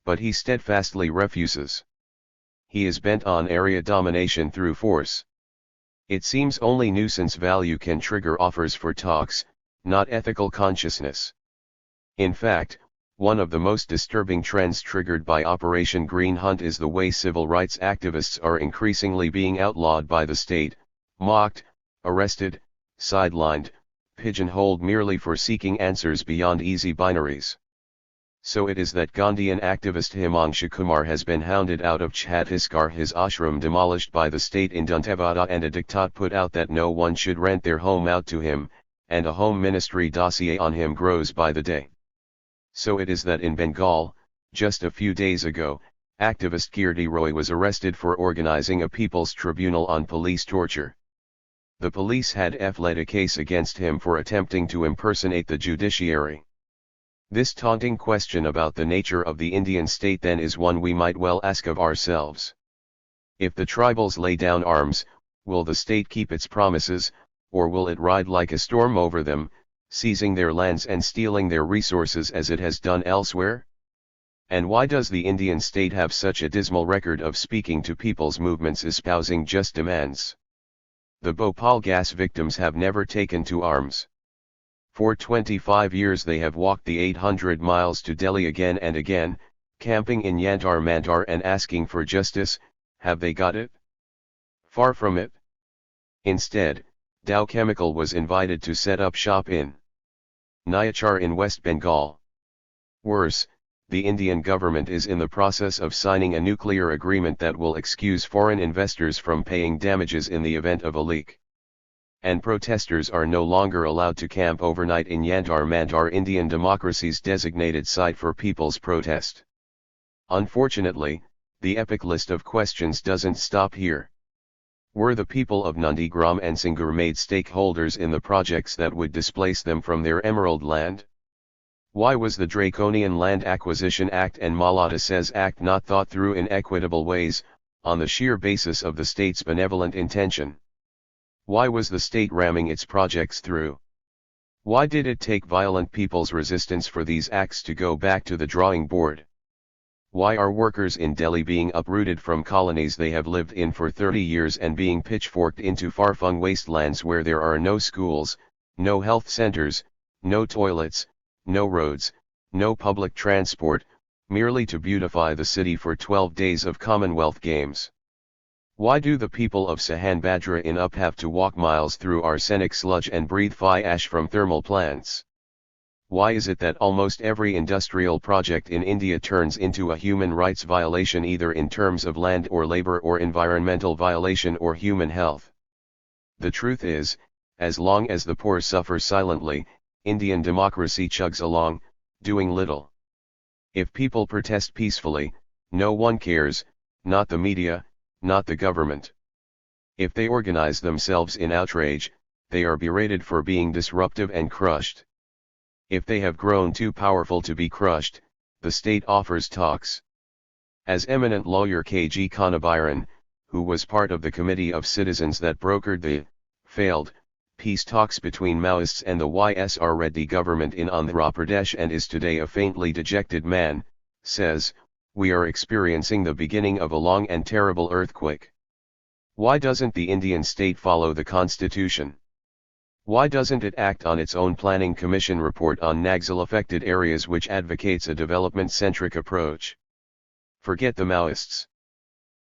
Speaker 1: But he steadfastly refuses. He is bent on area domination through force. It seems only nuisance value can trigger offers for talks, not ethical consciousness. In fact, one of the most disturbing trends triggered by Operation Green Hunt is the way civil rights activists are increasingly being outlawed by the state, mocked, arrested, sidelined, pigeonholed merely for seeking answers beyond easy binaries. So it is that Gandhian activist Himanshu Kumar has been hounded out of Chhattisgarh, his ashram demolished by the state in Dantewada, and a diktat put out that no one should rent their home out to him, and a home ministry dossier on him grows by the day. So it is that in Bengal, just a few days ago, activist Kirti Roy was arrested for organizing a people's tribunal on police torture. The police had led a case against him for attempting to impersonate the judiciary. This taunting question about the nature of the Indian state then is one we might well ask of ourselves. If the tribals lay down arms, will the state keep its promises, or will it ride like a storm over them, seizing their lands and stealing their resources as it has done elsewhere? And why does the Indian state have such a dismal record of speaking to people's movements espousing just demands? The Bhopal gas victims have never taken to arms. For 25 years they have walked the 800 miles to Delhi again and again, camping in Yantar Mandar and asking for justice. Have they got it? Far from it. Instead, Dow Chemical was invited to set up shop in Nyachar in West Bengal. Worse, the Indian government is in the process of signing a nuclear agreement that will excuse foreign investors from paying damages in the event of a leak. And protesters are no longer allowed to camp overnight in Yantar Mandar, Indian democracy's designated site for people's protest. Unfortunately, the epic list of questions doesn't stop here. Were the people of Nandigram and Singur made stakeholders in the projects that would displace them from their emerald land? Why was the Draconian Land Acquisition Act and Malata Says Act not thought through in equitable ways, on the sheer basis of the state's benevolent intention? Why was the state ramming its projects through? Why did it take violent people's resistance for these acts to go back to the drawing board? Why are workers in Delhi being uprooted from colonies they have lived in for 30 years and being pitchforked into far-flung wastelands where there are no schools, no health centers, no toilets, no roads, no public transport, merely to beautify the city for 12 days of Commonwealth Games? Why do the people of Sahanbhadra in Up have to walk miles through arsenic sludge and breathe fly ash from thermal plants? Why is it that almost every industrial project in India turns into a human rights violation, either in terms of land or labor or environmental violation or human health? The truth is, as long as the poor suffer silently, Indian democracy chugs along, doing little. If people protest peacefully, no one cares, not the media, not the government. If they organize themselves in outrage, they are berated for being disruptive and crushed. If they have grown too powerful to be crushed, the state offers talks. As eminent lawyer K.G. Kanabiran, who was part of the committee of citizens that brokered the failed peace talks between Maoists and the Y.S.R. Reddy government in Andhra Pradesh and is today a faintly dejected man, says, "We are experiencing the beginning of a long and terrible earthquake. Why doesn't the Indian state follow the constitution? Why doesn't it act on its own Planning Commission report on Naxal-affected areas, which advocates a development-centric approach? Forget the Maoists.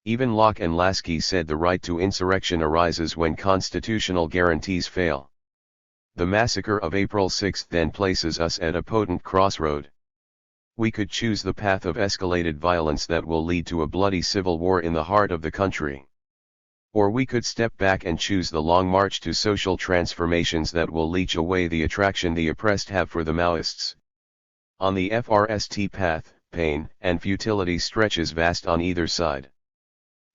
Speaker 1: Even Locke and Lasky said the right to insurrection arises when constitutional guarantees fail. The massacre of April 6 then places us at a potent crossroad. We could choose the path of escalated violence that will lead to a bloody civil war in the heart of the country. Or we could step back and choose the long march to social transformations that will leech away the attraction the oppressed have for the Maoists. On the FRST path, pain and futility stretches vast on either side.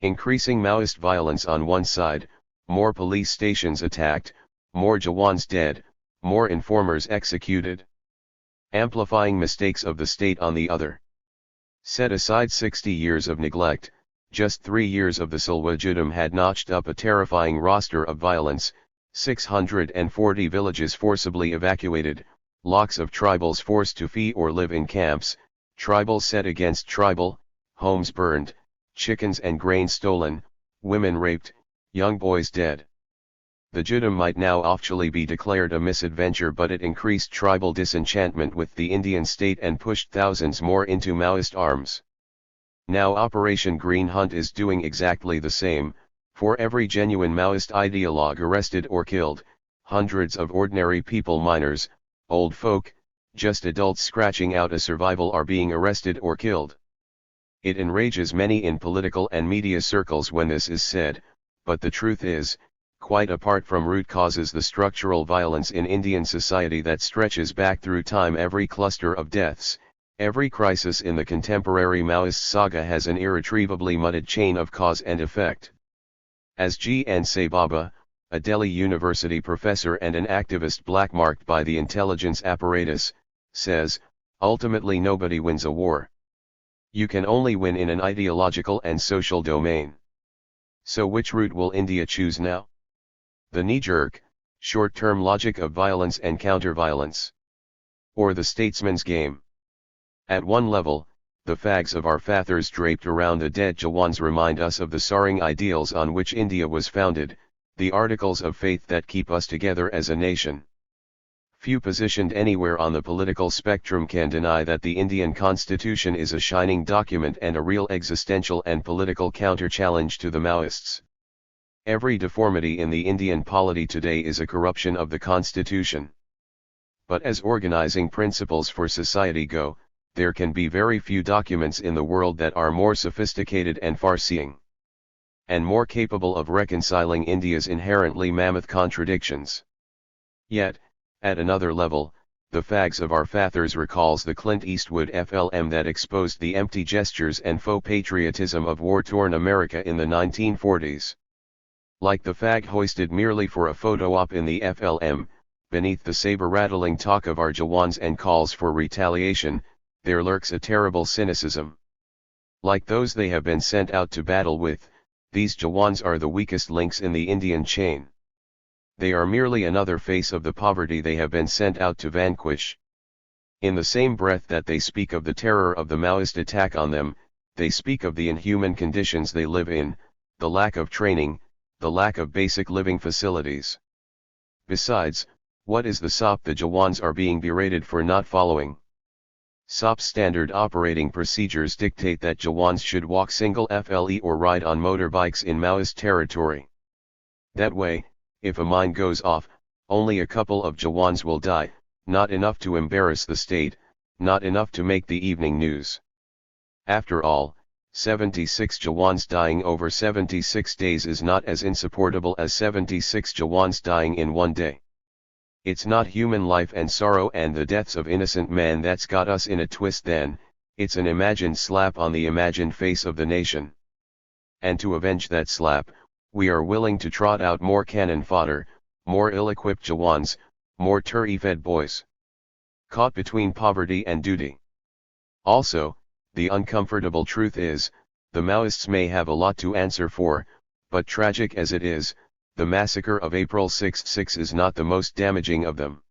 Speaker 1: Increasing Maoist violence on one side, more police stations attacked, more Jawans dead, more informers executed. Amplifying mistakes of the state on the other. Set aside 60 years of neglect, just 3 years of the Salwajudum had notched up a terrifying roster of violence: 640 villages forcibly evacuated, lakhs of tribals forced to flee or live in camps, tribal set against tribal, homes burned, chickens and grain stolen, women raped, young boys dead. The Juddam might now officially be declared a misadventure, but it increased tribal disenchantment with the Indian state and pushed thousands more into Maoist arms. Now Operation Green Hunt is doing exactly the same. For every genuine Maoist ideologue arrested or killed, hundreds of ordinary people, minors, old folk, just adults scratching out a survival, are being arrested or killed. It enrages many in political and media circles when this is said, but the truth is, quite apart from root causes, the structural violence in Indian society that stretches back through time, every cluster of deaths, every crisis in the contemporary Maoist saga has an irretrievably muddled chain of cause and effect. As G. N. Sababa, a Delhi University professor and an activist blackmarked by the intelligence apparatus, says, ultimately nobody wins a war. You can only win in an ideological and social domain. So which route will India choose now? The knee-jerk, short-term logic of violence and counter-violence? Or the statesman's game? At one level, the fags of our fathers draped around the dead Jawans remind us of the soaring ideals on which India was founded, the articles of faith that keep us together as a nation. Few positioned anywhere on the political spectrum can deny that the Indian constitution is a shining document and a real existential and political counter-challenge to the Maoists. Every deformity in the Indian polity today is a corruption of the constitution. But as organizing principles for society go, there can be very few documents in the world that are more sophisticated and far-seeing, and more capable of reconciling India's inherently mammoth contradictions. Yet, at another level, the fags of our fathers recalls the Clint Eastwood film that exposed the empty gestures and faux patriotism of war-torn America in the 1940s. Like the fag hoisted merely for a photo op in the film, beneath the saber-rattling talk of our Jawans and calls for retaliation, there lurks a terrible cynicism. Like those they have been sent out to battle with, these Jawans are the weakest links in the Indian chain. They are merely another face of the poverty they have been sent out to vanquish. In the same breath that they speak of the terror of the Maoist attack on them, they speak of the inhuman conditions they live in, the lack of training, the lack of basic living facilities. Besides, what is the SOP the Jawans are being berated for not following? SOP's standard operating procedures dictate that Jawans should walk single file or ride on motorbikes in Maoist territory. That way, if a mine goes off, only a couple of Jawans will die, not enough to embarrass the state, not enough to make the evening news. After all, 76 Jawans dying over 76 days is not as insupportable as 76 Jawans dying in one day. It's not human life and sorrow and the deaths of innocent men that's got us in a twist then, it's an imagined slap on the imagined face of the nation. And to avenge that slap, we are willing to trot out more cannon fodder, more ill-equipped Jawans, more turkey-fed boys. Caught between poverty and duty. Also, the uncomfortable truth is, the Maoists may have a lot to answer for, but tragic as it is, the massacre of April 6 is not the most damaging of them.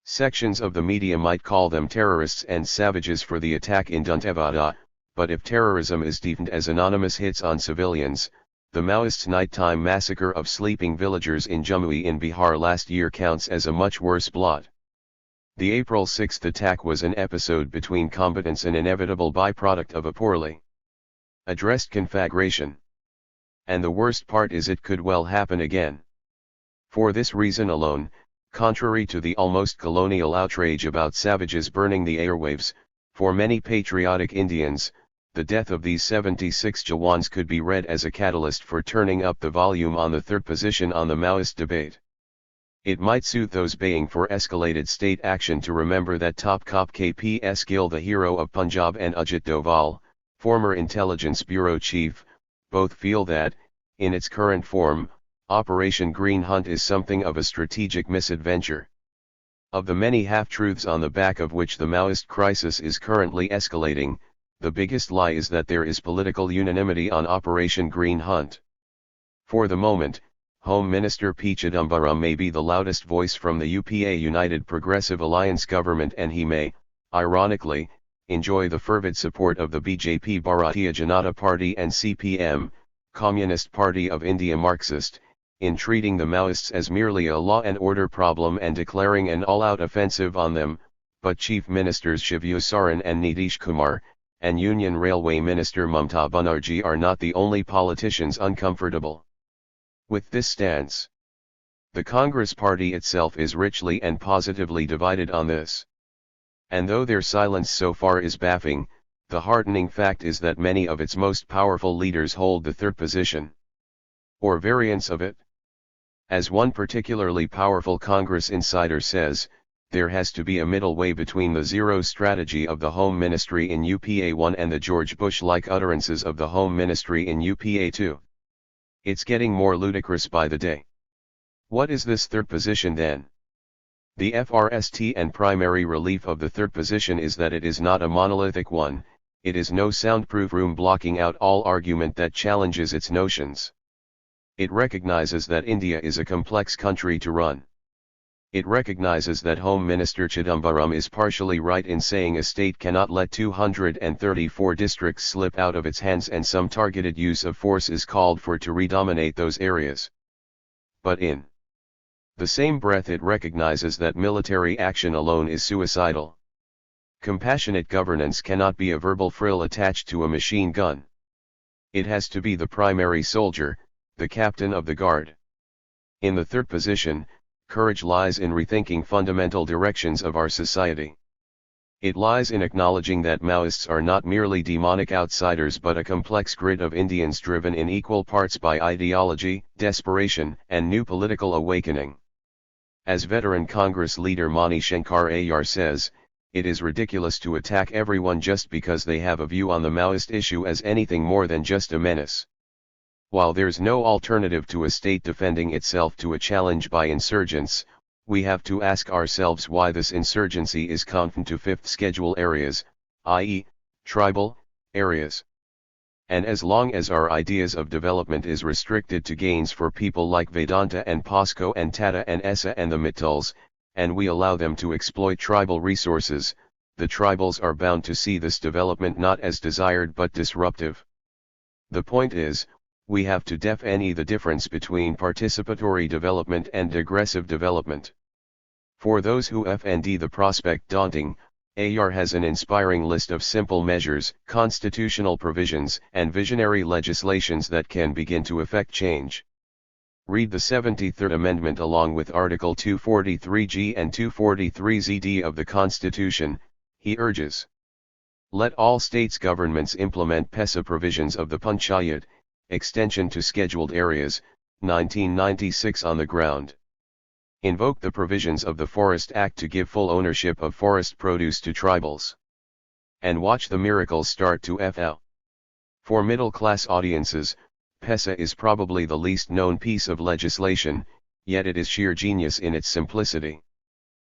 Speaker 1: Sections of the media might call them terrorists and savages for the attack in Dantewada, but if terrorism is defined as anonymous hits on civilians, the Maoists' nighttime massacre of sleeping villagers in Jamui in Bihar last year counts as a much worse blot. The April 6 attack was an episode between combatants, an inevitable byproduct of a poorly addressed conflagration. And the worst part is it could well happen again. For this reason alone, contrary to the almost colonial outrage about savages burning the airwaves, for many patriotic Indians, the death of these 76 Jawans could be read as a catalyst for turning up the volume on the third position on the Maoist debate. It might soothe those baying for escalated state action to remember that top cop KPS Gill, the hero of Punjab, and Ajit Doval, former intelligence bureau chief, both feel that, in its current form, Operation Green Hunt is something of a strategic misadventure. Of the many half-truths on the back of which the Maoist crisis is currently escalating, the biggest lie is that there is political unanimity on Operation Green Hunt. For the moment, Home Minister P. Chidambaram may be the loudest voice from the UPA United Progressive Alliance government, and he may, ironically, enjoy the fervid support of the BJP Bharatiya Janata Party and CPM, Communist Party of India Marxist, in treating the Maoists as merely a law and order problem and declaring an all-out offensive on them, but Chief Ministers Shivu Soren and Nitish Kumar, and Union Railway Minister Mamata Banerjee are not the only politicians uncomfortable with this stance. The Congress party itself is richly and positively divided on this. And though their silence so far is baffling, the heartening fact is that many of its most powerful leaders hold the third position, or variants of it. As one particularly powerful Congress insider says, there has to be a middle way between the zero strategy of the Home Ministry in UPA-1 and the George Bush-like utterances of the Home Ministry in UPA-2. It's getting more ludicrous by the day. What is this third position then? The FRST and primary relief of the third position is that it is not a monolithic one, it is no soundproof room blocking out all argument that challenges its notions. It recognizes that India is a complex country to run. It recognizes that Home Minister Chidambaram is partially right in saying a state cannot let 234 districts slip out of its hands, and some targeted use of force is called for to redominate those areas. But in the same breath it recognizes that military action alone is suicidal. Compassionate governance cannot be a verbal frill attached to a machine gun. It has to be the primary soldier, the captain of the guard. In the third position, courage lies in rethinking fundamental directions of our society. It lies in acknowledging that Maoists are not merely demonic outsiders but a complex grid of Indians driven in equal parts by ideology, desperation, and new political awakening. As veteran Congress leader Mani Shankar Ayar says, it is ridiculous to attack everyone just because they have a view on the Maoist issue as anything more than just a menace. While there's no alternative to a state defending itself to a challenge by insurgents, we have to ask ourselves why this insurgency is confined to fifth schedule areas, i.e., tribal areas. And as long as our ideas of development is restricted to gains for people like Vedanta and POSCO and Tata and ESA and the Mittals, and we allow them to exploit tribal resources, the tribals are bound to see this development not as desired but disruptive. The point is, we have to define the difference between participatory development and digressive development. For those who find the prospect daunting, AR has an inspiring list of simple measures, constitutional provisions, and visionary legislations that can begin to effect change. Read the 73rd Amendment along with Article 243G and 243ZD of the Constitution, he urges. Let all states' governments implement PESA provisions of the Panchayat, Extension to Scheduled Areas, 1996 on the ground. Invoke the provisions of the Forest Act to give full ownership of forest produce to tribals. And watch the miracles start to FL. For middle-class audiences, PESA is probably the least known piece of legislation, yet it is sheer genius in its simplicity.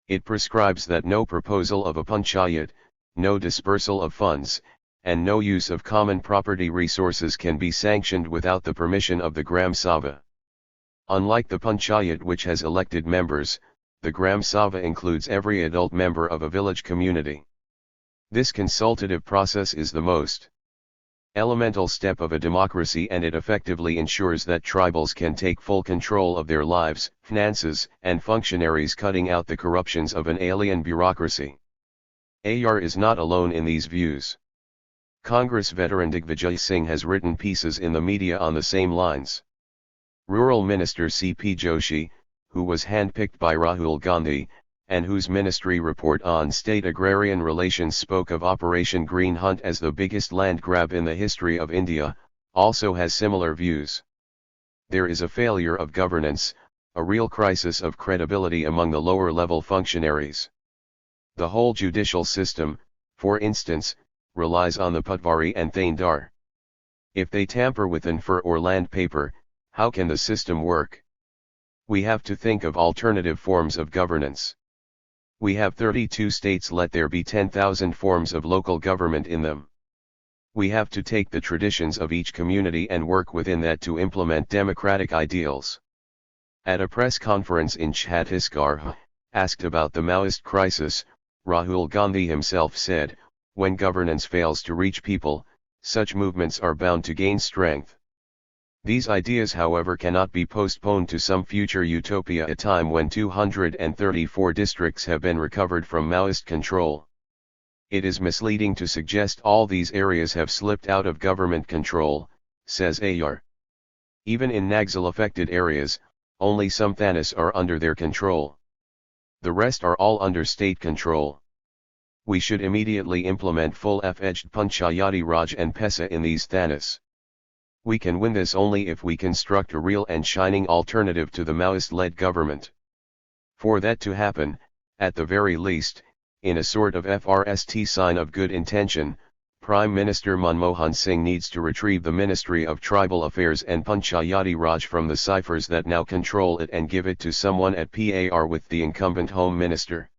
Speaker 1: It prescribes that no proposal of a Panchayat, no dispersal of funds, and no use of common property resources can be sanctioned without the permission of the Gram Sabha. Unlike the Panchayat, which has elected members, the Gram Sabha includes every adult member of a village community. This consultative process is the most elemental step of a democracy, and it effectively ensures that tribals can take full control of their lives, finances, and functionaries, cutting out the corruptions of an alien bureaucracy. AR is not alone in these views. Congress veteran Digvijay Singh has written pieces in the media on the same lines. Rural Minister C.P. Joshi, who was handpicked by Rahul Gandhi, and whose ministry report on state agrarian relations spoke of Operation Green Hunt as the biggest land grab in the history of India, also has similar views. There is a failure of governance, a real crisis of credibility among the lower-level functionaries. The whole judicial system, for instance, relies on the Patwari and Thaindar. If they tamper with infer or land paper, how can the system work? We have to think of alternative forms of governance. We have 32 states, let there be 10,000 forms of local government in them. We have to take the traditions of each community and work within that to implement democratic ideals.
Speaker 2: At a press conference in Chhattisgarh, asked about the Maoist crisis, Rahul Gandhi himself said, "When governance fails to reach people, such movements are bound to gain strength." These ideas, however, cannot be postponed to some future utopia, a time when 234 districts have been recovered from Maoist control. It is misleading to suggest all these areas have slipped out of government control, says Ayar. Even in Naxal-affected areas, only some thanas are under their control. The rest are all under state control. We should immediately implement full-fledged Panchayati Raj and PESA in these thanas. We can win this only if we construct a real and shining alternative to the Maoist-led government. For that to happen, at the very least, in a sort of FRST sign of good intention, Prime Minister Manmohan Singh needs to retrieve the Ministry of Tribal Affairs and Panchayati Raj from the ciphers that now control it and give it to someone at PAR with the incumbent Home Minister.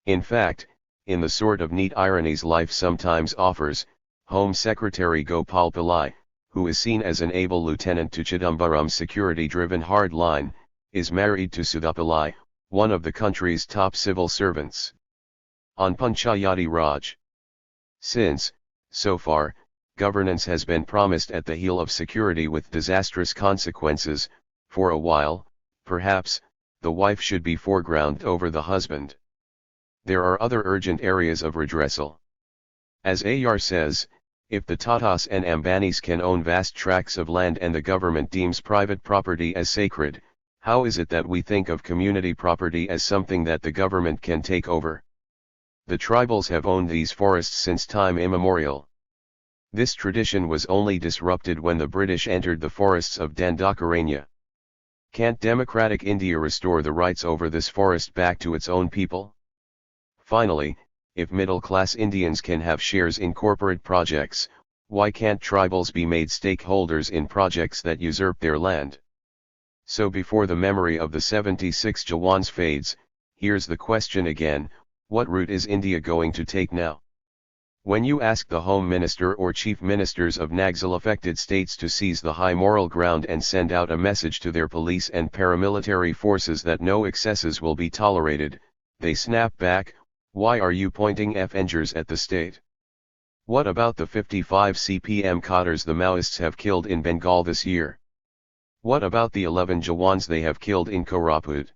Speaker 2: In fact, in the sort of neat ironies life sometimes offers, Home Secretary Gopal Pillai, who is seen as an able lieutenant to Chidambaram's security-driven hard line, is married to Sudha Pillai, one of the country's top civil servants. On Panchayati Raj. Since, so far, governance has been promised at the heel of security with disastrous consequences, for a while, perhaps, the wife should be foregrounded over the husband. There are other urgent areas of redressal. As Ayar says, if the Tatas and Ambanis can own vast tracts of land and the government deems private property as sacred, how is it that we think of community property as something that the government can take over? The tribals have owned these forests since time immemorial. This tradition was only disrupted when the British entered the forests of Dandakaranya. Can't democratic India restore the rights over this forest back to its own people? Finally, if middle-class Indians can have shares in corporate projects, why can't tribals be made stakeholders in projects that usurp their land? So before the memory of the 76 Jawans fades, here's the question again, what route is India going to take now? When you ask the Home Minister or Chief Ministers of Naxal-affected states to seize the high moral ground and send out a message to their police and paramilitary forces that no excesses will be tolerated, they snap back, "Why are you pointing fingers at the state? What about the 55 CPM cadres the Maoists have killed in Bengal this year? What about the 11 Jawans they have killed in Koraput?"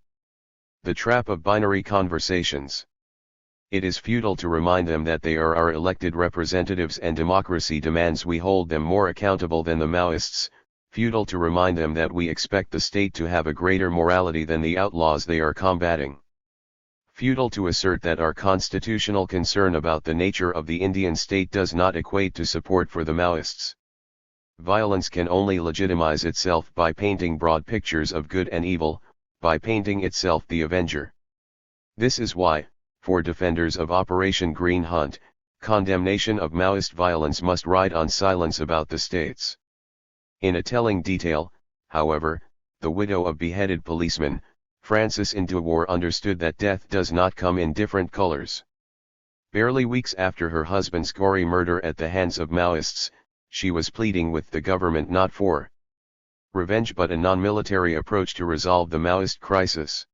Speaker 2: The trap of binary conversations. It is futile to remind them that they are our elected representatives and democracy demands we hold them more accountable than the Maoists, futile to remind them that we expect the state to have a greater morality than the outlaws they are combating. Futile to assert that our constitutional concern about the nature of the Indian state does not equate to support for the Maoists. Violence can only legitimize itself by painting broad pictures of good and evil, by painting itself the avenger. This is why, for defenders of Operation Green Hunt, condemnation of Maoist violence must ride on silence about the states. In a telling detail, however, the widow of beheaded policeman, Francis Indewar, understood that death does not come in different colors. Barely weeks after her husband's gory murder at the hands of Maoists, she was pleading with the government not for revenge but a non-military approach to resolve the Maoist crisis.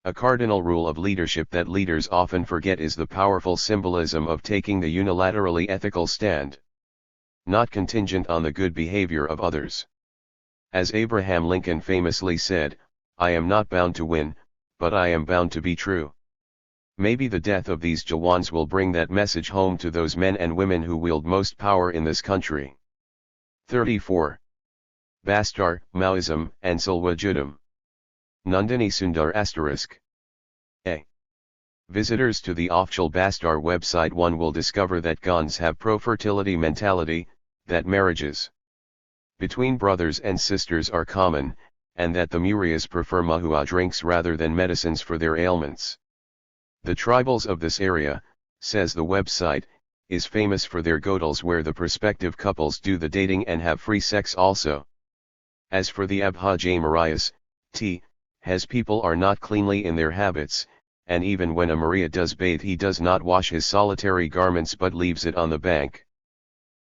Speaker 2: A cardinal rule of leadership that leaders often forget is the powerful symbolism of taking the unilaterally ethical stand, not contingent on the good behavior of others. As Abraham Lincoln famously said, "I am not bound to win, but I am bound to be true." Maybe the death of these Jawans will bring that message home to those men and women who wield most power in this country. 34. Bastar, Maoism, and Salwajudam. Nandini Sundar ***. A. Visitors to the official Bastar website will discover that Gonds have pro-fertility mentality, that marriages between brothers and sisters are common, and that the Murias prefer mahua drinks rather than medicines for their ailments. The tribals of this area, says the website, is famous for their godals where the prospective couples do the dating and have free sex also. As for the Abhaj Marias, his people are not cleanly in their habits, and even when a Maria does bathe he does not wash his solitary garments but leaves it on the bank.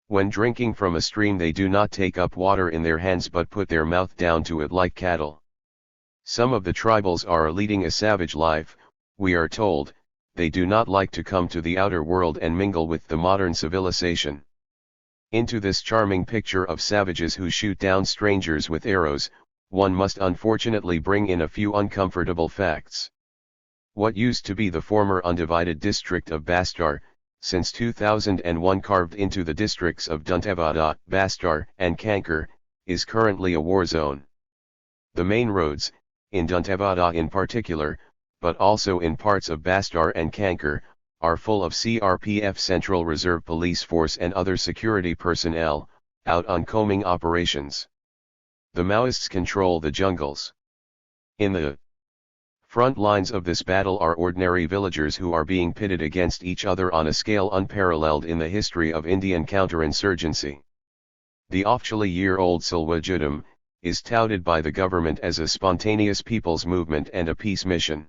Speaker 2: When drinking from a stream they do not take up water in their hands but put their mouth down to it like cattle. Some of the tribals are leading a savage life, we are told. They do not like to come to the outer world and mingle with the modern civilization. Into this charming picture of savages who shoot down strangers with arrows, one must unfortunately bring in a few uncomfortable facts. What used to be the former undivided district of Bastar, since 2001 carved into the districts of Dantevada, Bastar, and Kankar, is currently a war zone. The main roads, in Dantevada in particular, but also in parts of Bastar and Kankar, are full of CRPF Central Reserve Police Force and other security personnel, out on combing operations. The Maoists control the jungles. In the front lines of this battle are ordinary villagers who are being pitted against each other on a scale unparalleled in the history of Indian counterinsurgency. The officially year-old THIRD-WORLDISm is touted by the government as a spontaneous people's movement and a peace mission.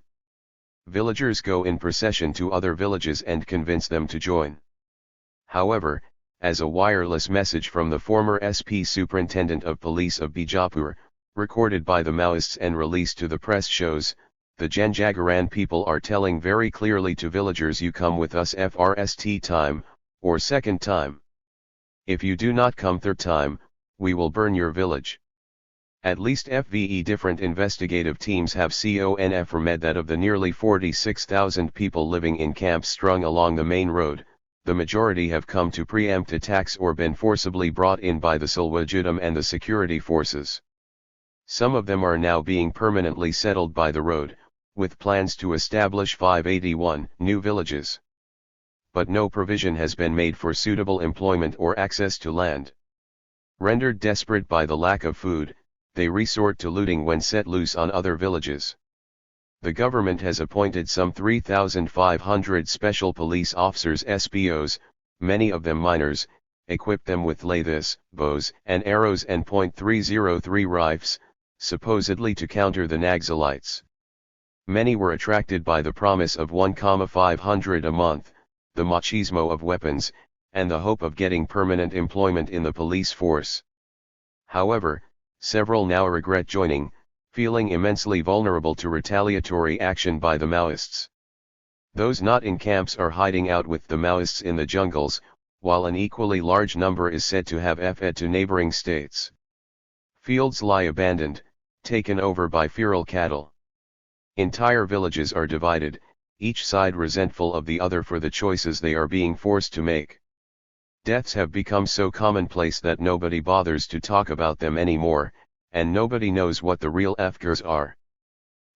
Speaker 2: Villagers go in procession to other villages and convince them to join. However, as a wireless message from the former SP Superintendent of Police of Bijapur, recorded by the Maoists and released to the press shows, the Janjagaran people are telling very clearly to villagers, you come with us first time, or second time. If you do not come third time, we will burn your village. At least FVE different investigative teams have confirmed that of the nearly 46,000 people living in camps strung along the main road, the majority have come to preempt attacks or been forcibly brought in by the THIRD-WORLDISm and the security forces. Some of them are now being permanently settled by the road, with plans to establish 581 new villages. But no provision has been made for suitable employment or access to land. Rendered desperate by the lack of food, they resort to looting when set loose on other villages. The government has appointed some 3,500 special police officers SPOs, many of them minors, equipped them with lathis, bows and arrows and .303 rifles, supposedly to counter the Naxalites. Many were attracted by the promise of 1,500 a month, the machismo of weapons, and the hope of getting permanent employment in the police force. However, several now regret joining, feeling immensely vulnerable to retaliatory action by the Maoists. Those not in camps are hiding out with the Maoists in the jungles, while an equally large number is said to have fled to neighboring states. Fields lie abandoned, taken over by feral cattle. Entire villages are divided, each side resentful of the other for the choices they are being forced to make. Deaths have become so commonplace that nobody bothers to talk about them anymore, and nobody knows what the real figures are.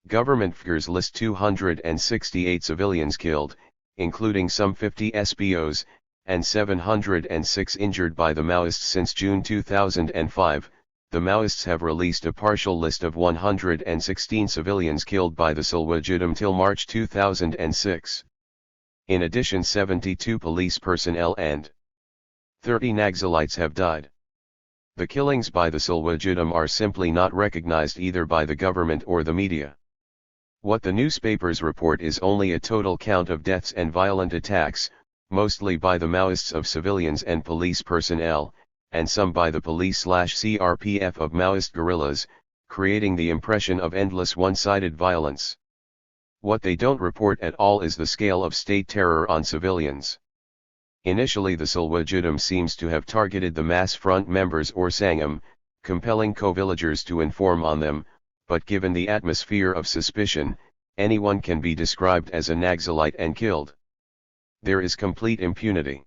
Speaker 2: Government figures list 268 civilians killed, including some 50 SPOs, and 706 injured by the Maoists since June 2005. The Maoists have released a partial list of 116 civilians killed by the THIRD-WORLDISm till March 2006. In addition, 72 police personnel and 30 Naxalites have died. The killings by the THIRD-WORLDISm are simply not recognized either by the government or the media. What the newspapers report is only a total count of deaths and violent attacks, mostly by the Maoists of civilians and police personnel, and some by the police/CRPF of Maoist guerrillas, creating the impression of endless one-sided violence. What they don't report at all is the scale of state terror on civilians. Initially, the THIRD-WORLDISm seems to have targeted the mass front members or Sangam, compelling co-villagers to inform on them, but given the atmosphere of suspicion, anyone can be described as a Naxalite and killed. There is complete impunity.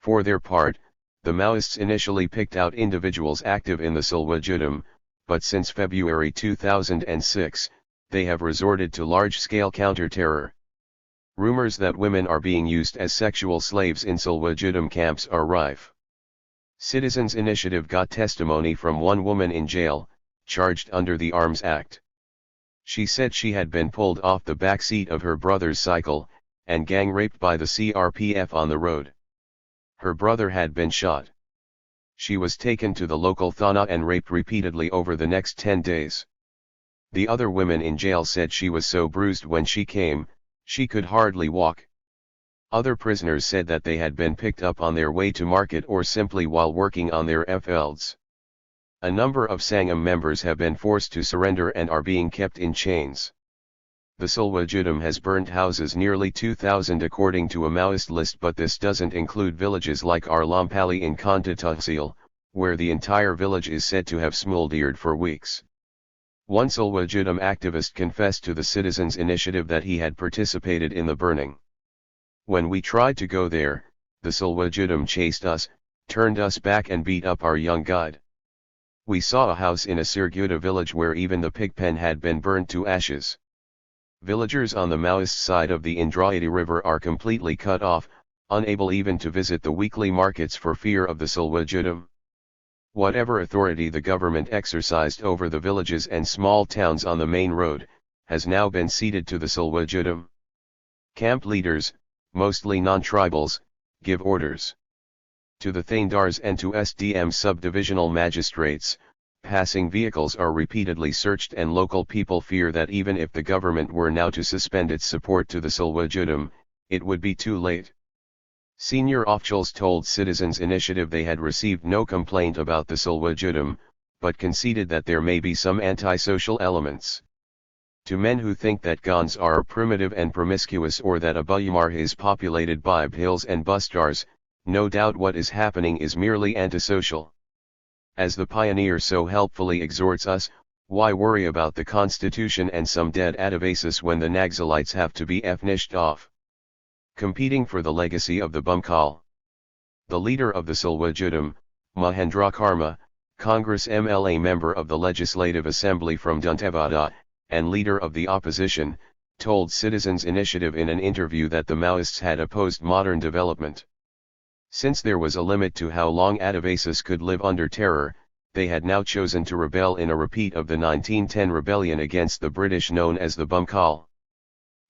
Speaker 2: For their part, the Maoists initially picked out individuals active in the THIRD-WORLDISm, but since February 2006, they have resorted to large-scale counter-terror. Rumors that women are being used as sexual slaves in THIRD-WORLDISm camps are rife. Citizens Initiative got testimony from one woman in jail, charged under the Arms Act. She said she had been pulled off the back seat of her brother's cycle, and gang-raped by the CRPF on the road. Her brother had been shot. She was taken to the local thana and raped repeatedly over the next 10 days. The other women in jail said she was so bruised when she came, she could hardly walk. Other prisoners said that they had been picked up on their way to market or simply while working on their fields.
Speaker 1: A number of Sangam members have been forced to surrender and are being kept in chains. The THIRD-WORLDISM has burned houses nearly 2,000 according to a Maoist list, but this doesn't include villages like Arlampally in Khanta Tahsil, where the entire village is said to have smoldered for weeks. One THIRD-WORLDISM activist confessed to the Citizens Initiative that he had participated in the burning. When we tried to go there, the THIRD-WORLDISM chased us, turned us back and beat up our young guide. We saw a house in a Sirguda village where even the pig pen had been burned to ashes. Villagers on the Maoist side of the Indrayati River are completely cut off, unable even to visit the weekly markets for fear of the THIRD-WORLDISM. Whatever authority the government exercised over the villages and small towns on the main road, has now been ceded to the THIRD-WORLDISM. Camp leaders, mostly non-tribals, give orders to the Thandars and to SDM subdivisional magistrates. Passing vehicles are repeatedly searched and local people fear that even if the government were now to suspend its support to the THIRD-WORLDISM, it would be too late. Senior officials told Citizens Initiative they had received no complaint about the THIRD-WORLDISM, but conceded that there may be some antisocial elements. To men who think that Gans are primitive and promiscuous or that Abuyamar is populated by Bhils and Bustars, no doubt what is happening is merely antisocial. As the pioneer so helpfully exhorts us, why worry about the constitution and some dead Adivasas when the Naxalites have to be finished off? Competing for the legacy of the Bumkal. The leader of the THIRD-WORLDISM, Mahendra Karma, Congress MLA member of the Legislative Assembly from Dantewada, and leader of the opposition, told Citizens Initiative in an interview that the Maoists had opposed modern development. Since there was a limit to how long Adivasas could live under terror, they had now chosen to rebel in a repeat of the 1910 rebellion against the British known as the Bumkal.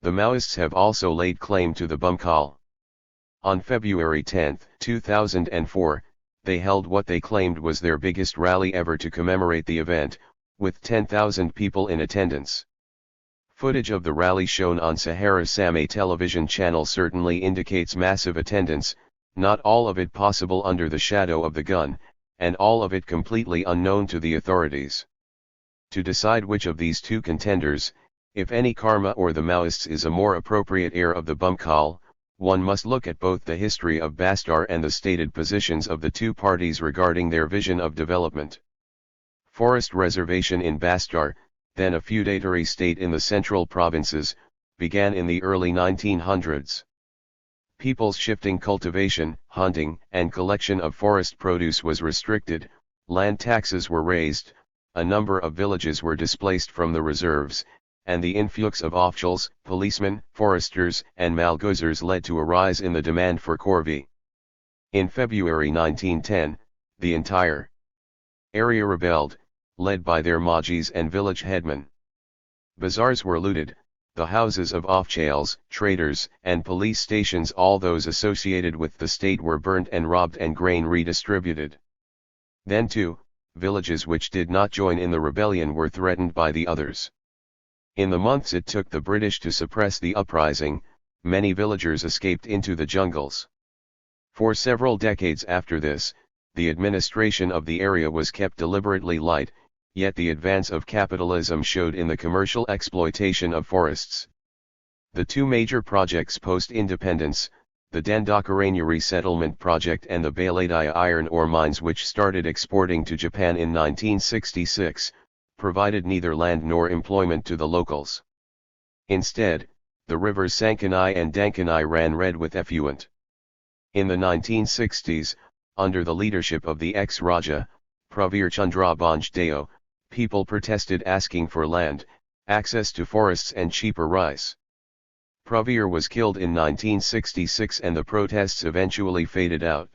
Speaker 1: The Maoists have also laid claim to the Bumkal. On February 10, 2004, they held what they claimed was their biggest rally ever to commemorate the event, with 10,000 people in attendance. Footage of the rally shown on Sahara Samay television channel certainly indicates massive attendance, not all of it possible under the shadow of the gun, and all of it completely unknown to the authorities. To decide which of these two contenders, if any, Karma or the Maoists, is a more appropriate heir of the Bumkal, one must look at both the history of Bastar and the stated positions of the two parties regarding their vision of development. Forest reservation in Bastar, then a feudatory state in the central provinces, began in the early 1900s. People's shifting cultivation, hunting, and collection of forest produce was restricted, land taxes were raised, a number of villages were displaced from the reserves, and the influx of officials, policemen, foresters, and malgozers led to a rise in the demand for corvée. In February 1910, the entire area rebelled, led by their Majis and village headmen. Bazaars were looted, the houses of officials, traders, and police stations, all those associated with the state, were burnt and robbed and grain redistributed. Then too, villages which did not join in the rebellion were threatened by the others. In the months it took the British to suppress the uprising, many villagers escaped into the jungles. For several decades after this, the administration of the area was kept deliberately light, yet the advance of capitalism showed in the commercial exploitation of forests. The two major projects post-independence, the Dandakaranya resettlement project and the Baladaya iron ore mines, which started exporting to Japan in 1966, provided neither land nor employment to the locals. Instead, the rivers Sankanai and Dankanai ran red with effluent. In the 1960s, under the leadership of the ex-Raja, Pravir Chandra Bonjdeo, people protested asking for land, access to forests and cheaper rice. Pravir was killed in 1966 and the protests eventually faded out.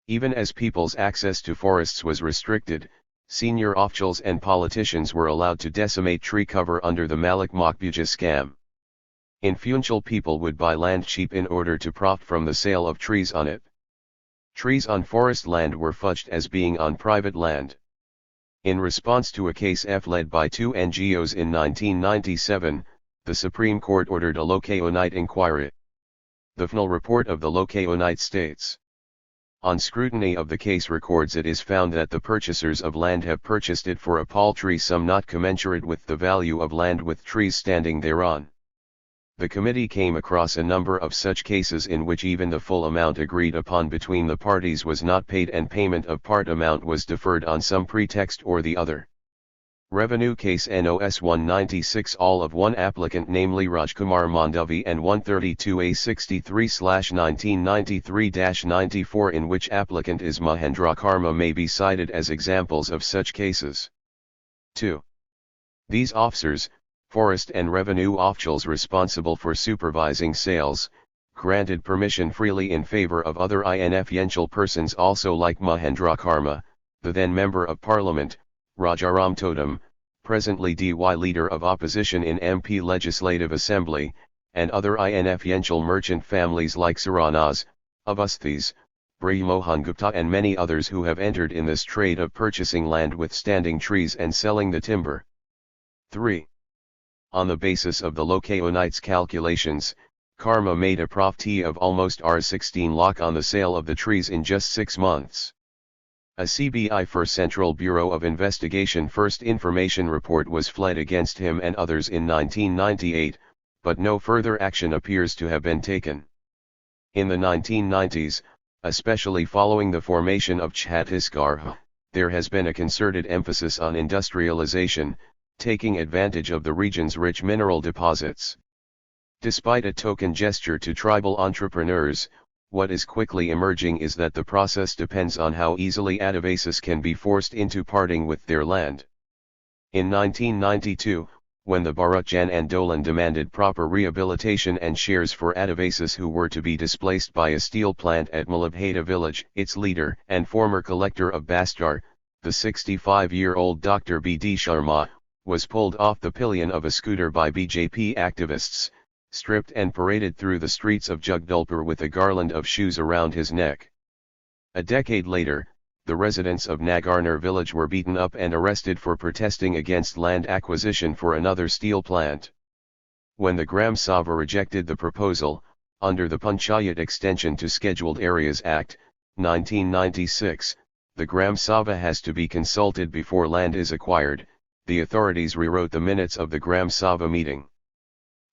Speaker 1: Even as people's access to forests was restricted, senior officials and politicians were allowed to decimate tree cover under the Malik Makbuja scam. Influential people would buy land cheap in order to profit from the sale of trees on it. Trees on forest land were fudged as being on private land. In response to a case led by two NGOs in 1997, the Supreme Court ordered a Lokaonite inquiry. The final report of the Lokaonite states,
Speaker 2: On scrutiny of the case records, it is found that the purchasers of land have purchased it for a paltry sum not commensurate with the value of land with trees standing thereon. The committee came across a number of such cases in which even the full amount agreed upon between the parties was not paid and payment of part amount was deferred on some pretext or the other. Revenue Case NOS 196, all of one applicant, namely Rajkumar Mandavi, and 132A63/1993-94, in which applicant is Mahendra Karma, may be cited as examples of such cases. 2. These officers, forest and revenue officials responsible for supervising sales, granted permission freely in favor of other influential persons also, like Mahendra Karma, the then Member of Parliament, Rajaram Totem, presently DY Leader of Opposition in MP Legislative Assembly, and other influential merchant families like Saranas, Avasthis, Brahmohan Gupta, and many others who have entered in this trade of purchasing land with standing trees and selling the timber. 3. On the basis of the Lokaonites calculations, Karma made a profit of almost Rs16 lakh on the sale of the trees in just 6 months. A CBI for Central Bureau of Investigation First Information Report was fled against him and others in 1998, but no further action appears to have been taken. In the 1990s, especially following the formation of Chhattisgarh, there has been a concerted emphasis on industrialization, taking advantage of the region's rich mineral deposits. Despite a token gesture to tribal entrepreneurs, what is quickly emerging is that the process depends on how easily Adivasis can be forced into parting with their land. In 1992, when the Bharat Jan Andolan demanded proper rehabilitation and shares for Adivasis who were to be displaced by a steel plant at Malabheda village, its leader and former collector of Bastar, the 65-year-old Dr. B.D. Sharma, was pulled off the pillion of a scooter by BJP activists, stripped and paraded through the streets of Jagdalpur with a garland of shoes around his neck. A decade later, the residents of Nagarnar village were beaten up and arrested for protesting against land acquisition for another steel plant. When the Gram Sabha rejected the proposal, under the Panchayat Extension to Scheduled Areas Act, 1996, the Gram Sabha has to be consulted before land is acquired. The authorities rewrote the minutes of the Gram Sabha meeting.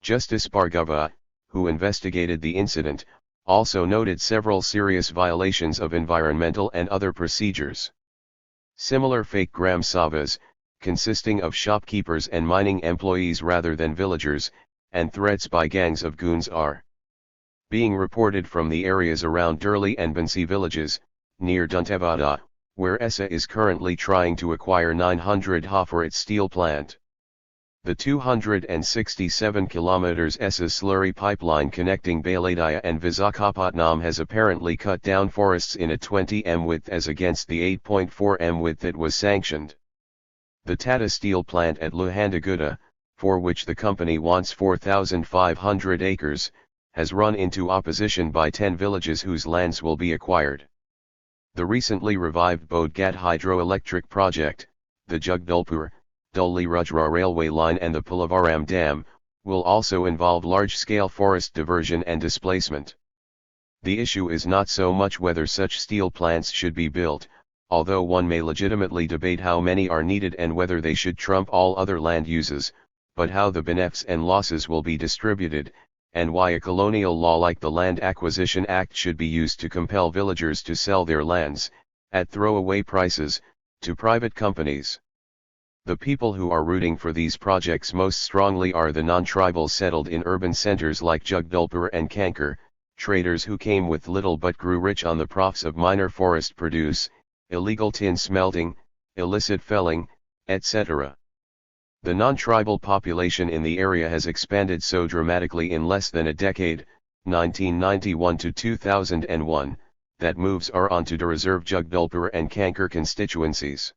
Speaker 2: Justice Bhargava, who investigated the incident, also noted several serious violations of environmental and other procedures. Similar fake Gram Sabhas, consisting of shopkeepers and mining employees rather than villagers, and threats by gangs of goons are being reported from the areas around Durli and Bansi villages, near Dantewada, where ESA is currently trying to acquire 900 ha for its steel plant. The 267 km ESA slurry pipeline connecting Baladaya and Visakhapatnam has apparently cut down forests in a 20 m width as against the 8.4 m width that was sanctioned. The Tata Steel plant at Lohandaguda, for which the company wants 4,500 acres, has run into opposition by 10 villages whose lands will be acquired. The recently revived Bodhgat hydroelectric project, the Jagdalpur, Dhuli Rudra railway line and the Pallavaram Dam, will also involve large-scale forest diversion and displacement. The issue is not so much whether such steel plants should be built, although one may legitimately debate how many are needed and whether they should trump all other land uses, but how the benefits and losses will be distributed, and why a colonial law like the Land Acquisition Act should be used to compel villagers to sell their lands, at throwaway prices, to private companies. The people who are rooting for these projects most strongly are the non-tribals settled in urban centers like Jagdalpur and Kankar, traders who came with little but grew rich on the profits of minor forest produce, illegal tin smelting, illicit felling, etc. The non-tribal population in the area has expanded so dramatically in less than a decade, 1991 to 2001, that moves are on to reserve Jagdalpur and Kankar constituencies.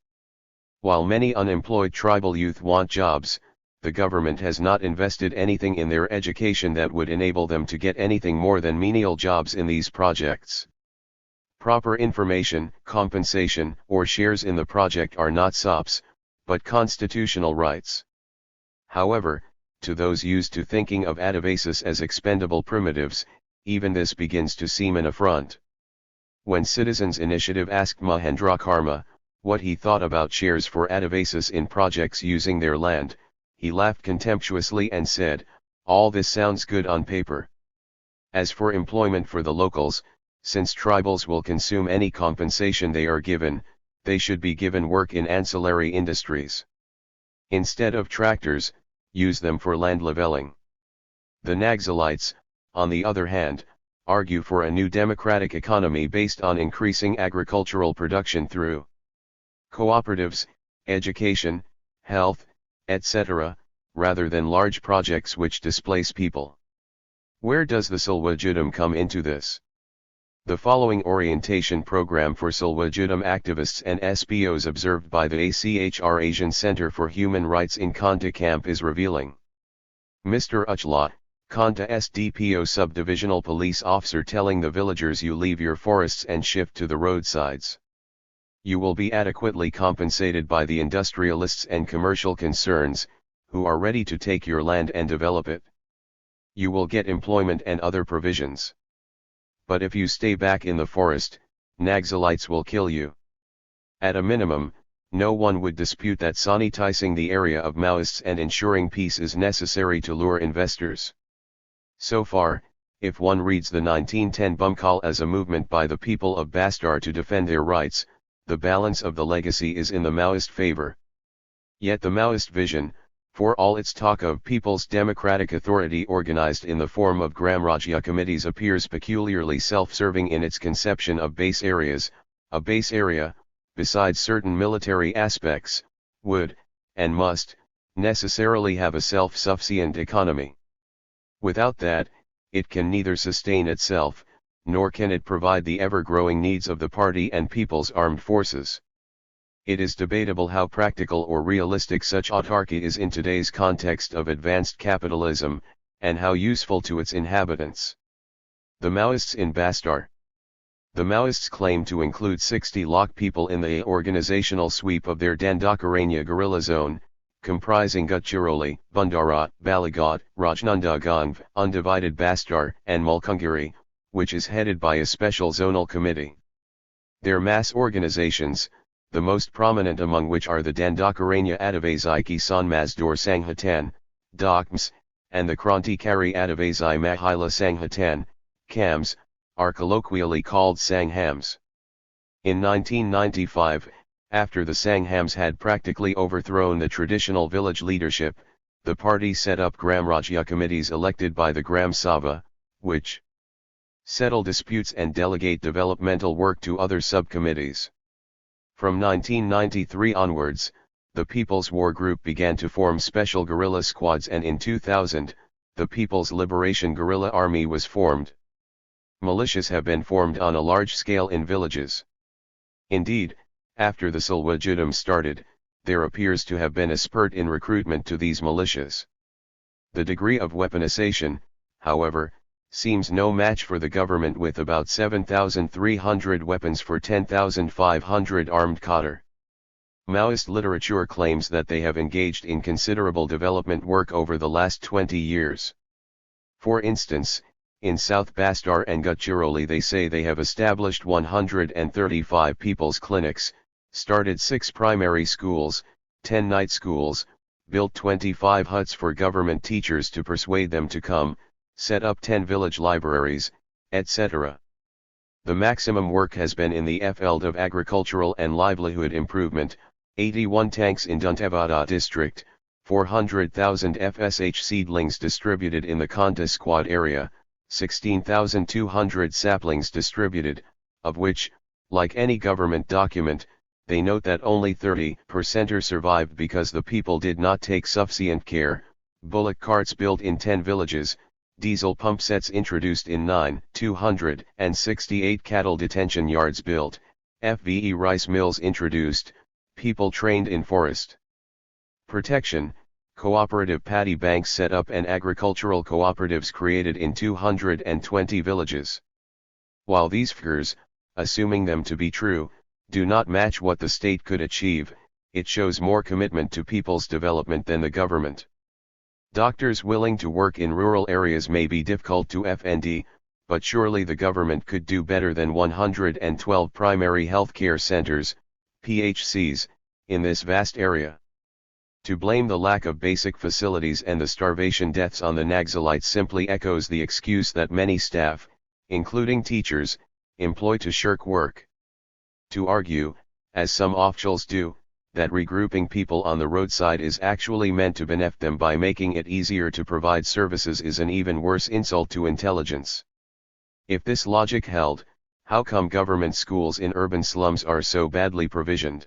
Speaker 2: While many unemployed tribal youth want jobs, the government has not invested anything in their education that would enable them to get anything more than menial jobs in these projects. Proper information, compensation, or shares in the project are not SOPs, but constitutional rights. However, to those used to thinking of Adivasis as expendable primitives, even this begins to seem an affront. When Citizens Initiative asked Mahendra Karma what he thought about shares for Adivasis in projects using their land, he laughed contemptuously and said, "All this sounds good on paper. As for employment for the locals, since tribals will consume any compensation they are given, they should be given work in ancillary industries. Instead of tractors, use them for land leveling." The Naxalites, on the other hand, argue for a new democratic economy based on increasing agricultural production through cooperatives, education, health, etc., rather than large projects which displace people. Where does the THIRD-WORLDISm come into this? The following orientation program for THIRD-WORLDISm activists and SPOs observed by the ACHR Asian Center for Human Rights in Kanta camp is revealing. Mr. Uchla, Kanta SDPO subdivisional police officer, telling the villagers, you leave your forests and shift to the roadsides. You will be adequately compensated by the industrialists and commercial concerns, who are ready to take your land and develop it. You will get employment and other provisions. But if you stay back in the forest, Naxalites will kill you. At a minimum, no one would dispute that sanitizing the area of Maoists and ensuring peace is necessary to lure investors. So far, if one reads the 1910 Bumkal as a movement by the people of Bastar to defend their rights, the balance of the legacy is in the Maoist favor. Yet the Maoist vision, for all its talk of people's democratic authority organized in the form of Gram Rajya committees, appears peculiarly self-serving in its conception of base areas. A base area, besides certain military aspects, would, and must, necessarily have a self-sufficient economy. Without that, it can neither sustain itself, nor can it provide the ever-growing needs of the party and people's armed forces. It is debatable how practical or realistic such autarky is in today's context of advanced capitalism, and how useful to its inhabitants. The Maoists in Bastar. The Maoists claim to include 60 lakh people in the organizational sweep of their Dandakaranya guerrilla zone, comprising Gadchiroli, Bundara, Balaghat, Rajnandagaon, Undivided Bastar, and Mulkungiri, which is headed by a special zonal committee. Their mass organizations, the most prominent among which are the Dandakaranya Adivasi Kisan Mazdoor Sanghatan, DOCMS, and the Krantikari Adivasi Mahila Sanghatan, CAMS, are colloquially called Sanghams. In 1995, after the Sanghams had practically overthrown the traditional village leadership, the party set up Gram Rajya committees elected by the Gram Sabha, which settle disputes and delegate developmental work to other subcommittees. From 1993 onwards, the People's War Group began to form special guerrilla squads, and in 2000, the People's Liberation Guerrilla Army was formed. Militias have been formed on a large scale in villages. Indeed, after the THIRD-WORLDISm started, there appears to have been a spurt in recruitment to these militias. The degree of weaponization, however, seems no match for the government, with about 7,300 weapons for 10,500 armed cadre. Maoist literature claims that they have engaged in considerable development work over the last 20 years. For instance, in South Bastar and Gadchiroli they say they have established 135 people's clinics, started 6 primary schools, 10 night schools, built 25 huts for government teachers to persuade them to come, set up 10 village libraries, etc. The maximum work has been in the field of agricultural and livelihood improvement. 81 tanks in Dantewada district, 400,000 FSH seedlings distributed in the Kanta squad area, 16,200 saplings distributed, of which, like any government document, they note that only 30% survived because the people did not take sufficient care. Bullock carts built in 10 villages, diesel pump sets introduced in 9, 268 cattle detention yards built, FVE rice mills introduced, people trained in forest protection, cooperative paddy banks set up, and agricultural cooperatives created in 220 villages. While these figures, assuming them to be true, do not match what the state could achieve, it shows more commitment to people's development than the government. Doctors willing to work in rural areas may be difficult to find, but surely the government could do better than 112 primary healthcare centers, PHCs, in this vast area. To blame the lack of basic facilities and the starvation deaths on the Naxalites simply echoes the excuse that many staff, including teachers, employ to shirk work. To argue, as some officials do, that regrouping people on the roadside is actually meant to benefit them by making it easier to provide services is an even worse insult to intelligence. If this logic held, how come government schools in urban slums are so badly provisioned?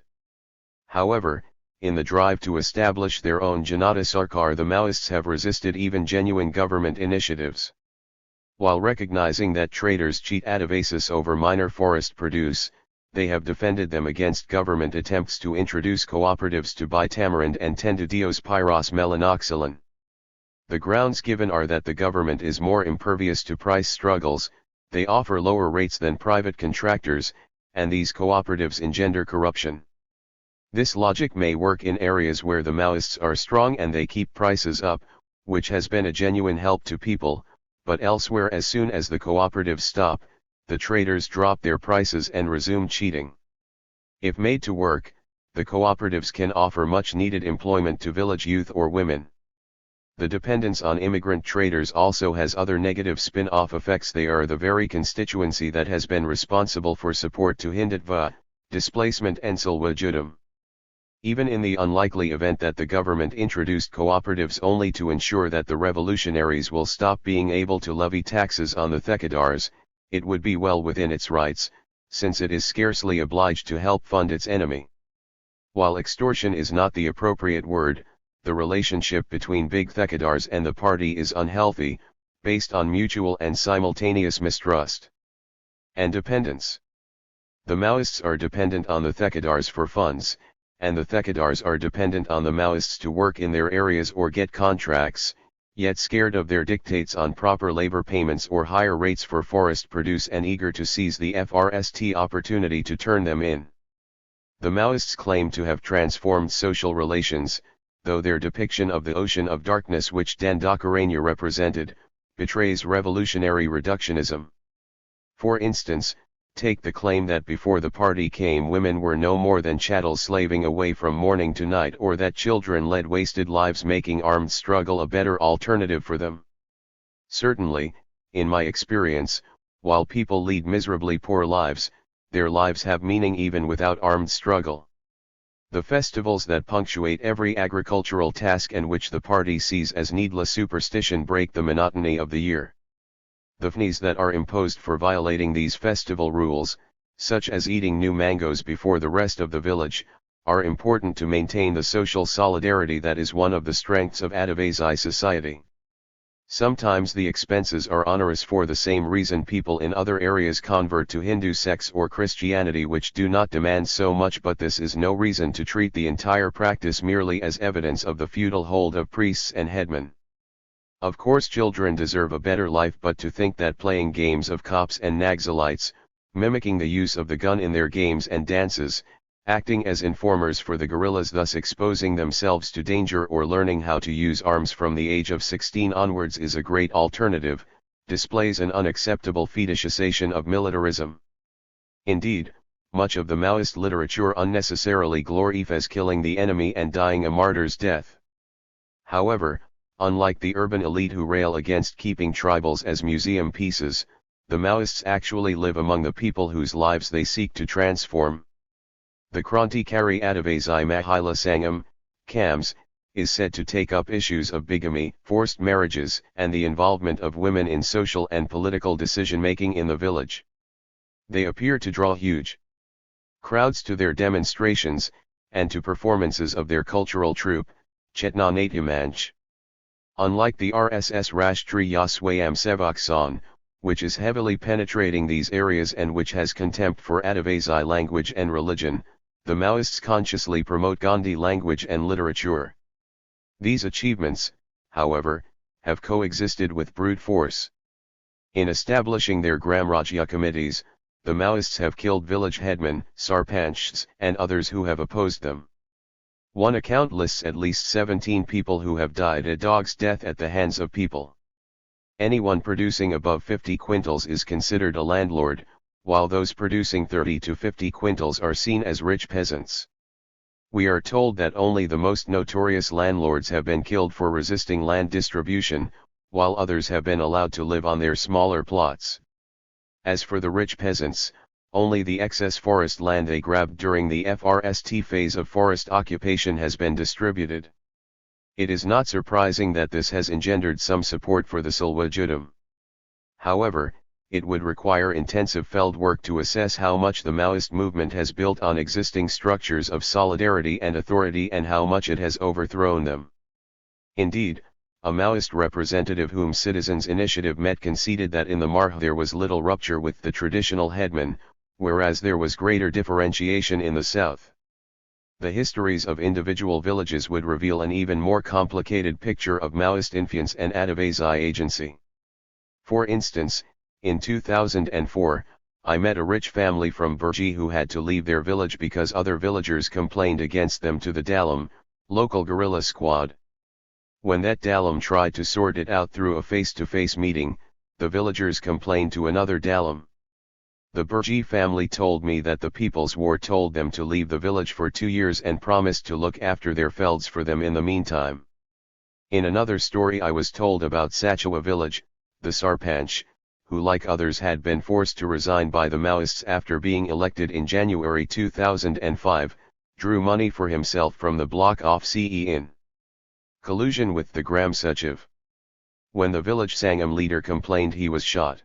Speaker 2: However, in the drive to establish their own Janata Sarkar, the Maoists have resisted even genuine government initiatives. While recognizing that traders cheat Adivasas over minor forest produce, they have defended them against government attempts to introduce cooperatives to buy tamarind and Tendidios pyros melanoxylon. The grounds given are that the government is more impervious to price struggles, they offer lower rates than private contractors, and these cooperatives engender corruption. This logic may work in areas where the Maoists are strong and they keep prices up, which has been a genuine help to people, but elsewhere, as soon as the cooperatives stop, the traders drop their prices and resume cheating. If made to work, the cooperatives can offer much needed employment to village youth or women. The dependence on immigrant traders also has other negative spin-off effects. They are the very constituency that has been responsible for support to Hindutva, displacement and Salwajudum. Even in the unlikely event that the government introduced cooperatives only to ensure that the revolutionaries will stop being able to levy taxes on the Thekadars, it would be well within its rights, since it is scarcely obliged to help fund its enemy. While extortion is not the appropriate word, the relationship between big Thekadars and the party is unhealthy, based on mutual and simultaneous mistrust and dependence. The Maoists are dependent on the Thekadars for funds, and the Thekadars are dependent on the Maoists to work in their areas or get contracts, yet scared of their dictates on proper labor payments or higher rates for forest produce and eager to seize the first opportunity to turn them in. The Maoists claim to have transformed social relations, though their depiction of the ocean of darkness which Dandakaranya represented, betrays revolutionary reductionism. For instance, take the claim that before the party came women were no more than chattels slaving away from morning to night, or that children led wasted lives, making armed struggle a better alternative for them. Certainly, in my experience, while people lead miserably poor lives, their lives have meaning even without armed struggle. The festivals that punctuate every agricultural task and which the party sees as needless superstition break the monotony of the year. The fines that are imposed for violating these festival rules, such as eating new mangoes before the rest of the village, are important to maintain the social solidarity that is one of the strengths of Adivasi society. Sometimes the expenses are onerous for the same reason people in other areas convert to Hindu sects or Christianity, which do not demand so much, but this is no reason to treat the entire practice merely as evidence of the feudal hold of priests and headmen. Of course children deserve a better life, but to think that playing games of cops and Naxalites, mimicking the use of the gun in their games and dances, acting as informers for the guerrillas, thus exposing themselves to danger, or learning how to use arms from the age of 16 onwards is a great alternative, displays an unacceptable fetishization of militarism. Indeed, much of the Maoist literature unnecessarily glorifies killing the enemy and dying a martyr's death. However, unlike the urban elite who rail against keeping tribals as museum pieces, the Maoists actually live among the people whose lives they seek to transform. The Krantikari Adivasi Mahila Sangam, CAMS, is said to take up issues of bigamy, forced marriages, and the involvement of women in social and political decision-making in the village. They appear to draw huge crowds to their demonstrations, and to performances of their cultural troupe, Chetna Natyamanch. Unlike the RSS Rashtriya Swayamsevak Sangh, which is heavily penetrating these areas and which has contempt for Adivasi language and religion, the Maoists consciously promote Gandhi language and literature. These achievements, however, have coexisted with brute force. In establishing their Gramrajya committees, the Maoists have killed village headmen, sarpanchs, and others who have opposed them. One account lists at least 17 people who have died a dog's death at the hands of people. Anyone producing above 50 quintals is considered a landlord, while those producing 30 to 50 quintals are seen as rich peasants. We are told that only the most notorious landlords have been killed for resisting land distribution, while others have been allowed to live on their smaller plots. As for the rich peasants, only the excess forest land they grabbed during the FRST phase of forest occupation has been distributed. It is not surprising that this has engendered some support for the THIRD-WORLDISm. However, it would require intensive field work to assess how much the Maoist movement has built on existing structures of solidarity and authority and how much it has overthrown them. Indeed, a Maoist representative whom Citizens' Initiative met conceded that in the Marh there was little rupture with the traditional headman, whereas there was greater differentiation in the south. The histories of individual villages would reveal an even more complicated picture of Maoist influence and advocacy agency. For instance, in 2004, I met a rich family from Burji who had to leave their village because other villagers complained against them to the Dalam, local guerrilla squad. When that Dalam tried to sort it out through a face-to-face meeting, the villagers complained to another Dalam. The Burji family told me that the People's War told them to leave the village for 2 years and promised to look after their fields for them in the meantime. In another story I was told about Sachawa village, the Sarpanch, who like others had been forced to resign by the Maoists after being elected in January 2005, drew money for himself from the block off CE in collusion with the Gram Sachiv. When the village Sangam leader complained, he was shot.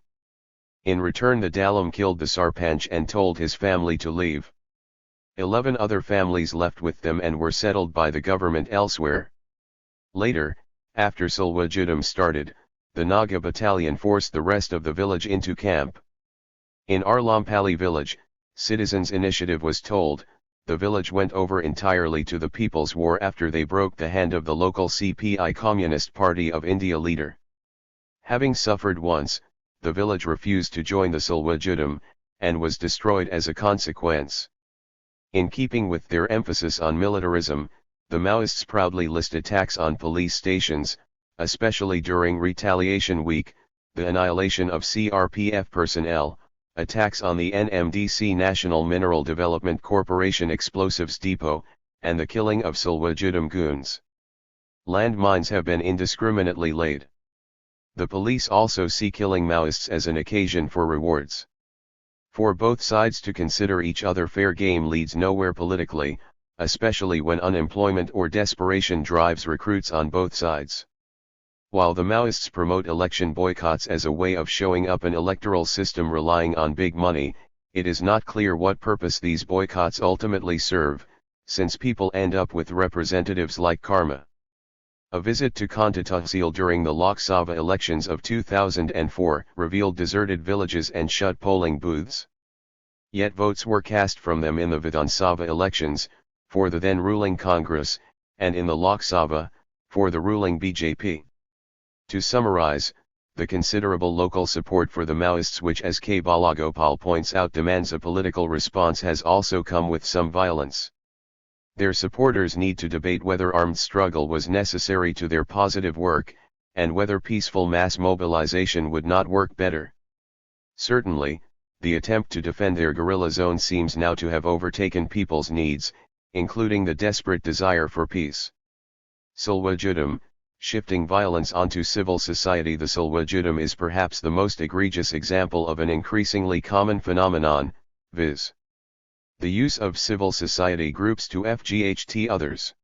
Speaker 2: In return, the Dalam killed the Sarpanch and told his family to leave. 11 other families left with them and were settled by the government elsewhere. Later, after THIRD-WORLDISm started, the Naga battalion forced the rest of the village into camp. In Arlampally village, Citizens' Initiative was told, the village went over entirely to the People's War after they broke the hand of the local CPI Communist Party of India leader. Having suffered once, the village refused to join the THIRD-WORLDISm, and was destroyed as a consequence. In keeping with their emphasis on militarism, the Maoists proudly list attacks on police stations, especially during Retaliation Week, the annihilation of CRPF personnel, attacks on the NMDC National Mineral Development Corporation Explosives Depot, and the killing of THIRD-WORLDISm goons. Landmines have been indiscriminately laid. The police also see killing Maoists as an occasion for rewards. For both sides to consider each other fair game leads nowhere politically, especially when unemployment or desperation drives recruits on both sides. While the Maoists promote election boycotts as a way of showing up an electoral system relying on big money, it is not clear what purpose these boycotts ultimately serve, since people end up with representatives like karma. A visit to Khanta Tahsil during the Lok Sabha elections of 2004 revealed deserted villages and shut polling booths. Yet votes were cast from them in the Vidhan Sabha elections, for the then ruling Congress, and in the Lok Sabha, for the ruling BJP. To summarize, the considerable local support for the Maoists, which as K. Balagopal points out demands a political response, has also come with some violence. Their supporters need to debate whether armed struggle was necessary to their positive work, and whether peaceful mass mobilization would not work better. Certainly, the attempt to defend their guerrilla zone seems now to have overtaken people's needs, including the desperate desire for peace. THIRD-WORLDISm, shifting violence onto civil society. The THIRD-WORLDISm is perhaps the most egregious example of an increasingly common phenomenon, viz. the use of civil society groups to FGHT others.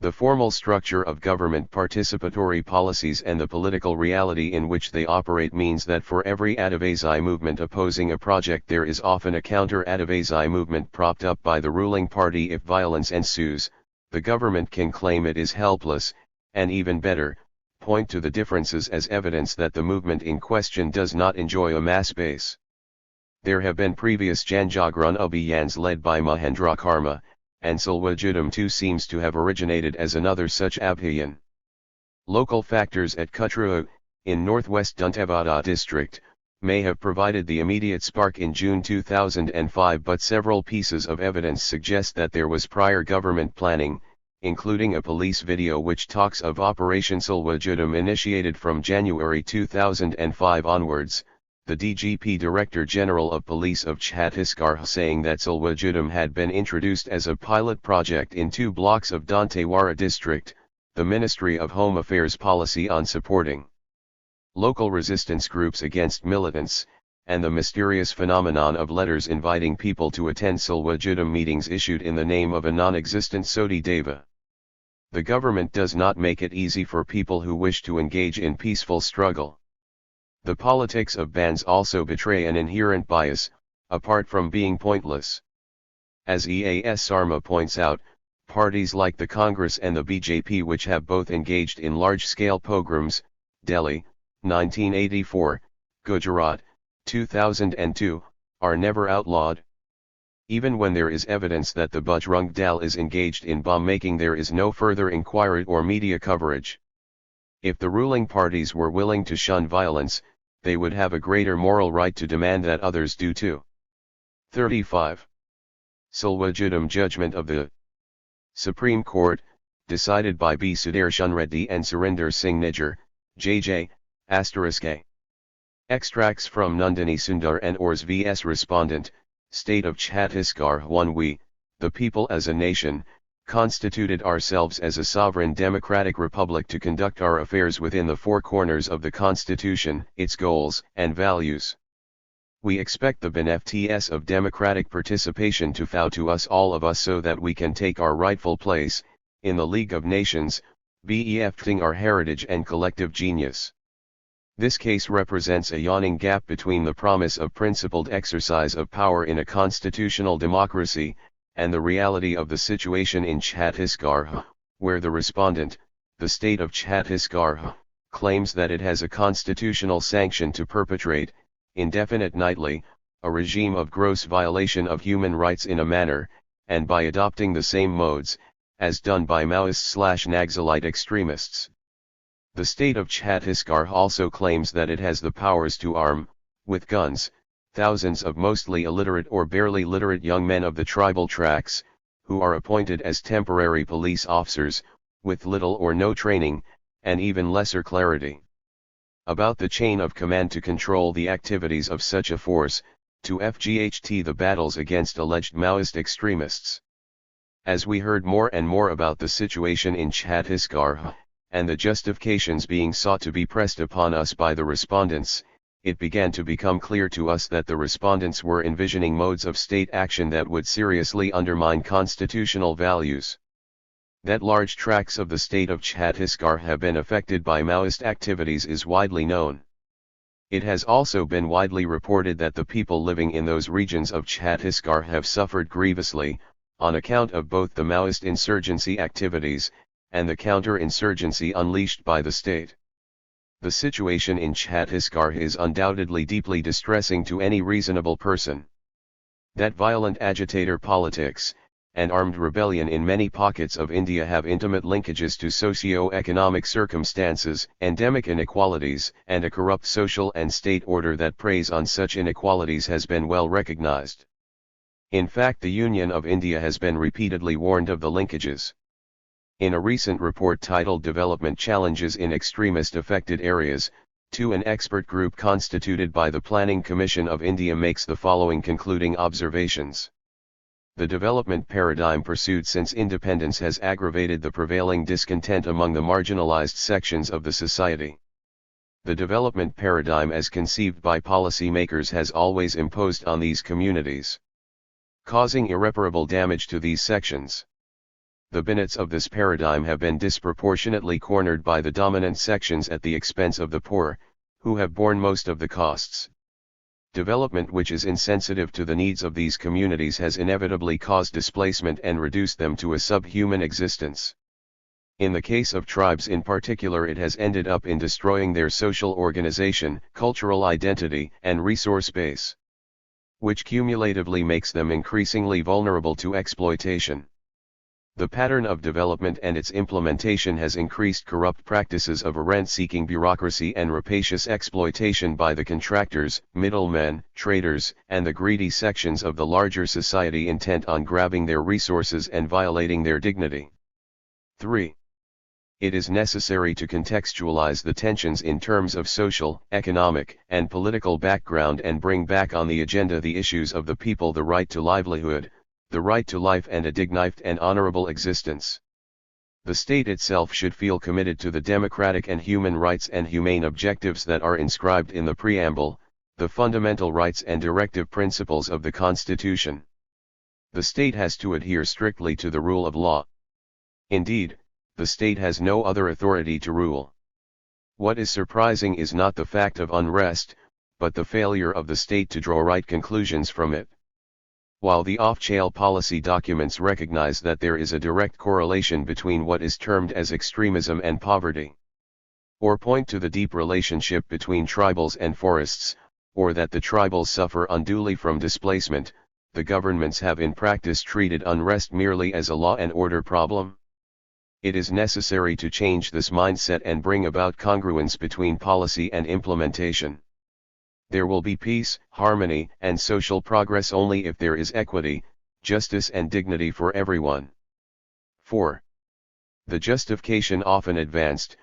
Speaker 2: The formal structure of government participatory policies and the political reality in which they operate means that for every advocacy movement opposing a project there is often a counter-advocacy movement propped up by the ruling party. If violence ensues, the government can claim it is helpless, and even better, point to the differences as evidence that the movement in question does not enjoy a mass base. There have been previous Janjagran Abhiyans led by Mahendra Karma, and THIRD-WORLDISm too seems to have originated as another such abhiyan. Local factors at Kutrua, in northwest Dantewada district, may have provided the immediate spark in June 2005, but several pieces of evidence suggest that there was prior government planning,
Speaker 1: including a police video which talks of Operation THIRD-WORLDISM initiated from January 2005 onwards, the DGP Director General of Police of Chhattisgarh saying that THIRD-WORLDISM had been introduced as a pilot project in 2 blocks of Dantewara district, the Ministry of Home Affairs policy on supporting local resistance groups against militants, and the mysterious phenomenon of letters inviting people to attend THIRD-WORLDISM meetings issued in the name of a non-existent Soti Deva. The government does not make it easy for people who wish to engage in peaceful struggle. The politics of bans also betray an inherent bias, apart from being pointless. As EAS Sarma points out, parties like the Congress and the BJP, which have both engaged in large-scale pogroms, Delhi, 1984, Gujarat, 2002, are never outlawed. Even when there is evidence that the Bajrang Dal is engaged in bomb-making, there is no further inquiry or media coverage. If the ruling parties were willing to shun violence, they would have a greater moral right to demand that others do too. 35. THIRD-WORLDISM judgment of the Supreme Court, decided by B. Sudarshan Reddy and Surinder Singh Nijjar, J.J., *A. Extracts from Nandini Sundar and Ors vs. Respondent, State of Chhattisgarh 1. We, the people as a nation, constituted ourselves as a sovereign democratic republic to conduct our affairs within the 4 corners of the Constitution, its goals and values. We expect the benefits of democratic participation to flow to us, all of us, so that we can take our rightful place in the League of Nations, befitting our heritage and collective genius. This case represents a yawning gap between the promise of principled exercise of power in a constitutional democracy, and the reality of the situation in Chhattisgarh, where the respondent, the state of Chhattisgarh, claims that it has a constitutional sanction to perpetrate, indefinitely, a regime of gross violation of human rights in a manner, and by adopting the same modes, as done by Maoist/Naxalite extremists. The state of Chhattisgarh also claims that it has the powers to arm, with guns, thousands of mostly illiterate or barely literate young men of the tribal tracts, who are appointed as temporary police officers, with little or no training, and even lesser clarity about the chain of command to control the activities of such a force, to FGHT the battles against alleged Maoist extremists. As we heard more and more about the situation in Chhattisgarh, and the justifications being sought to be pressed upon us by the respondents, it began to become clear to us that the respondents were envisioning modes of state action that would seriously undermine constitutional values. That large tracts of the state of Chhattisgarh have been affected by Maoist activities is widely known. It has also been widely reported that the people living in those regions of Chhattisgarh have suffered grievously, on account of both the Maoist insurgency activities, and the counter-insurgency unleashed by the state. The situation in Chhattisgarh is undoubtedly deeply distressing to any reasonable person. That violent agitator politics, and armed rebellion in many pockets of India have intimate linkages to socio-economic circumstances, endemic inequalities, and a corrupt social and state order that preys on such inequalities has been well recognized. In fact, the Union of India has been repeatedly warned of the linkages. In a recent report titled Development Challenges in Extremist-Affected Areas, an expert group constituted by the Planning Commission of India makes the following concluding observations. The development paradigm pursued since independence has aggravated the prevailing discontent among the marginalized sections of the society. The development paradigm as conceived by policymakers has always imposed on these communities, causing irreparable damage to these sections. The benefits of this paradigm have been disproportionately cornered by the dominant sections at the expense of the poor, who have borne most of the costs. Development which is insensitive to the needs of these communities has inevitably caused displacement and reduced them to a subhuman existence. In the case of tribes in particular, it has ended up in destroying their social organization, cultural identity, and resource base, which cumulatively makes them increasingly vulnerable to exploitation. The pattern of development and its implementation has increased corrupt practices of a rent-seeking bureaucracy and rapacious exploitation by the contractors, middlemen, traders, and the greedy sections of the larger society intent on grabbing their resources and violating their dignity.
Speaker 2: 3. It is necessary to contextualize the tensions in terms of social, economic, and political background and bring back on the agenda the issues of the people: the right to livelihood, the right to life and a dignified and honorable existence. The state itself should feel committed to the democratic and human rights and humane objectives that are inscribed in the preamble, the fundamental rights and directive principles of the Constitution. The state has to adhere strictly to the rule of law. Indeed, the state has no other authority to rule. What is surprising is not the fact of unrest, but the failure of the state to draw right conclusions from it. While the off-chain policy documents recognize that there is a direct correlation between what is termed as extremism and poverty, or point to the deep relationship between tribals and forests, or that the tribals suffer unduly from displacement, the governments have in practice treated unrest merely as a law and order problem. It is necessary to change this mindset and bring about congruence between policy and implementation. There will be peace, harmony, and social progress only if there is equity, justice and dignity for everyone. 4. The justification often advanced,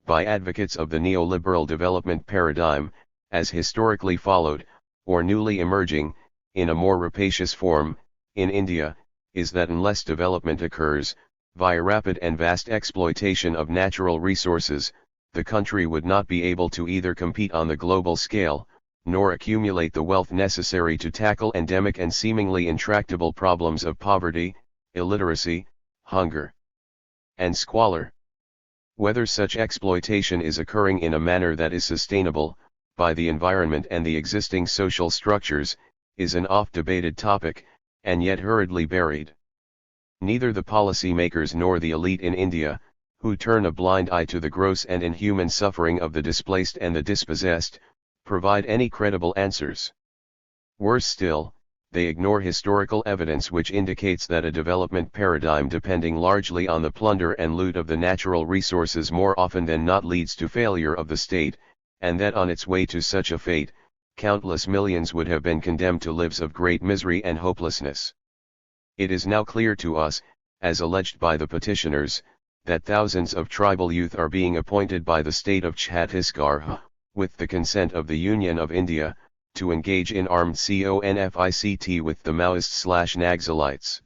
Speaker 2: by advocates of the neoliberal development paradigm, as historically followed, or newly emerging, in a more rapacious form, in India, is that unless development occurs, via rapid and vast exploitation of natural resources, the country would not be able to either compete on the global scale, nor accumulate the wealth necessary to tackle endemic and seemingly intractable problems of poverty, illiteracy, hunger, and squalor. Whether such exploitation is occurring in a manner that is sustainable, by the environment and the existing social structures, is an oft-debated topic, and yet hurriedly buried. Neither the policymakers nor the elite in India, who turn a blind eye to the gross and inhuman suffering of the displaced and the dispossessed, provide any credible answers. Worse still, they ignore historical evidence which indicates that a development paradigm depending largely on the plunder and loot of the natural resources more often than not leads to failure of the state, and that on its way to such a fate, countless millions would have been condemned to lives of great misery and hopelessness. It is now clear to us, as alleged by the petitioners, that thousands of tribal youth are being appointed by the state of Chhattisgarh, with the consent of the Union of India, to engage in armed conflict with the Maoists/Naxalites.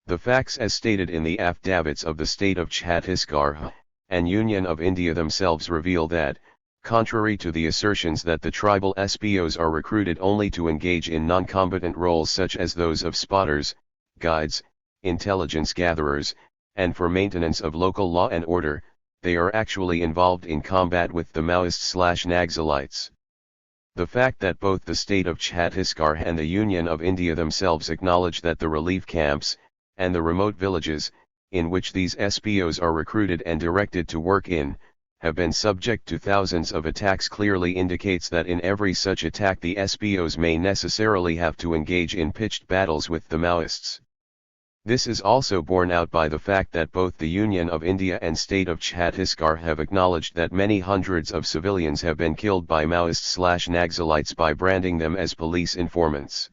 Speaker 2: The facts as stated in the affidavits of the state of Chhattisgarh, and Union of India themselves reveal that, contrary to the assertions that the tribal SPOs are recruited only to engage in non-combatant roles such as those of spotters, guides, intelligence gatherers, and for maintenance of local law and order, they are actually involved in combat with the Maoists/Naxalites. The fact that both the state of Chhattisgarh and the Union of India themselves acknowledge that the relief camps, and the remote villages, in which these SPOs are recruited and directed to work in, have been subject to thousands of attacks clearly indicates that in every such attack the SPOs may necessarily have to engage in pitched battles with the Maoists. This is also borne out by the fact that both the Union of India and state of Chhattisgarh have acknowledged that many hundreds of civilians have been killed by Maoists/Naxalites by branding them as police informants.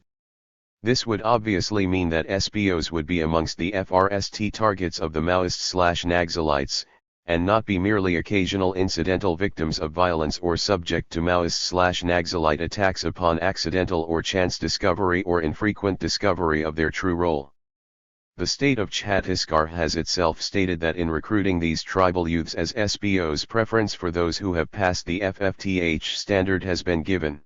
Speaker 2: This would obviously mean that SPOs would be amongst the FRST targets of the Maoists/Naxalites, and not be merely occasional incidental victims of violence or subject to Maoist/Naxalite attacks upon accidental or chance discovery or infrequent discovery of their true role. The state of Chhattisgarh has itself stated that in recruiting these tribal youths as SPOs, preference for those who have passed the FFTH standard has been given.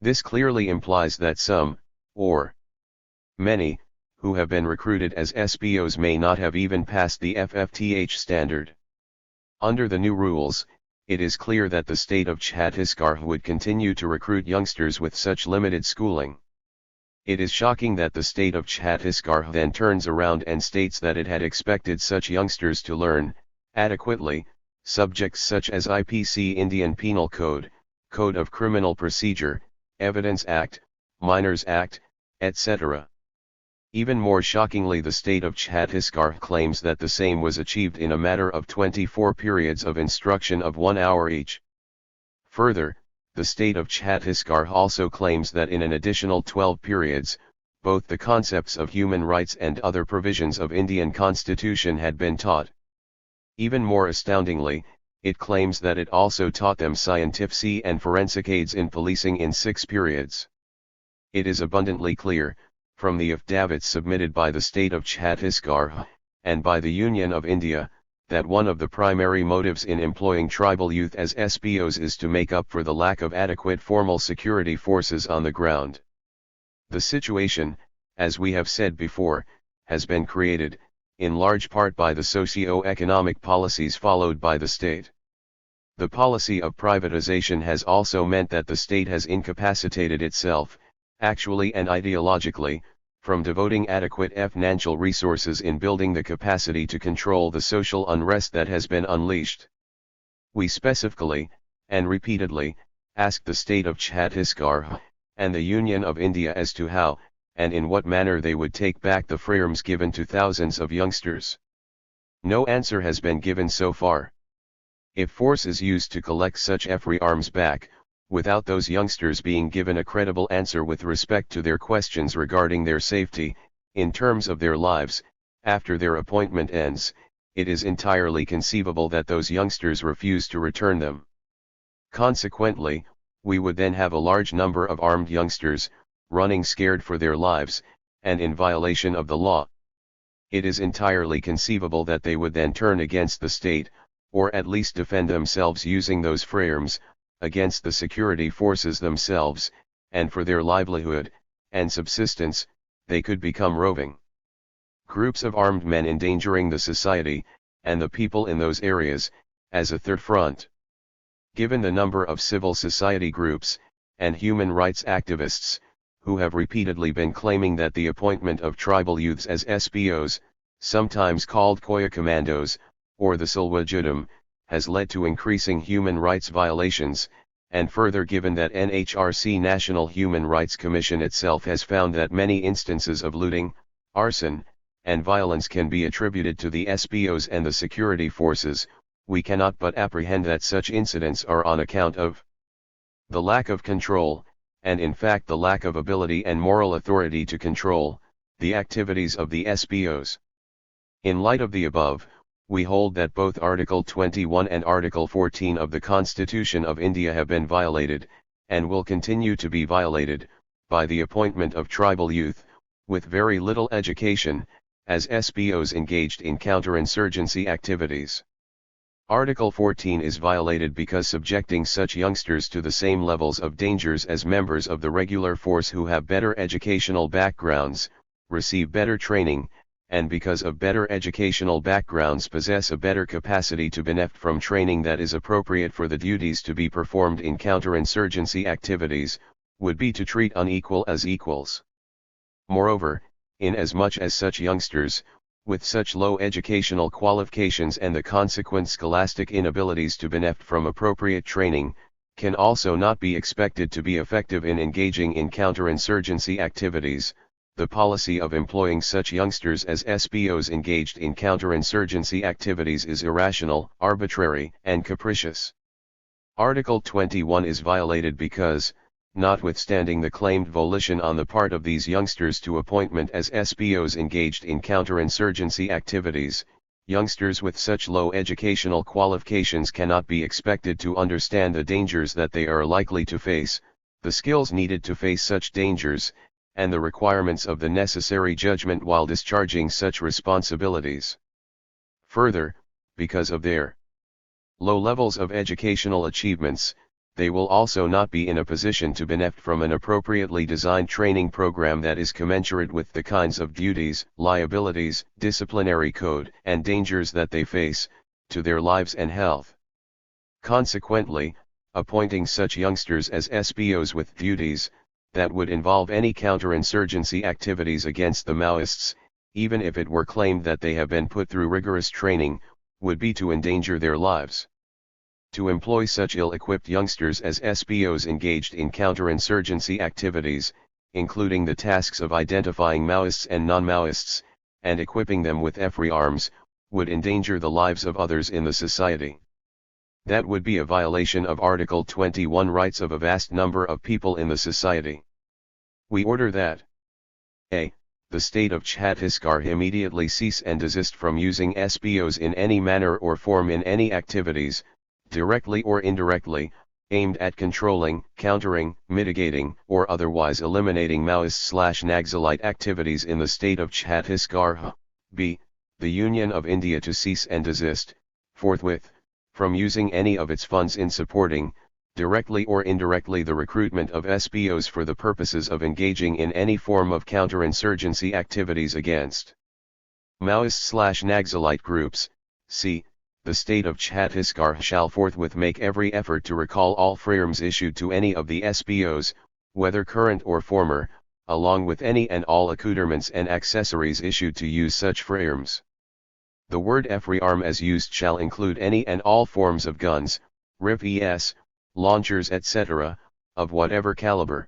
Speaker 2: This clearly implies that some, or many, who have been recruited as SPOs may not have even passed the FFTH standard. Under the new rules, it is clear that the state of Chhattisgarh would continue to recruit youngsters with such limited schooling. It is shocking that the state of Chhattisgarh then turns around and states that it had expected such youngsters to learn, adequately, subjects such as IPC, Indian Penal Code, Code of Criminal Procedure, Evidence Act, Minors Act, etc. Even more shockingly, the state of Chhattisgarh claims that the same was achieved in a matter of 24 periods of instruction of 1 hour each. Further, the state of Chhattisgarh also claims that in an additional 12 periods, both the concepts of human rights and other provisions of Indian Constitution had been taught. Even more astoundingly, it claims that it also taught them scientific and forensic aids in policing in 6 periods. It is abundantly clear, from the affidavits submitted by the state of Chhattisgarh, and by the Union of India, that one of the primary motives in employing tribal youth as SPOs is to make up for the lack of adequate formal security forces on the ground. The situation, as we have said before, has been created, in large part by the socio-economic policies followed by the state. The policy of privatization has also meant that the state has incapacitated itself, actually and ideologically, from devoting adequate financial resources in building the capacity to control the social unrest that has been unleashed. We specifically, and repeatedly, asked the state of Chhattisgarh, and the Union of India as to how, and in what manner they would take back the freedoms given to thousands of youngsters. No answer has been given so far. If force is used to collect such free arms back, without those youngsters being given a credible answer with respect to their questions regarding their safety, in terms of their lives, after their appointment ends, it is entirely conceivable that those youngsters refuse to return them. Consequently, we would then have a large number of armed youngsters, running scared for their lives, and in violation of the law. It is entirely conceivable that they would then turn against the state, or at least defend themselves using those firearms, against the security forces themselves, and for their livelihood, and subsistence, they could become roving groups of armed men endangering the society, and the people in those areas, as a third front. Given the number of civil society groups, and human rights activists, who have repeatedly been claiming that the appointment of tribal youths as SPOs, sometimes called Koya Commandos, or the Silwajudum, has led to increasing human rights violations, and further given that NHRC National Human Rights Commission itself has found that many instances of looting, arson, and violence can be attributed to the SPOs and the security forces, we cannot but apprehend that such incidents are on account of the lack of control, and in fact the lack of ability and moral authority to control the activities of the SPOs. In light of the above, we hold that both Article 21 and Article 14 of the Constitution of India have been violated, and will continue to be violated, by the appointment of tribal youth, with very little education, as SPOs engaged in counterinsurgency activities. Article 14 is violated because subjecting such youngsters to the same levels of dangers as members of the regular force who have better educational backgrounds, receive better training, and because of better educational backgrounds possess a better capacity to benefit from training that is appropriate for the duties to be performed in counterinsurgency activities, would be to treat unequal as equals. Moreover, inasmuch as such youngsters, with such low educational qualifications and the consequent scholastic inabilities to benefit from appropriate training, can also not be expected to be effective in engaging in counterinsurgency activities, the policy of employing such youngsters as SPOs engaged in counterinsurgency activities is irrational, arbitrary, and capricious. Article 21 is violated because, notwithstanding the claimed volition on the part of these youngsters to appointment as SPOs engaged in counterinsurgency activities, youngsters with such low educational qualifications cannot be expected to understand the dangers that they are likely to face, the skills needed to face such dangers, and the requirements of the necessary judgment while discharging such responsibilities. Further, because of their low levels of educational achievements, they will also not be in a position to benefit from an appropriately designed training program that is commensurate with the kinds of duties, liabilities, disciplinary code, and dangers that they face, to their lives and health. Consequently, appointing such youngsters as SPOs with duties, that would involve any counterinsurgency activities against the Maoists, even if it were claimed that they have been put through rigorous training, would be to endanger their lives. To employ such ill-equipped youngsters as SPOs engaged in counterinsurgency activities, including the tasks of identifying Maoists and non-Maoists, and equipping them with free arms, would endanger the lives of others in the society. That would be a violation of Article 21 rights of a vast number of people in the society. We order that a. the state of Chhattisgarh immediately cease and desist from using SBOs in any manner or form in any activities, directly or indirectly, aimed at controlling, countering, mitigating, or otherwise eliminating Maoist/Naxalite activities in the state of Chhattisgarh. B. The Union of India to cease and desist, forthwith, from using any of its funds in supporting, directly or indirectly, the recruitment of SBOs for the purposes of engaging in any form of counterinsurgency activities against Maoist/Naxalite groups. C. The state of Chhattisgarh shall forthwith make every effort to recall all firearms issued to any of the SBOs, whether current or former, along with any and all accoutrements and accessories issued to use such firearms. The word firearm as used shall include any and all forms of guns, rifles, launchers etc., of whatever caliber.